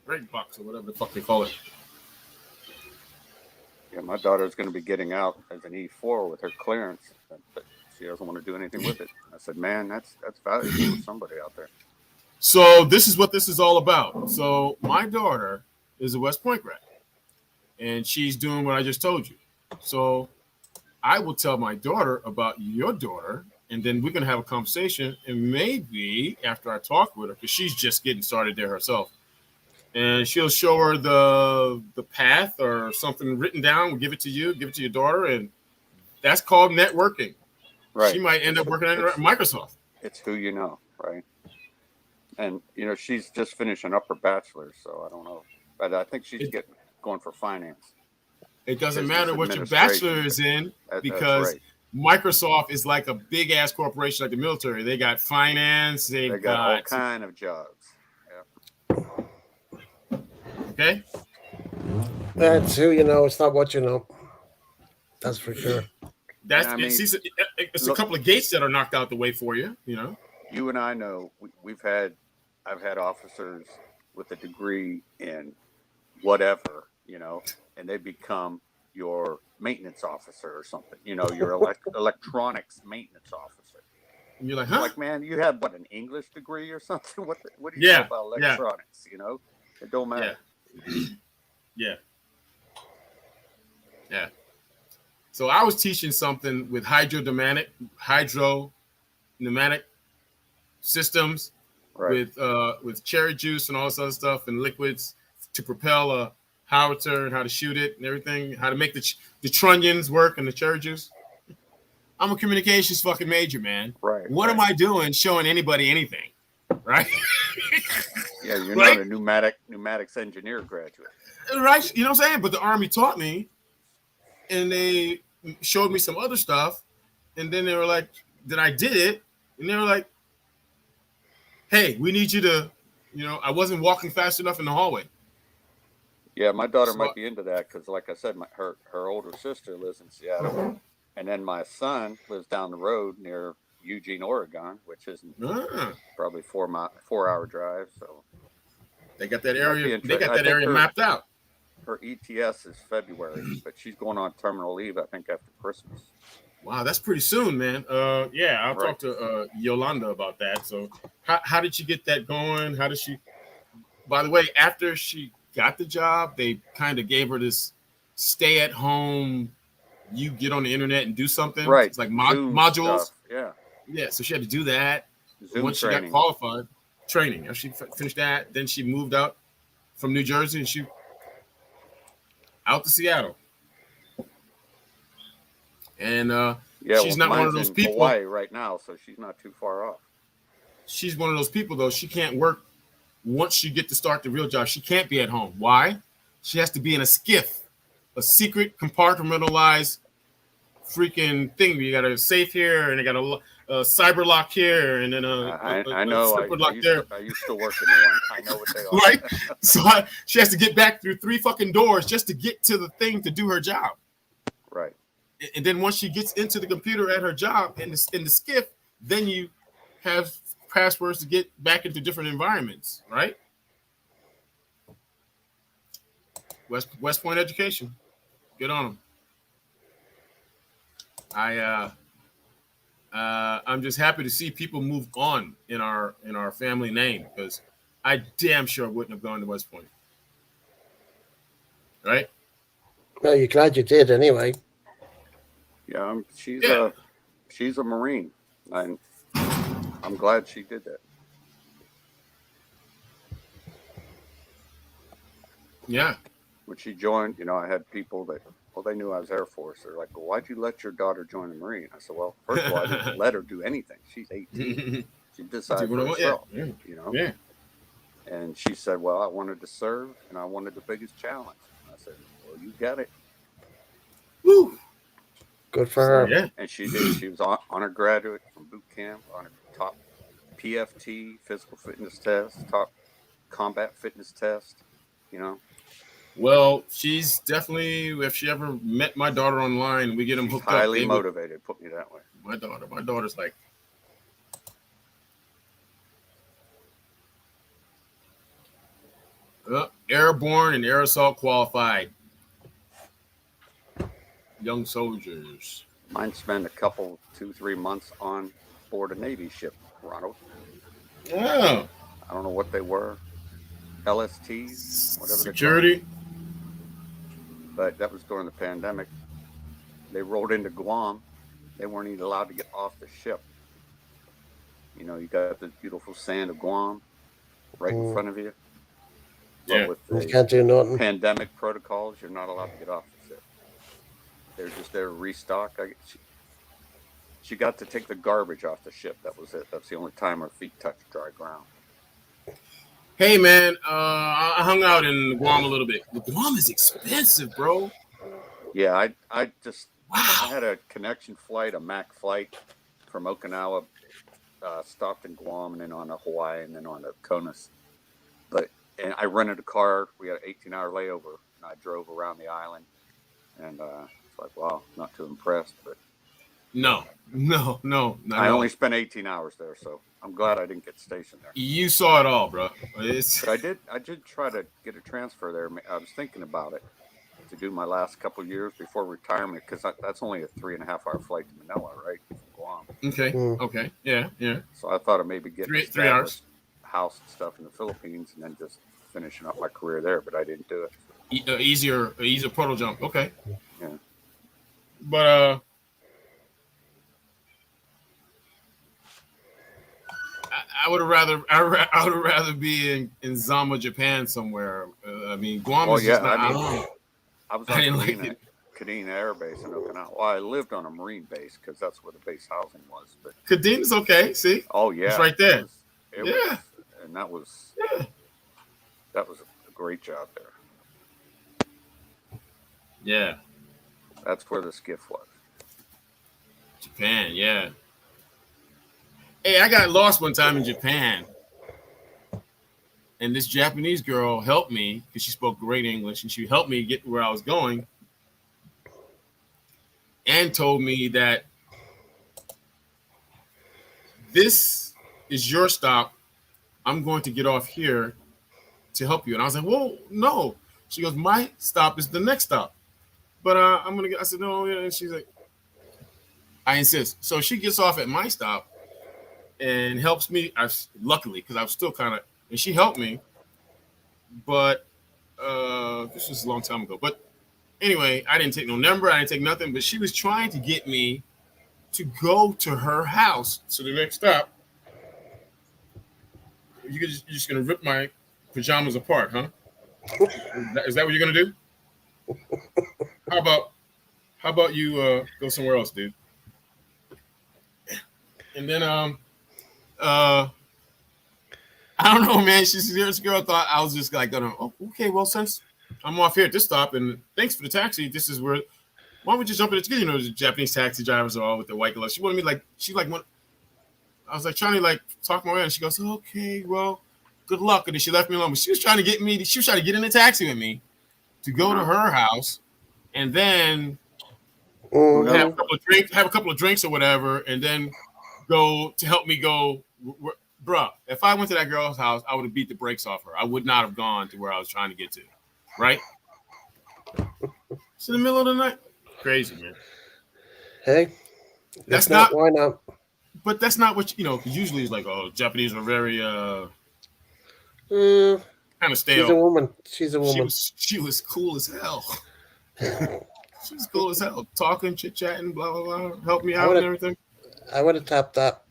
bread box, or whatever the fuck they call it. Yeah, my daughter's going to be getting out as an E4 with her clearance, but she doesn't want to do anything with it. I said, man, that's valuable for somebody out there. So this is what this is all about. So my daughter is a West Point grad, and she's doing what I just told you. So I will tell my daughter about your daughter, and then we're going to have a conversation, and maybe after I talk with her, because she's just getting started there herself, and she'll show her the path or something written down. We'll give it to you, give it to your daughter, and that's called networking. Right. She might end up working at Microsoft. It's who you know, right? And she's just finishing up her bachelor's, so I don't know, but I think she's going for finance. It doesn't matter what your bachelor is in, because Microsoft is like a big ass corporation like the military. They got finance. They got all kind of jobs. Yeah. Okay. That's who you know. It's not what you know. That's for sure. It's a couple of gates that are knocked out the way for you. You and I know I've had officers with a degree in whatever, and they become your maintenance officer or something. Your electronics maintenance officer. And you're like, huh? Like, man, you have an English degree or something? What do you know about electronics? It don't matter. Yeah. So I was teaching something with hydrodynamic systems, right, with cherry juice and all this other stuff and liquids to propel a howitzer and how to shoot it and everything, how to make the trunnions work and the cherry juice. I'm a communications fucking major, man. Right. What am I doing showing anybody anything? Right? Yeah, you're not a pneumatics engineer graduate. Right. You know what I'm saying? But the Army taught me, and they showed me some other stuff, and then they were like, then I did it, and they were like, hey, we need you to, I wasn't walking fast enough in the hallway. Yeah, my daughter might be into that because, like I said, her older sister lives in Seattle, and then my son lives down the road near Eugene, Oregon, which isn't probably 4-hour drive. So they got that area. They got that area mapped out. Her ETS is February, but she's going on terminal leave, I think, after Christmas. Wow, that's pretty soon, man. I'll talk to Yolanda about that. So, how did she get that going? How did she? By the way, after she got the job, they kind of gave her this stay-at-home. You get on the internet and do something. Right. It's like modules. Stuff. Yeah. Yeah. So she had to do that. Once training. She got qualified, training. She finished that. Then she moved out from New Jersey and she out to Seattle. And she's not one of those people. Hawaii right now, so she's not too far off. She's one of those people, though. She can't work once you get to start the real job. She can't be at home. Why? She has to be in a skiff, a secret compartmentalized freaking thing. You got a safe here, and they got a cyber lock here, and then I know. Lock there. I used to work in one. I know what they are. Right. So she has to get back through 3 fucking doors just to get to the thing to do her job. Right. And then once she gets into the computer at her job in the skiff, then you have passwords to get back into different environments, right? West Point education. Good on him. I'm just happy to see people move on in our family name, because I damn sure wouldn't have gone to West Point. Right? Well, you're glad you did anyway. Yeah, Yeah. she's a Marine, and I'm glad she did that. Yeah. When she joined, I had people that, well, they knew I was Air Force. They're like, well, why'd you let your daughter join the Marine? I said, well, first of all, I didn't let her do anything. She's 18. She decided for herself, Yeah. And she said, well, I wanted to serve, and I wanted the biggest challenge. And I said, well, you got it. Woo. Good for her. Yeah. And she did. She was honor graduate from boot camp, on a top PFT, physical fitness test, top combat fitness test, Well, she's definitely, if she ever met my daughter online, we get them hooked up. Highly motivated, put me that way. My daughter's like, airborne and air assault qualified young soldiers. Mine spent a couple, 2-3 months on board a Navy ship, Ronald. Oh. I don't know what they were. LSTs, whatever security. They call But that was during the pandemic. They rolled into Guam. They weren't even allowed to get off the ship. You got the beautiful sand of Guam right in front of you. Yeah. But with You can't do nothing. Pandemic protocols, you're not allowed to get off the ship. They're just there to restock. She got to take the garbage off the ship. That was it. That's the only time her feet touched dry ground. Hey, man, I hung out in Guam a little bit. Guam is expensive, bro. Yeah, I had a connection flight, a MAC flight from Okinawa, stopped in Guam and then on to Hawaii and then on to Konas. And I rented a car. We had an 18-hour layover, and I drove around the island. And it's like, wow, not too impressed. But no. I only spent 18 hours there, so I'm glad I didn't get stationed there. You saw it all, bro. But I did try to get a transfer there. I was thinking about it to do my last couple of years before retirement, because that's only a 3.5-hour flight to Manila, right, from Guam. Okay. Yeah. So I thought of maybe getting 3 hours. House and stuff in the Philippines and then just finishing up my career there, but I didn't do it. Easier portal jump. Okay. Yeah. But I would have rather be in Zama, Japan somewhere. I mean, Guam is just not. I was on Kadena Air Base in Okinawa. Well, I lived on a Marine base because that's where the base housing was. But Kadena's okay. See? Oh yeah, it's right there. It was, and that was a great job there. Yeah. That's where the skiff was. Japan, yeah. Hey, I got lost one time in Japan. And this Japanese girl helped me because she spoke great English, and she helped me get where I was going and told me that this is your stop. I'm going to get off here to help you. And I was like, well, no. She goes, my stop is the next stop. But I said, no. And she's like, I insist. So she gets off at my stop and helps me. Luckily, because I was still kind of, and she helped me. But this was a long time ago. But anyway, I didn't take no number. I didn't take nothing. But she was trying to get me to go to her house to the next stop. You're just going to rip my pajamas apart, huh? Is that what you're going to do? How about you go somewhere else, dude? And then I don't know, man. This girl thought I was just like, oh, okay, well, since I'm off here at this stop, and thanks for the taxi. This is where. Why don't we just jump in it? You know, the Japanese taxi drivers are all with the white gloves. She wanted me I was like trying to talk my way, and she goes, okay, well, good luck. And then she left me alone. But she was trying to get in the taxi with me to go to her house, and then have a couple of drinks or whatever, and then go to help me go. Bruh, if I went to that girl's house, I would have beat the brakes off her. I would not have gone to where I was trying to get to, right? It's in the middle of the night. Crazy, man. Hey, That's if not, not. why not? But that's not what you know. Because usually it's like, oh, Japanese are very Mm, kind of she's a stale. woman. She's a woman. She was cool as hell. She was cool as hell, talking, chit chatting, blah blah blah. Help me I out would and have. everything. I would have tapped that.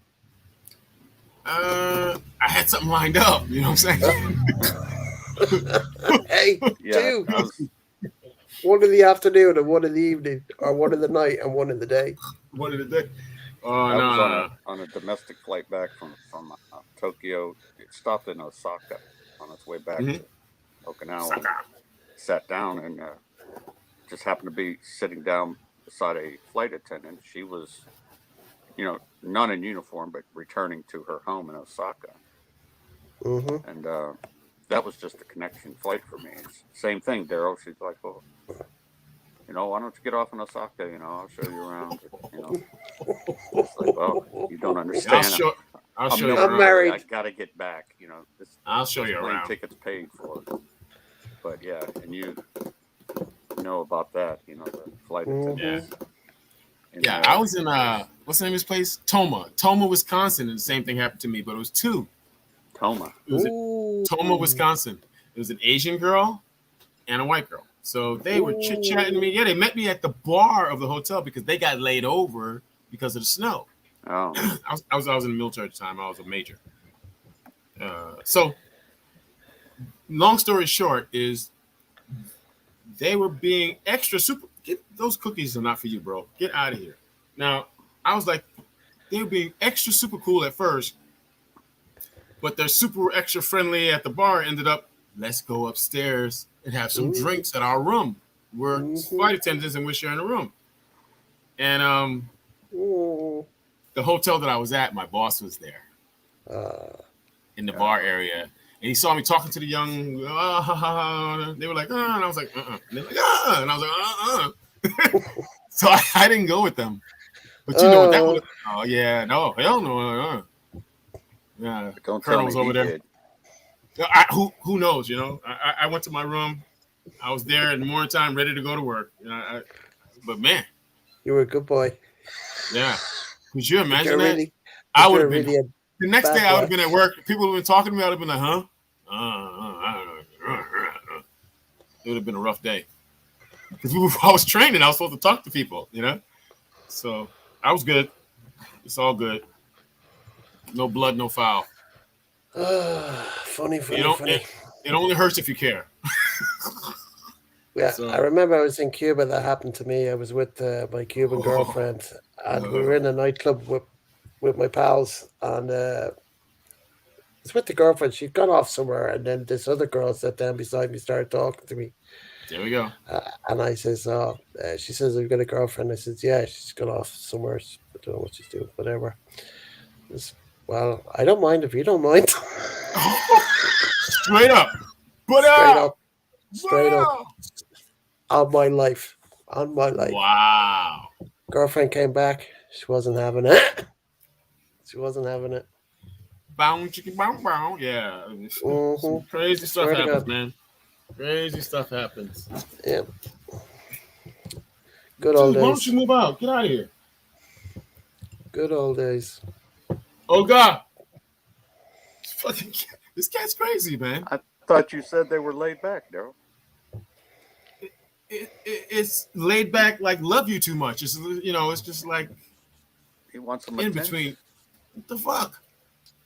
I had something lined up. You know what I'm saying? Hey, Yeah, two. I was. One in the afternoon and one in the evening, or one in the night and one in the day. What did it do? Oh I no, was no, on a domestic flight back from Tokyo. It stopped in Osaka on its way back no. to Okinawa, and sat down and just happened to be sitting down beside a flight attendant. She was, not in uniform, but returning to her home in Osaka, Mm-hmm. and that was just a connection flight for me. It's same thing, Daryl. She's like, "Oh, why don't you get off in Osaka? I'll show you around." It's like, well, you don't I'll understand. show. I'll show you I'm around. Military. I married. gotta get back. I'll show this you plane around. ticket's paid for. But yeah, and you know about that. The flight Mm-hmm. attendants. Yeah, I was in what's the name of this place? Toma, Wisconsin, and the same thing happened to me, but it was two. Toma. It was Toma, Wisconsin. It was an Asian girl and a white girl. So they were chit chatting to me. Yeah, they met me at the bar of the hotel because they got laid over because of the snow. Oh. I was in the military at the time. I was a major. So, long story short is they were being extra super. Those cookies are not for you, bro. Get out of here. Now, I was like, they were being extra super cool at first, but they're super extra friendly at the bar. Ended up, let's go upstairs and have some drinks at our room. We're flight attendants and we're sharing a room. And the hotel that I was at, my boss was there in the bar area. And he saw me talking to the young, they were like, and I was like, And they were like, and I was like, So I didn't go with them. But you know what that was? Oh, yeah, no, hell no. Yeah, don't Colonel tell was me over there. Did. Who knows, I went to my room. I was there in the morning time, ready to go to work. But man. You were a good boy. Yeah. Could you imagine that? Really, I would have been. Really the next day, I would have boy. been at work. People would have been talking to me. I would have been like, huh? It would have been a rough day. Because I was training. I was supposed to talk to people, So I was good. It's all good. No blood, no foul. Funny. It only hurts if you care. Yeah, So, I remember I was in Cuba. That happened to me. I was with my Cuban girlfriend, and we were in a nightclub with my pals, and it's with the girlfriend. She'd gone off somewhere, and then this other girl sat down beside me, started talking to me. There we go. And I says, she says, "I've got a girlfriend." I says, "Yeah, she's gone off somewhere. I don't know what she's doing, whatever." Well, I don't mind if you don't mind. Straight up. Straight up. On my life. Wow. Girlfriend came back. She wasn't having it. Bow, chicken, bow. Yeah. Some crazy stuff happens, man. Crazy stuff happens. Yeah. Good old days. Why don't you move out? Get out of here. Good old days. Oh, God. This cat's crazy, man. I thought you said they were laid back, Daryl. It's laid back, like love you too much. It's it's just like he wants some in attention. between. What the fuck?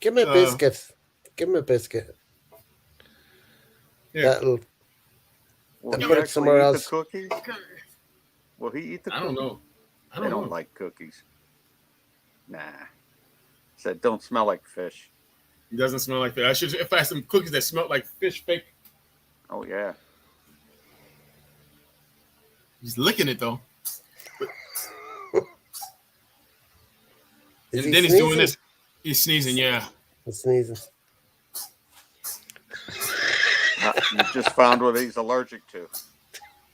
Give me a biscuit. Give me a biscuit. Yeah. Will he put it somewhere eat else. the cookies? Will he eat the cookies? I don't know. They don't like cookies. Nah. Said don't smell like fish. It doesn't smell like that. If I had some cookies that smelled like fish fake. Oh yeah. He's licking it though. Is and he then he's sneezing? doing this. He's sneezing, yeah. He's sneezing. You just found what he's allergic to.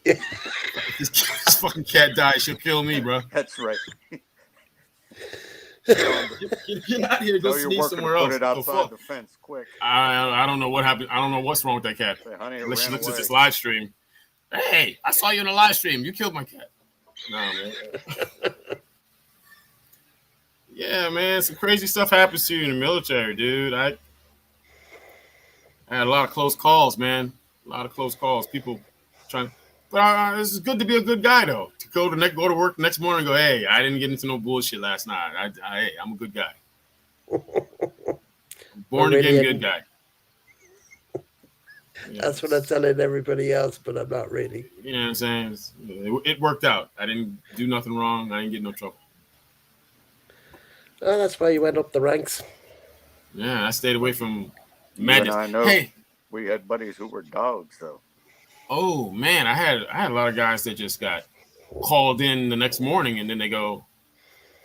This fucking cat dies, she'll kill me, bro. That's right. Get out of here. Go sneeze somewhere else. Put it outside the fence, quick. I don't know what happened. I don't know what's wrong with that cat. Say, honey, unless she looks at away. this live stream. Hey, I saw you in a live stream. You killed my cat. No, man. Yeah, man. Some crazy stuff happens to you in the military, dude. I had a lot of close calls, man. A lot of close calls. People trying. But this is good to be a good guy, though. To go to work the next morning and go, hey, I didn't get into no bullshit last night. Hey, I'm a good guy. Born again good guy. That's what I'm telling everybody else, but I'm not really. You know what I'm saying? It worked out. I didn't do nothing wrong. I didn't get no trouble. Oh, that's why you went up the ranks. Yeah, I stayed away from You madness. and I know Hey, we had buddies who were dogs, though. oh man, I had a lot of guys that just got called in the next morning, and then they go,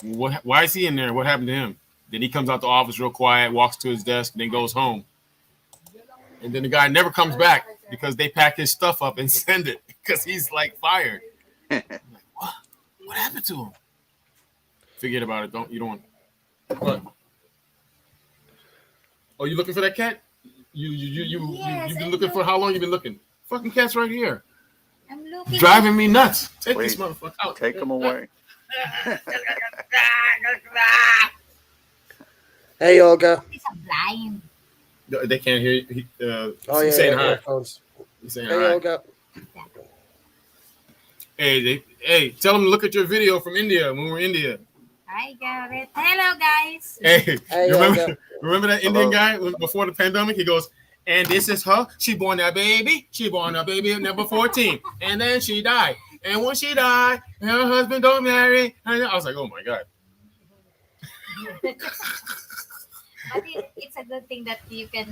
"What? Why is he in there? What happened to him?" Then he comes out the office real quiet, walks to his desk, then goes home. And then the guy never comes back because they pack his stuff up and send it because he's like fired. Like, what happened to him? Forget about it. You don't want. What? Oh, you looking for that cat? You've been looking for how long? You been looking? Fucking cat's right here. I'm looking. Driving me nuts. Take this motherfucker out. Take him away. Hey, Olga. He's blind. They can't hear you. He's saying hi. Earphones. He's saying hey, hi. Olga. Hey, tell them to look at your video from India when we're in India. Hi, Garrett. Hello, guys. Hey, Olga. remember that Indian guy before the pandemic? He goes, and this is her. She born a baby. She born a baby at number 14. And then she died. And when she died, her husband don't marry. And I was like, oh, my God. But it's a good thing that you can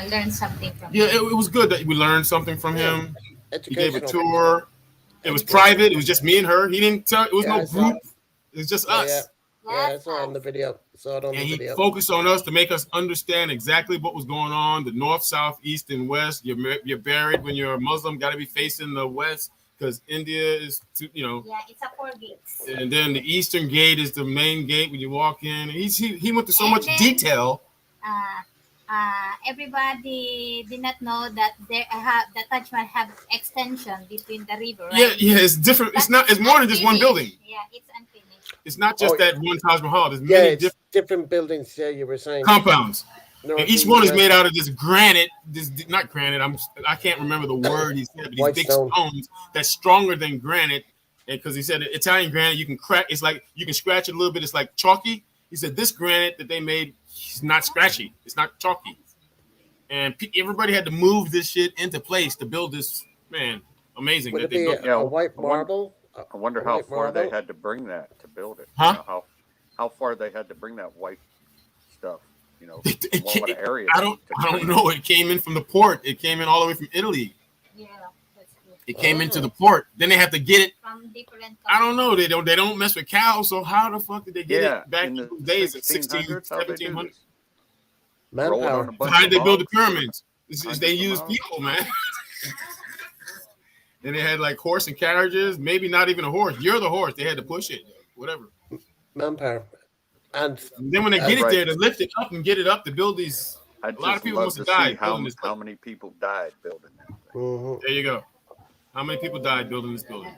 learn something from Yeah, him. it was good that we learned something from him. He gave a Educational. tour. It was private. It was just me and her. He didn't tell. It was no group. It was just us. Yeah, I saw it on the video. And he focused on us to make us understand exactly what was going on. The north, south, east, and west. You're buried when you're a Muslim. Got to be facing the west because India is, Yeah, it's a 4 gates. And then the eastern gate is the main gate when you walk in. He went to so much detail. Everybody did not know that the Taj Mahal have extension between the river. Right? Yeah, it's different. It's more than just one building. Yeah, it's unfinished. It's not just that one Taj Mahal. There's Yeah, many different buildings. Yeah, you were saying compounds. No, and each one is made out of this granite. Not granite. I can't remember the word he said. But these big stones that's stronger than granite. And because he said Italian granite, you can crack. It's like you can scratch it a little bit. It's like chalky. He said this granite that they made is not scratchy. It's not chalky. And everybody had to move this shit into place to build this. Man, amazing. Would it be a white marble? I wonder how far they had to bring that to build it. Huh? You know, how far they had to bring that white stuff. You know, what area? I don't know. It came in from the port. It came in all the way from Italy. Yeah, that's good. It came into the port. Then they have to get it. From different. I don't know. They don't mess with cows. So how the fuck did they get it back in the days of 1600s, 1700s? Manpower. How did they build the pyramids? They used people, man. And they had like horse and carriages. Maybe not even a horse. You're the horse. They had to push it. Whatever. Manpower. And then when they get it there, to lift it up and get it up to build these. A lot of people must have died. How many people died building that? Mm-hmm. There you go. How many people died building this building?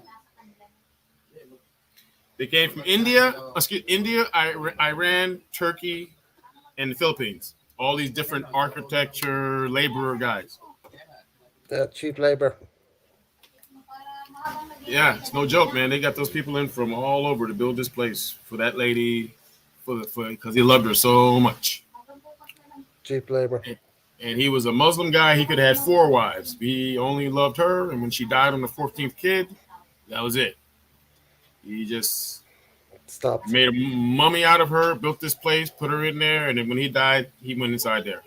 They came from India, Iran, Turkey, and the Philippines. All these different architecture, laborer guys. Cheap labor. Yeah, it's no joke, man. They got those people in from all over to build this place for that lady, because he loved her so much. Cheap labor. And he was a Muslim guy. He could have had 4 wives. He only loved her, and when she died on the 14th kid, that was it. He just stopped. Made a mummy out of her, built this place, put her in there, and then when he died, he went inside there.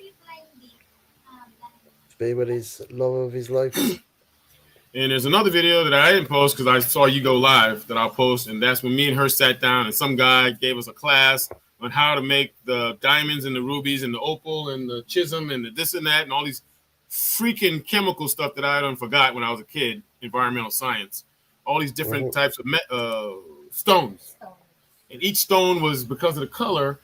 Be with his love of his life. And there's another video that I didn't post because I saw you go live that I'll post, and that's when me and her sat down and some guy gave us a class on how to make the diamonds and the rubies and the opal and the chisholm and the this and that and all these freaking chemical stuff that I done forgot when I was a kid, environmental science. All these different types of stones. And each stone was, because of the color,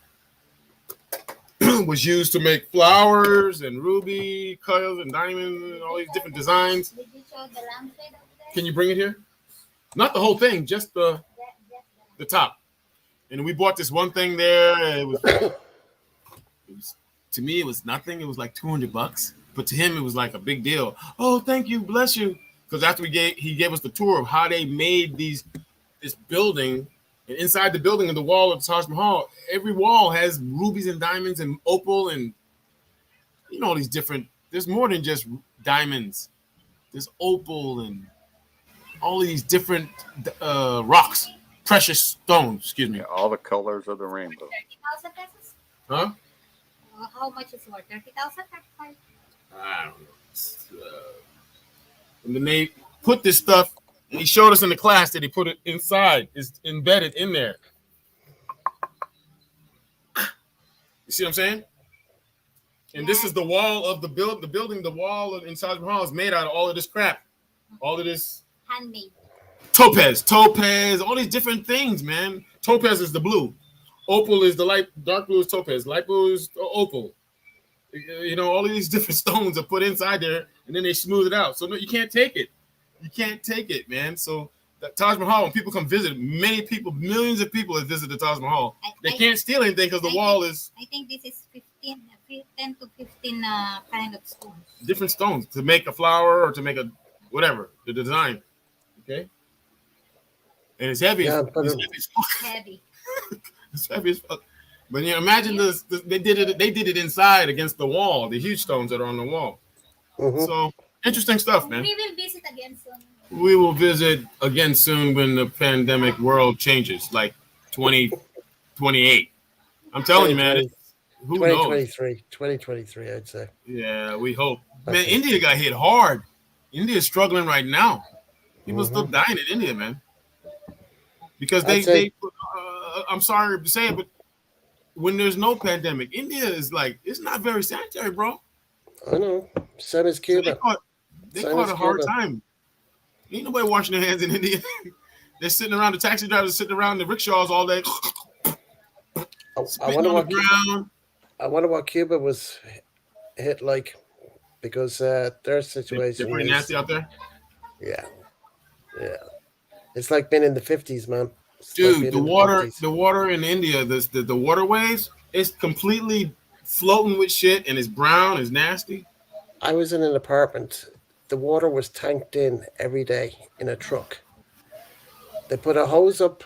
was used to make flowers and ruby colors and diamonds and all these different designs. Did you show the lampshade over Can you bring it here? Not the whole thing, just the top. And we bought this one thing there. It was to me it was nothing. It was like $200, but to him it was like a big deal. Oh, thank you, bless you. Because after he gave us the tour of how they made this building, and inside the building in the wall of the Taj Mahal, every wall has rubies and diamonds and opal and all these different. There's more than just diamonds. There's opal and all of these different rocks, precious stones. Excuse me. Yeah, all the colors of the rainbow. 30,000 pesos? Huh? How much is worth? 30,000? 35? I don't know. And then they put this stuff. He showed us in the class that he put it inside. It's embedded in there. You see what I'm saying? And this is the wall of the building. The wall inside the Mahal is made out of all of this crap. All of this Handmade. topaz, all these different things, man. Topaz is the blue. Opal is the light, dark blue is topaz. Light blue is opal. All of these different stones are put inside there, and then they smooth it out. So no, you can't take it. You can't take it, man. So the Taj Mahal, when people come visit, many people, millions of people have visited the Taj Mahal. They can't steal anything because the wall is. I think this is 10 to 15 kind of stones. Different stones to make a flower or to make a whatever the design. Okay. And it's heavy. Yeah, It's heavy. It's heavy as fuck. But imagine this. They did it inside against the wall. The huge stones that are on the wall. Mm-hmm. So interesting stuff, man. We will visit again soon. We will visit again soon when the pandemic world changes, like 2028. I'm telling you, man. Who 2023, knows? 2023, I'd say. Yeah, we hope. Man, India got hit hard. India is struggling right now. People still dying in India, man. Because I'm sorry to say it, but when there's no pandemic, India is it's not very sanitary, bro. I know. Same as Cuba. So they caught a hard time. Ain't nobody washing their hands in India. They're sitting around, the taxi drivers sitting around the rickshaws all day. I wonder what Cuba was hit like, because their situation. They're pretty nasty out there. Yeah. It's like being in the 50s, man. Dude, the water in India, the waterways, it's completely floating with shit, and it's brown, it's nasty. I was in an apartment. The water was tanked in every day in a truck. They put a hose up.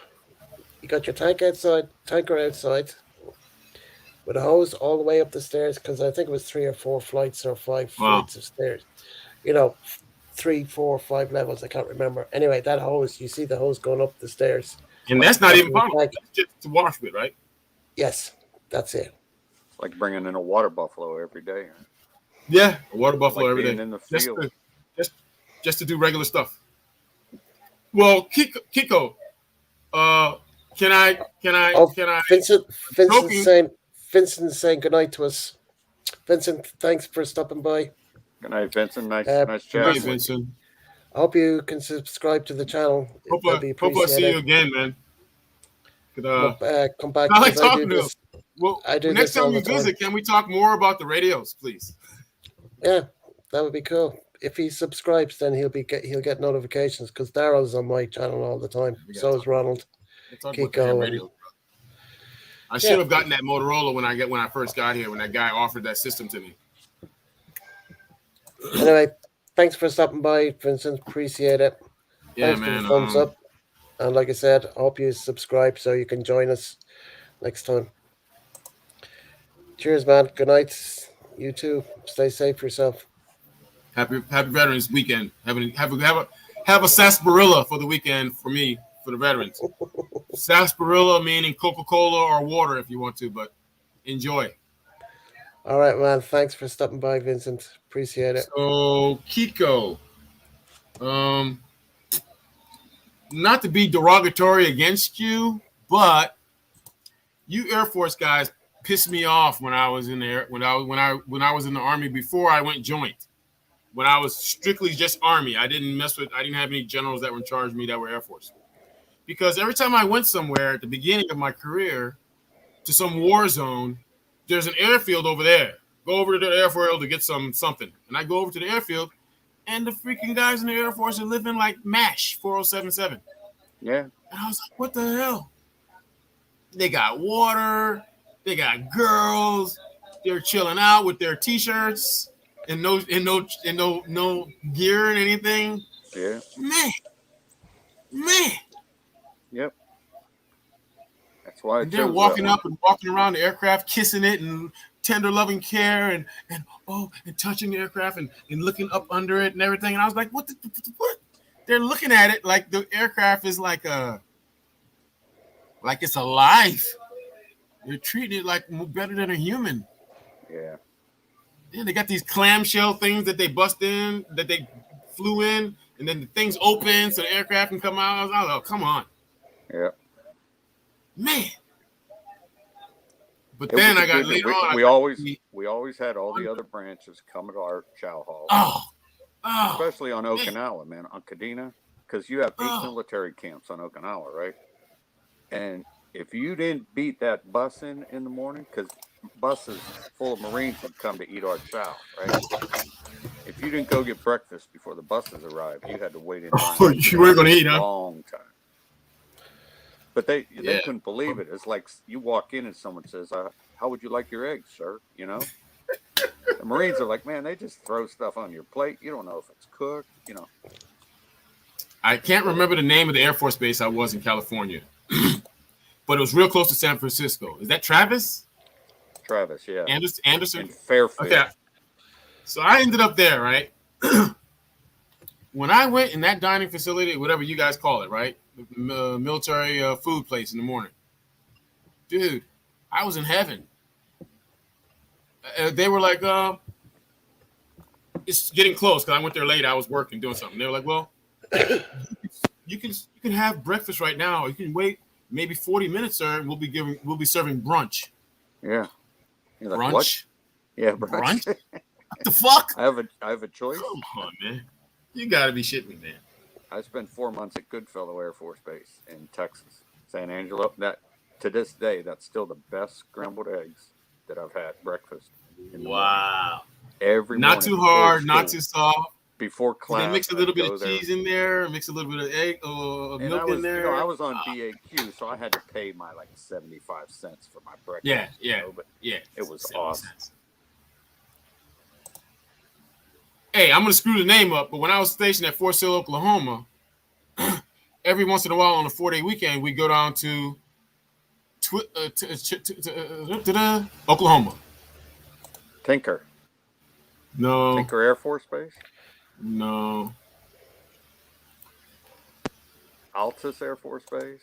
You got your tanker outside, with a hose all the way up the stairs, because I think it was 3 or 4 flights or 5 flights of stairs. 3, 4, 5 levels. I can't remember. Anyway, that hose, you see the hose going up the stairs. And that's not even part of it. That's just to wash with, right? Yes, that's it. It's like bringing in a water buffalo every day. Yeah, a water buffalo every day. In the field. Just to do regular stuff. Well, Kiko, can I? Vincent's saying good night to us. Vincent, thanks for stopping by. Good night, Vincent. Nice chat. Good night, Vincent. I hope you can subscribe to the channel. Hope I see you again, man. Come back. I like talking to him. Well, next time you visit, can we talk more about the radios, please? Yeah, that would be cool. If he subscribes, then he'll get notifications, because Daryl's on my channel all the time. So is Ronald. Kiko. I should have gotten that Motorola when I first got here, when that guy offered that system to me. Anyway, thanks for stopping by, Vincent. Appreciate it. Yeah, thanks man. For the thumbs up. And like I said, I hope you subscribe so you can join us next time. Cheers, man. Good night. You too. Stay safe yourself. Happy Veterans Weekend. Have a sarsaparilla for the weekend for me, for the veterans. Sarsaparilla meaning Coca-Cola or water if you want to, but enjoy. All right, man. Thanks for stopping by, Vincent. Appreciate it. So, Kiko, not to be derogatory against you, but you Air Force guys pissed me off when I was in there, when I was in the Army before I went joint. When I was strictly just Army, I didn't have any generals that were in charge of me that were Air Force. Because every time I went somewhere at the beginning of my career to some war zone, there's an airfield over there. Go over to the airfield to get something. And I go over to the airfield, and the freaking guys in the Air Force are living like MASH 4077. Yeah. And I was like, what the hell? They got water, they got girls, they're chilling out with their t-shirts and no gear and anything. Yeah. Man. Yep. That's why I And they're chose walking that up and walking around the aircraft, kissing it and tender loving care and touching the aircraft and looking up under it and everything. And I was like, what? They're looking at it like the aircraft is like it's alive. They're treating it like better than a human. Yeah. Yeah, they got these clamshell things that they bust in, that they flew in, and then the things open so the aircraft can come out. I was like, oh, come on. Yeah. Man. But It then was I got good. later We on. we always had all the other branches come to our chow hall. Oh. Especially on Okinawa, man, on Kadena, because you have 8 military camps on Okinawa, right? And if you didn't beat that bus in the morning, because buses full of Marines would come to eat our chow, right? If you didn't go get breakfast before the buses arrived, you had to wait in line. You weren't going to eat, a huh? long time. But they couldn't believe it. It's like you walk in and someone says, how would you like your eggs, sir? You know? The Marines are like, man, they just throw stuff on your plate. You don't know if it's cooked, you know. I can't remember the name of the Air Force base I was in California. But it was real close to San Francisco. Is that Travis? Travis, yeah. Anderson? And Fairfield. Okay. So I ended up there, right? When I went in that dining facility, whatever you guys call it, right? The military food place in the morning. Dude, I was in heaven. They were like, it's getting close because I went there late. I was working, doing something. They were like, well, you can have breakfast right now. You can wait maybe 40 minutes, sir, and we'll be serving brunch. Yeah. You're like, brunch? What? Yeah, brunch. What the fuck? I have a choice. Come on, man. You gotta be shitting me, man. I spent 4 months at Goodfellow Air Force Base in Texas, San Angelo. That to this day, that's still the best scrambled eggs that I've had breakfast. Wow. Every not morning too hard, school, not too soft. Before class, they mix a little bit of there. cheese in there, mix a little bit of egg, milk in there. You know, I was on BAQ, so I had to pay my 75 cents for my breakfast. Yeah. You know, but it was awesome. Cents. Hey, I'm gonna screw the name up, but when I was stationed at Fort Sill, Oklahoma, every once in a while on a 4-day weekend, we go down to Oklahoma. Tinker. No. Tinker Air Force Base? No. Altus Air Force Base?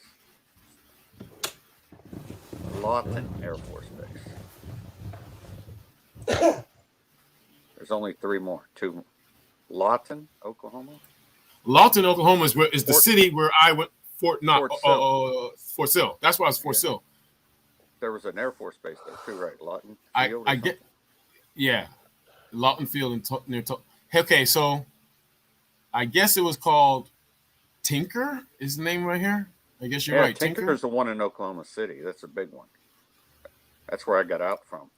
Lawton Air Force Base. There's only 2 more. Lawton, Oklahoma? Lawton, Oklahoma is the city where I went. Fort Sill. That's why it's Fort Sill. There was an Air Force base there too, right? Lawton Field. I get. Yeah, Lawton Field near. Okay, so I guess it was called Tinker. Is the name right here? I guess you're right. Tinker is the one in Oklahoma City. That's a big one. That's where I got out from.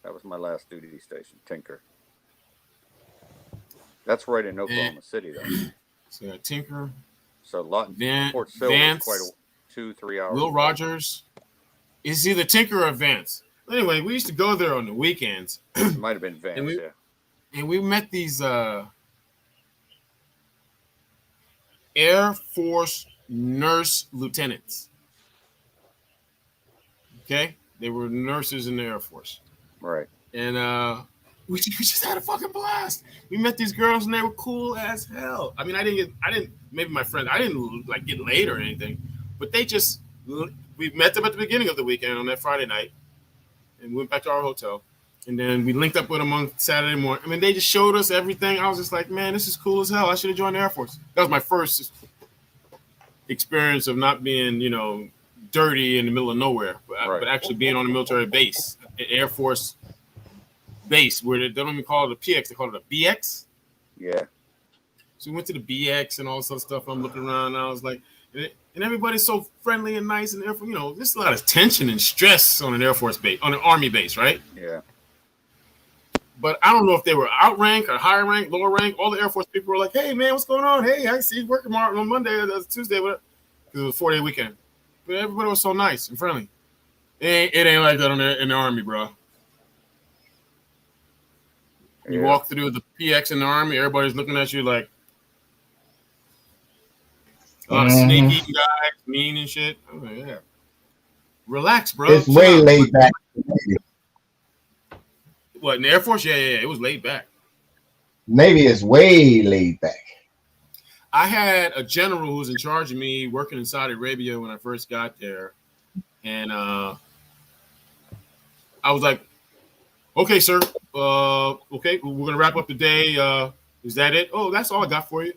That was my last duty station, Tinker. That's right in Oklahoma City, though. So Tinker. So Lawton, Fort Sill was quite 2-3 hours. Will Rogers. It's either Tinker or Vance. Anyway, we used to go there on the weekends. It might have been Vance, And we met these Air Force nurse lieutenants. Okay? They were nurses in the Air Force. Right. And we just had a fucking blast. We met these girls and they were cool as hell. I mean, I didn't maybe my friends, I didn't get laid or anything, but we met them at the beginning of the weekend on that Friday night and went back to our hotel. And then we linked up with them on Saturday morning. I mean, they just showed us everything. I was just like, man, this is cool as hell. I should have joined the Air Force. That was my first experience of not being, dirty in the middle of nowhere, but actually being on a military base, an Air Force base where they don't even call it a PX, they call it a BX. Yeah. So we went to the BX and all this other stuff. I'm looking around and I was like, and everybody's so friendly and nice and there's a lot of tension and stress on an Air Force base, on an Army base, right? Yeah. But I don't know if they were outranked or higher ranked, lower ranked. All the Air Force people were like, "Hey, man, what's going on? Hey, I see you working tomorrow on Monday, or Tuesday, whatever." Because it was a 4-day weekend. But everybody was so nice and friendly. It ain't like that in the Army, bro. You walk through the PX in the Army, everybody's looking at you like a lot of snake eating guys, mean and shit. I'm like, yeah. Relax, bro. It's way laid back. What, in the Air Force? Yeah. It was laid back. Navy is way laid back. I had a general who was in charge of me working in Saudi Arabia when I first got there. And I was like, okay, sir. Okay, we're going to wrap up the day. Is that it? Oh, that's all I got for you.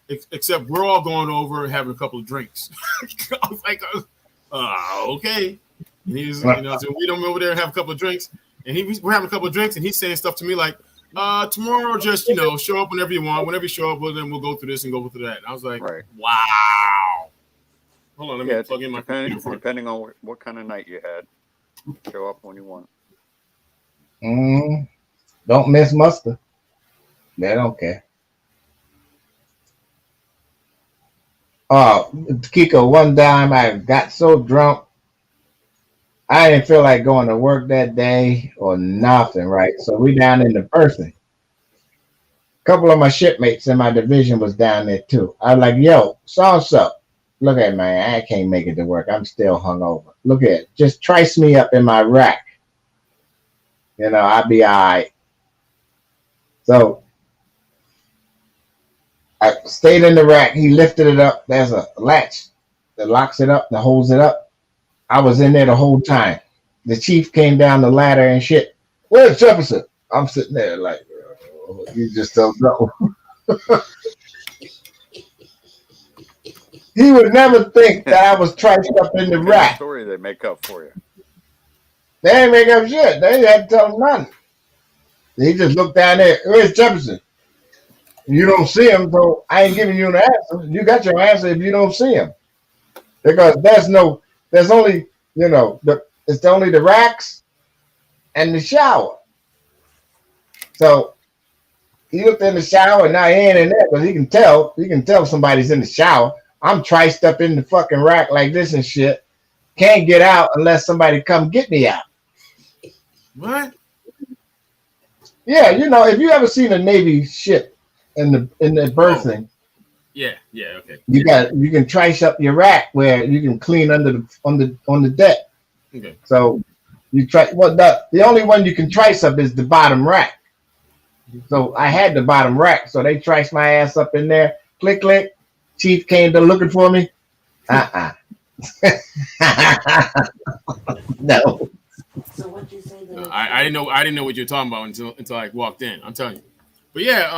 Except we're all going over and having a couple of drinks. I was like, okay. And he's, so we don't go over there and have a couple of drinks. And we're having a couple of drinks, and he's saying stuff to me like, tomorrow, just, show up whenever you want. Whenever you show up, well, then we'll go through this and go through that. And I was like, wow. Hold on, let me plug in my computer. Depending on what kind of night you had, show up when you want. Don't miss muster. They don't care. Kiko, one time I got so drunk, I didn't feel like going to work that day or nothing, right? So we down in the person. A couple of my shipmates in my division was down there too. I was like, yo, so. Look at man, I can't make it to work. I'm still hungover. Look at it. Just trice me up in my rack. I'll be all right. So I stayed in the rack. He lifted it up. There's a latch that locks it up, that holds it up. I was in there the whole time. The chief came down the ladder and shit. Where's Jefferson? I'm sitting there like, you just don't know. He would never think that I was triced up in the rack. Story they make up for you. They ain't make up shit. They had to tell him nothing. He just looked down there. Where's Jefferson? You don't see him, so I ain't giving you an answer. You got your answer if you don't see him. Because there's only, it's only the racks and the shower. So he looked in the shower and now he ain't in there because he can tell somebody's in the shower. I'm triced up in the fucking rack like this and shit. Can't get out unless somebody come get me out. What? Yeah, if you ever seen a Navy ship in the berthing. Yeah, okay. You can trice up your rack where you can clean on the deck. Okay. So you try the only one you can trice up is the bottom rack. So I had the bottom rack, so they triced my ass up in there. Click, click. Chief came to looking for me. No. So what you say? I didn't know what you were talking about until I walked in. I'm telling you. But yeah,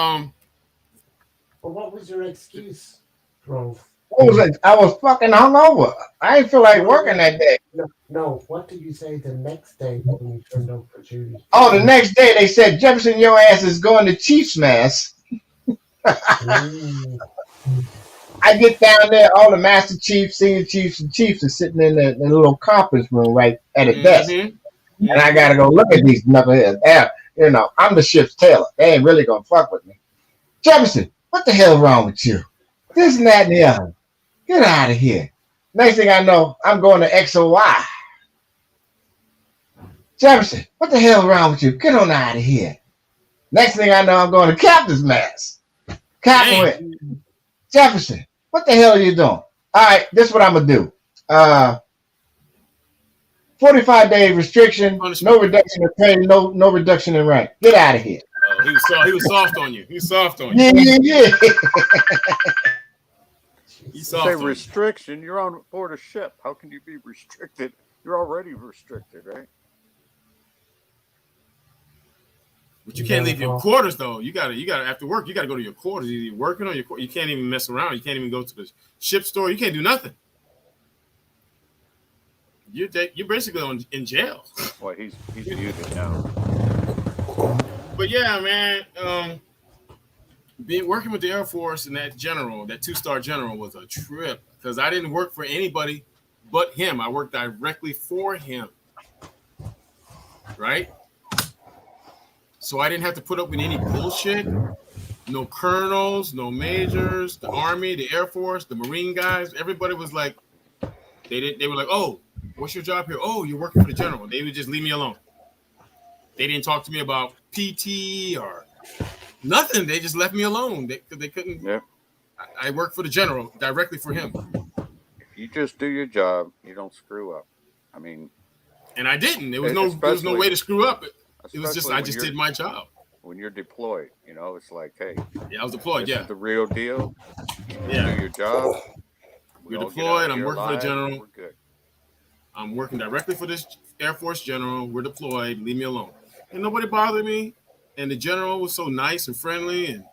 Well, what was your excuse, Grove? I was fucking hungover. I didn't feel like working that day. No, what did you say the next day when you turned up for duty? Oh, the next day they said, Jefferson, your ass is going to Chiefs Mass. I get down there, all the Master Chiefs, Senior Chiefs, and Chiefs are sitting in the little conference room right at a desk. And I got to go look at these knuckleheads. I'm the ship's tailor. They ain't really going to fuck with me. Jefferson, what the hell wrong with you? This and that and the other. Get out of here. Next thing I know, I'm going to XOY. Jefferson, what the hell wrong with you? Get on out of here. Next thing I know, I'm going to Captain's Mass. Captain went, Jefferson, what the hell are you doing? All right, this is what I'm going to do. 45-day restriction, no reduction in pay, no reduction in rank. Get out of here. He was soft on you. He was soft on you. Yeah. You say restriction, you're on board a ship. How can you be restricted? You're already restricted, right? But you can't leave your quarters though. You gotta after work, you gotta go to your quarters. You're working on your quarters. You can't even mess around. You can't even go to the ship store. You can't do nothing. You're basically in jail. Well, he's muted now. But yeah, man, working with the Air Force and that 2-star general was a trip because I didn't work for anybody but him. I worked directly for him. Right? so I didn't have to put up with any bullshit. No colonels, no majors, the Army, the Air Force, the Marine guys. Everybody was like, they were like, oh, what's your job here? Oh, you're working for the general. They would just leave me alone. They didn't talk to me about PT or nothing. They just left me alone. They couldn't. Yeah. I worked for the general directly for him, If you just do your job, you don't screw up. I mean, and I didn't. There was no way to screw up. It was just I just did my job. When you're deployed, it's like, hey, yeah, I was deployed. This Yeah, is the real deal. You yeah. do your job. We're deployed. I'm working for the alive, general. We're good. I'm working directly for this Air Force general. We're deployed. Leave me alone. And nobody bothered me. And the general was so nice and friendly. And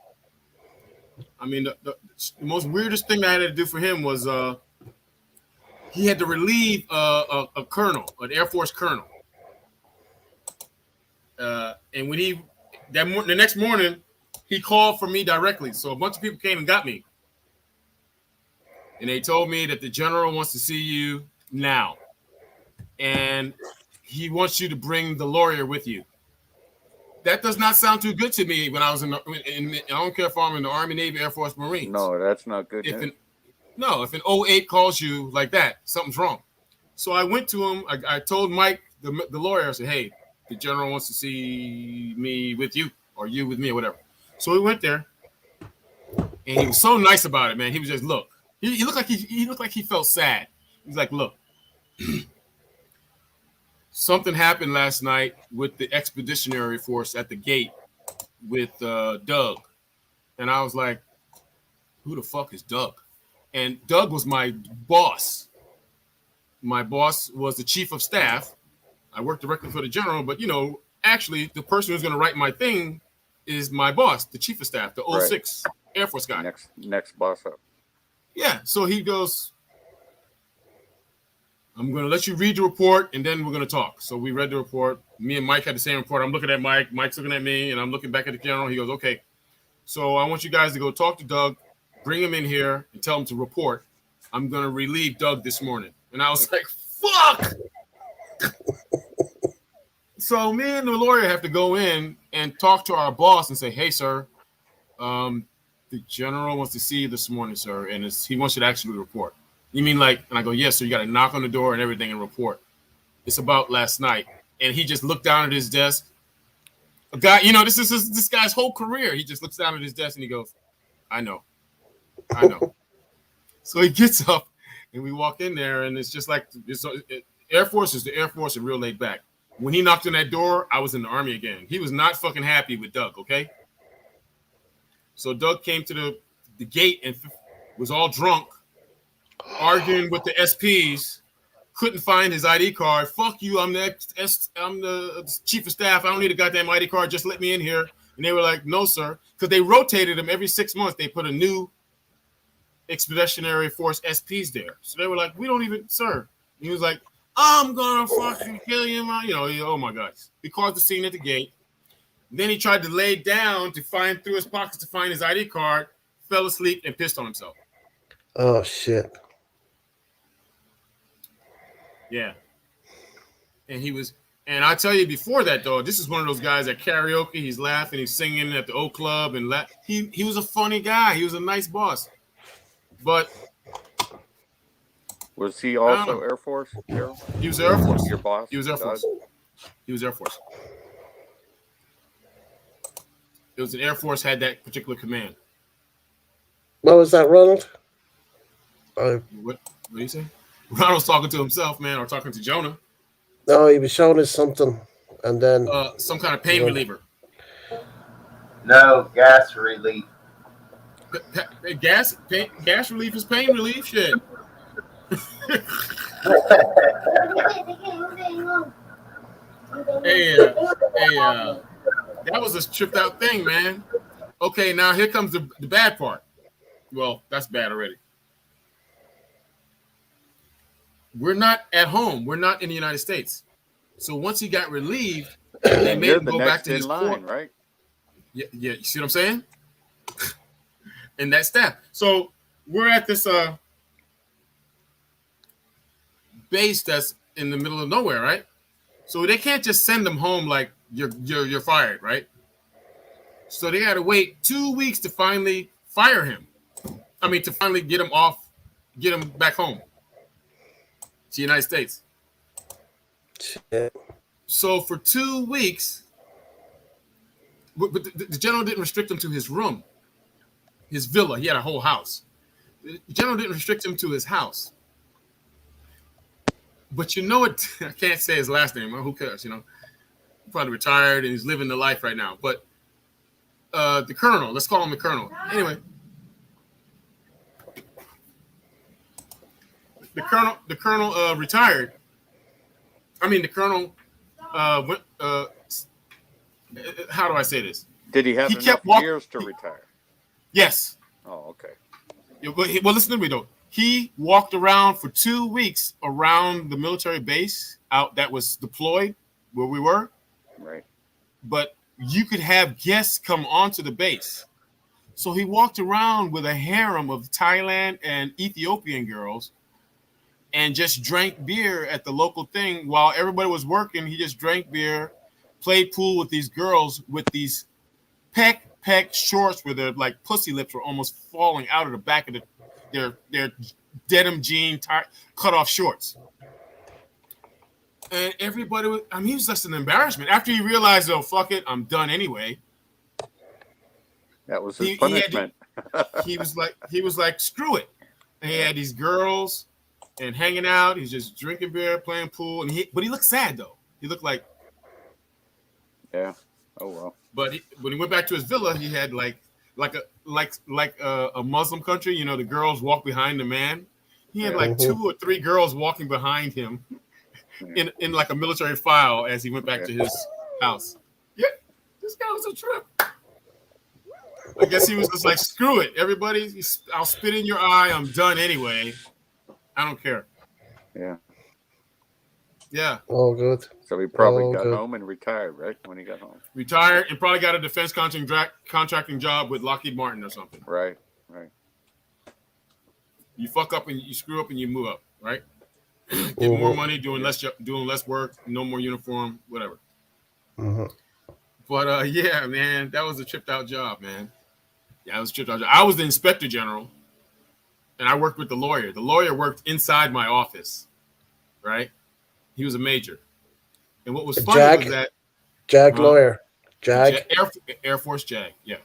I mean, the most weirdest thing I had to do for him was he had to relieve a colonel, an Air Force colonel. And when the next morning, he called for me directly. So a bunch of people came and got me. And they told me that the general wants to see you now. And he wants you to bring the lawyer with you. That does not sound too good to me when I was I don't care if I'm in the Army, Navy, Air Force, Marines. No, that's not good. If an 08 calls you like that, something's wrong. So I went to him. I told Mike, the lawyer, I said, hey, the general wants to see me with you or you with me or whatever. So we went there. And he was so nice about it, man. He was just, look. He looked like he felt sad. He's like, look. Something happened last night with the expeditionary force at the gate with Doug. And I was like, who the fuck is Doug? And Doug was my boss. My boss was the chief of staff. I worked directly for the general, but, actually the person who's going to write my thing is my boss, the chief of staff, the 06 Air Force guy. Next boss up. Yeah, so he goes, I'm going to let you read the report, and then we're going to talk. So we read the report. Me and Mike had the same report. I'm looking at Mike. Mike's looking at me, and I'm looking back at the general. He goes, okay. So I want you guys to go talk to Doug, bring him in here, and tell him to report. I'm going to relieve Doug this morning. And I was like, fuck! So me and the lawyer have to go in and talk to our boss and say, hey, sir, the general wants to see you this morning, sir, and he wants you to actually report. You mean like, and I go, yes, sir, you got to knock on the door and everything and report. It's about last night. And he just looked down at his desk. A guy, this is this guy's whole career. He just looks down at his desk and he goes, I know. So he gets up and we walk in there and it's just like, Air Force is the Air Force and real laid back. When he knocked on that door, I was in the Army again. He was not fucking happy with Doug, okay? So Doug came to the gate and was all drunk, arguing with the SPs, couldn't find his ID card. Fuck you, I'm the chief of staff. I don't need a goddamn ID card. Just let me in here. And they were like, no, sir. Because they rotated him every 6 months. They put a new expeditionary force SPs there. So they were like, we don't even, sir. And he was like, I'm going to fucking kill you. Oh my God. He caused the scene at the gate. Then he tried to lay down to find through his pockets to find his ID card, fell asleep, and pissed on himself. Oh, shit. Yeah. And I tell you before that, though, this is one of those guys at karaoke. He's laughing, he's singing at the old club, and he was a funny guy. He was a nice boss. But was he also Air Force, Carol? He was Air Force. Your boss? He was Air Force. He was Air Force. It was an Air Force had that particular command. What was that, Ronald? What do you say? Ronald's talking to himself, man, or talking to Jonah. No, he was showing us something, and then some kind of pain reliever. No, gas relief. Gas relief is pain relief. Shit. That was a tripped out thing, man. Okay, now here comes the bad part. Well, that's bad already. We're not at home. We're not in the United States. So once he got relieved, they made him go back to his line, right? Yeah. You see what I'm saying? And that staff. So we're at this base that's in the middle of nowhere, right? So they can't just send them home like you're fired, right? So they had to wait 2 weeks to finally fire him. I mean, to finally get him back home to the United States. Shit. So for 2 weeks, but the general didn't restrict him to his room, his villa. He had a whole house. The general didn't restrict him to his house. But you know what? I can't say his last name. Well, who cares? You know, he's probably retired and he's living the life right now. But the colonel, let's call him the colonel. Anyway, the colonel retired. I mean, the colonel went. How do I say this? Did he have enough years to retire? Yes. Oh, okay. Well, listen to me though. He walked around for 2 weeks around the military base out that was deployed where we were. Right. But you could have guests come onto the base. So he walked around with a harem of Thailand and Ethiopian girls and just drank beer at the local thing while everybody was working. He just drank beer, played pool with these girls with these peck shorts where their like pussy lips were almost falling out of the back of their denim jean cut off shorts. And everybody was, I mean, he was just an embarrassment. After he realized, oh, fuck it, I'm done anyway. That was his punishment. He was like, screw it. And he had these girls and hanging out. He's just drinking beer, playing pool. But he looked sad though. He looked like, yeah. Oh well. But when he went back to his villa, he had like a Muslim country. You know, the girls walk behind the man. He had like 2 or 3 girls walking behind him in like a military file as he went back to his house. Yeah, this guy was a trip. I guess he was just like, screw it, everybody. I'll spit in your eye. I'm done anyway. I don't care. Yeah. Yeah. All good. So he probably got home and retired, right? When he got home. Retired and probably got a defense contracting job with Lockheed Martin or something. Right. You fuck up and you screw up and you move up, right? Get more money, doing less work, no more uniform, whatever. But yeah, man, that was a tripped out job, man. Yeah, it was a tripped out job. I was the inspector general, and I worked with the lawyer. The lawyer worked inside my office, right? He was a major. And what was funny was that lawyer. Air Force JAG, yeah.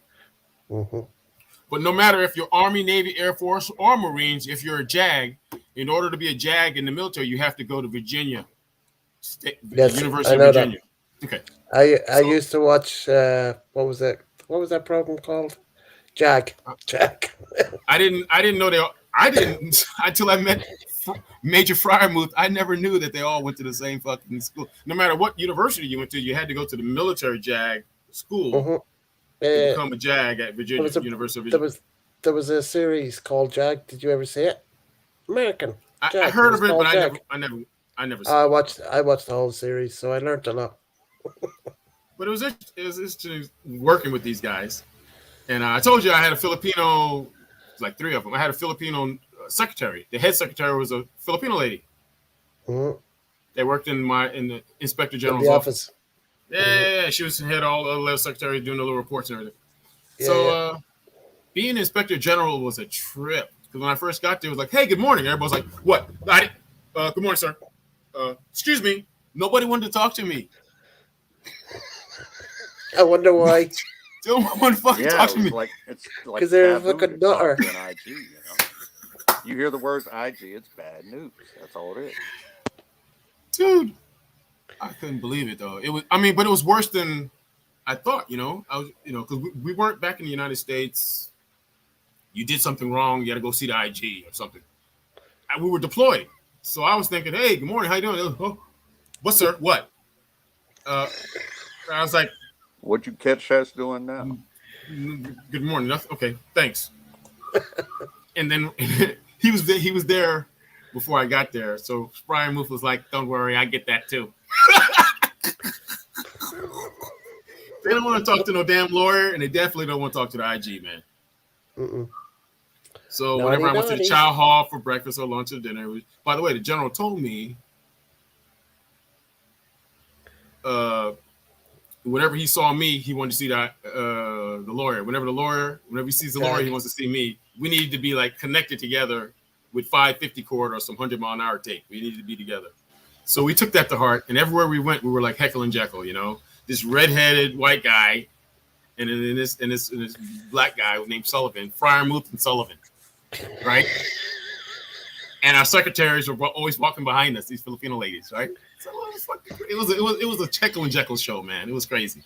But no matter if you're Army, Navy, Air Force, or Marines, if you're a JAG, in order to be a JAG in the military, you have to go to Virginia, University of Virginia. That. Okay. I used to watch what was that program called? Jag. I didn't know I didn't until I met Major Fryermuth. I never knew that they all went to the same fucking school. No matter what university you went to, you had to go to the military JAG school to become a JAG at University of Virginia. There was a series called Jag. Did you ever see it? American. I heard of it, but I never saw it. I watched the whole series, so I learned a lot. But it was interesting working with these guys. And I told you I had a Filipino, like 3 of them. I had a Filipino secretary. The head secretary was a Filipino lady. They worked in the inspector general's office. Yeah, she was head all the little secretary doing the little reports and everything. So being inspector general was a trip. Because when I first got there, it was like, hey, good morning. Everybody was like, what? Good morning, sir. Excuse me. Nobody wanted to talk to me. I wonder why. No one fucking talk to me. It's like because they're a fucking nutter. IG, you know? You hear the words IG, it's bad news. That's all it is. Dude, I couldn't believe it though. But it was worse than I thought. You know, because we weren't back in the United States. You did something wrong, you got to go see the IG or something. We were deployed, so I was thinking, hey, good morning, how you doing? Oh, what, sir? What? I was like, what'd you catch us doing now? Good morning. Nothing. Okay, thanks. And then he was there before I got there. So Brian Muth was like, don't worry, I get that too. They don't want to talk to no damn lawyer, and they definitely don't want to talk to the IG, man. So whenever I went to the chow hall for breakfast or lunch or dinner, by the way, the general told me whenever he saw me, he wanted to see that the lawyer. Whenever he sees the lawyer, he wants to see me. We needed to be like connected together with 550 cord or some 100-mile-an-hour tape. We needed to be together. So we took that to heart, and everywhere we went, we were like Heckle and Jekyll, you know, this redheaded white guy, and then this black guy named Sullivan, Fryermuth and Sullivan, right? And our secretaries were always walking behind us, these Filipino ladies, right? So it was a Jekyll and Jekyll show, man. It was crazy.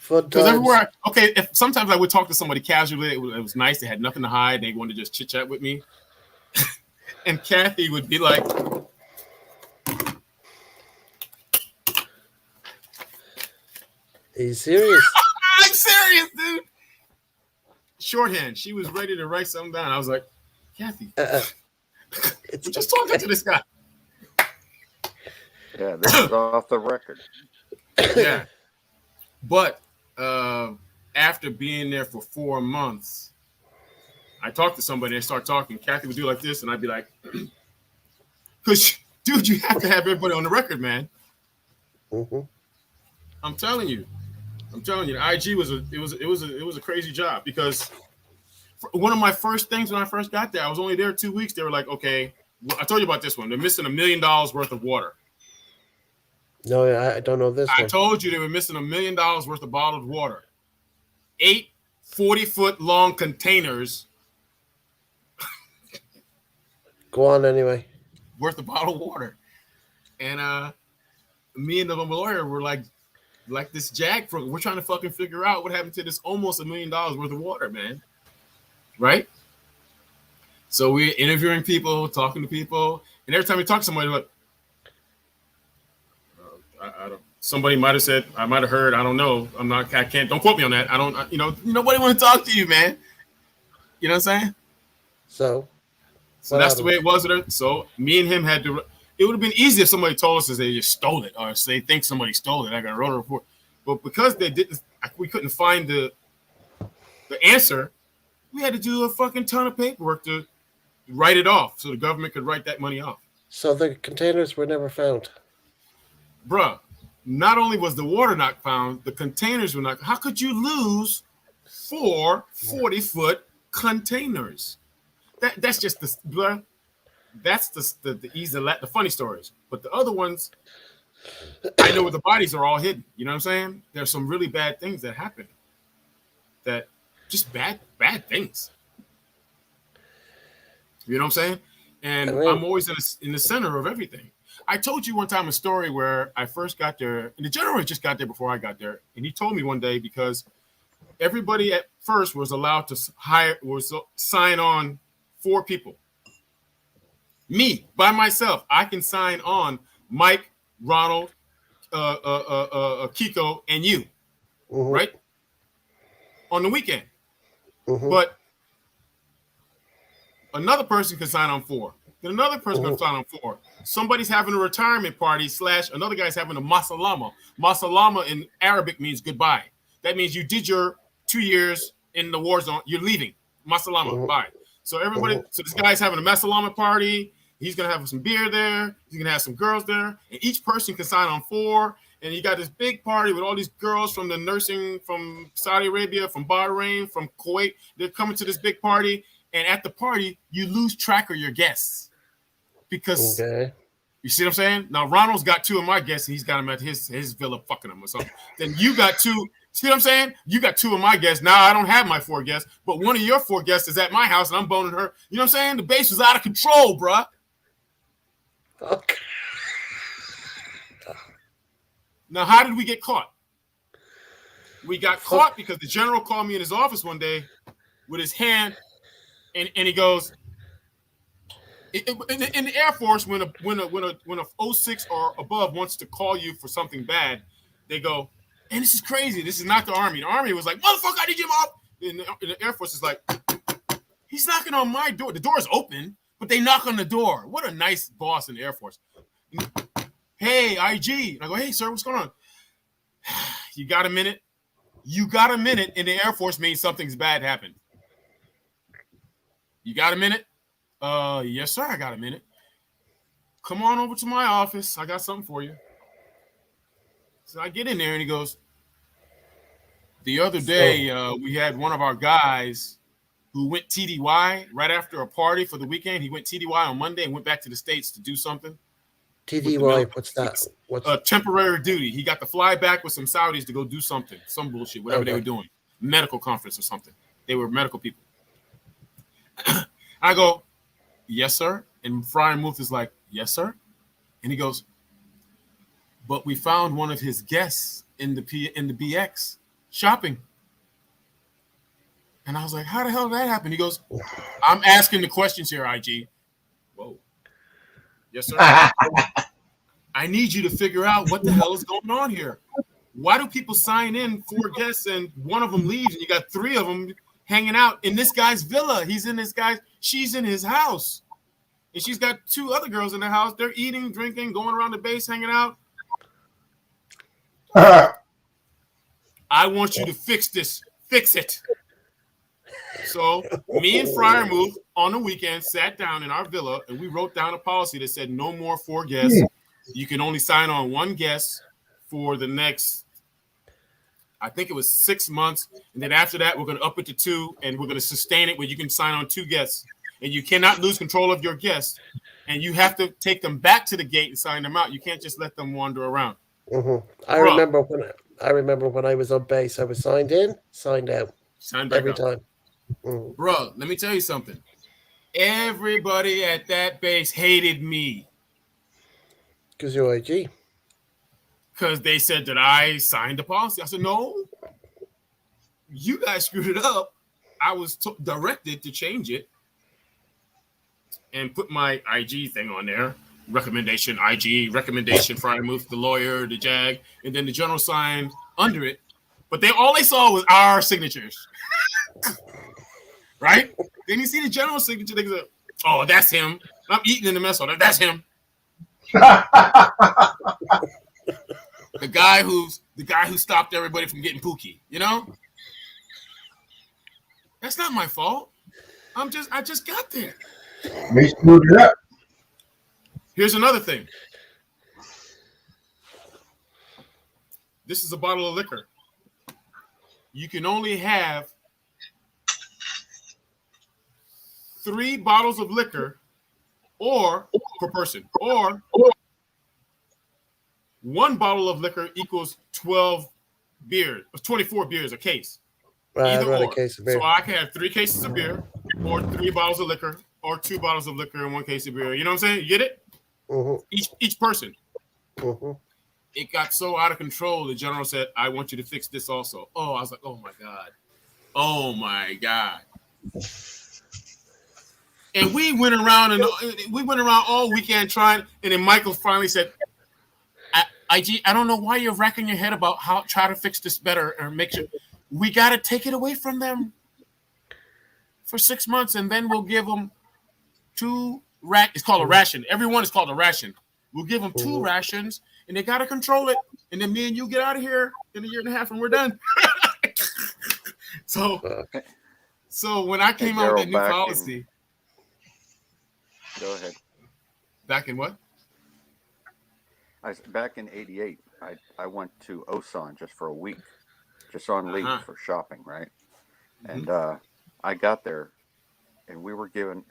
Because everywhere, if sometimes I would talk to somebody casually, it was nice. They had nothing to hide. They wanted to just chit chat with me, and Kathy would be like, "Are you serious?" I'm serious, dude. Shorthand. She was ready to write something down. I was like, Kathy, we're just talking to this guy. Yeah, this is off the record. Yeah. But after being there for 4 months, I talked to somebody and they start talking. Kathy would do like this, and I'd be like, because, dude, you have to have everybody on the record, man. Mm-hmm. I'm telling you. The IG was a crazy job, because one of my first things when I first got there, I was only there 2 weeks. They were like, okay, I told you about this one. They're missing $1 million worth of water. No, I don't know this one. I told you they were missing $1 million worth of bottled water. 8 40-foot long containers. Go on anyway. Worth of bottled water. And me and the lawyer were like this JAG program. We're trying to fucking figure out what happened to this almost $1 million worth of water, man. Right? So we're interviewing people, talking to people, and every time we talk to somebody, like, I don't. Somebody might have said, I might have heard, I don't know. I can't. Don't quote me on that. I don't. Nobody want to talk to you, man. You know what I'm saying? So that's the way it was. So me and him had to. It would have been easy if somebody told us that they just stole it, or if they think somebody stole it. I got to wrote a report. But because they didn't, we couldn't find the answer. We had to do a fucking ton of paperwork to write it off, so the government could write that money off. So the containers were never found. Bruh, not only was the water not found, the containers were not. How could you lose 4 40-foot containers? That's just the bruh. That's the easy, the funny stories. But the other ones, I know where the bodies are all hidden. You know what I'm saying? There's some really bad things that happen. That just bad things. You know what I'm saying? And I'm always in the center of everything. I told you one time a story where I first got there, and the general just got there before I got there, and he told me one day, because everybody at first was allowed to sign on 4 people. Me, by myself, I can sign on Mike, Ronald, Kiko, and you, right? On the weekend. But another person can sign on 4. Then another person can sign on 4. Somebody's having a retirement party / another guy's having a masalama. Masalama in Arabic means goodbye. That means you did your 2 years in the war zone. You're leaving. Masalama, bye. So everybody, so this guy's having a masalama party. He's gonna have some beer there. He's gonna have some girls there, and each person can sign on 4. And you got this big party with all these girls from the nursing, from Saudi Arabia, from Bahrain, from Kuwait. They're coming to this big party, and at the party, you lose track of your guests. Because you see what I'm saying? Now Ronald's got 2 of my guests, and he's got them at his villa fucking them or something. Then you got 2. See what I'm saying? You got 2 of my guests. Now I don't have my 4 guests, but one of your 4 guests is at my house, and I'm boning her. You know what I'm saying? The base was out of control, bruh. Okay. Now, how did we get caught? We got caught because the general called me in his office one day with his hand, and he goes, in the Air Force, when a 06 or above wants to call you for something bad, they go, and this is crazy. This is not the Army. The Army was like, motherfucker, I need you off. And the Air Force is like, he's knocking on my door. The door is open, but they knock on the door. What a nice boss in the Air Force. Hey, IG. And I go, hey, sir, what's going on? You got a minute? You got a minute in the Air Force means something's bad happened. You got a minute? Yes, sir, I got a minute. Come on over to my office. I got something for you. So I get in there and he goes, the other So day we had one of our guys who went TDY right after a party for the weekend. He went TDY on Monday and went back to the States to do something with the TDY, military. what's that? What's Temporary duty. He got to fly back with some Saudis to go do something, some bullshit, whatever they were okay? doing, medical conference or something. They were medical people. I go, yes, sir. And Friar Muth is like, yes, sir. And he goes, but we found one of his guests in the BX shopping. And I was like, how the hell did that happen? He goes, I'm asking the questions here, IG. Whoa. Yes, sir. I need you to figure out what the hell is going on here. Why do people sign in 4 guests and one of them leaves and you got 3 of them hanging out in this guy's villa? She's in his house. And she's got 2 other girls in the house. They're eating, drinking, going around the base, hanging out. I want you to fix this. Fix it. So me and Friar Move on the weekend sat down in our villa and we wrote down a policy that said no more 4 guests. You can only sign on 1 guest for the next, I think it was 6 months. And then after that, we're going to up it to 2 and we're going to sustain it where you can sign on 2 guests. And you cannot lose control of your guests. And you have to take them back to the gate and sign them out. You can't just let them wander around. I remember when I was on base, I was signed in, signed out, sign back every up. time. Bro, let me tell you something. Everybody at that base hated me. Because you're IG. Because they said that I signed the policy. I said, no, you guys screwed it up. I was directed to change it and put my IG thing on there. Recommendation, IG, recommendation, Friday Move, the lawyer, the JAG, and then the general signed under it. But all they saw was our signatures. Right? Then you see the general signature, they go, oh, that's him. I'm eating in the mess hall. That's him. The guy who stopped everybody from getting pookie, you know? That's not my fault. I just got there. They screwed it up. Here's another thing. This is a bottle of liquor. You can only have 3 bottles of liquor or per person, or 1 bottle of liquor equals 12 beers, 24 beers a case. Either or. A case of beer. So I can have 3 cases of beer, or 3 bottles of liquor, or 2 bottles of liquor and 1 case of beer. You know what I'm saying? You get it? Each person. It got so out of control. The general said, "I want you to fix this also." Oh, I was like, "Oh my god, oh my god." And we went around all weekend trying. And then Michael finally said, "IG, I don't know why you're racking your head about how try to fix this better or make sure we got to take it away from them for 6 months, and then we'll give them 2 It's called a ration. Everyone is called a ration. We'll give them 2 rations, and they got to control it. And then me and you get out of here in a year and a half, and we're done." So when I came out with that new policy, go ahead. Back in what? Back in '88, I went to Osan just for a week, just on leave for shopping, right? And I got there, and we were given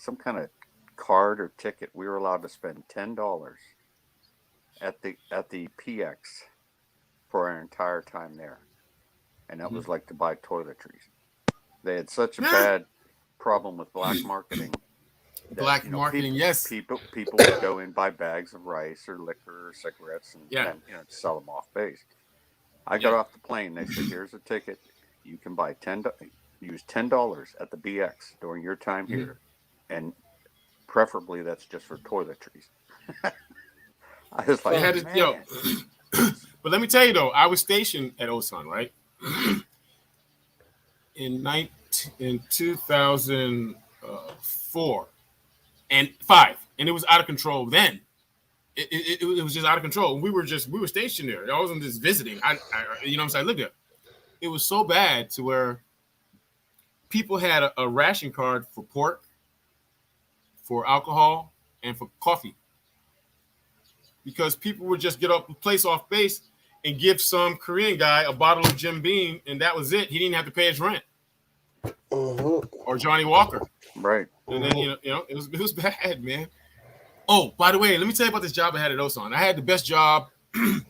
some kind of card or ticket. We were allowed to spend $10 at the PX for our entire time there, and that was like to buy toiletries. They had such a bad problem with black marketing. Yes. People would go in, buy bags of rice or liquor or cigarettes and sell them off base. I got off the plane. They said, "Here's a ticket. You can buy use $10 at the BX during your time here, and preferably that's just for toiletries." I was like, man. But let me tell you though, I was stationed at Osan, right? in 2004 and 5, and it was out of control then. It was just out of control. We were stationed there. I wasn't just visiting. I you know what I'm saying? I lived there. It was so bad to where people had a ration card for pork, for alcohol, and for coffee. because people would just get up, place off base, and give some Korean guy a bottle of Jim Beam, and that was it. He didn't have to pay his rent. Or Johnny Walker. Right. And then it was bad, man. Oh, by the way, let me tell you about this job I had at Osan. I had the best job in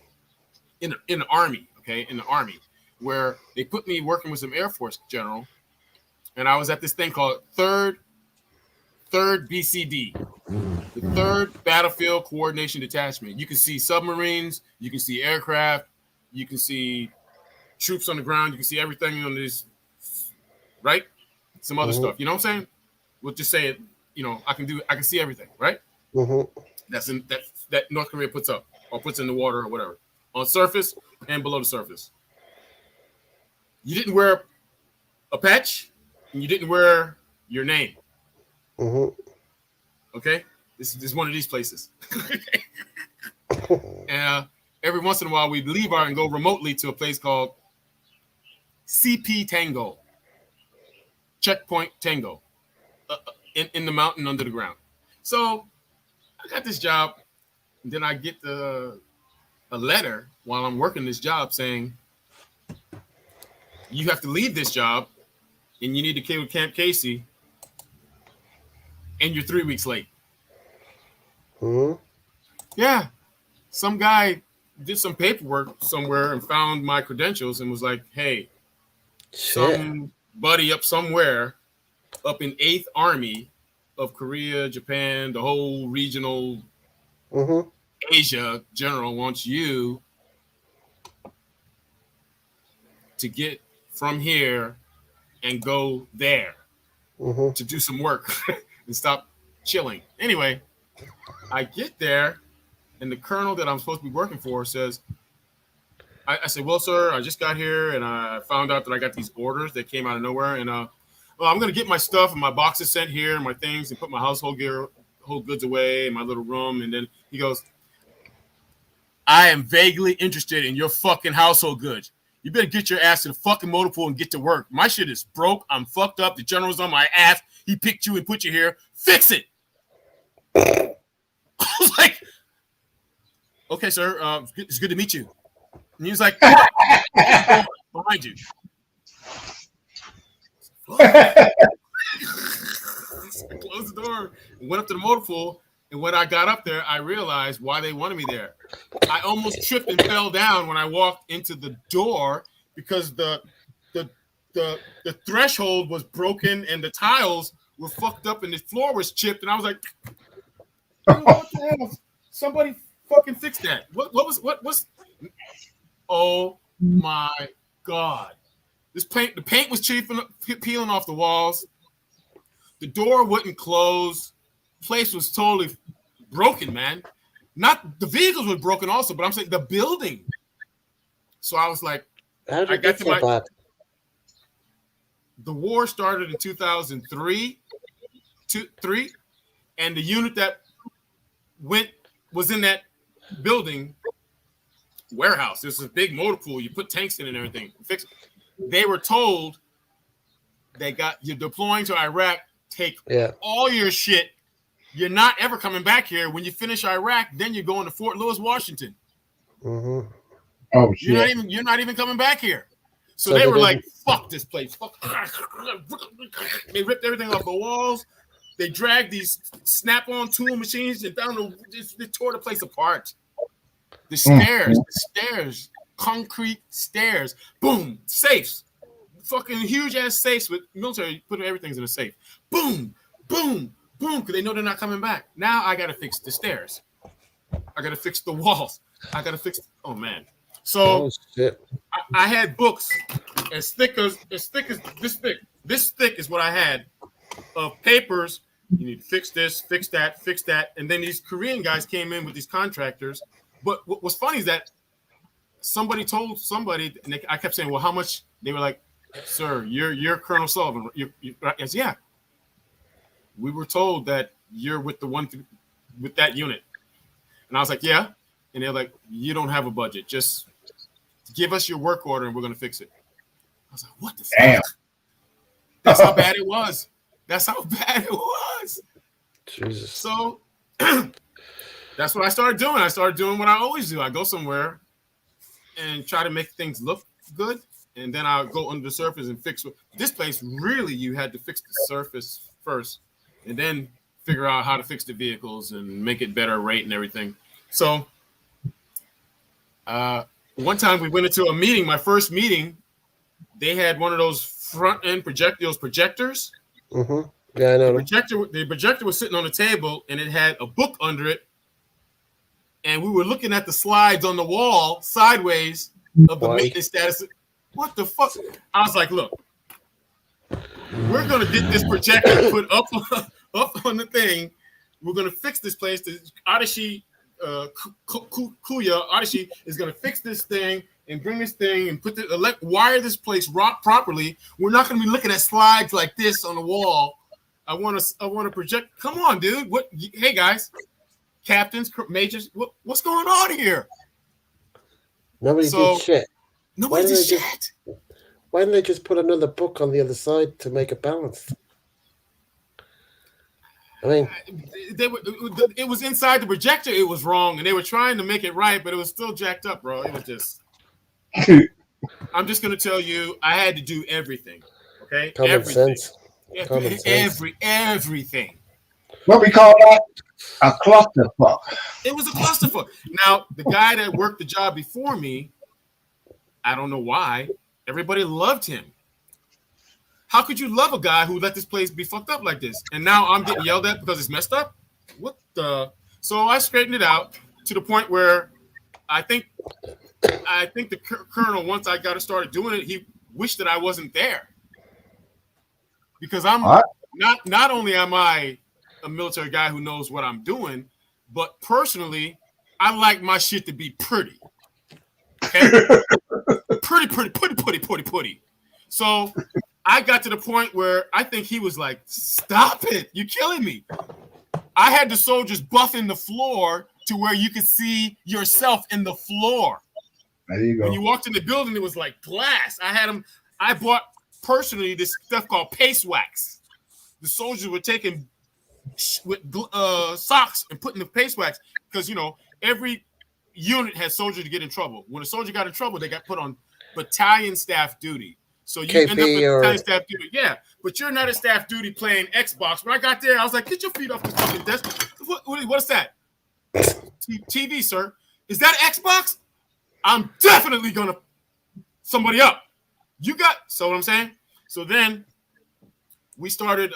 the Army, okay, in the Army, where they put me working with some Air Force general, and I was at this thing called third BCD, the 3rd Battlefield Coordination Detachment. You can see submarines, you can see aircraft, you can see troops on the ground, you can see everything on this, right? Some other stuff. You know what I'm saying? We'll just say it. I can see everything, right? That's in that North Korea puts up or puts in the water or whatever, on surface and below the surface. You didn't wear a patch, and you didn't wear your name. Okay, this is one of these places. And every once in a while, we'd leave and go remotely to a place called CP Tango, Checkpoint Tango, in the mountain under the ground. So I got this job, and then I get a letter while I'm working this job saying, you have to leave this job, and you need to kill Camp Casey, and you're 3 weeks late. Yeah. Some guy did some paperwork somewhere and found my credentials and was like, hey, somebody up somewhere up in 8th Army of Korea, Japan, the whole regional Asia general wants you to get from here and go there to do some work and stop chilling. Anyway, I get there, and the colonel that I'm supposed to be working for says, I said, well, sir, I just got here, and I found out that I got these orders that came out of nowhere, and well, I'm going to get my stuff and my boxes sent here and my things and put my household goods away in my little room. And then he goes, I am vaguely interested in your fucking household goods. You better get your ass to the fucking motor pool and get to work. My shit is broke. I'm fucked up. The general's on my ass. He picked you and put you here. Fix it. I was like, okay, sir. It's good to meet you. And he was like, behind you. I closed the door and went up to the motor pool. And when I got up there, I realized why they wanted me there. I almost tripped and fell down when I walked into the door because the threshold was broken and the tiles were fucked up and the floor was chipped. And I was like, what the hell? Somebody fucking fix that. What was? Oh my God! The paint was peeling off the walls. The door wouldn't close. Place was totally broken, man. Not the vehicles were broken also, but I'm saying the building. So I was like, how did it get so bad? The war started in 2003, and the unit that was in that building warehouse. There's a big motor pool. You put tanks in and everything. Fix it. They were told you're deploying to Iraq. Take all your shit. You're not ever coming back here. When you finish Iraq, then you're going to Fort Lewis, Washington. Oh shit! You're not even coming back here. So they were like, "Fuck this place." Fuck. They ripped everything off the walls. They dragged these snap-on tool machines and they tore the place apart. The stairs, concrete stairs. Boom, safes. Fucking huge ass safes with military. Put everything's in a safe. Boom, boom, boom. Because they know they're not coming back. Now I gotta fix the stairs. I gotta fix the walls. I gotta fix. Oh man. So I had books as thick as this thick. This thick is what I had of papers. You need to fix this, fix that. And then these Korean guys came in with these contractors. But what was funny is that somebody told somebody, and I kept saying, well, how much? They were like, sir, you're Colonel Sullivan. I said, yeah. We were told that you're with with that unit. And I was like, yeah. And they're like, you don't have a budget. Just give us your work order and we're going to fix it. I was like, what the fuck? That's how bad it was. That's how bad it was. Jesus. So That's what I started doing. I started doing what I always do. I go somewhere and try to make things look good, and then I'll go under the surface and fix. This place, really, you had to fix the surface first, and then figure out how to fix the vehicles and make it better rate and everything. So one time we went into a meeting, my first meeting, they had one of those front end projectors. Mm-hmm. Yeah, I know. The projector was sitting on the table, and it had a book under it. And we were looking at the slides on the wall sideways of the maintenance status. What the fuck? I was like, look, we're going to get this projector put up on the thing. We're going to fix this place. Adashi Kuya Adashi is going to fix this thing and bring this thing and wire this place properly. We're not going to be looking at slides like this on the wall. I want to project. Come on, dude. What? Hey, guys. Captains, majors, what's going on here? Nobody did shit. Nobody did shit. Why didn't they just put another book on the other side to make it balanced? I mean, it was inside the projector. It was wrong, and they were trying to make it right, but it was still jacked up, bro. It was just. I'm just gonna tell you, I had to do everything. Okay, common sense. Everything. What we call that? A clusterfuck. It was a clusterfuck. Now, the guy that worked the job before me, I don't know why, everybody loved him. How could you love a guy who let this place be fucked up like this? And now I'm getting yelled at because it's messed up? What the? So I straightened it out to the point where I think the colonel, once I got started doing it, he wished that I wasn't there. Because I'm not only am I a military guy who knows what I'm doing, but personally, I like my shit to be pretty. Okay? pretty. So I got to the point where I think he was like, stop it, you're killing me. I had the soldiers buffing the floor to where you could see yourself in the floor. There you go. When you walked in the building, it was like glass. I bought personally this stuff called paste wax. The soldiers were taking with socks and putting the paste wax because every unit has soldiers to get in trouble. When a soldier got in trouble, they got put on battalion staff duty. So you end up with battalion staff duty, yeah. But you're not at staff duty playing Xbox. When I got there, I was like, "Get your feet off this fucking desk! What's that? TV, sir? Is that Xbox? I'm definitely gonna somebody up. You got so what I'm saying. So then we started.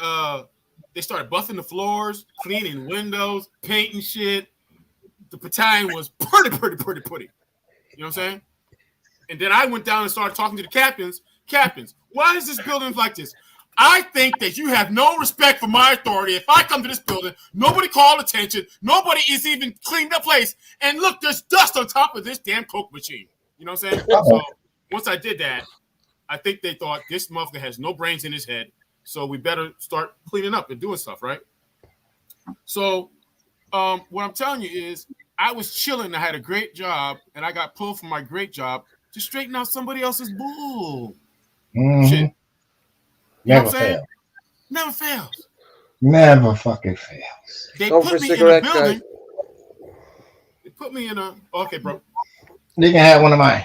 They started buffing the floors, cleaning windows, painting shit. The battalion was pretty. You know what I'm saying? And then I went down and started talking to the captains. Captains, why is this building like this? I think that you have no respect for my authority. If I come to this building, nobody called attention. Nobody is even cleaned the place. And look, there's dust on top of this damn Coke machine. You know what I'm saying? So once I did that, I think they thought this motherfucker has no brains in his head. So we better start cleaning up and doing stuff, right? So what I'm telling you is I was chilling. I had a great job, and I got pulled from my great job to straighten out somebody else's bull. Mm-hmm. Shit. You know what I'm saying? fails. Never fails. Never fucking fails. They put me in a building. They put me in a... Okay, bro. You can have one of mine.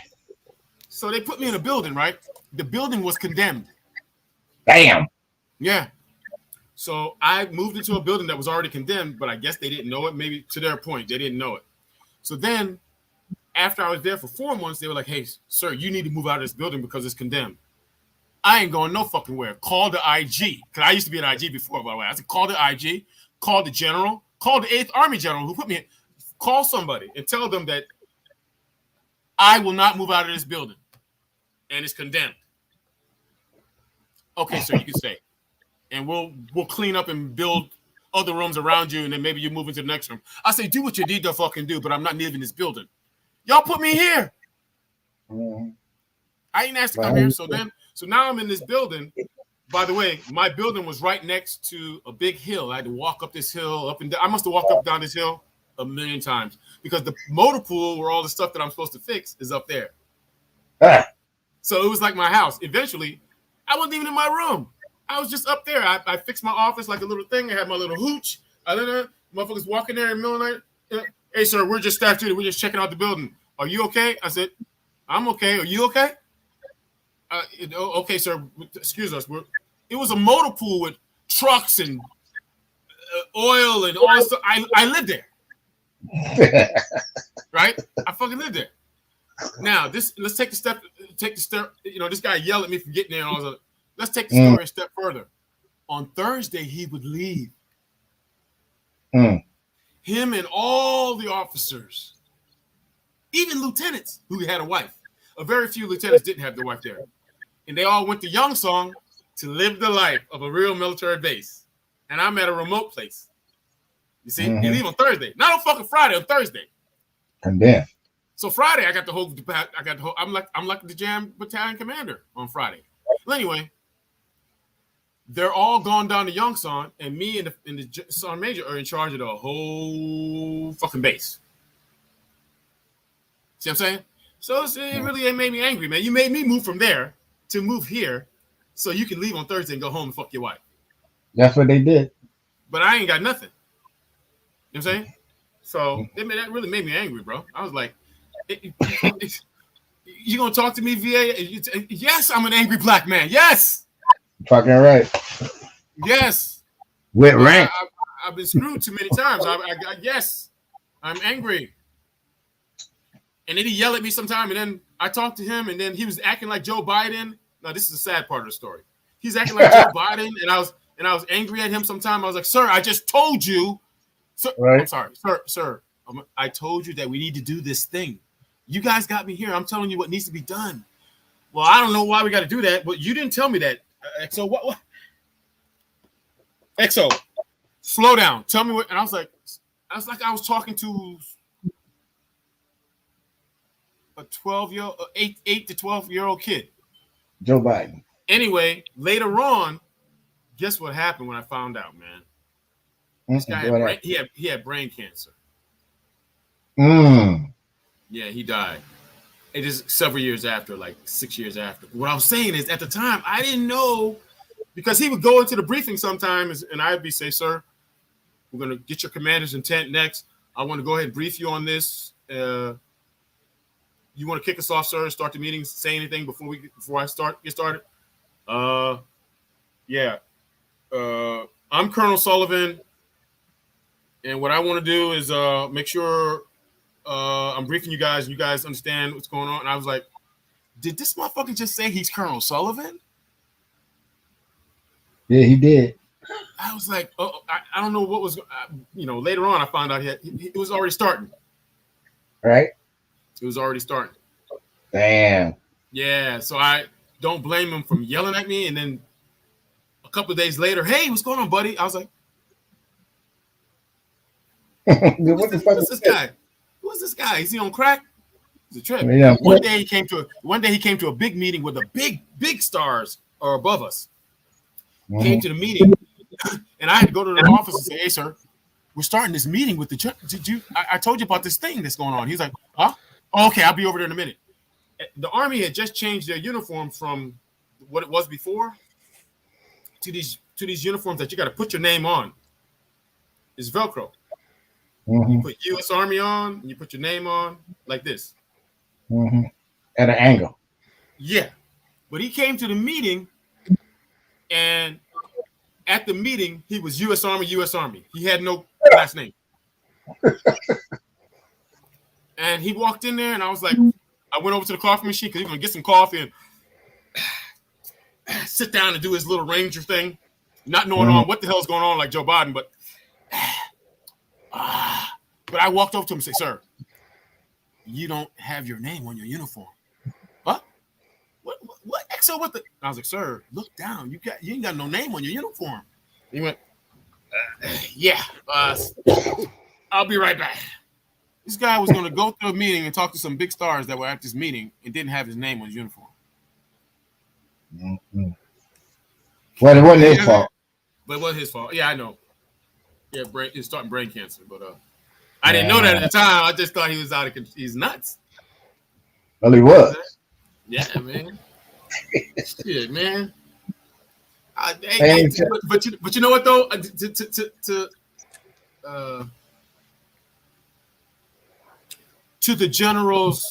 So they put me in a building, right? The building was condemned. Damn. Yeah. So I moved into a building that was already condemned, but I guess they didn't know it. Maybe to their point, they didn't know it. So then, after I was there for 4 months, they were like, "Hey, sir, you need to move out of this building because it's condemned." I ain't going no fucking where. Call the IG. Because I used to be an IG before, by the way. I said, call the IG, call the general, call the 8th Army general who put me in. Call somebody and tell them that I will not move out of this building. And it's condemned. Okay, sir, you can stay. And we'll clean up and build other rooms around you, and then maybe you move into the next room. I say, do what you need to fucking do, but I'm not leaving this building. Y'all put me here. I ain't asked to come here. So now I'm in this building. By the way, my building was right next to a big hill. I had to walk up this hill, up and down. I must have walked up down this hill a million times because the motor pool where all the stuff that I'm supposed to fix is up there. So it was like my house. Eventually, I wasn't even in my room. I was just up there. I fixed my office like a little thing. I had my little hooch. Motherfuckers walking there in the middle of the night. Hey, sir, we're just staff duty. We're just checking out the building. Are you okay? I said, I'm okay. Are you okay? Okay, sir. Excuse us. It was a motor pool with trucks and oil and all stuff. I lived there. Right? I fucking lived there. Now, let's take the step. You know, this guy yelled at me for getting there and all that. Let's take the story a step further. On Thursday, he would leave. Him and all the officers, even lieutenants who had a wife. A very few lieutenants didn't have their wife there. And they all went to Youngsong to live the life of a real military base. And I'm at a remote place. You see, they leave on Thursday, not on fucking Friday, on Thursday. And then, so Friday, I got the whole. I'm like the Jam Battalion commander on Friday. Well, anyway, they're all gone down to Youngsong, and me and the Sergeant Major are in charge of the whole fucking base. See what I'm saying? So it really made me angry, man. You made me move from there to move here, so you can leave on Thursday and go home and fuck your wife. That's what they did. But I ain't got nothing. You know what I'm saying? So that really made me angry, bro. I was like, you gonna talk to me, VA? Yes, I'm an angry black man. Yes. Fucking right. Yes. With rank. I've been screwed too many times. Yes, I'm angry. And then he yelled at me sometime, and then I talked to him, and then he was acting like Joe Biden. Now, this is the sad part of the story. He's acting like Joe Biden, and I was angry at him sometime. I was like, sir, I just told you. Sir, right. I'm sorry, sir. I told you that we need to do this thing. You guys got me here. I'm telling you what needs to be done. Well, I don't know why we got to do that, but you didn't tell me that. XO, what? XO, slow down. Tell me what. And I was like I was talking to a 8 to 12-year-old kid. Joe Biden. Anyway, later on, guess what happened when I found out, man? This guy had brain cancer. Yeah, he died. It is several years after, like 6 years after. What I was saying is, at the time, I didn't know, because he would go into the briefing sometimes, and I'd be say, sir, we're going to get your commander's intent next. I want to go ahead and brief you on this. You want to kick us off, sir? Start the meeting. Say anything before I get started? Yeah. I'm Colonel Sullivan, and what I want to do is make sure I'm briefing you guys, and you guys understand what's going on. And I was like, did this motherfucker just say he's Colonel Sullivan? Yeah, he did. I was like, oh, I don't know what was, later on I found out it was already starting. Right? It was already starting. Damn. Yeah, so I don't blame him from yelling at me. And then a couple of days later, hey, what's going on, buddy? I was like, what's this guy? Who's this guy? Is he on crack? It's a trip. Yeah. One day he came to a big meeting with the big stars are above us. Came to the meeting, and I had to go to the office and say, hey, sir, we're starting this meeting with I told you about this thing that's going on. He's like, huh? Oh, okay, I'll be over there in a minute. The Army had just changed their uniform from what it was before to these uniforms that you got to put your name on. It's Velcro. You put U.S. Army on, and you put your name on like this. At an angle. Yeah. But he came to the meeting, and at the meeting, he was U.S. Army, U.S. Army. He had no last name. And he walked in there, and I was like, I went over to the coffee machine because he was going to get some coffee and sit down and do his little ranger thing, not knowing on what the hell's going on like Joe Biden, but I walked over to him and said, sir, you don't have your name on your uniform. What? What? XO, what the? I was like, sir, look down. You ain't got no name on your uniform. He went, yeah, I'll be right back. This guy was going to go through a meeting and talk to some big stars that were at this meeting and didn't have his name on his uniform. Well, it wasn't his fault. But it wasn't his fault. Yeah, I know. Yeah, he's starting brain cancer, but I didn't know that at the time. I just thought he was out of control. He's nuts. Well, he was. Yeah, man. Shit, man. But you know what though? to the general's,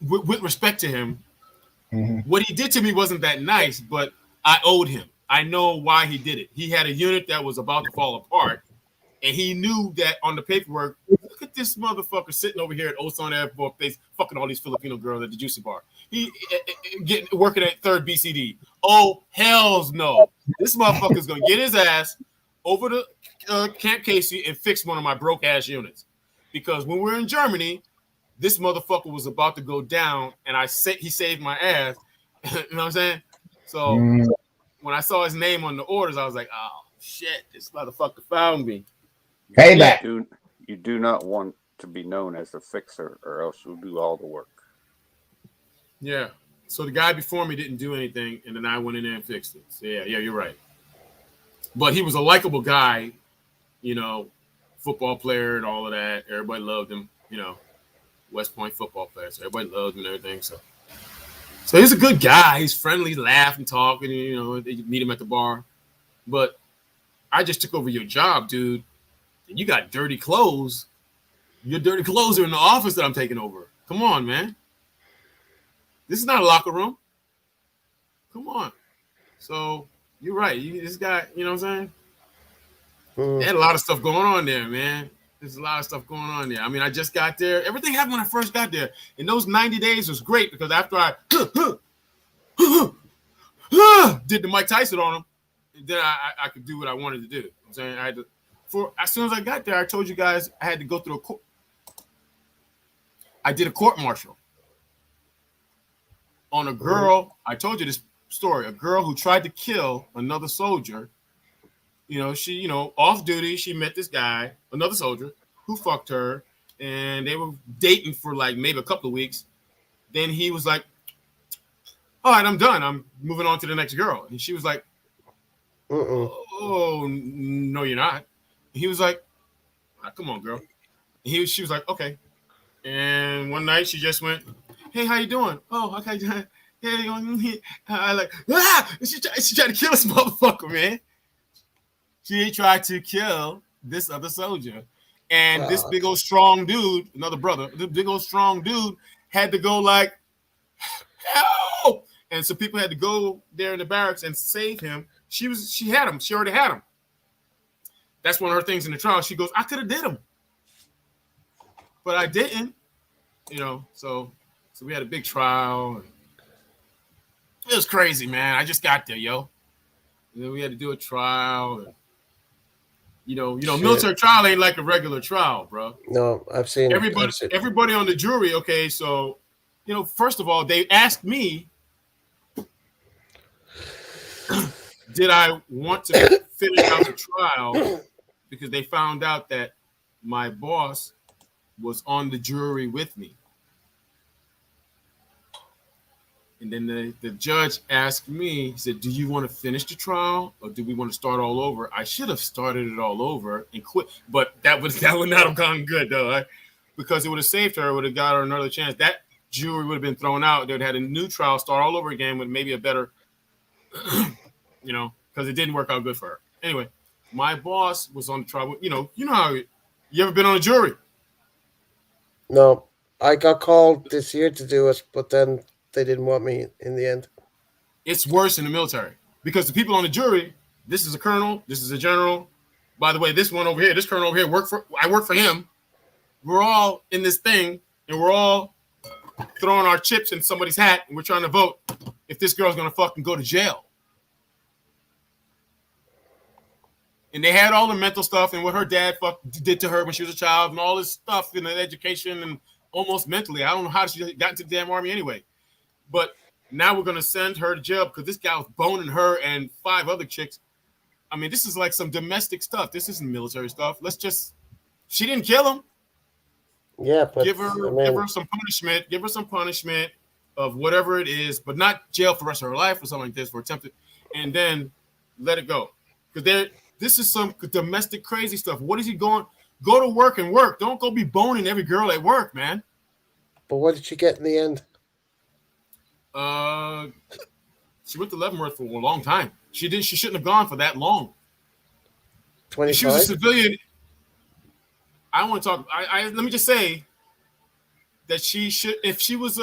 with respect to him, what he did to me wasn't that nice, but I owed him. I know why he did it. He had a unit that was about to fall apart, and he knew that on the paperwork. Look at this motherfucker sitting over here at Osan Airport Base, fucking all these Filipino girls at the Juicy Bar. He working at 3rd BCD. Oh, hells no. This motherfucker's going to get his ass over to Camp Casey and fix one of my broke-ass units. Because when we were in Germany, this motherfucker was about to go down, and he saved my ass. You know what I'm saying? So when I saw his name on the orders, I was like, oh, shit, this motherfucker found me. Payback. You do not want to be known as the fixer, or else you'll do all the work. Yeah. So the guy before me didn't do anything, and then I went in there and fixed it. So yeah, you're right. But he was a likable guy, you know, football player and all of that. Everybody loved him, you know, West Point football player. So everybody loved him and everything. So he's a good guy. He's friendly, laugh and talk, and you know, they meet him at the bar. But I just took over your job, dude. And you got dirty clothes. Your dirty clothes are in the office that I'm taking over. Come on, man. This is not a locker room. Come on. So you're right. This guy, you know what I'm saying? They had a lot of stuff going on there, man. There's a lot of stuff going on there. I mean, I just got there. Everything happened when I first got there. And those 90 days was great because after I did the Mike Tyson on him, then I could do what I wanted to do. You know what I'm saying? I had to, as soon as I got there, I told you guys I had to go through a court. I did a court martial on a girl. I told you this story. A girl who tried to kill another soldier. You know, she, you know, off duty, she met this guy, another soldier, who fucked her, and they were dating for like maybe a couple of weeks. Then he was like, all right, I'm done. I'm moving on to the next girl. And she was like, oh, no, you're not. He was like, come on, girl. She was like, okay. And one night she just went, hey, how you doing? Oh, okay. Hey, I like, she tried to kill this motherfucker, man. She tried to kill this other soldier. And this big old strong dude, another brother, this big old strong dude had to go like, help! And so people had to go there in the barracks and save him. She had him. She already had him. That's one of her things in the trial. She goes, I could have did him, but I didn't. You know, so we had a big trial. It was crazy, man. I just got there, yo. And then we had to do a trial. And, you know, military trial ain't like a regular trial, bro. No, I've seen everybody on the jury. Okay, so, you know, first of all, they asked me, did I want to finish out the trial because they found out that my boss was on the jury with me. And then the judge asked me, he said, do you want to finish the trial or do we want to start all over? I should have started it all over and quit, but that would not have gone good though, right? Because it would have saved her, it would have got her another chance. That jury would have been thrown out. They would have had a new trial, start all over again with maybe a better, you know, because it didn't work out good for her. Anyway, my boss was on the trial. You know how you ever been on a jury? No, I got called this year to do it, but then they didn't want me in the end. It's worse in the military because the people on the jury, this is a colonel, this is a general. By the way, this one over here, this colonel over here, I work for him. We're all in this thing and we're all throwing our chips in somebody's hat and we're trying to vote if this girl's going to fucking go to jail. And they had all the mental stuff and what her dad did to her when she was a child and all this stuff in the education and almost mentally. I don't know how she got into the damn army anyway. But now we're going to send her to jail because this guy was boning her and 5 other chicks. I mean, this is like some domestic stuff. This isn't military stuff. She didn't kill him. Yeah, but give her some punishment. Give her some punishment of whatever it is, but not jail for the rest of her life or something like this for attempted, and then let it go. Because this is some domestic crazy stuff. What is he going? Go to work and work. Don't go be boning every girl at work, man. But what did she get in the end? She went to Leavenworth for a long time. She shouldn't have gone for that long. 25? She was a civilian. I want to talk. Let me just say that she should, if she was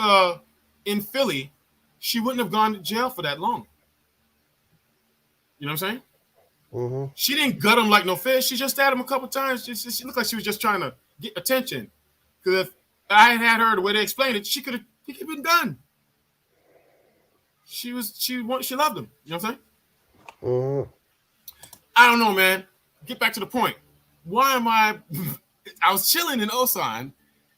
in Philly, she wouldn't have gone to jail for that long. You know what I'm saying? Mm-hmm. She didn't gut him like no fish. She just stabbed him a couple times. She looked like she was just trying to get attention. Because if I had her the way they explained it, he could have been done. She loved him. You know what I'm saying? Mm-hmm. I don't know, man. Get back to the point. Why am I was chilling in Osan,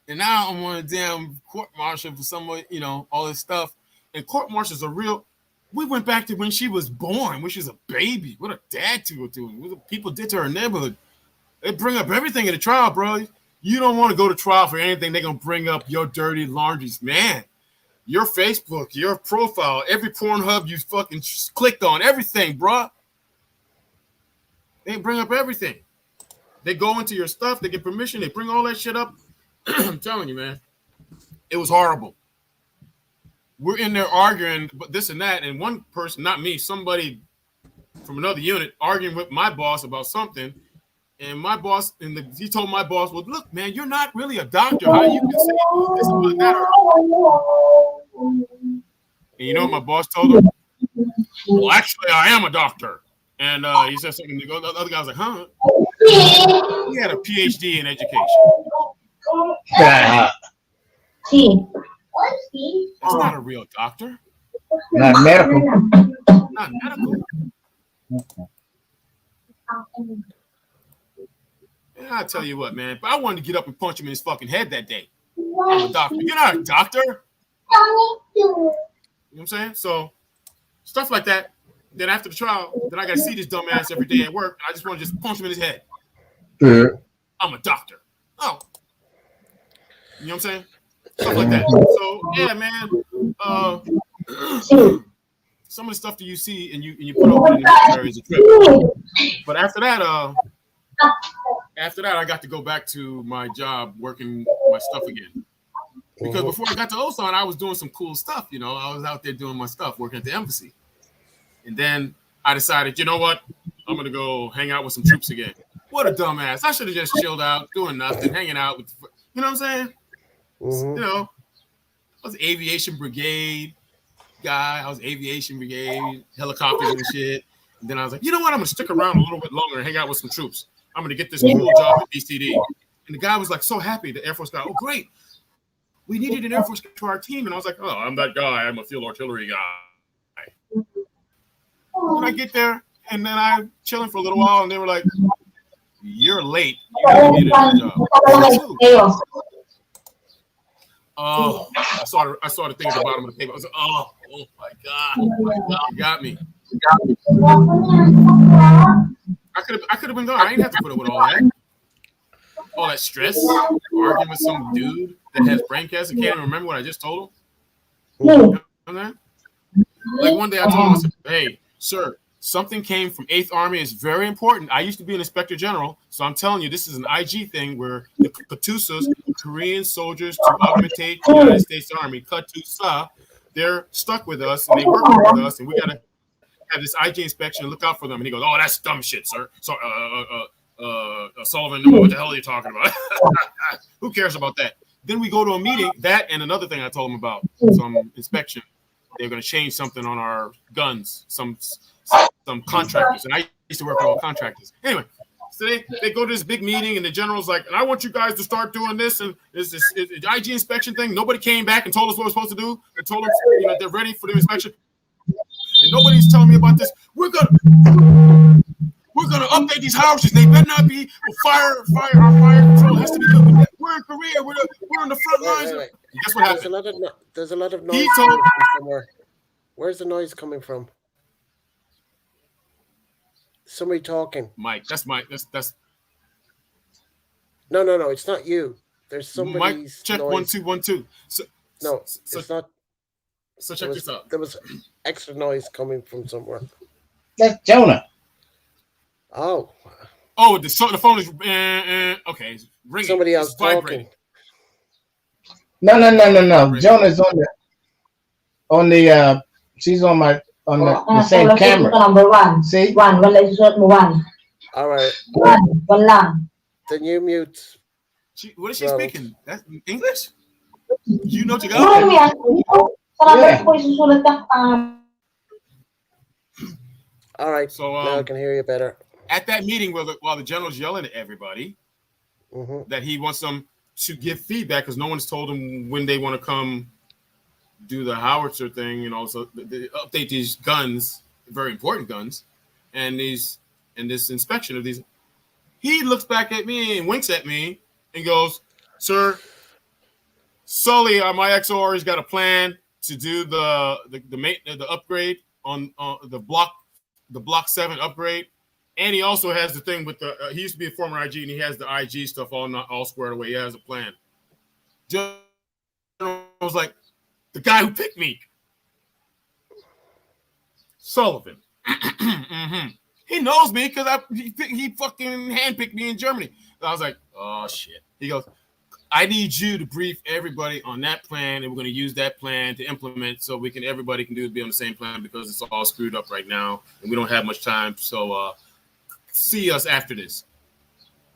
and now I'm on a damn court martial for someone, you know, all this stuff. And court martials are real. We went back to when she was born, when she was a baby. What a dad to her doing. What people did to her neighborhood. They bring up everything in the trial, bro. You don't want to go to trial for anything. They're going to bring up your dirty laundries. Man, your Facebook, your profile, every Pornhub you fucking clicked on, everything, bro. They bring up everything. They go into your stuff. They get permission. They bring all that shit up. I'm telling you, man. It was horrible. We're in there arguing this and that. And one person, not me, somebody from another unit arguing with my boss about something. And my boss, he told my boss, well, look, man, you're not really a doctor. How you can say this about that? And you know what my boss told him? Well, actually, I am a doctor. And he said something. The other guy was like, huh? He had a PhD in education. That's not a real doctor. Not medical. Not medical. And I tell you what, man. But I wanted to get up and punch him in his fucking head that day. I'm a doctor. You're not a doctor. You know what I'm saying? So stuff like that. Then after the trial, then I got to see this dumbass every day at work. I just want to just punch him in his head. Yeah. I'm a doctor. Oh. You know what I'm saying? Stuff like that. So yeah, man. Some of the stuff that you see and you put over in the military is a trip. But after that, I got to go back to my job working my stuff again. Because before I got to Osan, I was doing some cool stuff. You know, I was out there doing my stuff, working at the embassy. And then I decided, you know what? I'm going to go hang out with some troops again. What a dumbass. I should have just chilled out, doing nothing, hanging out with, you know what I'm saying? Mm-hmm. You know, I was aviation brigade guy. I was aviation brigade, helicopters and shit. And then I was like, you know what? I'm going to stick around a little bit longer and hang out with some troops. I'm going to get this cool job at BCD. And the guy was like so happy, the Air Force guy. Oh, great. We needed an Air Force guy to our team. And I was like, oh, I'm that guy. I'm a field artillery guy. And I get there, and then I'm chilling for a little while, and they were like, you're late. You really needed a job. Oh, I saw the thing at the bottom of the paper. I was like, oh my God, you got me. I could have been gone. I didn't have to put up with all that stress, arguing with some dude that has brain cancer. Can't even remember what I just told him. You know, like one day I told him, I said, hey, sir, something came from 8th Army. It's very important. I used to be an inspector general, so I'm telling you, this is an IG thing where the Katusas, Korean soldiers to augmentate the United States Army, Katusa, they're stuck with us and they work with us, and we got to have this IG inspection and look out for them. And he goes, oh, that's dumb shit, sir. So, Sullivan, what the hell are you talking about? Who cares about that? Then we go to a meeting, that and another thing I told him about, some inspection. They're going to change something on our guns, some contractors. And I used to work with all contractors. Anyway, so they go to this big meeting, and the general's like, and I want you guys to start doing this. And this IG inspection thing. Nobody came back and told us what we're supposed to do. They told us, you know, they're ready for the inspection. And nobody's telling me about this. We're gonna update these houses. They better not be fire. Our fire control has to be good. We're in Korea. We're in the front lines. Wait. Guess what happened? There's a lot of noise coming from somewhere. Where's the noise coming from? Somebody talking. Mike, that's Mike. That's. No, it's not you. There's somebody's Mike, check noise. 1 2 1 2. It's not. So check this out. There was extra noise coming from somewhere. That's Jonah. Oh, the phone is okay. It's ringing. Somebody else it's vibrating. No. Jonah's on the she's on the same camera. Number one. See? One. One. all right. One lang. Then you mute What is she Ronald. speaking? That's English? You know Tagalog? Yeah. All right. So Now I can hear you better. at that meeting while the general's yelling at everybody Mm-hmm. that he wants them to give feedback because no one's told him when they want to come do the howitzer thing and also update these guns, very important guns, and this inspection of these. He looks back at me and winks at me and goes, "Sir, Sully, my XOR, has got a plan to do the upgrade on the block 7 upgrade, and he also has the thing with the. He used to be a former IG, and he has the IG stuff all squared away. He has a plan." I was like, "The guy who picked me, Sullivan." Mm-hmm. He knows me because he fucking handpicked me in Germany. I was like, "Oh shit." He goes, "I need you to brief everybody on that plan, and we're going to use that plan to implement so everybody can be on the same plan because it's all screwed up right now and we don't have much time. So see us after this.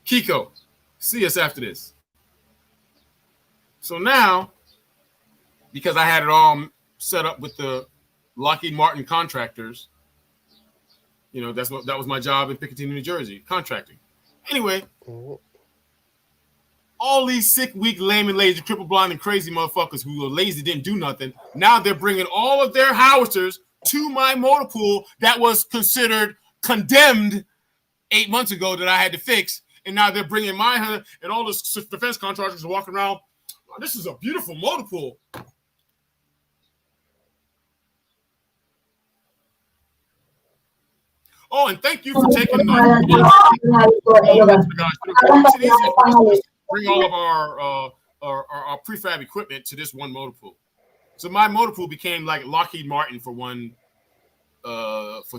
Kiko, see us after this." So now, because I had it all set up with the Lockheed Martin contractors, that was my job in Picatinny, New Jersey, contracting. Anyway, all these sick, weak, lame, and lazy, triple blind, and crazy motherfuckers who are lazy didn't do nothing. Now they're bringing all of their howitzers to my motor pool that was considered condemned 8 months ago that I had to fix. And now they're bringing my and all the defense contractors are walking around. "Oh, this is a beautiful motor pool." Oh, and thank you for taking bring all of our prefab equipment to this one motor pool. So my motor pool became like Lockheed Martin for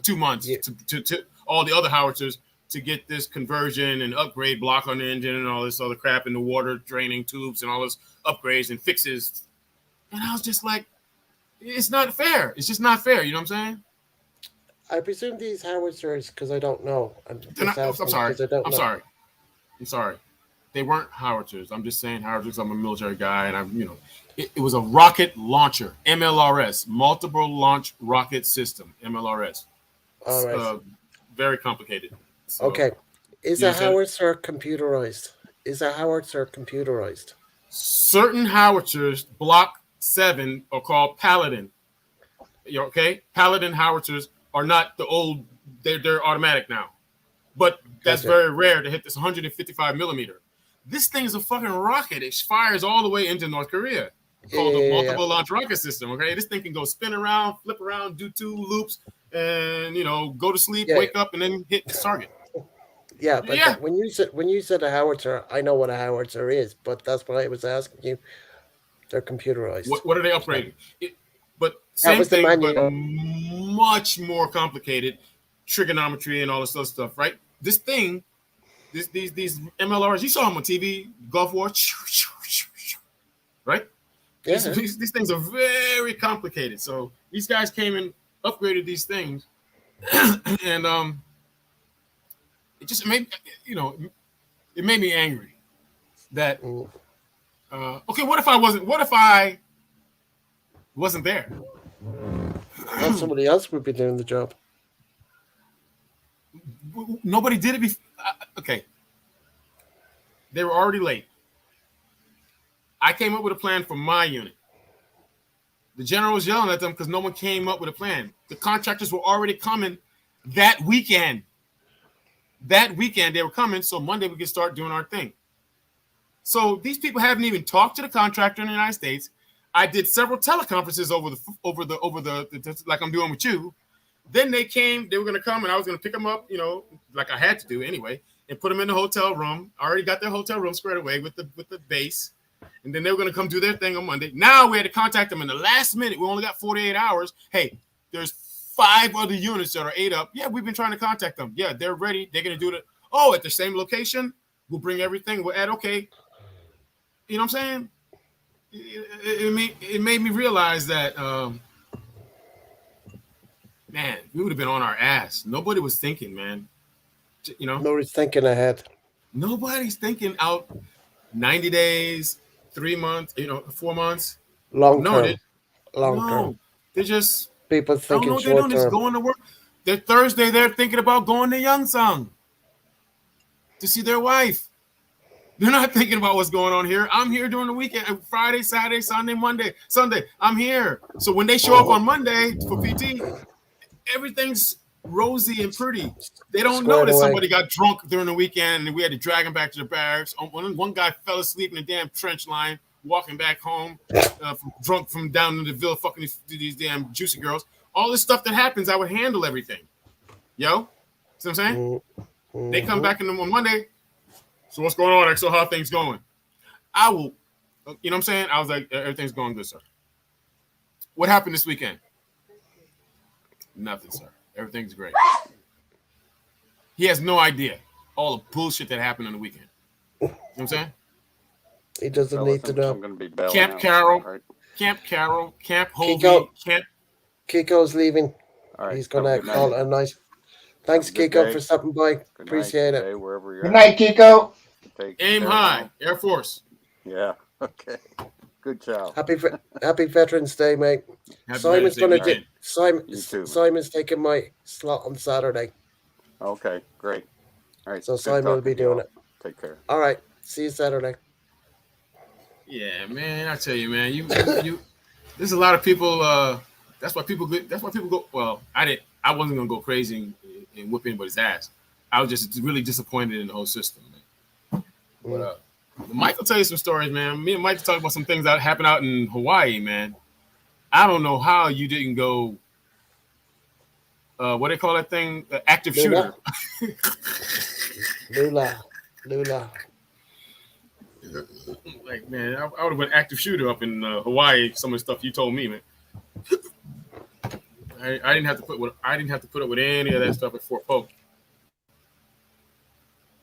2 months to all the other howitzers to get this conversion and upgrade block on the engine and all this other crap and the water draining tubes and all this upgrades and fixes. And I was just like, it's not fair. It's just not fair. You know what I'm saying? I presume these howitzers, because I don't know. I'm sorry. They weren't howitzers. I'm just saying howitzers. I'm a military guy, and it was a rocket launcher, MLRS, multiple launch rocket system, MLRS. All right. Very complicated. So, okay. Is a howitzer computerized? Certain howitzers, Block 7, are called Paladin. Okay? Paladin howitzers are not the old, they're automatic now. But that's very rare to hit this 155 millimeter. This thing is a fucking rocket. It fires all the way into North Korea. Called a multiple launch rocket system. Okay, this thing can go spin around, flip around, do 2 loops, and go to sleep, wake up, and then hit the target. Yeah, but when you said a howitzer, I know what a howitzer is, but that's why I was asking you. They're computerized. What are they upgrading? But same thing, but much more complicated trigonometry and all this other stuff, right? This thing, these MLRs, you saw them on TV, Gulf War, right? Yeah. These things are very complicated. So these guys came and upgraded these things, and it just made it made me angry that okay, what if I wasn't there? Well, somebody else would be doing the job. Nobody did it before. Okay, they were already late. I came up with a plan for my unit. The general was yelling at them because no one came up with a plan. The contractors were already coming that weekend. That weekend they were coming, so Monday we could start doing our thing. So these people haven't even talked to the contractor in the United States. I did several teleconferences over the like I'm doing with you. Then they came. They were going to come, and I was going to pick them up, like I had to do anyway, and put them in the hotel room. I already got their hotel room squared away with the base, and then they were going to come do their thing on Monday. Now we had to contact them in the last minute. We only got 48 hours. Hey, there's 5 other units that are 8 up. Yeah, we've been trying to contact them. Yeah, they're ready. They're going to do it. Oh, at the same location. We'll bring everything. We'll add. Okay. You know what I'm saying? It made me realize that, man, we would have been on our ass. Nobody was thinking, man. Nobody's thinking ahead. Nobody's thinking out. 90 days, 3 months, 4 months of Long knowing term. it. Long term. No, they're just, People I don't know thinking what they're doing. short They're just term. going to work. They're Thursday, they're thinking about going to Youngsung to see their wife. They're not thinking about what's going on here. I'm here during the weekend, Friday, Saturday, Sunday, Monday, Sunday. I'm here. So when they show up on Monday for PT, everything's rosy and pretty. They don't know Squared that away. somebody got drunk during the weekend and we had to drag him back to the barracks. One guy fell asleep in the damn trench line walking back home, drunk from down in the Ville, fucking these damn juicy girls. All this stuff that happens, I would handle everything. Yo, see what I'm saying? They come back on Monday. So what's going on? So how are things going? I will, you know what I'm saying? I was like, everything's going good, sir. What happened this weekend? Nothing, sir. Everything's great. He has no idea all the bullshit that happened on the weekend. You know what I'm saying? He doesn't Fellas, need to know. I'm going to be bailing Camp out. Carroll, All right. Camp Carroll, Camp Hovey, Kiko. Camp. Kiko's leaving. All right. He's Have a gonna good night. call it a night. Thanks, Have a good Kiko, day. for stopping by. Good night, Appreciate day, it. wherever you're Good at. night, Kiko. Take Aim care high, now. Air Force. Yeah. Okay. Good job. Happy Veterans Day, mate. Happy Simon's Veterans Day gonna weekend. You too, man. Simon's taking my slot on Saturday, Okay, great. All right. so Good Simon will talking be to you doing all. it. Take care. All right, see you Saturday. Yeah, man. I tell you, man. You. There's a lot of people. That's why people go. Well, I wasn't gonna go crazy and whip anybody's ass. I was just really disappointed in the whole system, man. But Mike will tell you some stories, man. Me and Mike talk about some things that happened out in Hawaii, man. I don't know how you didn't go. What do they call that thing? Active shooter. Lula. Like, man, I would have been active shooter up in Hawaii. Some of the stuff you told me, man. I didn't have to put up with any of that stuff at Fort Polk.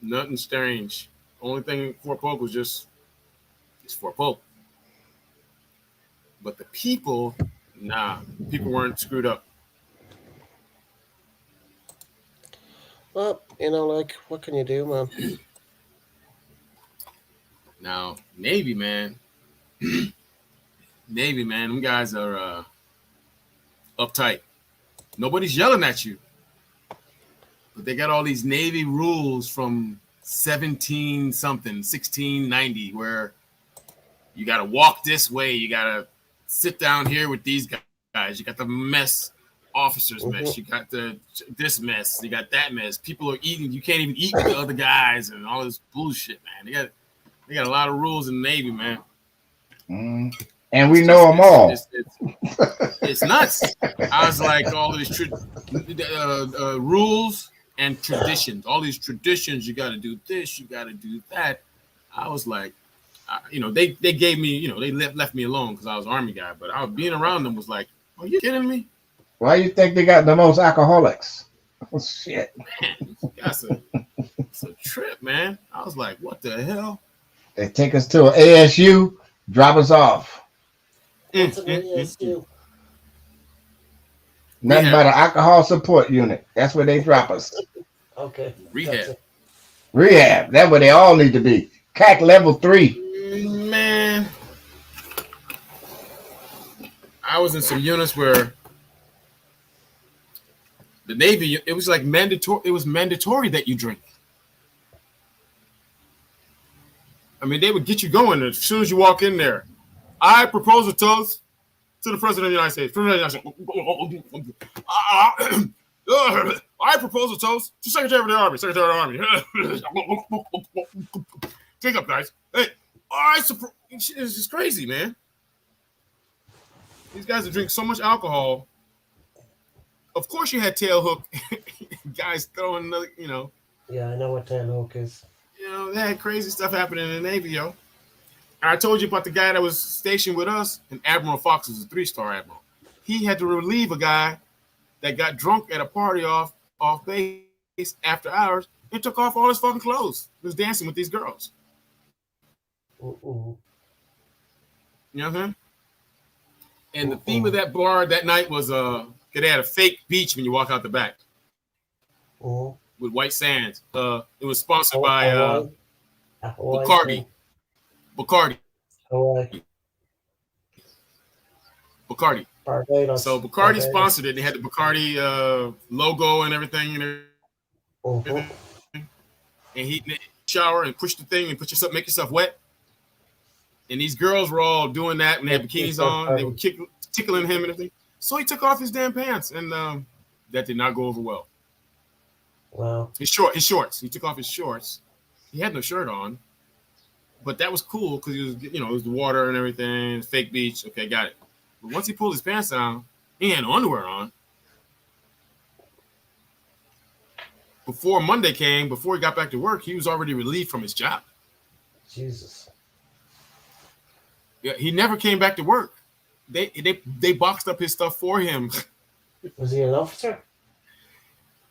Nothing strange. Only thing at Fort Polk was just it's Fort Polk. But the people, people weren't screwed up. Well, like, what can you do, man? Now, Navy, man, them guys are uptight. Nobody's yelling at you. But they got all these Navy rules from 1690, where you got to walk this way. You got to sit down here with these guys. You got the mess, officers mess. You got this mess. You got that mess. People are eating. You can't even eat with the other guys and all this bullshit, man. They got a lot of rules in the Navy, man. And we know them all. It's nuts. I was like, all of these rules and traditions. All these traditions, you got to do this, you got to do that. I was like, they gave me, they left me alone because I was an Army guy. But being around them was like, are you kidding me? Why you think they got the most alcoholics? Oh, shit. Man, it's a trip, man. I was like, what the hell? They take us to an ASU, drop us off. What's an ASU? Nothing but an alcohol support unit. That's where they drop us. Okay. Rehab. Rehab. That's where they all need to be. CAC level 3. Man. I was in some units where the Navy, it was like mandatory. It was mandatory that you drink. I mean, they would get you going as soon as you walk in there. I propose a toast to the President of the United States. I propose a toast to Secretary of the Army. Secretary of the Army. Take up, guys. Hey, it's just crazy, man. These guys that drink so much alcohol. Of course, you had tailhook guys throwing, Yeah, I know what tailhook is. They had crazy stuff happening in the Navy, yo. And I told you about the guy that was stationed with us, and Admiral Fox was a 3-star admiral. He had to relieve a guy that got drunk at a party off base after hours and took off all his fucking clothes. He was dancing with these girls. You know what I'm saying? And the theme of that bar that night was they had a fake beach when you walk out the back with white sands. It was sponsored by Bacardi. Bacardi. Hawaii. Bacardi. Barbados. So Bacardi Barbados. sponsored it. They had the Bacardi logo and everything and everything. Mhm. And he shower and push the thing and make yourself wet. And these girls were all doing that when they had bikinis on. They were tickling him and everything. So he took off his damn pants, and that did not go over well. Wow. His shorts. He took off his shorts. He had no shirt on, but that was cool because it was the water and everything, fake beach. Okay, got it. But once he pulled his pants down, he had no underwear on. Before Monday came, before he got back to work, he was already relieved from his job. Jesus. Yeah, he never came back to work. They boxed up his stuff for him. Was he an officer?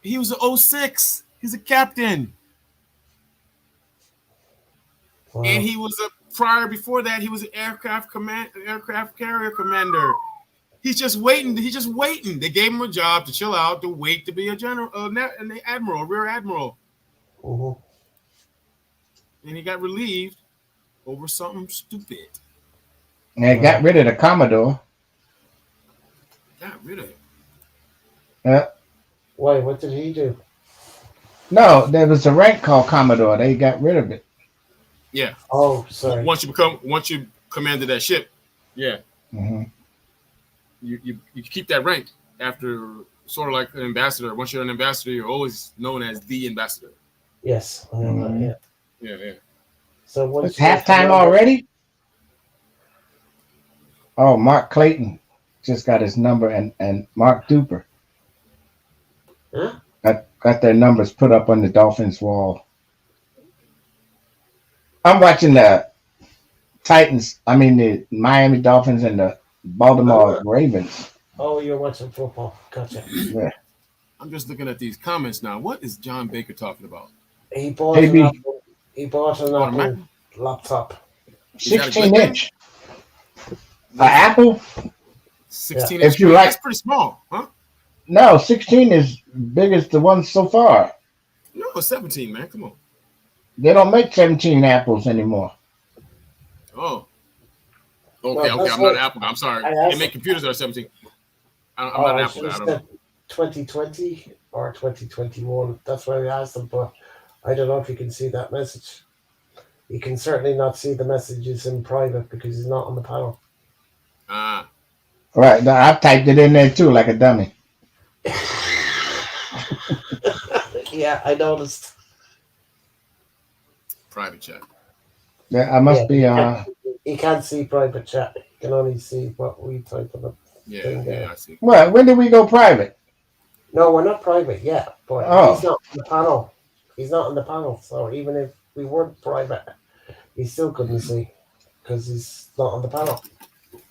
He was an 06. He's a captain. Wow. And he was before that, he was an aircraft carrier commander. He's just waiting. They gave him a job to chill out, to wait to be a general, an admiral, a rear admiral. Mm-hmm. And he got relieved over something stupid. And they got rid of the Commodore. Got rid of it. Yeah. Why? What did he do? No, there was a rank called Commodore. They got rid of it. Yeah. Oh, sorry. Once you commanded that ship, yeah. Mm-hmm. You keep that rank after, sort of like an ambassador. Once you're an ambassador, you're always known as the ambassador. Yes. Mm-hmm. Yeah. So once it's halftime already. Oh, Mark Clayton just got his number, and Mark Duper got their numbers put up on the Dolphins wall. I'm watching the the Miami Dolphins and the Baltimore Ravens. Oh, you're watching football. Gotcha. Yeah. I'm just looking at these comments now. What is John Baker talking about? He bought an Apple laptop. 16-inch. An Apple? 16 inch. If you like, that's pretty small, huh? No, 16 is big as the one so far. No, it's 17, man. Come on. They don't make 17 apples anymore. Oh. Okay. I'm not an Apple guy. I'm sorry. They make computers that are 17. I'm not an Apple guy. I don't know. 2020 or 2021. That's why I asked them, but I don't know if you can see that message. You can certainly not see the messages in private because he's not on the panel. Right. I've typed it in there too, like a dummy. Yeah, I noticed. Private chat. Yeah, I must be. You can't see private chat. You can only see what we type in. Yeah, I see. Well, when did we go private? No, we're not private yet, but he's not on the panel. He's not on the panel, so even if we weren't private, he still couldn't see because he's not on the panel.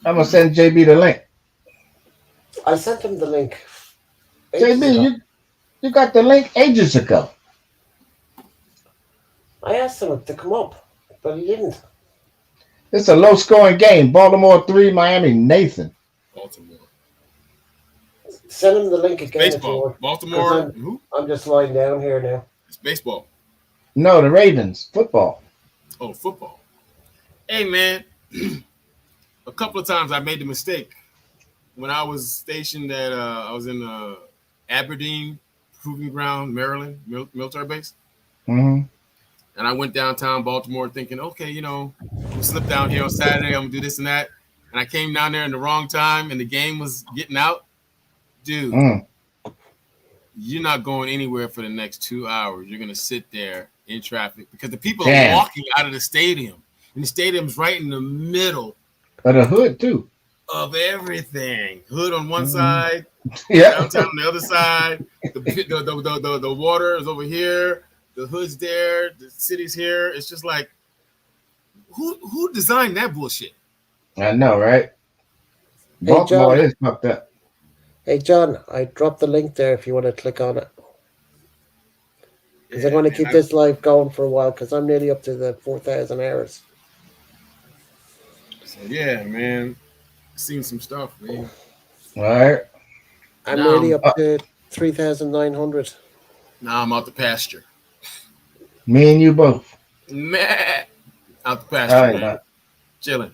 I'm gonna send JB the link. I sent him the link. JB, you got the link ages ago. I asked him to come up, but he didn't. It's a low-scoring game. Baltimore 3, Miami Nathan. Baltimore. Send him the link again. Baseball. Baltimore. I'm just lying down here now. It's baseball. No, the Ravens. Football. Oh, football. Hey, man. A couple of times I made the mistake. When I was stationed at, I was in Aberdeen Proving Ground, Maryland, military base. Mm-hmm. And I went downtown Baltimore thinking, okay, we'll slip down here on Saturday. I'm going to do this and that. And I came down there in the wrong time and the game was getting out. Dude, you're not going anywhere for the next 2 hours. You're going to sit there in traffic because the people are walking out of the stadium. And the stadium's right in the middle. But a hood, too. Of everything. Hood on one side, downtown on the other side. The water is over here. The hood's there. The city's here. It's just like, who designed that bullshit? I know, right? Baltimore is fucked up. Hey, John, I dropped the link there if you want to click on it. Because I'm going to keep this live going for a while because I'm nearly up to the 4,000 hours. So, yeah, man. Seen some stuff, man. All right. I'm nearly up to 3,900. Now I'm out the pasture. Me and you both. Man. Out the All pasture, right, man. Chilling.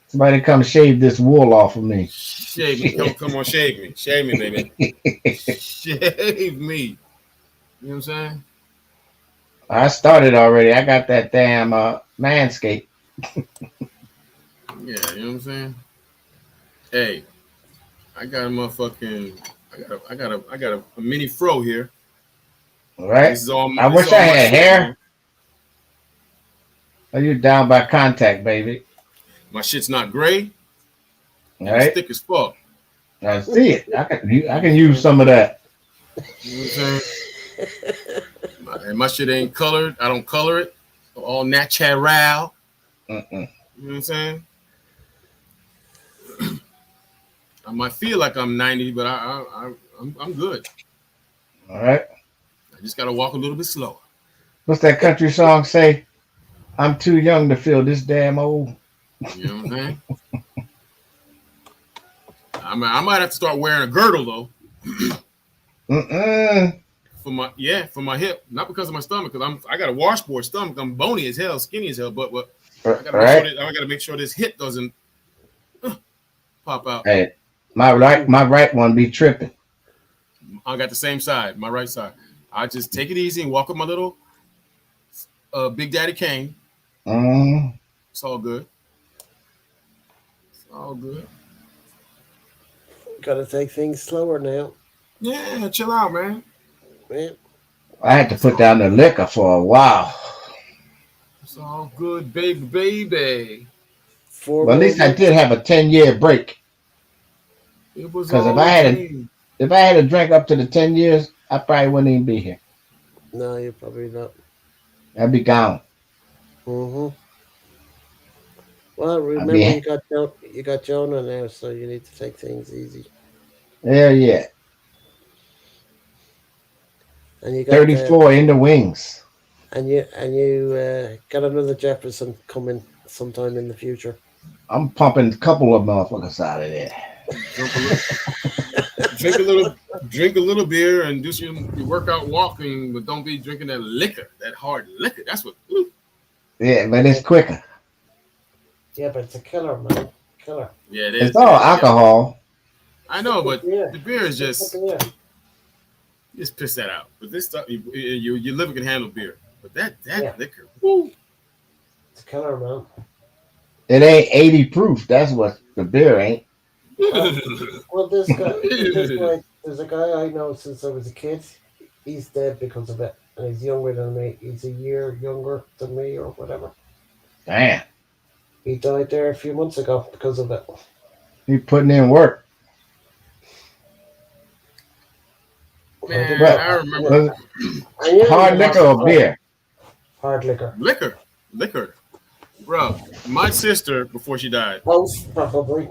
somebody come shave this wool off of me. Shave me. Come on, shave me. Shave me, baby. Shave me. You know what I'm saying? I started already. I got that damn manscape. Yeah, you know what I'm saying? Hey, I got a motherfucking I got a mini fro here. All right. I This is wish I all my had shit, man. hair. Oh, you're down by contact, baby. My shit's not gray All and it's right. thick as fuck. I see it. You I know what can I'm use saying? some of that. You know what I'm saying? And my shit ain't colored. I don't color it. All natural. Mm-mm. You know what I'm saying? I might feel like I'm 90, but I'm good. All right. I just gotta walk a little bit slower. What's that country song say? I'm too young to feel this damn old. You know what I'm saying? I might have to start wearing a girdle though. Mm-mm. For my hip, not because of my stomach, because I got a washboard stomach. I'm bony as hell, skinny as hell, but All I right. gotta make sure this hip doesn't pop out. Hey, my right one be tripping. I got the same side, my right side. I just take it easy and walk with my little Big Daddy cane. Mm. It's all good. It's all good. Gotta take things slower now. Yeah, chill out, man. Yeah. I had to It's put all, down the liquor for a while. it's all good, baby. 4 But at more least I months. did have a 10-year break. It was Because all a dream. if I had a drink up to the 10 years, I probably wouldn't even be here. No, you're probably not. I'd be gone. Mm-hmm. Well, I'd remember be you got Jonah now, so you need to take things easy. hell yeah. And you got 34 in the wings. and you got another Jefferson coming sometime in the future. I'm pumping a couple of motherfuckers out of there. Drink a little, drink a little, drink a little beer and do your workout walking, but don't be drinking that liquor, that hard liquor. That's what. Yeah, but it's quicker. Yeah, but it's a killer, man. Killer. Yeah, it It's is. all It is. Yeah, alcohol. I know, but Yeah. the beer is It's just piss that out. But this stuff, your liver can handle beer, but that Yeah. liquor, woo. It's a killer, man. It ain't 80 proof. That's what the beer ain't. Well, there's a guy I know since I was a kid. He's dead because of it, and he's younger than me. He's a year younger than me, or whatever. Damn. He died there a few months ago because of it. He putting in work. Man, But I remember was I knew it he hard was liquor or beer? hard liquor. liquor, bro. My sister, before she died, Both, probably.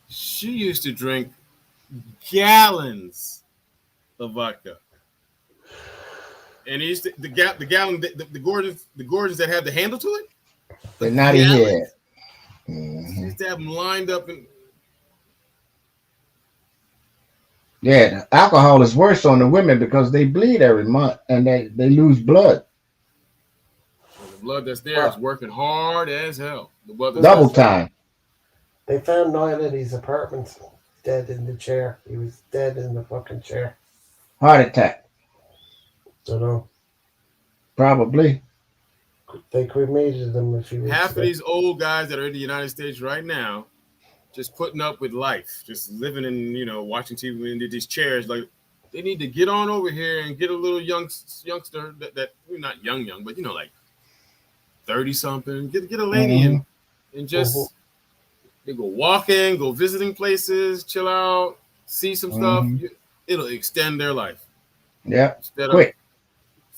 she used to drink gallons of vodka. And he used to, the gallon, the gorgeous that have the handle to it, The a naughty gallon. head. She Mm-hmm. used to have them lined up, and Yeah, the alcohol is worse on the women because they bleed every month and they lose blood. the blood that's there is Well, working hard as hell. The blood that's Double there. time. they found Niall in his apartment, dead in the chair. He was dead in the fucking chair. Heart attack. Don't know. Probably. They cremated him a few weeks Half of ago. these old guys that are in the United States right now, just putting up with life, just living in, watching TV in these chairs, like they need to get on over here and get a little youngster that not young, but like 30 something, get a lady Mm-hmm. and just they go walking, go visiting places, chill out, see some stuff. Mm-hmm. It'll extend their life. Yep. Instead Quick.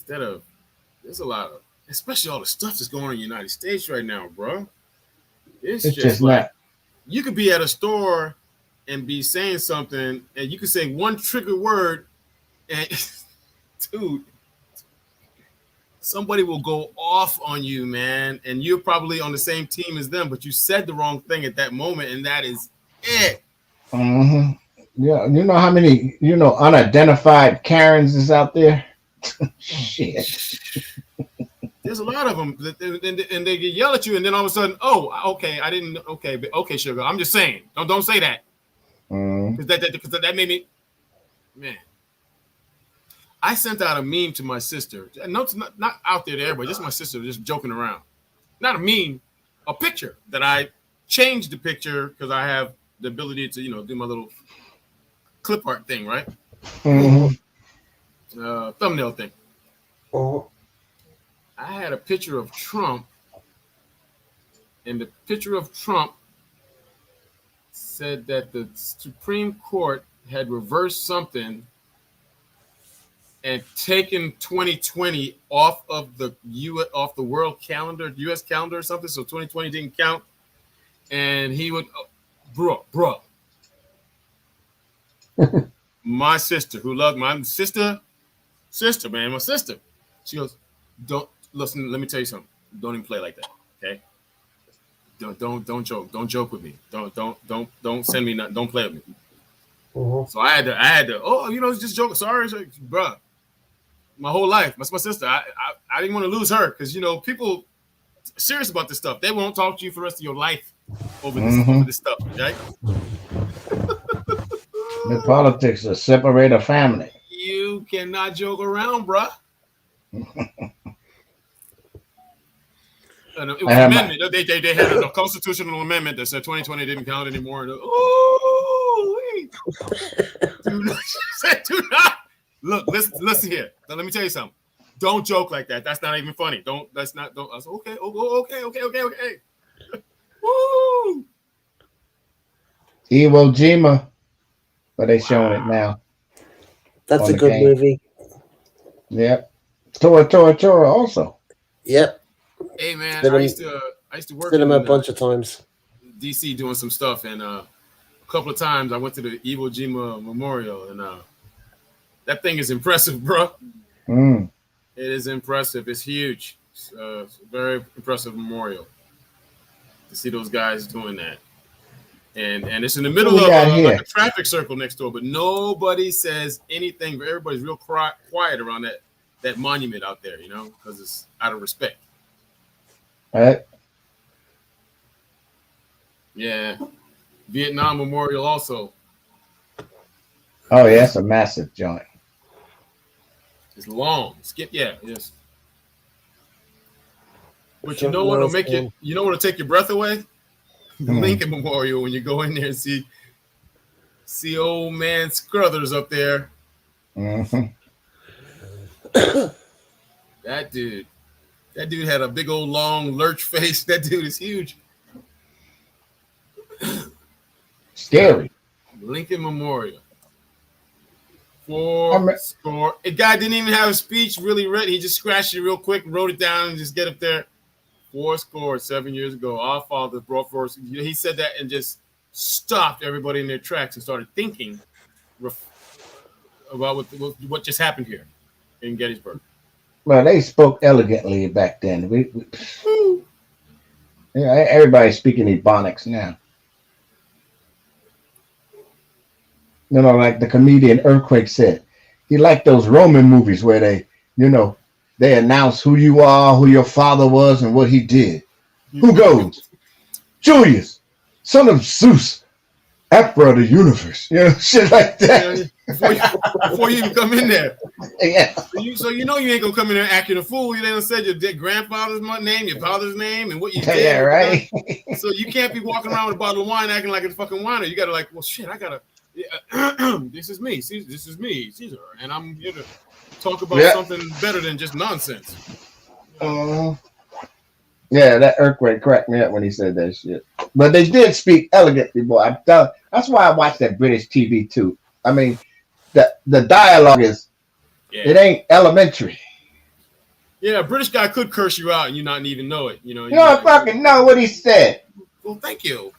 of there's a lot of, especially all the stuff that's going on in the United States right now, bro. It's It's just just like not. you could be at a store and be saying something, and you could say one trigger word, and dude, somebody will go off on you, man. And you're probably on the same team as them, but you said the wrong thing at that moment, and that is it. Mm-hmm. Yeah, you know how many unidentified Karens is out there? Shit. There's a lot of them, and they yell at you, and then all of a sudden, oh, okay, I didn't, okay, but okay, sugar. I'm just saying, don't say that, because that made me, man. I sent out a meme to my sister. No, it's not out there to everybody, just my sister, just joking around. Not a meme, a picture that I changed the picture because I have the ability to, do my little clip art thing, right? Thumbnail thing. I had a picture of Trump, and the picture of Trump said that the Supreme Court had reversed something and taken 2020 off of the world calendar, U.S. calendar or something, so 2020 didn't count. And he would, bro. My sister, who loved my sister, man, my sister. She goes, don't listen. Let me tell you something. Don't even play like that, okay? Don't joke. Don't joke with me. Don't send me nothing. Don't play with me. So I had to. Oh, it's just joking. Sorry, bro. My whole life, that's my sister. I didn't want to lose her because people serious about this stuff. They won't talk to you for the rest of your life over this stuff, right? The politics will separate a family. You cannot joke around, bruh. It was an amendment. They had a constitutional amendment that said 2020 didn't count anymore. Do not. Look, listen here. Now, let me tell you something. Don't joke like that. That's not even funny. Don't. I said, okay. Woo! Iwo Jima, but they showing it now. That's a good movie. Yep. Tora also. Yep. Hey man, I used to work in a bunch of times. DC doing some stuff, and a couple of times I went to the Iwo Jima Memorial, and that thing is impressive, bro. It is impressive. It's huge. It's a very impressive memorial to see those guys doing that. And it's in the middle of like a traffic circle next door, but nobody says anything. Everybody's real quiet around that monument out there, because it's out of respect. Right. Yeah. Vietnam Memorial also. Oh, yeah, that's a massive joint. It's long. Yes. But you know what'll make what'll take your breath away? The Lincoln Memorial, when you go in there and see old man Scruthers up there. That dude had a big old long lurch face. That dude is huge. Scary. Lincoln Memorial. 4 score. A guy didn't even have a speech really read. He just scratched it real quick, wrote it down, and just get up there. 7 years ago, our father brought forth. He said that and just stopped everybody in their tracks and started thinking about what just happened here in Gettysburg. Well, they spoke elegantly back then. Everybody's speaking Ebonics now. Like the comedian Earthquake said, he liked those Roman movies where they announce who you are, who your father was, and what he did. Who goes? Julius, son of Zeus, emperor of the universe. Shit like that. Before you even come in there. Yeah. So you ain't gonna come in there acting a fool. You didn't say your grandfather's name, your father's name, and what you did. Yeah, right. So you can't be walking around with a bottle of wine acting like a fucking whiner. You gotta well, shit, I gotta. This is me. This is me, Caesar, and I'm here to talk about something better than just nonsense. Yeah, that Earthquake cracked me up when he said that shit. But they did speak elegantly, boy. That's why I watch that British TV too. I mean, the dialogue is, it ain't elementary. Yeah, a British guy could curse you out and you not even know it. You don't fucking know what he said. Well, thank you.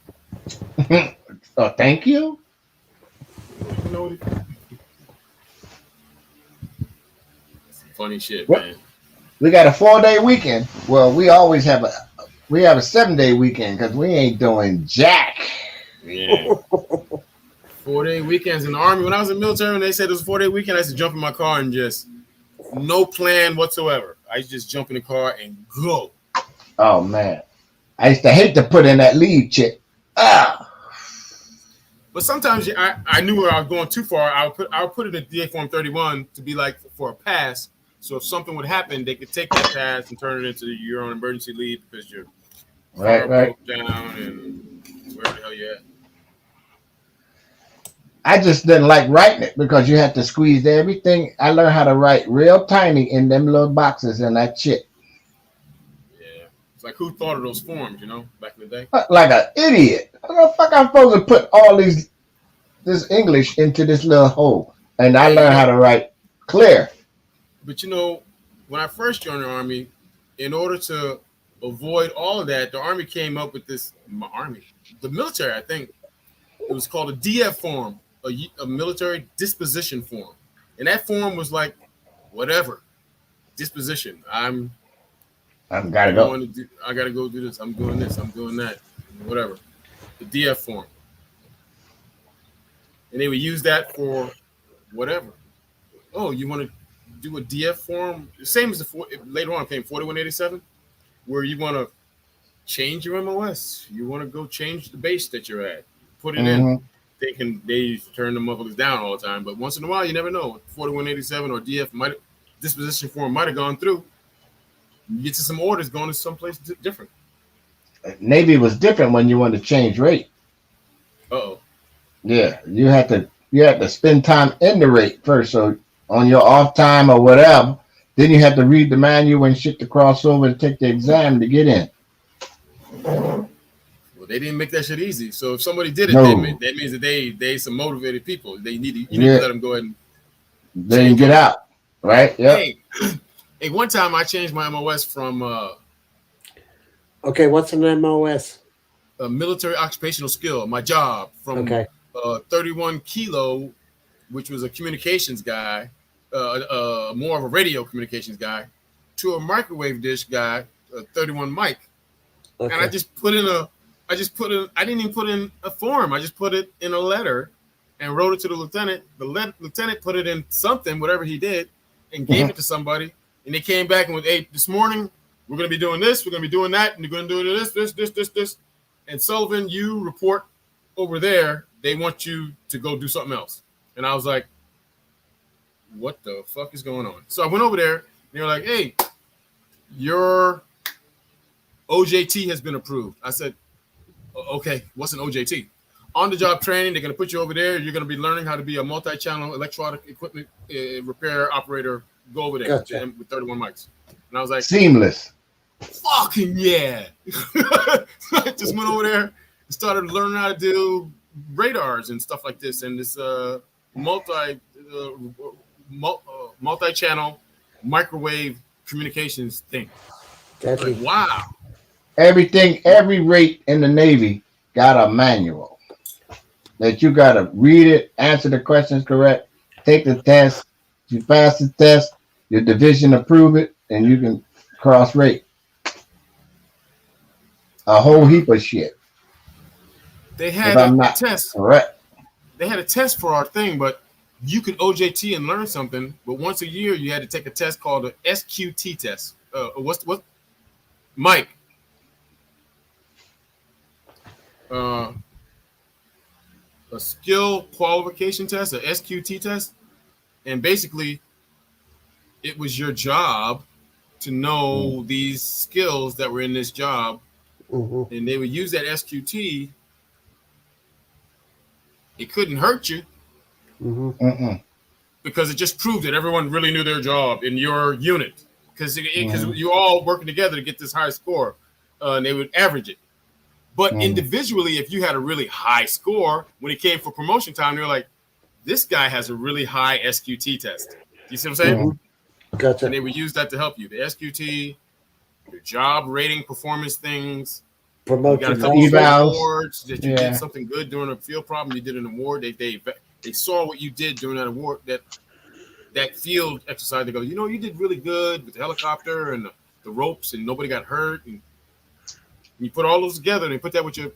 Oh, thank you? Funny shit, man. We got a 4-day weekend. Well, we always have a 7-day weekend because we ain't doing jack. Yeah. 4-day weekends in the Army. When I was in the military and they said it was a 4-day weekend, I used to jump in my car and just no plan whatsoever. I just jump in the car and go. Oh man, I used to hate to put in that leave check. Ah, But sometimes I knew where I was going too far. I would put it in DA Form 31 to be like for a pass. So if something would happen, they could take that pass and turn it into your own emergency leave because your car right. broke down and wherever the hell you at. I just didn't like writing it because you had to squeeze everything. I learned how to write real tiny in them little boxes and that shit. Yeah. It's like who thought of those forms, back in the day? Like an idiot. How the fuck I'm supposed to put all this English into this little hole? And I Hey, learned how to write clear. but when I first joined the Army, in order to avoid all of that, the Army came up with the military, I think, it was called a DF form, a military disposition form. And that form was like, whatever, disposition. I gotta I'm go. going to do, I got to go do this. I'm doing this. I'm doing that. Whatever. The DF form. And they would use that for whatever. Oh, you want to do a DF form? Same as later on came 4187, where you want to change your MOS. You want to go change the base that you're at. Put it in. Mm-hmm. They turn the motherfuckers down all the time, but once in a while you never know. 4187 or DF disposition form might have gone through. You get to some orders going to someplace different. Navy was different when you wanted to change rate. Uh-oh. Yeah, you had to spend time in the rate first. So on your off time or whatever, then you had to read the manual and shit to cross over and take the exam to get in. Well, they didn't make that shit easy. So if somebody did it, No. that means that they some motivated people. You need to let them go ahead and they didn't get out. Right? Yep. Hey, one time I changed my MOS from Okay, what's an MOS? a military occupational skill, my job, from 31 kilo, which was a communications guy, more of a radio communications guy, to a microwave dish guy, 31 mic. Okay. And I didn't even put in a form. I just put it in a letter and wrote it to the lieutenant. The lieutenant put it in something, whatever he did, and gave it to somebody. And they came back and went, hey, this morning, we're going to be doing this, we're going to be doing that, and you're going to do this. And Sullivan, you report over there. They want you to go do something else. And I was like, what the fuck is going on? So I went over there, and they were like, hey, your OJT has been approved. I said, okay, what's an OJT? On-the-job training, they're going to put you over there. You're going to be learning how to be a multi-channel electronic equipment repair operator. Go over there with 31 mics. And I was like, seamless. Fucking yeah. I just went over there and started learning how to do radars and stuff like this, and this multi-channel microwave communications thing. Like, wow. Every rate in the Navy got a manual that you got to read it, answer the questions correct, take the test. If you pass the test, your division approve it, and you can cross rate. A whole heap of shit. They had a test. Correct. They had a test for our thing, but you could OJT and learn something. But once a year, you had to take a test called the SQT test. What? Mike. A skill qualification test, a SQT test, and basically, it was your job to know these skills that were in this job. Mm-hmm. And they would use that SQT. It couldn't hurt you because it just proved that everyone really knew their job in your unit because you're all working together to get this high score, and they would average it. But individually, if you had a really high score, when it came for promotion time, they were like, this guy has a really high SQT test. You see what I'm saying? Gotcha. And they would use that to help you. The SQT, your job rating, performance things. Promote you got a couple of awards that you did something good during a field problem. You did an award. They saw what you did during that award, that field exercise. They go, you did really good with the helicopter and the ropes, and nobody got hurt. And you put all those together, and they put that with your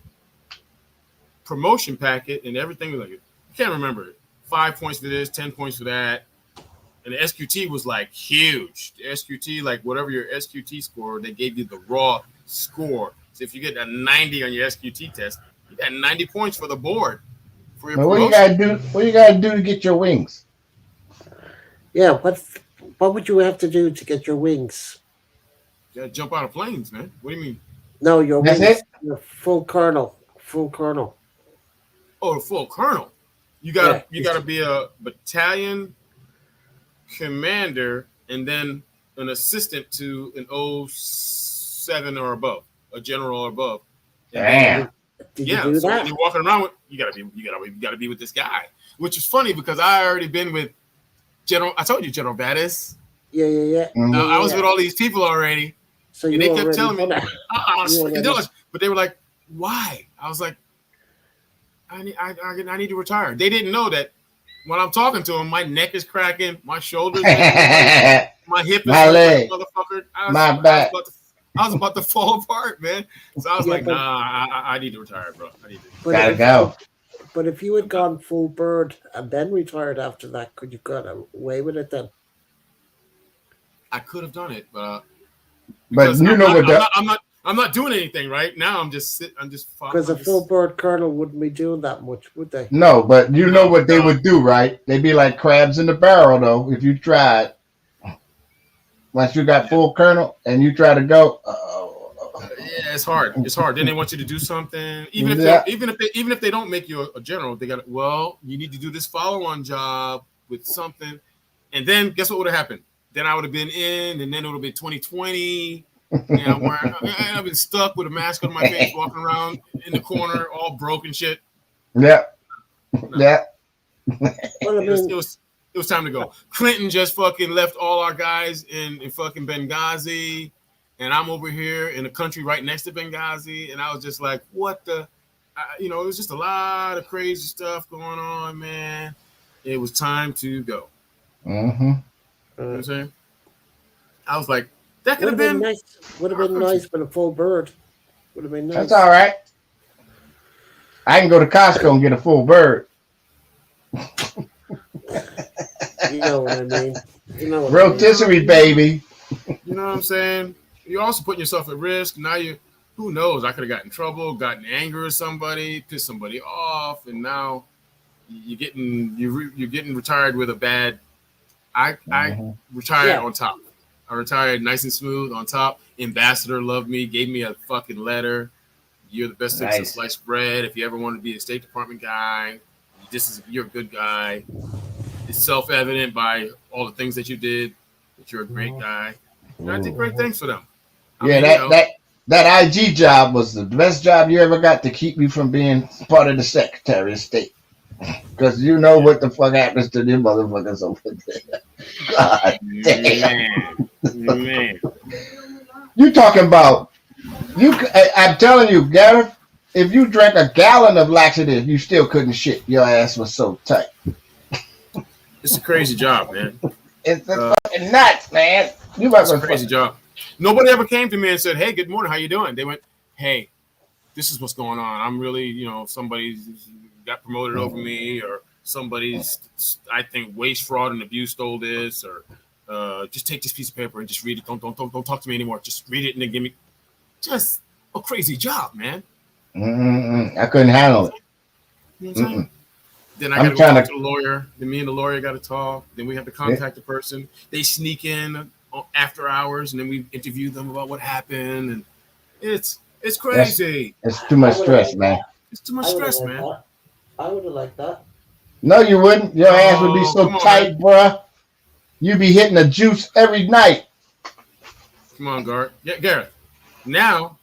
promotion packet and everything. Like, I can't remember it. 5 points for this, 10 points for that. and the SQT was like huge. The SQT, like whatever your SQT score, they gave you the raw score. So if you get a 90 on your SQT test, you got 90 points for the board for your Well, what you promotion. gotta do? What you gotta do to get your wings? Yeah, what would you have to do to get your wings? You gotta jump out of planes, man. What do you mean? No, your That's wings. it. Your full colonel. Full colonel. Oh, the full colonel. You Yeah. gotta be a battalion commander and then an assistant to an 07 or above, a general or above. And Damn. then Did you yeah, do so when that? you're walking around with you gotta be with this guy. Which is funny because I already been with General I told you General Battis. Yeah. I was with all these people already. So And you they kept already telling me, done that. I was You fucking already- jealous. But they were like, why? I was like, I need to retire. They didn't know that when I'm talking to them, my neck is cracking, my shoulders, my hip is My hurt, leg. motherfucker. My back. I was about to fall apart, man. So I was Yeah, like, but- nah, I need to retire, bro. I need to. But Gotta if- go. But if you had gone full bird and then retired after that, could you got away with it then? I could have done it, but But you know what? I'm not doing anything right now. I'm just Because a full bird colonel wouldn't be doing that much, would they? No, but you know what they would do, right? They'd be like crabs in the barrel, though. If you tried, once you got full colonel and you try to go, yeah, it's hard. It's hard. Then they want you to do something, even if they don't make you a general. They got you need to do this follow-on job with something, and then guess what would have happened? Then I would have been in, and then it would have been 2020. And I've been stuck with a mask on my face, walking around in the corner, all broken shit. yeah. Well, I mean, It was time to go. Clinton just fucking left all our guys in fucking Benghazi, and I'm over here in a country right next to Benghazi, and I was just like, what the, it was just a lot of crazy stuff going on, man. It was time to go. Mm-hmm. You know what I'm saying? I was like, that could would have have been been nice. Would have been nice with a full bird. Would have been nice. That's all right. I can go to Costco and get a full bird. You know what I mean? You know what Rotisserie, baby. You know what I'm saying? You're also putting yourself at risk. Now who knows? I could have gotten in trouble, gotten angry with somebody, pissed somebody off, and now you're getting retired with a bad. I retired on top. I retired nice and smooth on top. Ambassador loved me, gave me a fucking letter. You're the best thing since sliced bread. If you ever want to be a State Department guy, you're a good guy. It's self-evident by all the things that you did that you're a great guy. And I did great things for them. That IG job was the best job you ever got to keep you from being part of the Secretary of State. Because you know what the fuck happens to them motherfuckers over there. God damn. Man. You talking about I'm telling you, Gareth, if you drank a gallon of laxative, you still couldn't shit. Your ass was so tight. It's a crazy job, man. It's fucking nuts, man. It's a crazy job. Nobody ever came to me and said, "Hey, good morning, how you doing?" They went, "Hey, this is what's going on. I'm really, somebody's got promoted over me, or somebody's, I think, waste, fraud, and abuse stole this, or just take this piece of paper and just read it. Don't talk to me anymore. Just read it and then give me." Just a crazy job, man. I couldn't handle it. You know what I'm saying? Then I got to go talk to the lawyer. Then me and the lawyer got to talk. Then we have to contact the person. They sneak in after hours, and then we interview them about what happened. And it's crazy. It's too much stress, man. It's too much stress, man. I would have liked that. No, you wouldn't. Your ass would be so tight, bruh. You'd be hitting the juice every night. Come on, Garrett. Yeah, Garrett. Now,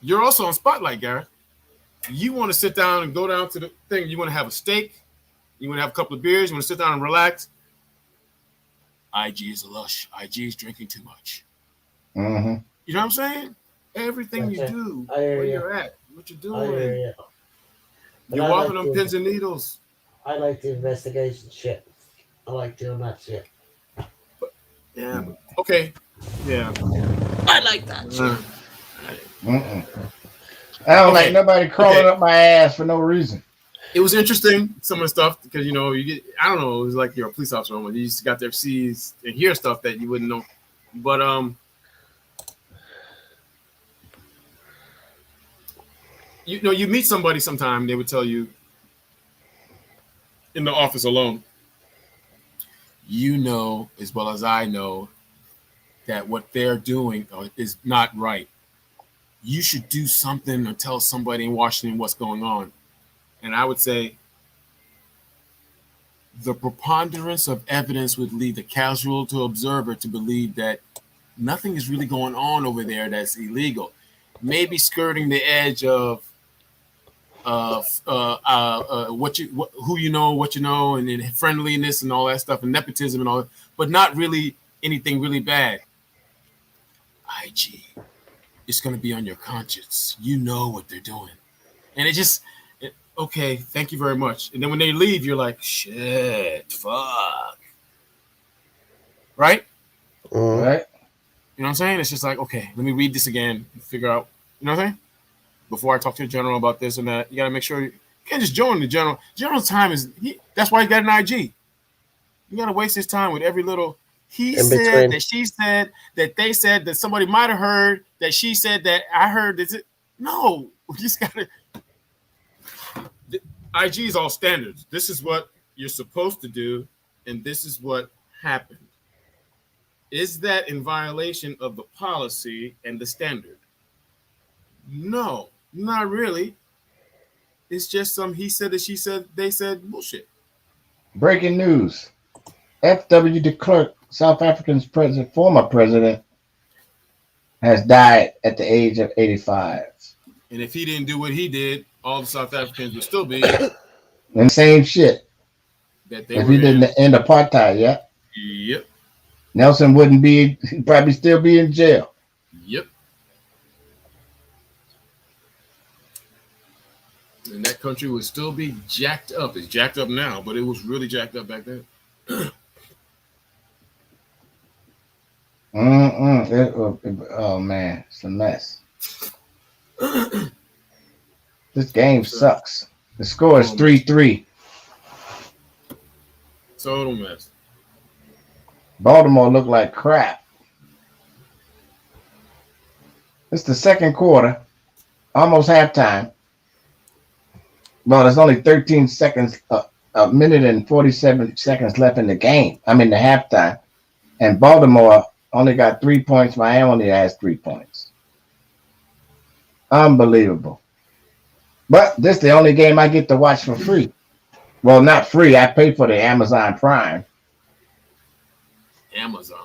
you're also on Spotlight, Garrett. You want to sit down and go down to the thing. You want to have a steak. You want to have a couple of beers. You want to sit down and relax. IG is a lush. IG is drinking too much. Mm-hmm. You know what I'm saying? Everything you do, where you're at, what you're doing. You're walking on pins and needles. I like the investigation shit. I like doing that shit. Yeah. Okay. Yeah. I like that shit. I don't like nobody crawling up my ass for no reason. It was interesting, some of the stuff, because you get, I don't know, it was like you're a police officer when you just got there, see and hear stuff that you wouldn't know. But you meet somebody sometime, they would tell you in the office alone, as well as I know that what they're doing is not right. You should do something or tell somebody in Washington what's going on. And I would say the preponderance of evidence would lead the casual to observer to believe that nothing is really going on over there that's illegal. Maybe skirting the edge of who you know, what you know, and then friendliness and all that stuff, and nepotism and all that, but not really anything really bad. IG, it's going to be on your conscience. You know what they're doing, and okay, thank you very much. And then when they leave, you're like, shit, fuck, right? Right. You know what I'm saying? It's just like, okay, let me read this again and figure out, you know what I'm saying? Before I talk to the general about this and that, you got to make sure you can't just join the general. General's time that's why he got an IG. You got to waste his time with every little, he In said, between. that she said, that they said, that somebody might have heard, that she said, that I heard. No, we just got to. IG is all standards. This is what you're supposed to do, and this is what happened. Is that in violation of the policy and the standard? No, not really. It's just some he said, that she said, they said bullshit. Breaking news. F.W. de Klerk, South Africa's former president, has died at the age of 85. And if he didn't do what he did, all the South Africans would still be And same shit. that they If were he didn't in. end apartheid, yeah. Yep. Nelson he'd probably still be in jail. Yep. And that country would still be jacked up. It's jacked up now, but it was really jacked up back then. Oh man, it's a mess. This game sucks. The score is 3-3. Total mess. Baltimore looked like crap. It's the second quarter, almost halftime. Well, there's only 13 seconds, a minute and 47 seconds left in the game. I'm in the halftime. And Baltimore only got 3 points. Miami only has 3 points. Unbelievable. But this is the only game I get to watch for free. Well, not free. I pay for the Amazon Prime. Amazon.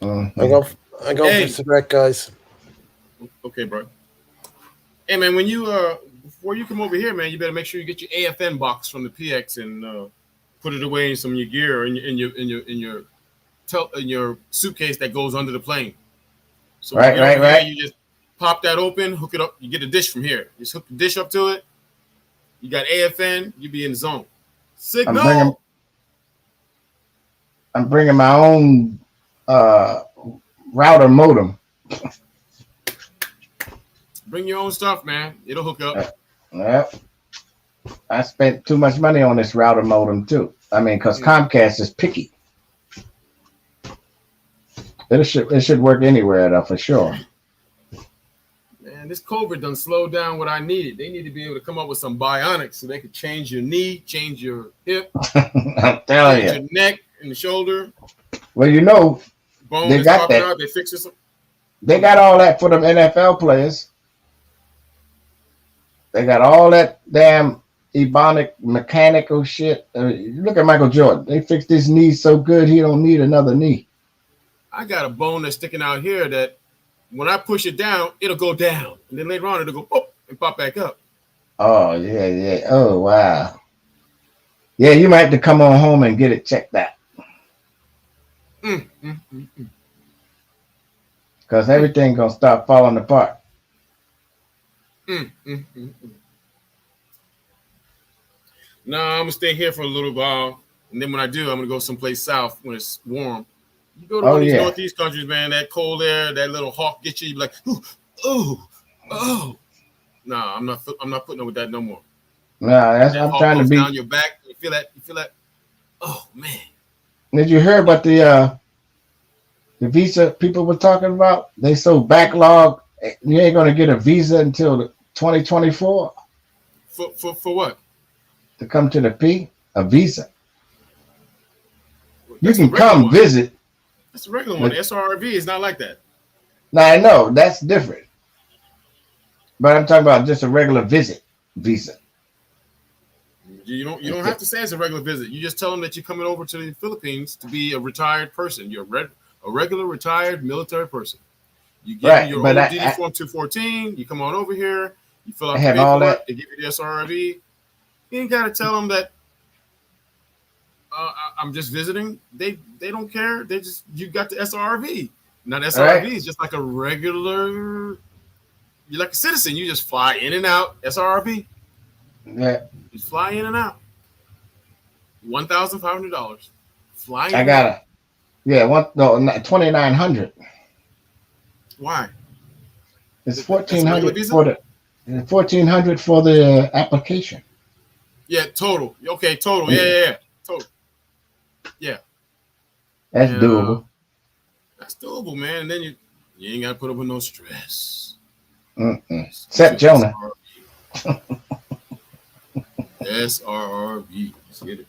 Mm-hmm. I go for cigarette, guys. Okay, bro. Hey, man, when you before you come over here, man, you better make sure you get your AFN box from the PX and put it away in some of your gear or in your suitcase that goes under the plane. So right. Here, you just pop that open, hook it up. You get a dish from here. Just hook the dish up to it. You got AFN. You be in the zone. Signal. I'm bringing my own router modem. Bring your own stuff, man. It'll hook up. Well, I spent too much money on this router modem too. I mean, because Comcast is picky. It should work anywhere though, for sure. Man, this COVID done slowed down what I needed. They need to be able to come up with some bionics so they could change your knee, change your hip, I'm telling you, your neck and the shoulder. Well, bone they got that. Out, they fix it. They got all that for them NFL players. They got all that damn ebonic mechanical shit. Look at Michael Jordan. They fixed his knee so good he don't need another knee. I got a bone that's sticking out here that when I push it down, it'll go down. And then later on, it'll go pop and pop back up. Oh, yeah. Oh, wow. Yeah, you might have to come on home and get it checked out. Because everything going to start falling apart. No, I'm going to stay here for a little while. And then when I do, I'm going to go someplace south when it's warm. You go to one of these northeast countries, man, that cold air, that little hawk gets you be like, oh. No, I'm not putting up with that no more. No, that's That I'm hawk trying to goes be. down your back. You feel that? You feel that? Oh man. Did you hear about the visa people were talking about? They so backlog. You ain't gonna get a visa until 2024 For what? to come to the P. A visa. You That's the can regular come one. visit. That's the regular one. But The SRV is not like that. now I know that's different, but I'm talking about just a regular visit visa. You don't have to say it's a regular visit. You just tell them that you're coming over to the Philippines to be a retired person. You're a regular retired military person. You give them Right, your but old DD form 214. You come on over here. You fill I out the have all paperwork. that. They give you the SRV. You ain't gotta tell them that I'm just visiting. They don't care. They just you got the SRV. Now the All SRV right. is just like a regular. You're like a citizen. You just fly in and out. SRV. Yeah, You fly in and out. $1,500. Fly in I and got out. a yeah. One no 2,900. Why? It's That's a regular 1,400 visa? for the 1,400 for the application. Yeah, total. Okay, total. Yeah, Yeah. Total. Yeah. that's And doable. that's doable, man. And then you ain't gotta put up with no stress. Mm-mm. Just get Except your Jonah. SRV. Let's get it.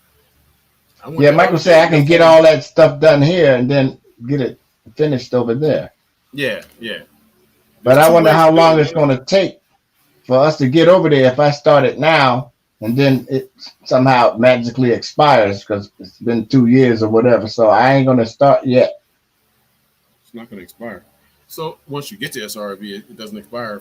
I went Yeah, there the Michael other day said to I get a can get form. all that stuff done here and then get it finished over there. Yeah. But There's I two wonder ways how to do long it, it's man. going to take for us to get over there if I start it now and then it somehow magically expires because it's been 2 years or whatever. So I ain't going to start yet. It's not gonna expire. So once you get to SRV, it doesn't expire.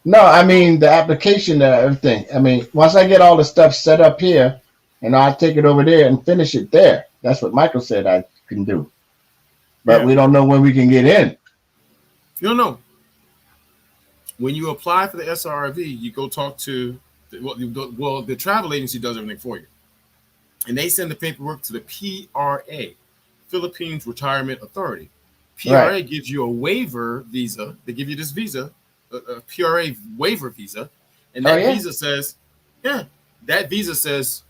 No, I mean the application, everything. I mean, once I get all the stuff set up here, and I'll take it over there and finish it there. That's what Michael said I can do. But Yeah. we don't know when we can get in. You don't know. When you apply for the SRV, you go talk to the travel agency does everything for you, and they send the paperwork to the PRA, Philippines Retirement Authority. Right. PRA gives you a waiver visa. They give you this visa, a PRA waiver visa, and Oh that yeah. visa says, yeah, that visa says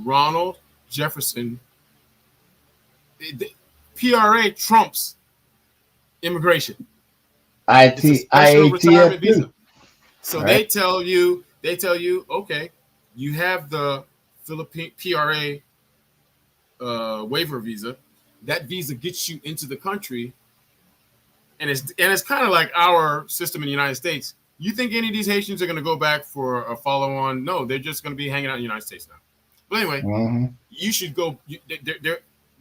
Ronald Jefferson. The PRA trumps immigration. It's a special IATF retirement too. visa. So Right. they tell you, okay, you have the Philippine PRA waiver visa. That visa gets you into the country, and it's kind of like our system in the United States. You think any of these Haitians are going to go back for a follow-on? No, they're just going to be hanging out in the United States now. But anyway, Mm-hmm. you should go.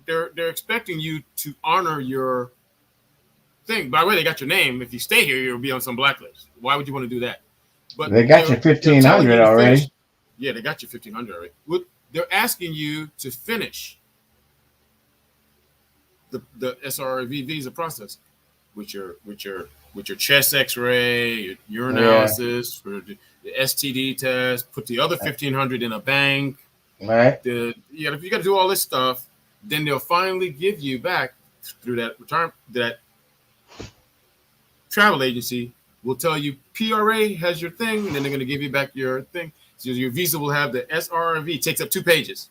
They're expecting you to honor your thing. By the way, they got your name. If you stay here, you'll be on some blacklist. Why would you want to do that? But They got you they're telling 1,500 you to finish. already. Yeah, they got you 1,500 already. They're asking you to finish the SRV visa process with your chest X-ray, your Yeah. urinalysis, for the STD test. Put the other 1,500 in a bank. Right. If you got to do all this stuff, then they'll finally give you back through that travel agency will tell you PRA has your thing, and then they're going to give you back your thing. So your visa will have the SRV. It takes up 2 pages.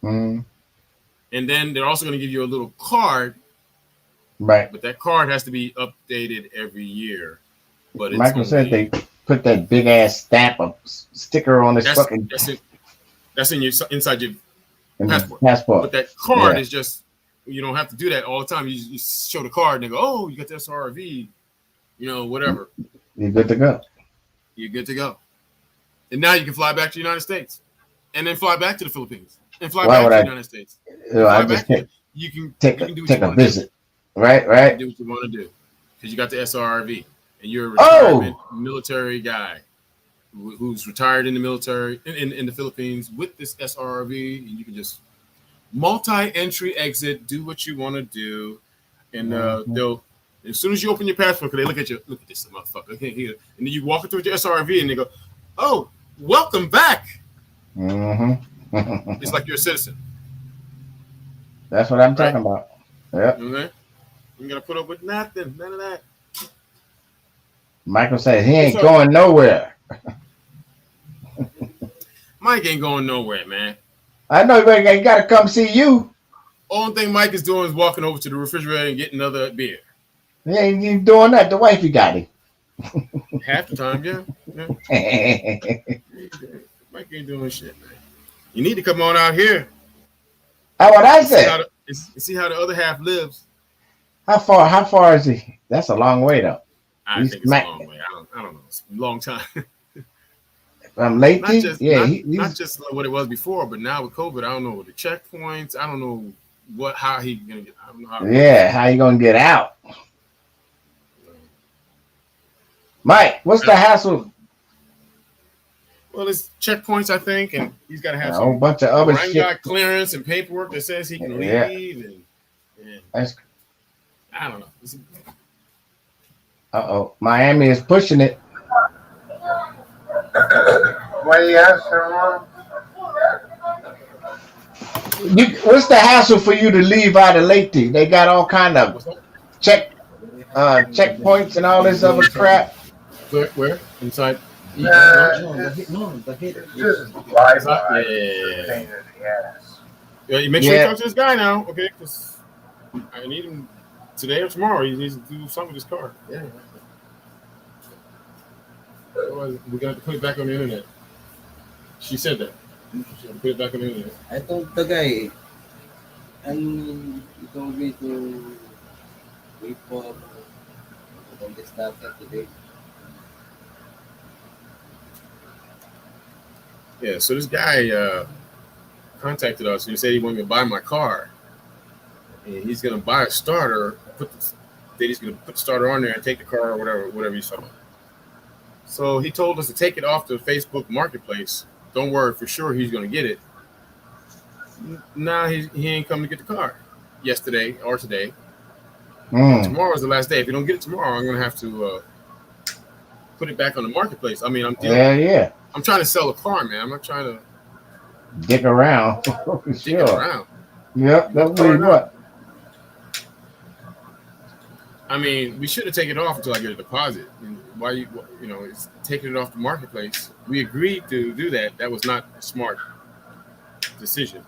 Mm-hmm. And then they're also going to give you a little card. Right. But that card has to be updated every year. But it's Michael said they put that big ass stamp of sticker on his fucking that's inside your passport. passport. But that card is just, you don't have to do that all the time. You show the card and they go, oh, you got the SRV, whatever. You're good to go. You're good to go. And now you can fly back to the United States and then fly back to the Philippines and fly back to the United States. I just you can take do a visit. Right. You can do what you want to do because you got the SRV and you're a retirement military guy who's retired in the military in the Philippines with this SRV, and you can just multi-entry exit, do what you want to do, and they'll as soon as you open your passport, they look at this motherfucker, okay, here, and then you walk through your SRV, and they go, "Oh, welcome back." Mm-hmm. It's like you're a citizen. That's what I'm talking about. Yep. Okay. You gotta put up with nothing, none of that. Michael said he ain't going nowhere. Mike ain't going nowhere, man. I know he got to come see you. Only thing Mike is doing is walking over to the refrigerator and getting another beer. He ain't even doing that. The wifey got him. Half the time, yeah. Mike ain't doing shit, man. You need to come on out here. How what I said? See how the other half lives. How far is he? That's a long way though. I think it's a long way. I don't know. It's a long time. From late, not just what it was before, but now with COVID, I don't know the checkpoints. I don't know how he gonna get. I don't know how you gonna get out? Mike, what's the hassle? Well, it's checkpoints, I think, and he's got to have a whole bunch of other shit. Got clearance and paperwork that says he can leave, and I don't know. Miami is pushing it. What do you ask someone? What's the hassle for you to leave out of Lake? They got all kind of checkpoints and all this other crap. Where? Inside? It's just bye-bye. Yeah, you make sure you talk to this guy now, okay? Because I need him today or tomorrow. He needs to do something with his car. Yeah. Otherwise, we're going to have to put it back on the internet. She said that. She's going to put it back on the internet. I told the guy, and he told me to wait for all the stuff today. Yeah, so this guy contacted us and he said he wanted to buy my car. And he's going to buy a starter, he's going to put the starter on there and take the car or whatever he's talking about. So he told us to take it off the Facebook Marketplace. Don't worry, for sure he's going to get it. Now he ain't come to get the car yesterday or today. Tomorrow's the last day. If you don't get it tomorrow, I'm going to have to put it back on the Marketplace. I mean, I'm trying to sell a car, man. I'm not trying to dick around. Dick around. Yep, that's what. I mean, we should have taken it off until I get a deposit. And why it's taking it off the Marketplace. We agreed to do that. That was not a smart decision.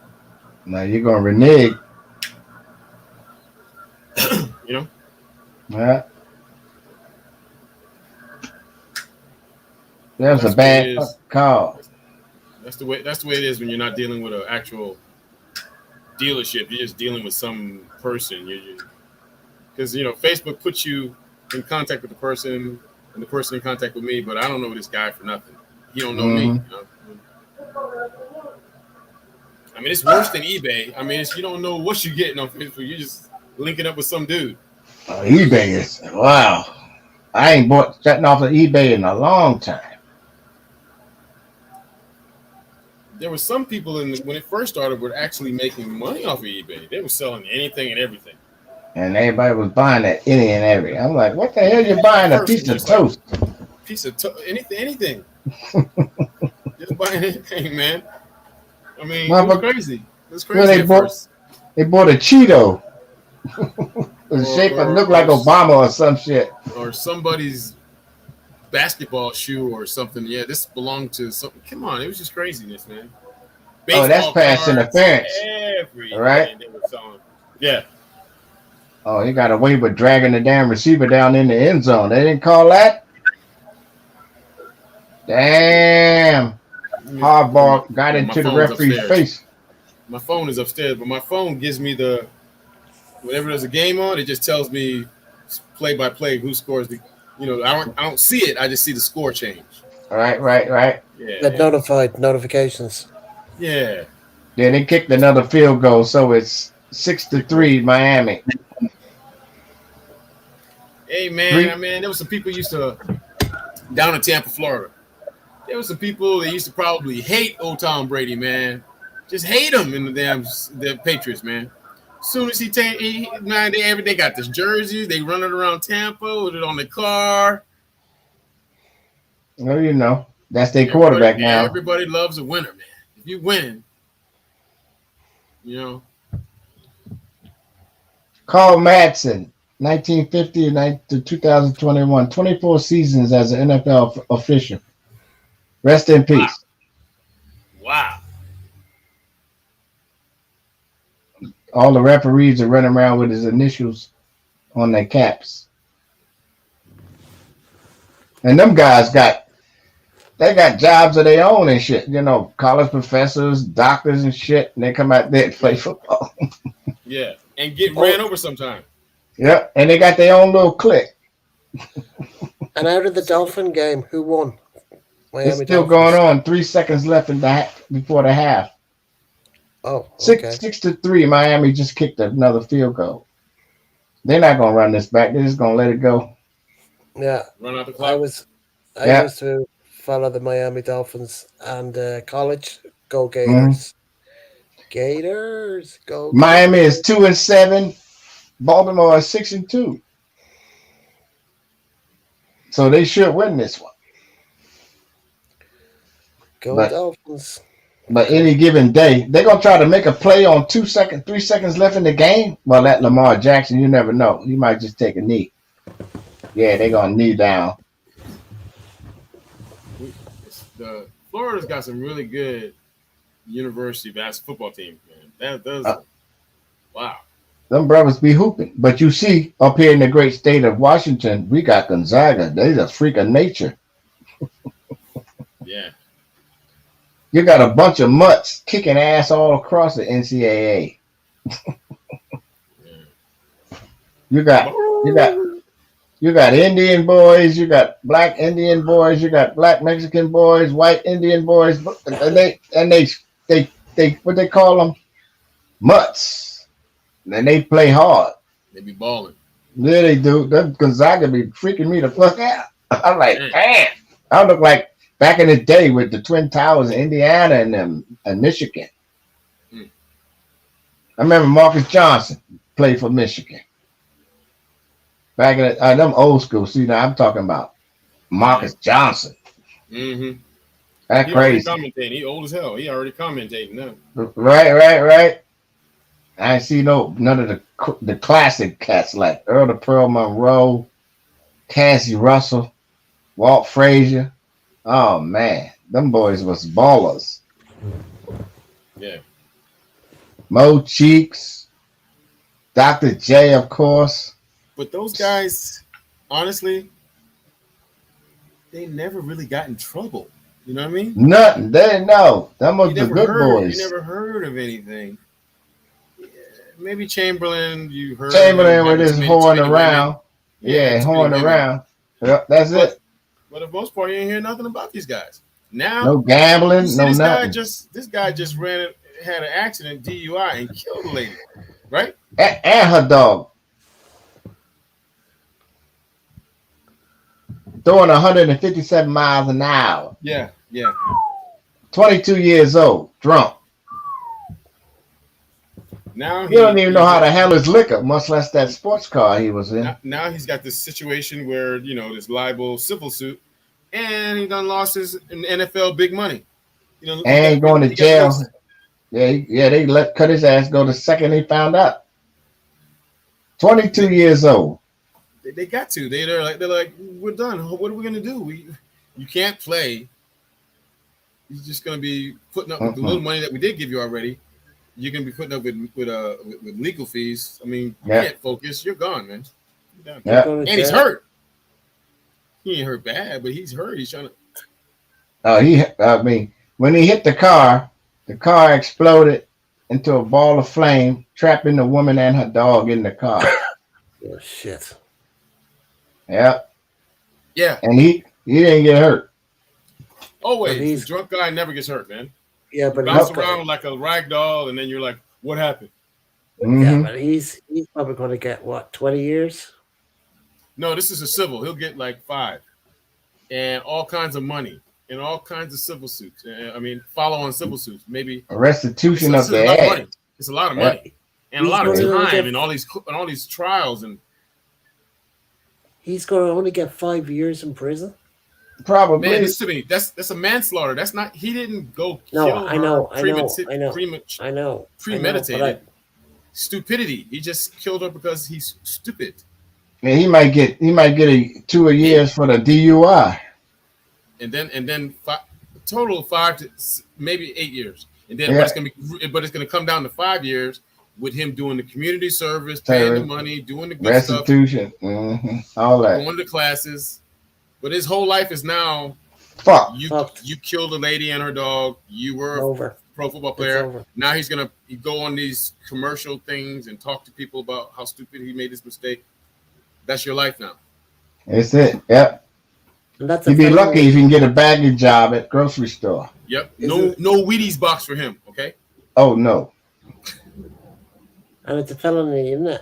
Now you're gonna renege. Yeah. That's a bad call. That's the way it is when you're not dealing with an actual dealership. You're just dealing with some person. Because Facebook puts you in contact with the person, and the person in contact with me. But I don't know this guy for nothing. He don't know me. I mean, it's worse than eBay. I mean, you don't know what you're getting on Facebook. You're just linking up with some dude. eBay is wow. I ain't bought setting off of eBay in a long time. There were some people when it first started were actually making money off of eBay. They were selling anything and everything. And everybody was buying that any and every. I'm like, what the hell you buying a piece of toast? Piece of anything. Just buying anything, man. I mean, it was crazy. It was crazy they bought a Cheeto. The shape looked like Obama or some shit. Or somebody's basketball shoe or something. Yeah, this belonged to something. Come on, it was just craziness, man. Baseball that's pass interference. Everything right? They were selling. Yeah. Oh, he got away with dragging the damn receiver down in the end zone. They didn't call that? Damn. Hardball got into the referee's face. My phone is upstairs, but my phone gives me whenever there's a game on, it just tells me play by play who scores the. I don't see it. I just see the score change. Right. Yeah. The notifications. Yeah. Then they kicked another field goal, so it's 6-3 Miami. Hey man, there was some people used to down in Tampa, Florida. There was some people that used to probably hate old Tom Brady, man. Just hate him in the Patriots, man. As soon as they got this jerseys, they running around Tampa with it on the car. Well, that's their quarterback now. Everybody loves a winner, man. If you win, Carl Madsen, 1950 to 2021, 24 seasons as an NFL official. Rest in peace. Wow. All the referees are running around with his initials on their caps. And them guys they got jobs of their own and shit. You know, college professors, doctors and shit. And they come out there and play football. Yeah, and get Oh, ran over sometime. Yep. And they got their own little clique. and out of the Dolphin game, who won? It's Miami still going Dolphins. on. 3 seconds left before the half. Oh, okay. 6-3. Miami just kicked another field goal. They're not gonna run this back. They're just gonna let it go. Yeah, Run out the I clock. I Yeah. used to follow the Miami Dolphins and college. Go Mhm. Gators! Gators, go Miami Gators! is 2-7. Baltimore is 6-2. So they should win this one. Go But Dolphins! Go. any given day, they're gonna try to make a play on 2 seconds, 3 seconds left in the game. Well, that Lamar Jackson, you never know. He might just take a knee. Yeah, they're gonna knee down. The Florida's got some really good university basketball football teams, man. That does Uh, wow. them brothers be hooping. But you see, up here in the great state of Washington, we got Gonzaga. They're a freak of nature. Yeah. You got a bunch of mutts kicking ass all across the NCAA. You got you got you got Indian boys, you got black Indian boys, you got black Mexican boys, white Indian boys, and they what they call them mutts. And they play hard. They be balling. Yeah, they do. That Gonzaga be freaking me the fuck out. I'm like, Man. damn. I look like back in the day with the Twin Towers in Indiana and Michigan. Hmm. I remember Marcus Johnson played for Michigan. Back in them old school. See, now I'm talking about Marcus Johnson. Mm-hmm. That He already crazy. commentating. He old as hell. He already commentating now. Right. I ain't see none of the classic cats like Earl the Pearl Monroe, Cassie Russell, Walt Frazier. Oh man, them boys was ballers. Yeah. Mo Cheeks, Dr. J, of course. But those guys, honestly, they never really got in trouble. You know what I mean? Nothing. They didn't know. Them was You the never good heard. boys. You never heard of anything. Yeah, maybe Chamberlain. You heard Chamberlain him with having his too many horn women. around. Yeah, too many horn women. around. Yep, that's But it. for the most part, you ain't hear nothing about these guys. Now No you gambling, see no this guy nothing. just had an accident, DUI, and killed a lady, right? And her dog. Throwing 157 miles an hour. Yeah. 22 years old, drunk. Now You don't even know how to handle his liquor, much less that sports car he was in. now he's got this situation where this libel civil suit, and he done lost his NFL big money. And going to jail. Yeah, they cut his ass go the second they found out. 22 years old. They got to. They're like, we're done. What are we gonna do? You can't play. You're just gonna be putting up with the little money that we did give you already. You're gonna be putting up with legal fees. I mean, you can't focus. You're gone, man. You're done. Yeah. And he's hurt. He ain't hurt bad, but he's hurt. He's trying to. When he hit the car exploded into a ball of flame, trapping the woman and her dog in the car. Oh shit. Yep. Yeah. And he didn't get hurt. Always, the drunk guy never gets hurt, man. Yeah, but bounce around like a rag doll, and then you're like, "What happened?" Yeah, but he's probably going to get what, 20 years? No, this is a civil. He'll get like 5, and all kinds of money, and all kinds of civil suits. Follow-on civil suits, maybe a restitution it's of the a lot of ad. money. It's a lot of money, and a lot of time, and all these trials, and he's going to only get 5 years in prison. Probably. Man, listen to me. That's a manslaughter. That's not. He didn't go No, kill I know. Premeditated. Stupidity. He just killed her because he's stupid. And he might get 2 years for the DUI. And then total 5 to maybe 8 years. And then but it's gonna come down to 5 years with him doing the community service, paying the money, doing the good stuff, restitution, all that, going to classes. But his whole life is now fucked. You killed a lady and her dog. You were a pro football player. Now he's gonna go on these commercial things and talk to people about how stupid he made his mistake. That's your life now. That's it. Yep. You'd be lucky if you can get a baggage job at grocery store. Yep. No Wheaties box for him. Okay. Oh no. And it's a felony, isn't it?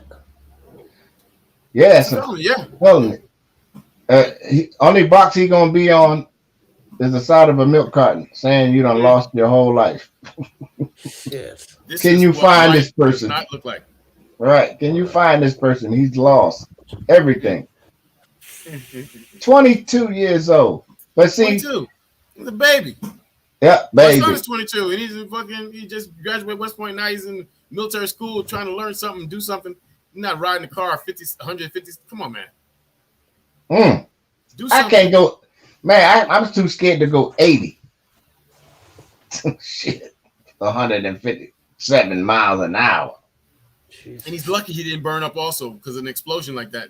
Yeah, it's a felony. Only box he gonna be on is the side of a milk carton saying you done lost your whole life. Shit. Can you find this person? Does not look like. Right. Can you find this person? He's lost everything. 22 years old. But see, 22. He's a baby. Yeah, baby. My son is 22 and he just graduated West Point. Now he's in military school trying to learn something, do something. He's not riding the car 50, 150. Come on, man. Do something. I can't go. Man, I'm too scared to go 80. Shit. 157 miles an hour. Jesus. And he's lucky he didn't burn up also because of an explosion like that.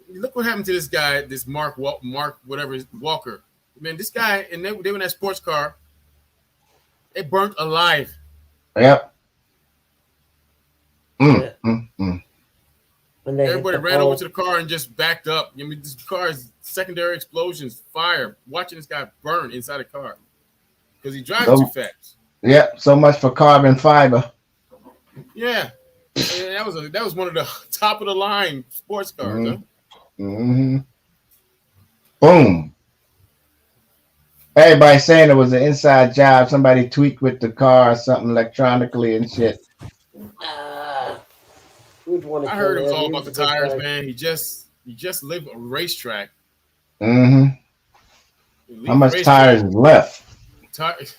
Look what happened to this guy, this Mark whatever Walker. Man, this guy, and they were in that sports car. They burnt alive. Yep. Everybody ran over to the car and just backed up. I mean, this car is secondary explosions, fire. Watching this guy burn inside the car because he drives too fast. Yep. So much for carbon fiber. Yeah, and that was one of the top of the line sports cars. Huh? Boom. Everybody saying it was an inside job. Somebody tweaked with the car or something electronically and shit. I heard it was all about the tires, man. He just lived a racetrack. How much tires is left? Something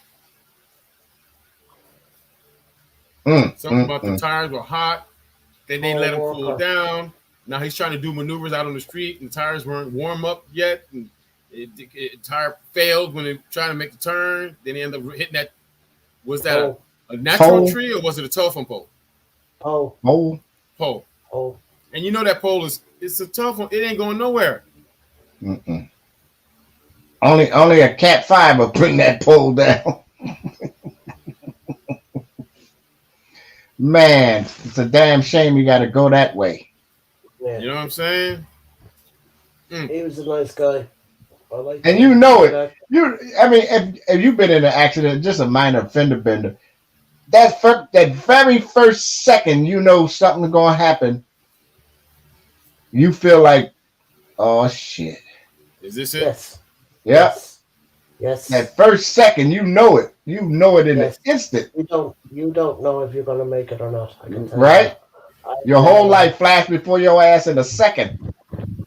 about the tires were hot. Then they let him cool down. Now he's trying to do maneuvers out on the street, and the tires weren't warm up yet. And the tire failed when they trying to make the turn. Then he ended up hitting that. Was that a natural tree or was it a telephone pole? Pole. And you know that pole it's a telephone. It ain't going nowhere. Only a Cat 5 will bring that pole down. Man, it's a damn shame you got to go that way. Yeah. You know what I'm saying? He was a nice guy. And you know it. If you've been in an accident, just a minor fender bender, that very first second you know something's going to happen, you feel like, oh, shit. Is this it? Yes. Yep. Yes. That first second, you know it. You know it in an instant. You don't know if you're going to make it or not. I can tell right? Your whole life flashed before your ass in a second.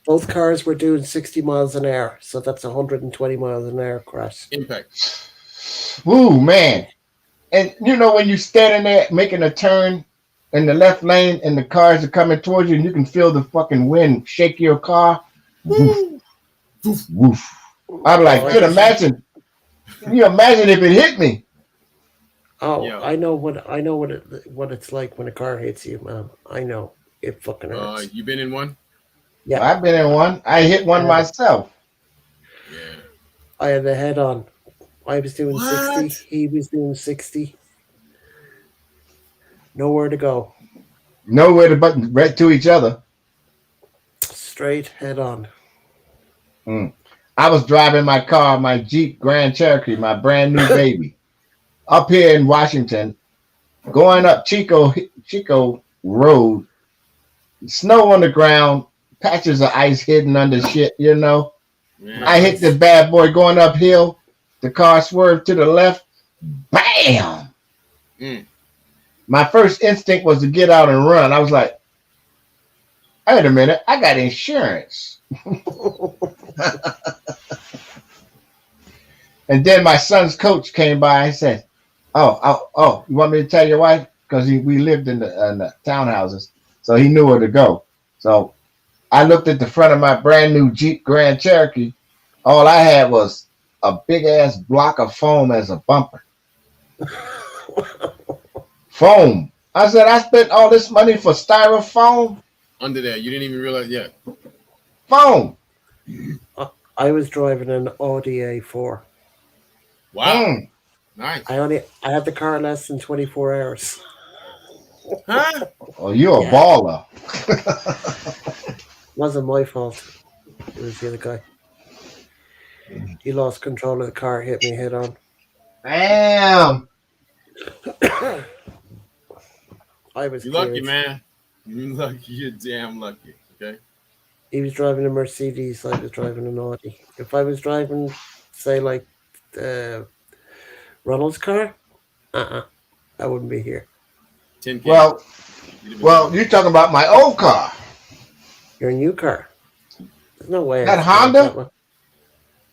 Both cars were doing 60 miles an hour, so that's 120 miles an hour crash. Impact. Ooh, man. And you know when you're standing there making a turn in the left lane and the cars are coming towards you and you can feel the fucking wind shake your car? Woof. Woof. Woof. I'm like, can you imagine if it hit me? Oh, yeah. I know what it's like when a car hits you, man. I know. It fucking hurts. You been in one? Yeah. I've been in one. I hit one myself. Yeah. I had a head on. I was doing 60. He was doing 60. Nowhere to go. Nowhere to button right to each other. Straight head on. I was driving my car, my Jeep Grand Cherokee, my brand new baby, up here in Washington, going up Chico Road, snow on the ground, patches of ice hidden under shit, you know. Yeah. I hit the bad boy going uphill. The car swerved to the left. Bam! My first instinct was to get out and run. I was like, wait a minute, I got insurance. And then my son's coach came by and said, oh, you want me to tell your wife? Because we lived in the townhouses, so he knew where to go. So I looked at the front of my brand new Jeep Grand Cherokee. All I had was a big ass block of foam as a bumper. Foam. I said I spent all this money for styrofoam. Under there, you didn't even realize. Yeah. Foam. I was driving an Audi A4. Wow. Nice. I had the car less than 24 hours. Huh? Oh, you're a Yeah. baller. Wasn't my fault. It was the other guy. He lost control of the car, hit me head on. Damn. I was You lucky, cleared. man. You lucky. You're damn lucky. Okay. He was driving a Mercedes. I was driving an Audi. If I was driving, say, like Ronald's car, I wouldn't be here. 10K. Well, you're talking about my old car. Your new car. There's no way. That Honda?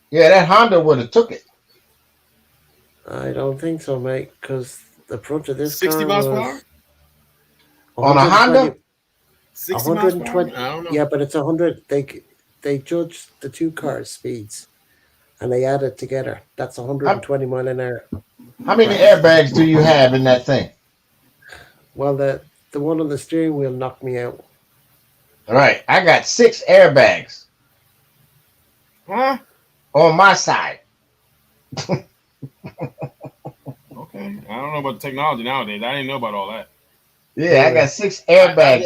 Yeah, that Honda would have took it. I don't think so, mate. Because the front of this 60 car miles per was hour? On a Honda? 60 miles per hour? 120. I don't know. Yeah, but it's 100. They judged the two cars' speeds, and they add it together. That's 120 mile an hour. How many airbags do you have in that thing? Well, the one on the steering wheel knocked me out. All right, I got 6 airbags. Huh? On my side. Okay. I don't know about the technology nowadays. I didn't know about all that. Yeah, I got 6 airbags.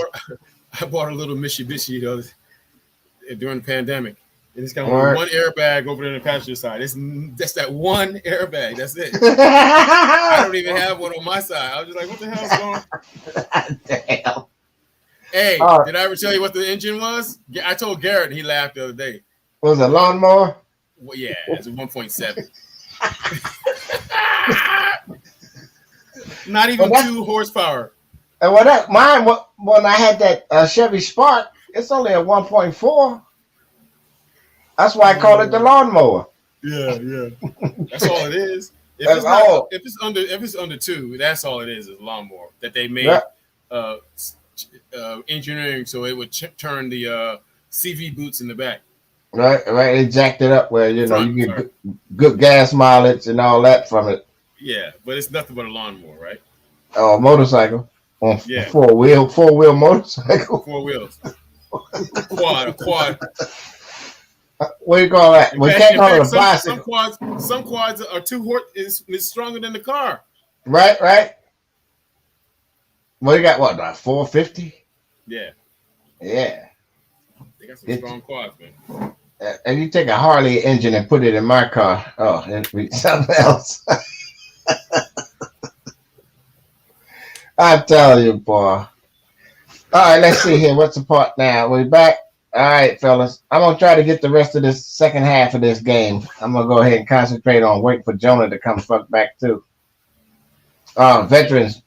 I bought a little Mitsubishi during the pandemic. And it's got All right. one airbag over there on the passenger side. That's that one airbag. That's it. I don't even have one on my side. I was just like, what the hell's going on? Damn. Hey, did I ever tell you what the engine was? I told Garrett and he laughed the other day. Was it a lawnmower? Well, yeah, it's a 1.7. Not even 2 horsepower. And when I had that Chevy Spark, it's only a 1.4. That's why I call it the lawnmower. Yeah. That's all it is. If it's under 2, that's all it is a lawnmower that they made engineering so it would turn the CV boots in the back. Right. They jacked it up where you get good gas mileage and all that from it. Yeah, but it's nothing but a lawnmower, right? Oh, motorcycle. Yeah. Four wheel motorcycle. 4 wheels. Quad. What do you call that? We can't call it a bicycle. Some quads are 2 horse is stronger than the car. Right. Well, you got what? 450? Yeah. Yeah. They got some strong quads, man. And you take a Harley engine and put it in my car. Oh, it'd be something else. I tell you, boy. All right, let's see here. What's the part now? We're back. All right, fellas. I'm going to try to get the rest of this second half of this game. I'm going to go ahead and concentrate on waiting for Jonah to come fuck back, too. Veterans,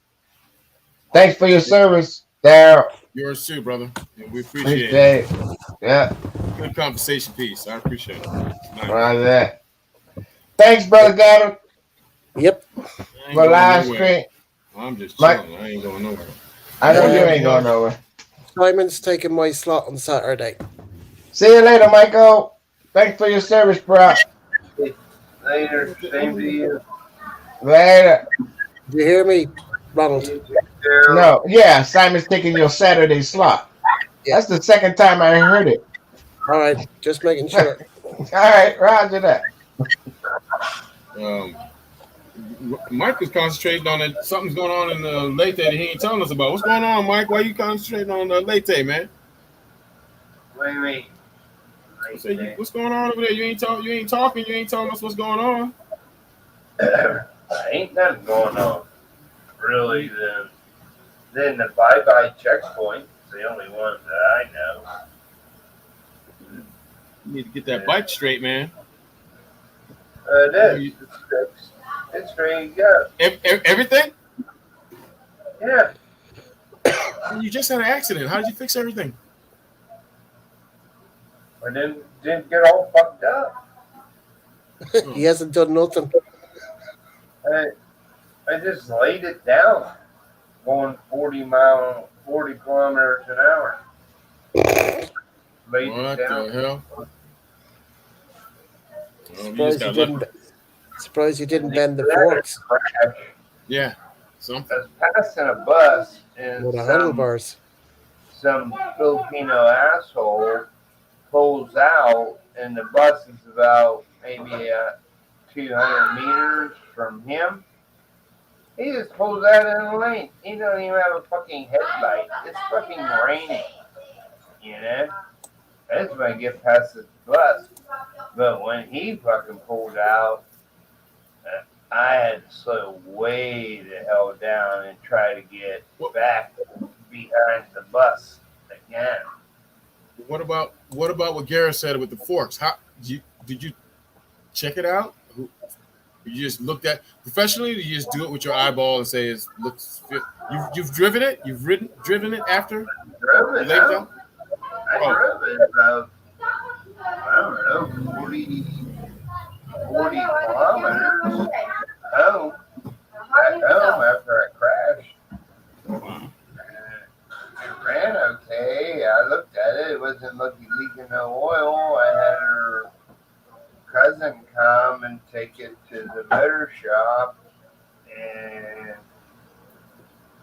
thanks for your service, Daryl. Yours too, brother. Yeah, we appreciate it. Yeah. Good conversation piece. I appreciate it. Nice. Right there. Thanks, Brother Gavin. Yep. For live stream. I'm just chilling. I ain't going nowhere. I know you ain't going nowhere. Simon's taking my slot on Saturday. See you later, Michael. Thanks for your service, bro. Later. Same to you. Later. Do you hear me, Ronald? No. Yeah, Simon's taking your Saturday slot. That's the second time I heard it. All right. Just making sure. All right. Roger that. Mike is concentrating on it. Something's going on in the Leyte that he ain't telling us about. What's going on, Mike? Why are you concentrating on the Leyte, man? Wait. What's going on over there? You ain't talking. You ain't telling us what's going on. Ain't nothing going on. Really, then the bye-bye checkpoint is the only one that I know. You need to get that bike straight, man. It is. It's straight to go. Everything? Yeah. You just had an accident. How did you fix everything? I didn't get all fucked up. He hasn't done nothing. I just laid it down, going 40 kilometers an hour. Laid What it down. the hell? Surprised you didn't bend the forks. Yeah. something. I was passing a bus and With the handlebars. some Filipino asshole pulls out, and the bus is about maybe 200 meters from him. He just pulls out in the lane. He don't even have a fucking headlight. It's fucking raining, you know? That's when I get past this bus. But when he fucking pulled out, I had to slow way the hell down and try to get back behind the bus again. What about what Garrett said with the forks? How did you check it out? You just looked at professionally. You just do it with your eyeball and say it looks fit. You've driven it. You've driven it after. Drove it out. I Oh. drove it about, I don't know, 40 kilometers home. Back home after I crashed. It ran okay. I looked at it. It wasn't leaking no oil. I had her cousin come and take it to the motor shop and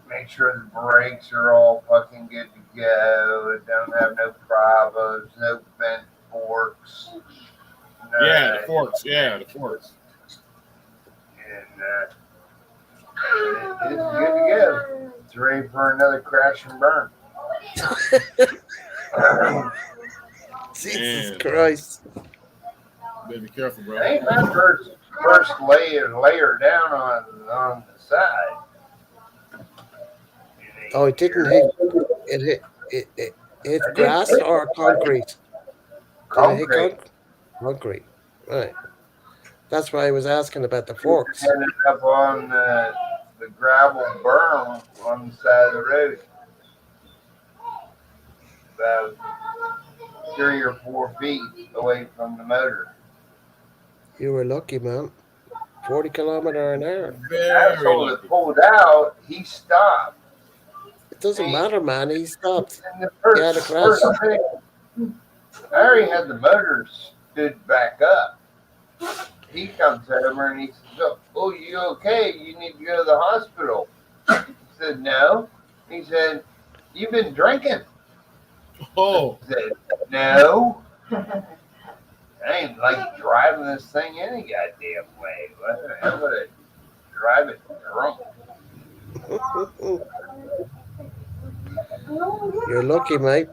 make sure the brakes are all fucking good to go. It don't have no problems, no bent forks. Yeah, the forks. Yeah, the forks. And it's good to go. It's ready for another crash and burn. Jesus Man. Christ. Better be careful, bro. Ain't my first layer down on the side. Oh, it didn't hit. It hit grass or concrete? Did it hit concrete? Right. That's why I was asking about the forks. Ended up on the gravel berm on the side of the road. About 3 or 4 feet away from the motor. You were lucky, man. 40 kilometers an hour. The asshole that pulled out, he stopped. It doesn't matter, man. He stopped. And the first thing, I already had the motor stood back up. He comes over and he says, "Oh, you okay? You need to go to the hospital." I said, "No." He said, "You've been drinking." Oh. I said, "No. I ain't like driving this thing any goddamn way. I'm gonna drive it drunk." You're lucky, mate.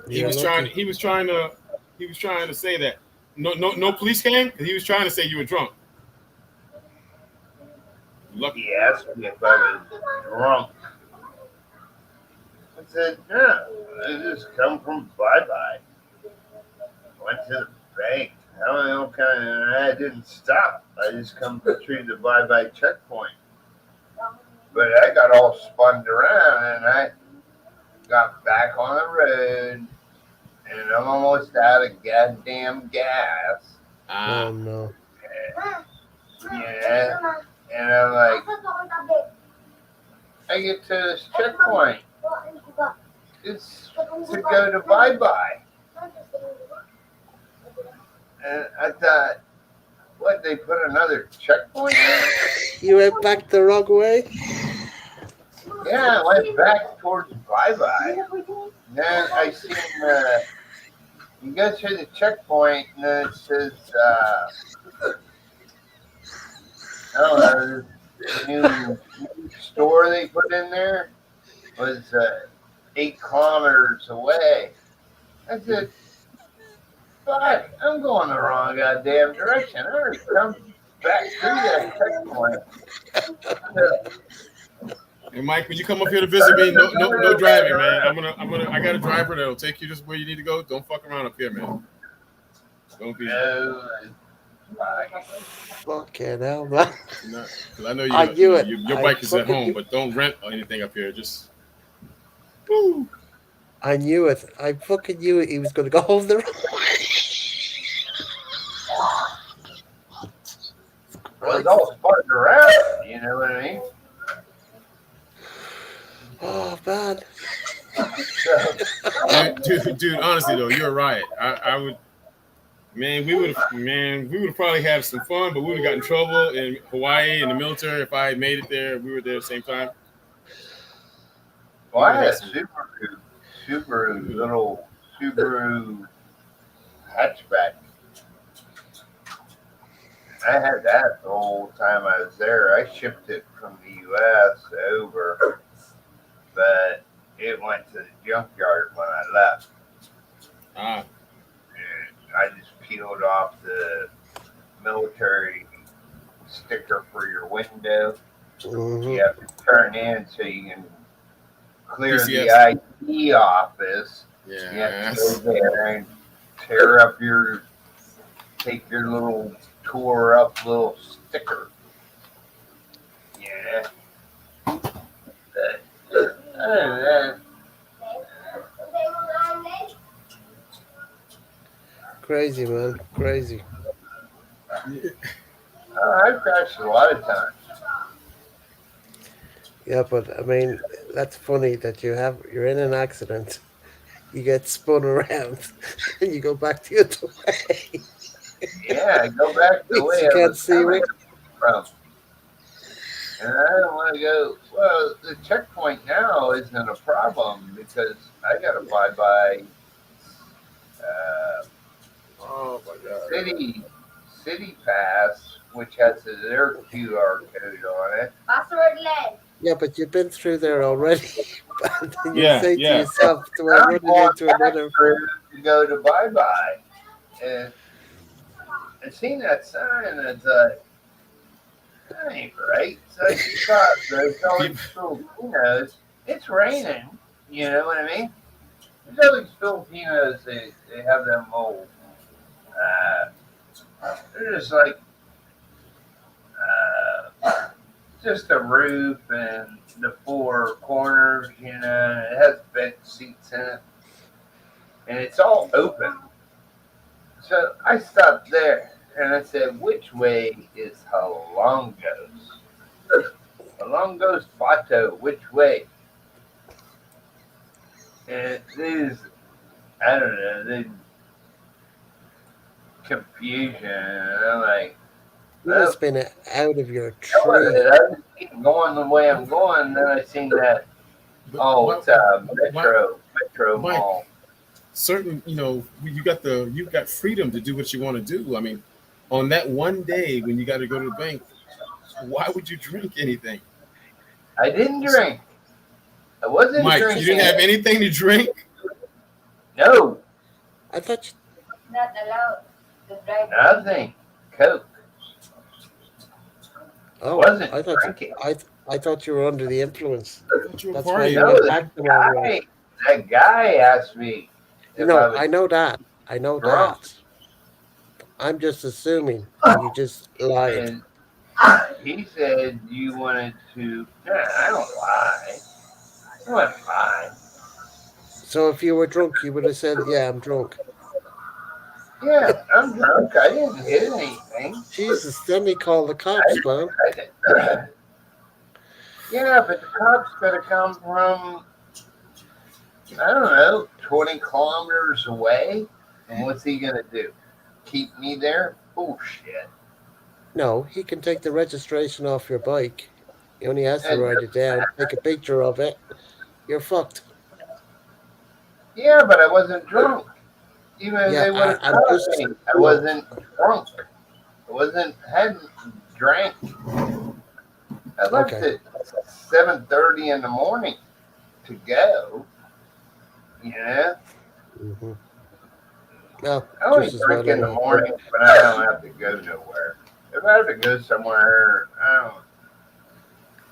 He was trying to say that. No police came because he was trying to say you were drunk. Lucky. He asked me if I was drunk. I said, "No, I just come from bye-bye. Went to the bank. I didn't stop. I just come through the bye-bye checkpoint." But I got all spun around and I got back on the road and I'm almost out of goddamn gas. Oh, no. Yeah. And I'm like, I get to this checkpoint. It's to go to bye-bye. And I thought, what, they put another checkpoint in? You went back the wrong way? Yeah, I went back towards bye-bye. Then I seen you go through the checkpoint and then it says, I don't know, the new store they put in there was 8 kilometers away. I said, fuck, I'm going the wrong goddamn direction. I already come back through that checkpoint. Hey Mike, when you come up here to visit me, no driving, man. I got a driver that'll take you just where you need to go. Don't fuck around up here, man. Don't be. Fucking hell, man. Because I know your bike is at home, but don't rent or anything up here. Just. Woo. I knew it. I fucking knew it. He was going to go home the wrong way. Well, it's all spun around, you know what I mean? Oh, man. Dude, honestly though, you're right. I would. we would have probably had some fun, but we would have got in trouble in Hawaii in the military if I had made it there. We were there at the same time. Well, We would I have had had a some. Little Subaru hatchback. I had that the whole time I was there. I shipped it from the U.S. over, but it went to the junkyard when I left. Ah, And I just peeled off the military sticker for your window. Hmm. You have to turn in so you can clear the PCS. ID office. You have to go Yes. there and tear up take your little tour up little sticker. Yeah. Uh, Crazy, man. Crazy. I've crashed a lot of times. Yeah, but I mean, that's funny that you're in an accident, you get spun around, and you go back the other way. Yeah, I go back the Means way you I can't was see coming me. from. And I don't want to go. Well, the checkpoint now isn't a problem because I got to fly by uh, Oh my God. city city pass, which has their QR code on it. Yeah, but you've been through there already. And then you Yeah, say to yeah. yourself, "Do I I'm run it going into back another?" through to go to bye bye, and I seen that sign and it's like that ain't right. So I stopped. There's all People, these Filipinos. It's raining. You know what I mean? There's all these Filipinos. They have them old. They're just like just a roof and the four corners. You know, it has bed seats in it, and it's all open. So I stopped there and I said, "Which way is Halongos? Halongos Bato, which way?" And these, I don't know, the confusion. And I'm like, You well, must have been out of your hell with tree. it. I just keep going the way I'm going. And then I seen that, but oh, why, it's a why, Metro Mike? Mall. Certain, you got freedom to do what you want to do. I mean, on that one day when you got to go to the bank, why would you drink anything? I didn't drink. I wasn't Mike, you didn't drinking have it. anything to drink? No, I thought. nothing. Coke. I Oh, wasn't drinking. I thought you were under the influence. I thought you were That's why partying. you No, went back the wrong way. that guy asked me You if I know, was I know that. I know drunk. that. I'm just assuming, and you just lied. And he said you wanted to. Nah, I don't lie. I went lie. So if you were drunk, you would have said, "Yeah, I'm drunk." Yeah, I'm drunk. I didn't hit anything. Jesus, then we call the cops, man. I didn't. Yeah, but the cops could have come from, I don't know, 20 kilometers away. And what's he going to do? Keep me there? Bullshit. No, he can take the registration off your bike. He only has to That write it doesn't down, matter. take a picture of it. You're fucked. Yeah, but I wasn't drunk. Even if Yeah, they would have I'm caught just me, I look. wasn't drunk. Hadn't drank. I left Okay. at 7:30 in the morning to go. Yeah, Hmm. Well, I only just as drink well in the anyway. morning when I don't have to go nowhere. If I have to go somewhere,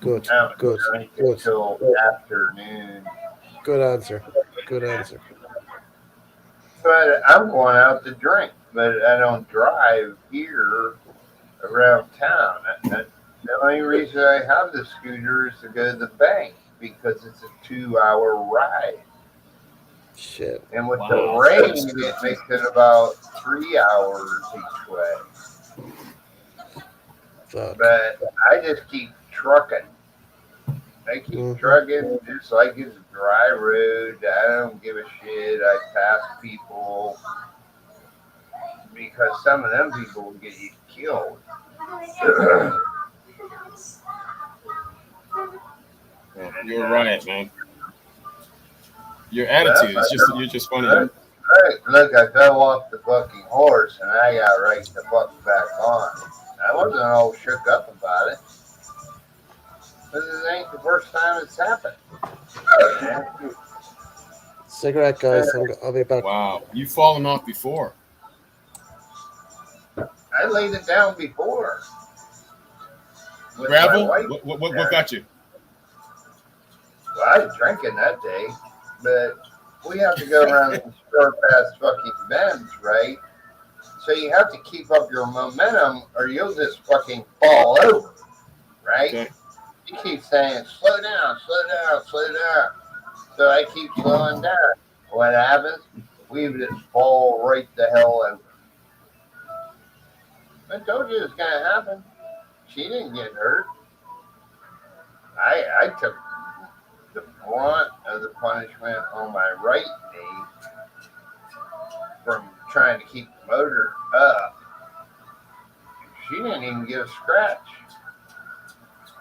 Good, I don't good, drink good, until afternoon. good answer. Good answer. But I'm going out to drink, but I don't drive here around town. The only reason I have the scooter is to go to the bank because it's a 2 hour ride. Shit. And with the Wow. rain, it makes it about 3 hours each way. Fuck. But I just keep trucking. I keep Hmm. trucking just like it's a dry road. I don't give a shit. I pass people because some of them people will get you killed. You're right, man. Your Well, attitude is just you're just funny. right, right. Look, I fell off the fucking horse and I got right the fuck back on. I wasn't all shook up about it. But it ain't the first time it's happened. Yeah. Cigarette, guys. I'll be back. Wow, you've fallen off before. I laid it down before with my Gravel? wife. What got you? Well, I was drinking that day, but we have to go around and stir past fucking bends, right? So you have to keep up your momentum or you'll just fucking fall over, right? Okay. You keep saying, slow down, slow down, slow down. So I keep slowing down. What happens? We just fall right the hell over. I told you it was going to happen. She didn't get hurt. I took the brunt of the punishment on my right knee from trying to keep the motor up. She didn't even get a scratch.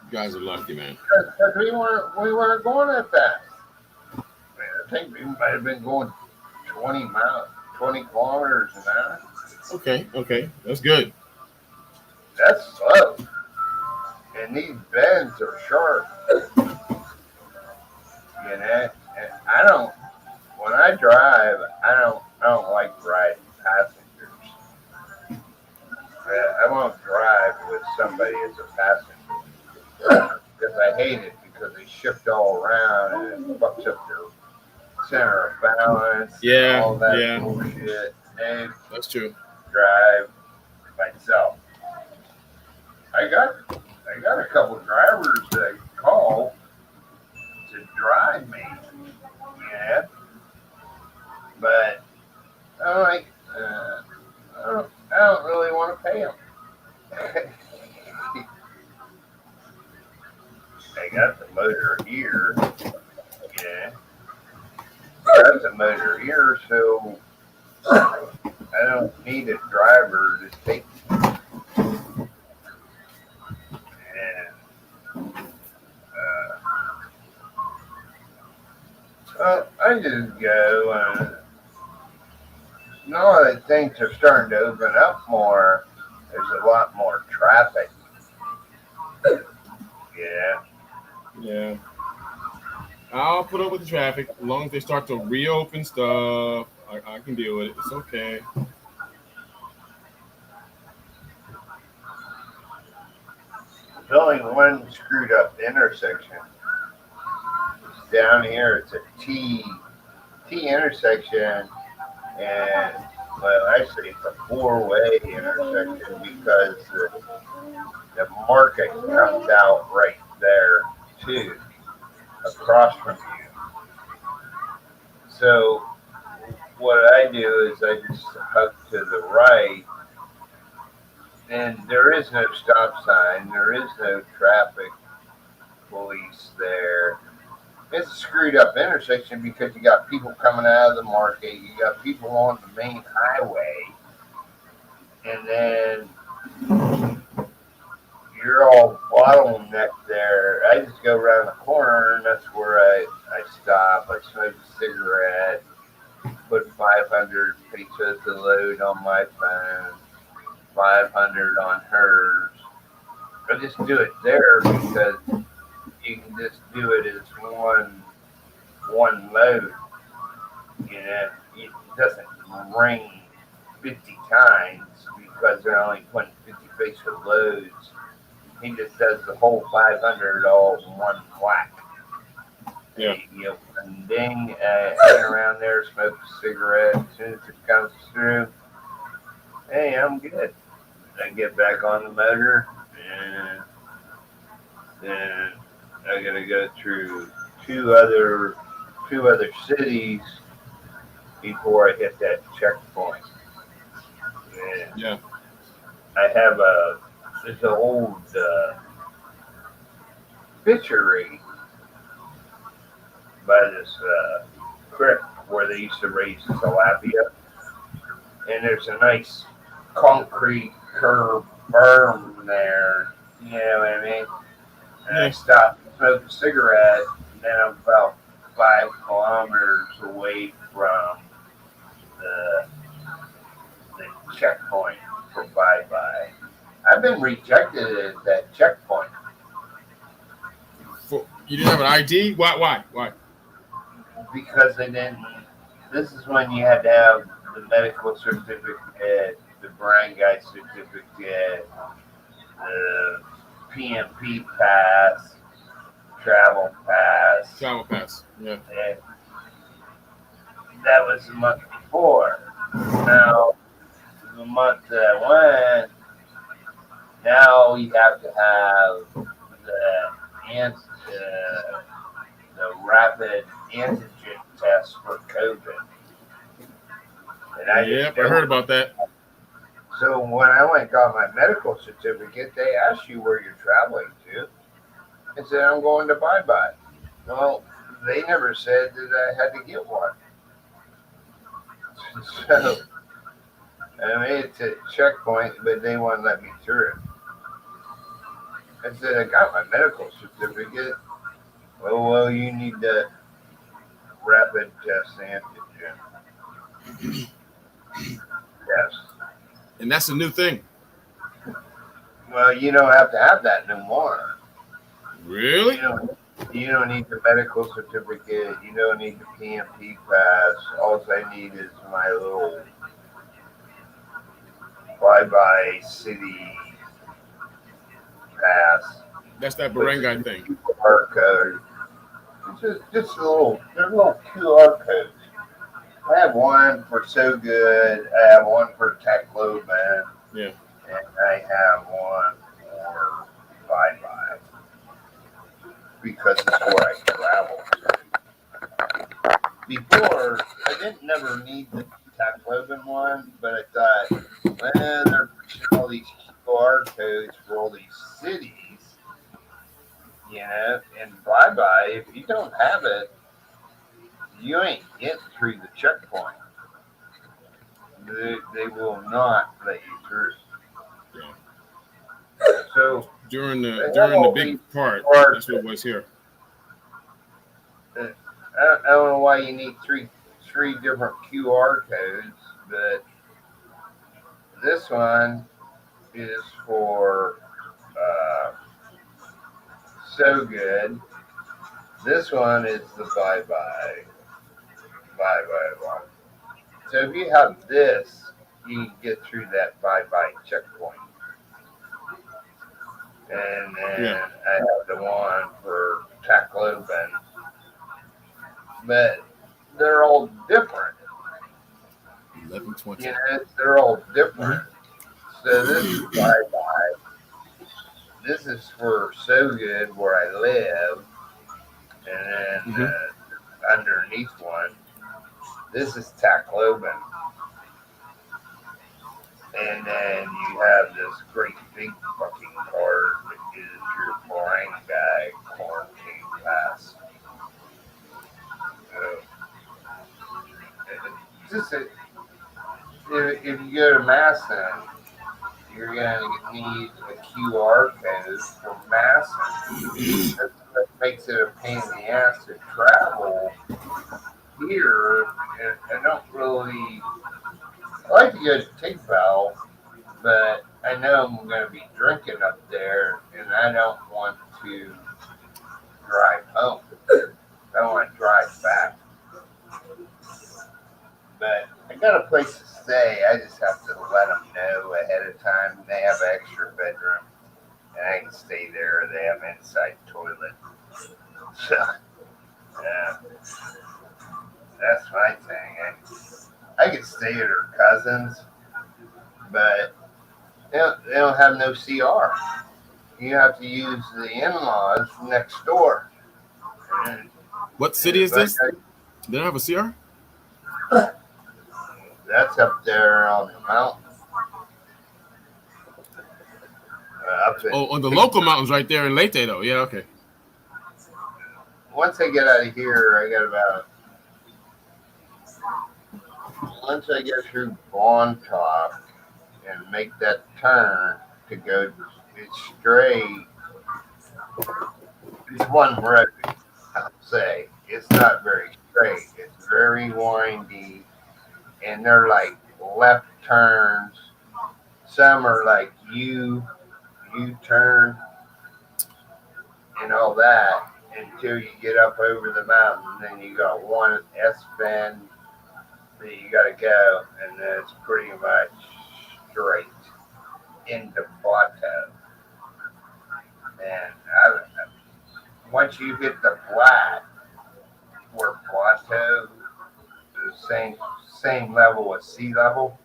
You guys are lucky, man. Because we weren't going that fast. I think we might have been going 20 kilometers an hour. Okay, that's good. That's slow. And these bends are sharp. You know, and when I drive, I don't like riding passengers. I won't drive with somebody as a passenger because I hate it because they shift all around and it fucks up their center of balance. Yeah, all that yeah. bullshit. And That's true. drive myself. I got a couple drivers that call to drive me. Yeah, but I'm like, I don't really want to pay them. I got the motor here. Yeah, I got the motor here, so I don't need a driver to take me. And I just go and now that things are starting to open up more, there's a lot more traffic. Yeah. Yeah. I'll put up with the traffic as long as they start to reopen stuff. I can deal with it. It's okay. There's only one screwed up intersection. It's down here. It's a T intersection, and well, actually, it's a four-way intersection because the market comes out right there too, across from you. So what I do is I just hook to the right, and there is no stop sign, there is no traffic police there. It's a screwed up intersection because you got people coming out of the market, you got people on the main highway, and then you're all bottlenecked there. I just go around the corner and that's where I stop. I smoke a cigarette, put 500 pesos to load on my phone, 500 on hers. I just do it there because you can just do it as one load. You know, it doesn't ring 50 times because they're only putting 50 peso loads. He just does the whole 500 all in one whack. Yeah. You and ding, hang around there, smoke a cigarette. As soon as it comes through, hey, I'm good. I get back on the motor, and then I gotta go through two other cities before I hit that checkpoint. And Yeah. I have this old fishery by this creek where they used to raise tilapia, and there's a nice concrete curb berm there. You know what I mean? And I Yeah. stopped to smoke a cigarette, and then I'm about 5 kilometers away from the, the checkpoint for bye bye. I've been rejected at that checkpoint You didn't have an ID? Why? because they didn't. This is when you had to have the medical certificate, the brand guide certificate, the PMP pass, travel pass. Travel pass. Yeah. And that was the month before. Now, the month that I went, now you have to have the rapid antigen test for COVID. And I Yep, didn't I know. heard about that. So when I went and got my medical certificate, they asked you where you're traveling to. I said, I'm going to Bye Bye. Well, they never said that I had to get one. So, I mean, it's a checkpoint, but they won't let me through. I said, I got my medical certificate. Well, you need that rapid test antigen. Yes. And that's a new thing. Well, you don't have to have that no more. Really? You don't need the medical certificate. You don't need the PMP pass. All I need is my little Bye City pass. That's that barangay thing. QR code. It's just they're little QR codes. I have one for So Good. I have one for Tacloban. Yeah. And I have one for Bye Bye because it's where I travel. Before, I didn't never need the Tacloban one, but I thought, well, they're pushing all these QR codes for all these cities, you know, and Bye Bye, if you don't have it, you ain't getting through the checkpoint. They will not let you through. Yeah. So during the big part, that's what it was here. I don't know why you need three different QR codes, but this one is for So Good. This one is the Bye Bye one. So if you have this, you can get through that Bye Bye checkpoint. And then I have the one for Tacloban. But they're all different. 11:20. You know, they're all different. So this is Bye Bye. This is for So Good where I live. And then underneath one, this is Tacloban. And then you have this great big fucking card that is your blind guy quarantine pass. If you go to Masson, you're going to need a QR code for Masson. That's what makes it a pain in the ass to travel here. And I don't really. I like to go to Tigval, but I know I'm going to be drinking up there, and I don't want to drive home. I want to drive back. But I got a place to stay. I just have to let them know ahead of time. They have an extra bedroom, and I can stay there. They have an inside toilet. So, yeah, that's my thing. I could stay at her cousin's, but they don't have no CR. You have to use the in-laws next door. And what city is this? They don't have a CR? That's up there on the mountain. On the local mountains right there in Leyte, though. Yeah, okay. Once I get out of here, I got about. Once I get through Bontoc and make that turn to go. It's straight. It's one road. I'll say it's not very straight. It's very windy, and they're like left turns. Some are like U turn and all that until you get up over the mountain. Then you got one S bend that you got to go, and then it's pretty much straight into plateau. And once you hit the flat, where plateau is the same level as sea level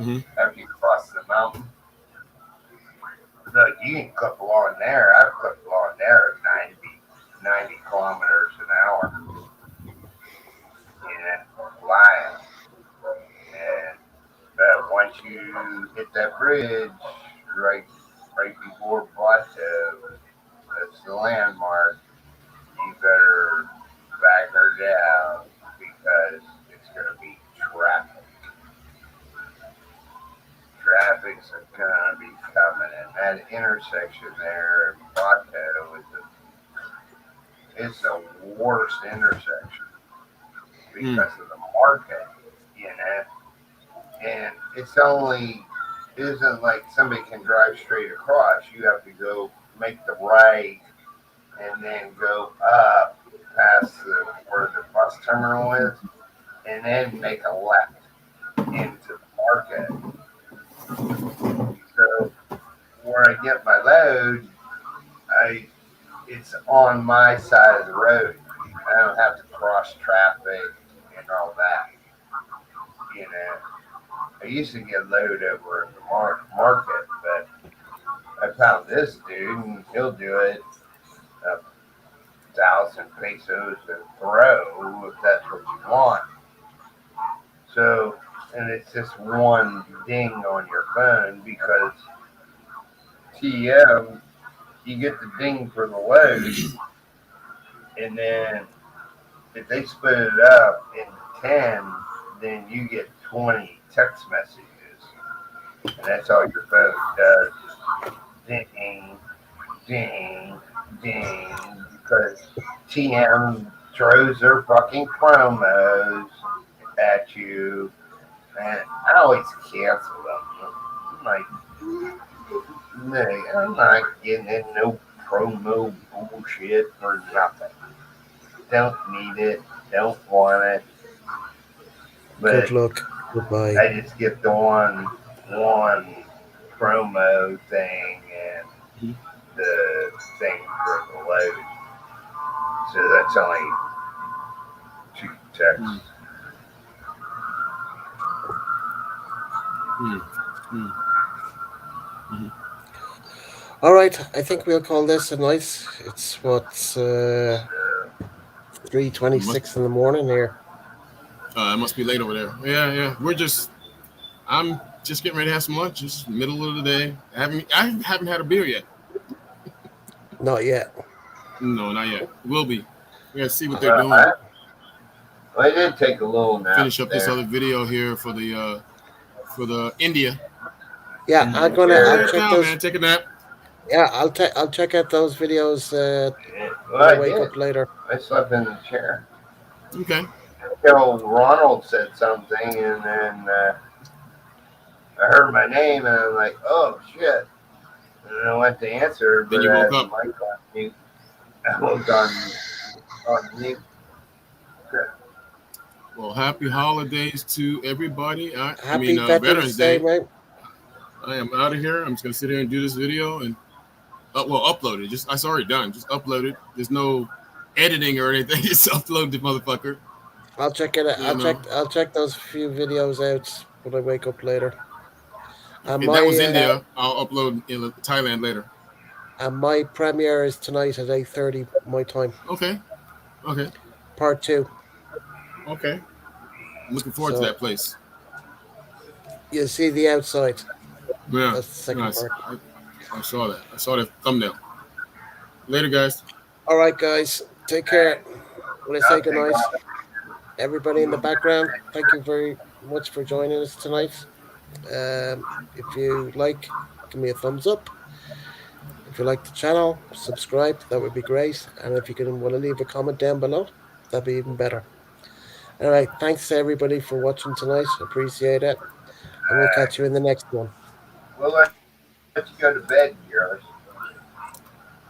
Mm-hmm. after you cross the mountain. Look, you can clip along there. I've clipped along there at 90 kilometers an hour. Flying. And but once you hit that bridge, right, right before plateau, that's the landmark. You better back her down because it's gonna be traffic. Traffic's gonna be coming, and that intersection there in plateau is the worst intersection because of the market, you know. And it's only isn't like somebody can drive straight across. You have to go make the right and then go up past where the bus terminal is, and then make a left into the market. So where I get my load, I it's on my side of the road. I don't have to cross traffic and all that. You know, I used to get load over at the market, but I found this dude, and he'll do it 1,000 pesos a throw if that's what you want. So, and it's just one ding on your phone because TM, you get the ding for the load, and then if they split it up in 10, then you get 20 text messages, and that's all your phone does. Ding, ding, ding, because TM throws their fucking promos at you, and I always cancel them. I'm like, no, I'm not getting in no promo bullshit for nothing. Don't need it, don't want it, Good but luck. Goodbye. I just get the one promo thing and the thing for the load. So that's only two texts. All right, I think we'll call this a night. It's what 3:26 in the morning here. It must be late over there. Yeah, yeah. I'm just getting ready to have some lunch. It's middle of the day. I haven't had a beer yet. Not yet. No, not yet. Will be. We gotta see what they're Well, doing. I did take a little nap Finish up this there. other video here for the India. Yeah, I'll Lay check down, those. man. Take a nap. Yeah, I'll check out those videos Well, when I I wake did. up later. I slept in the chair Okay. until Ronald said something, and then I heard my name, and I'm like, oh shit. And I went to answer, Then but you I woke had the up. mic on mute. I was on mute. Well, happy holidays to everybody. Happy Veterans Veterans Day, Day. mate. I am out of here. I'm just gonna sit here and do this video and upload it. Just it's already done. Just upload it. There's no editing or anything. Just upload the motherfucker. I'll check it. You know. I'll check those few videos out when I wake up later. And And that was my India. I'll upload in Thailand later. premiere is tonight at 8:30 my time. Okay. Okay. Part 2. Okay. I'm looking forward to So that place. you'll see the outside. Yeah. That's the second part. I saw that. I saw the thumbnail. Later, guys. All right, guys. Take care. When I say I'll take goodnight, off. everybody in the background, thank you very much for joining us tonight. If you like, give me a thumbs up. If you like the channel, subscribe. That would be great. And if you can want to leave a comment down below, that'd be even better. All right. Thanks everybody for watching tonight. Appreciate it. And we'll All right. catch you in the next one. We'll let you go to bed, Garrett.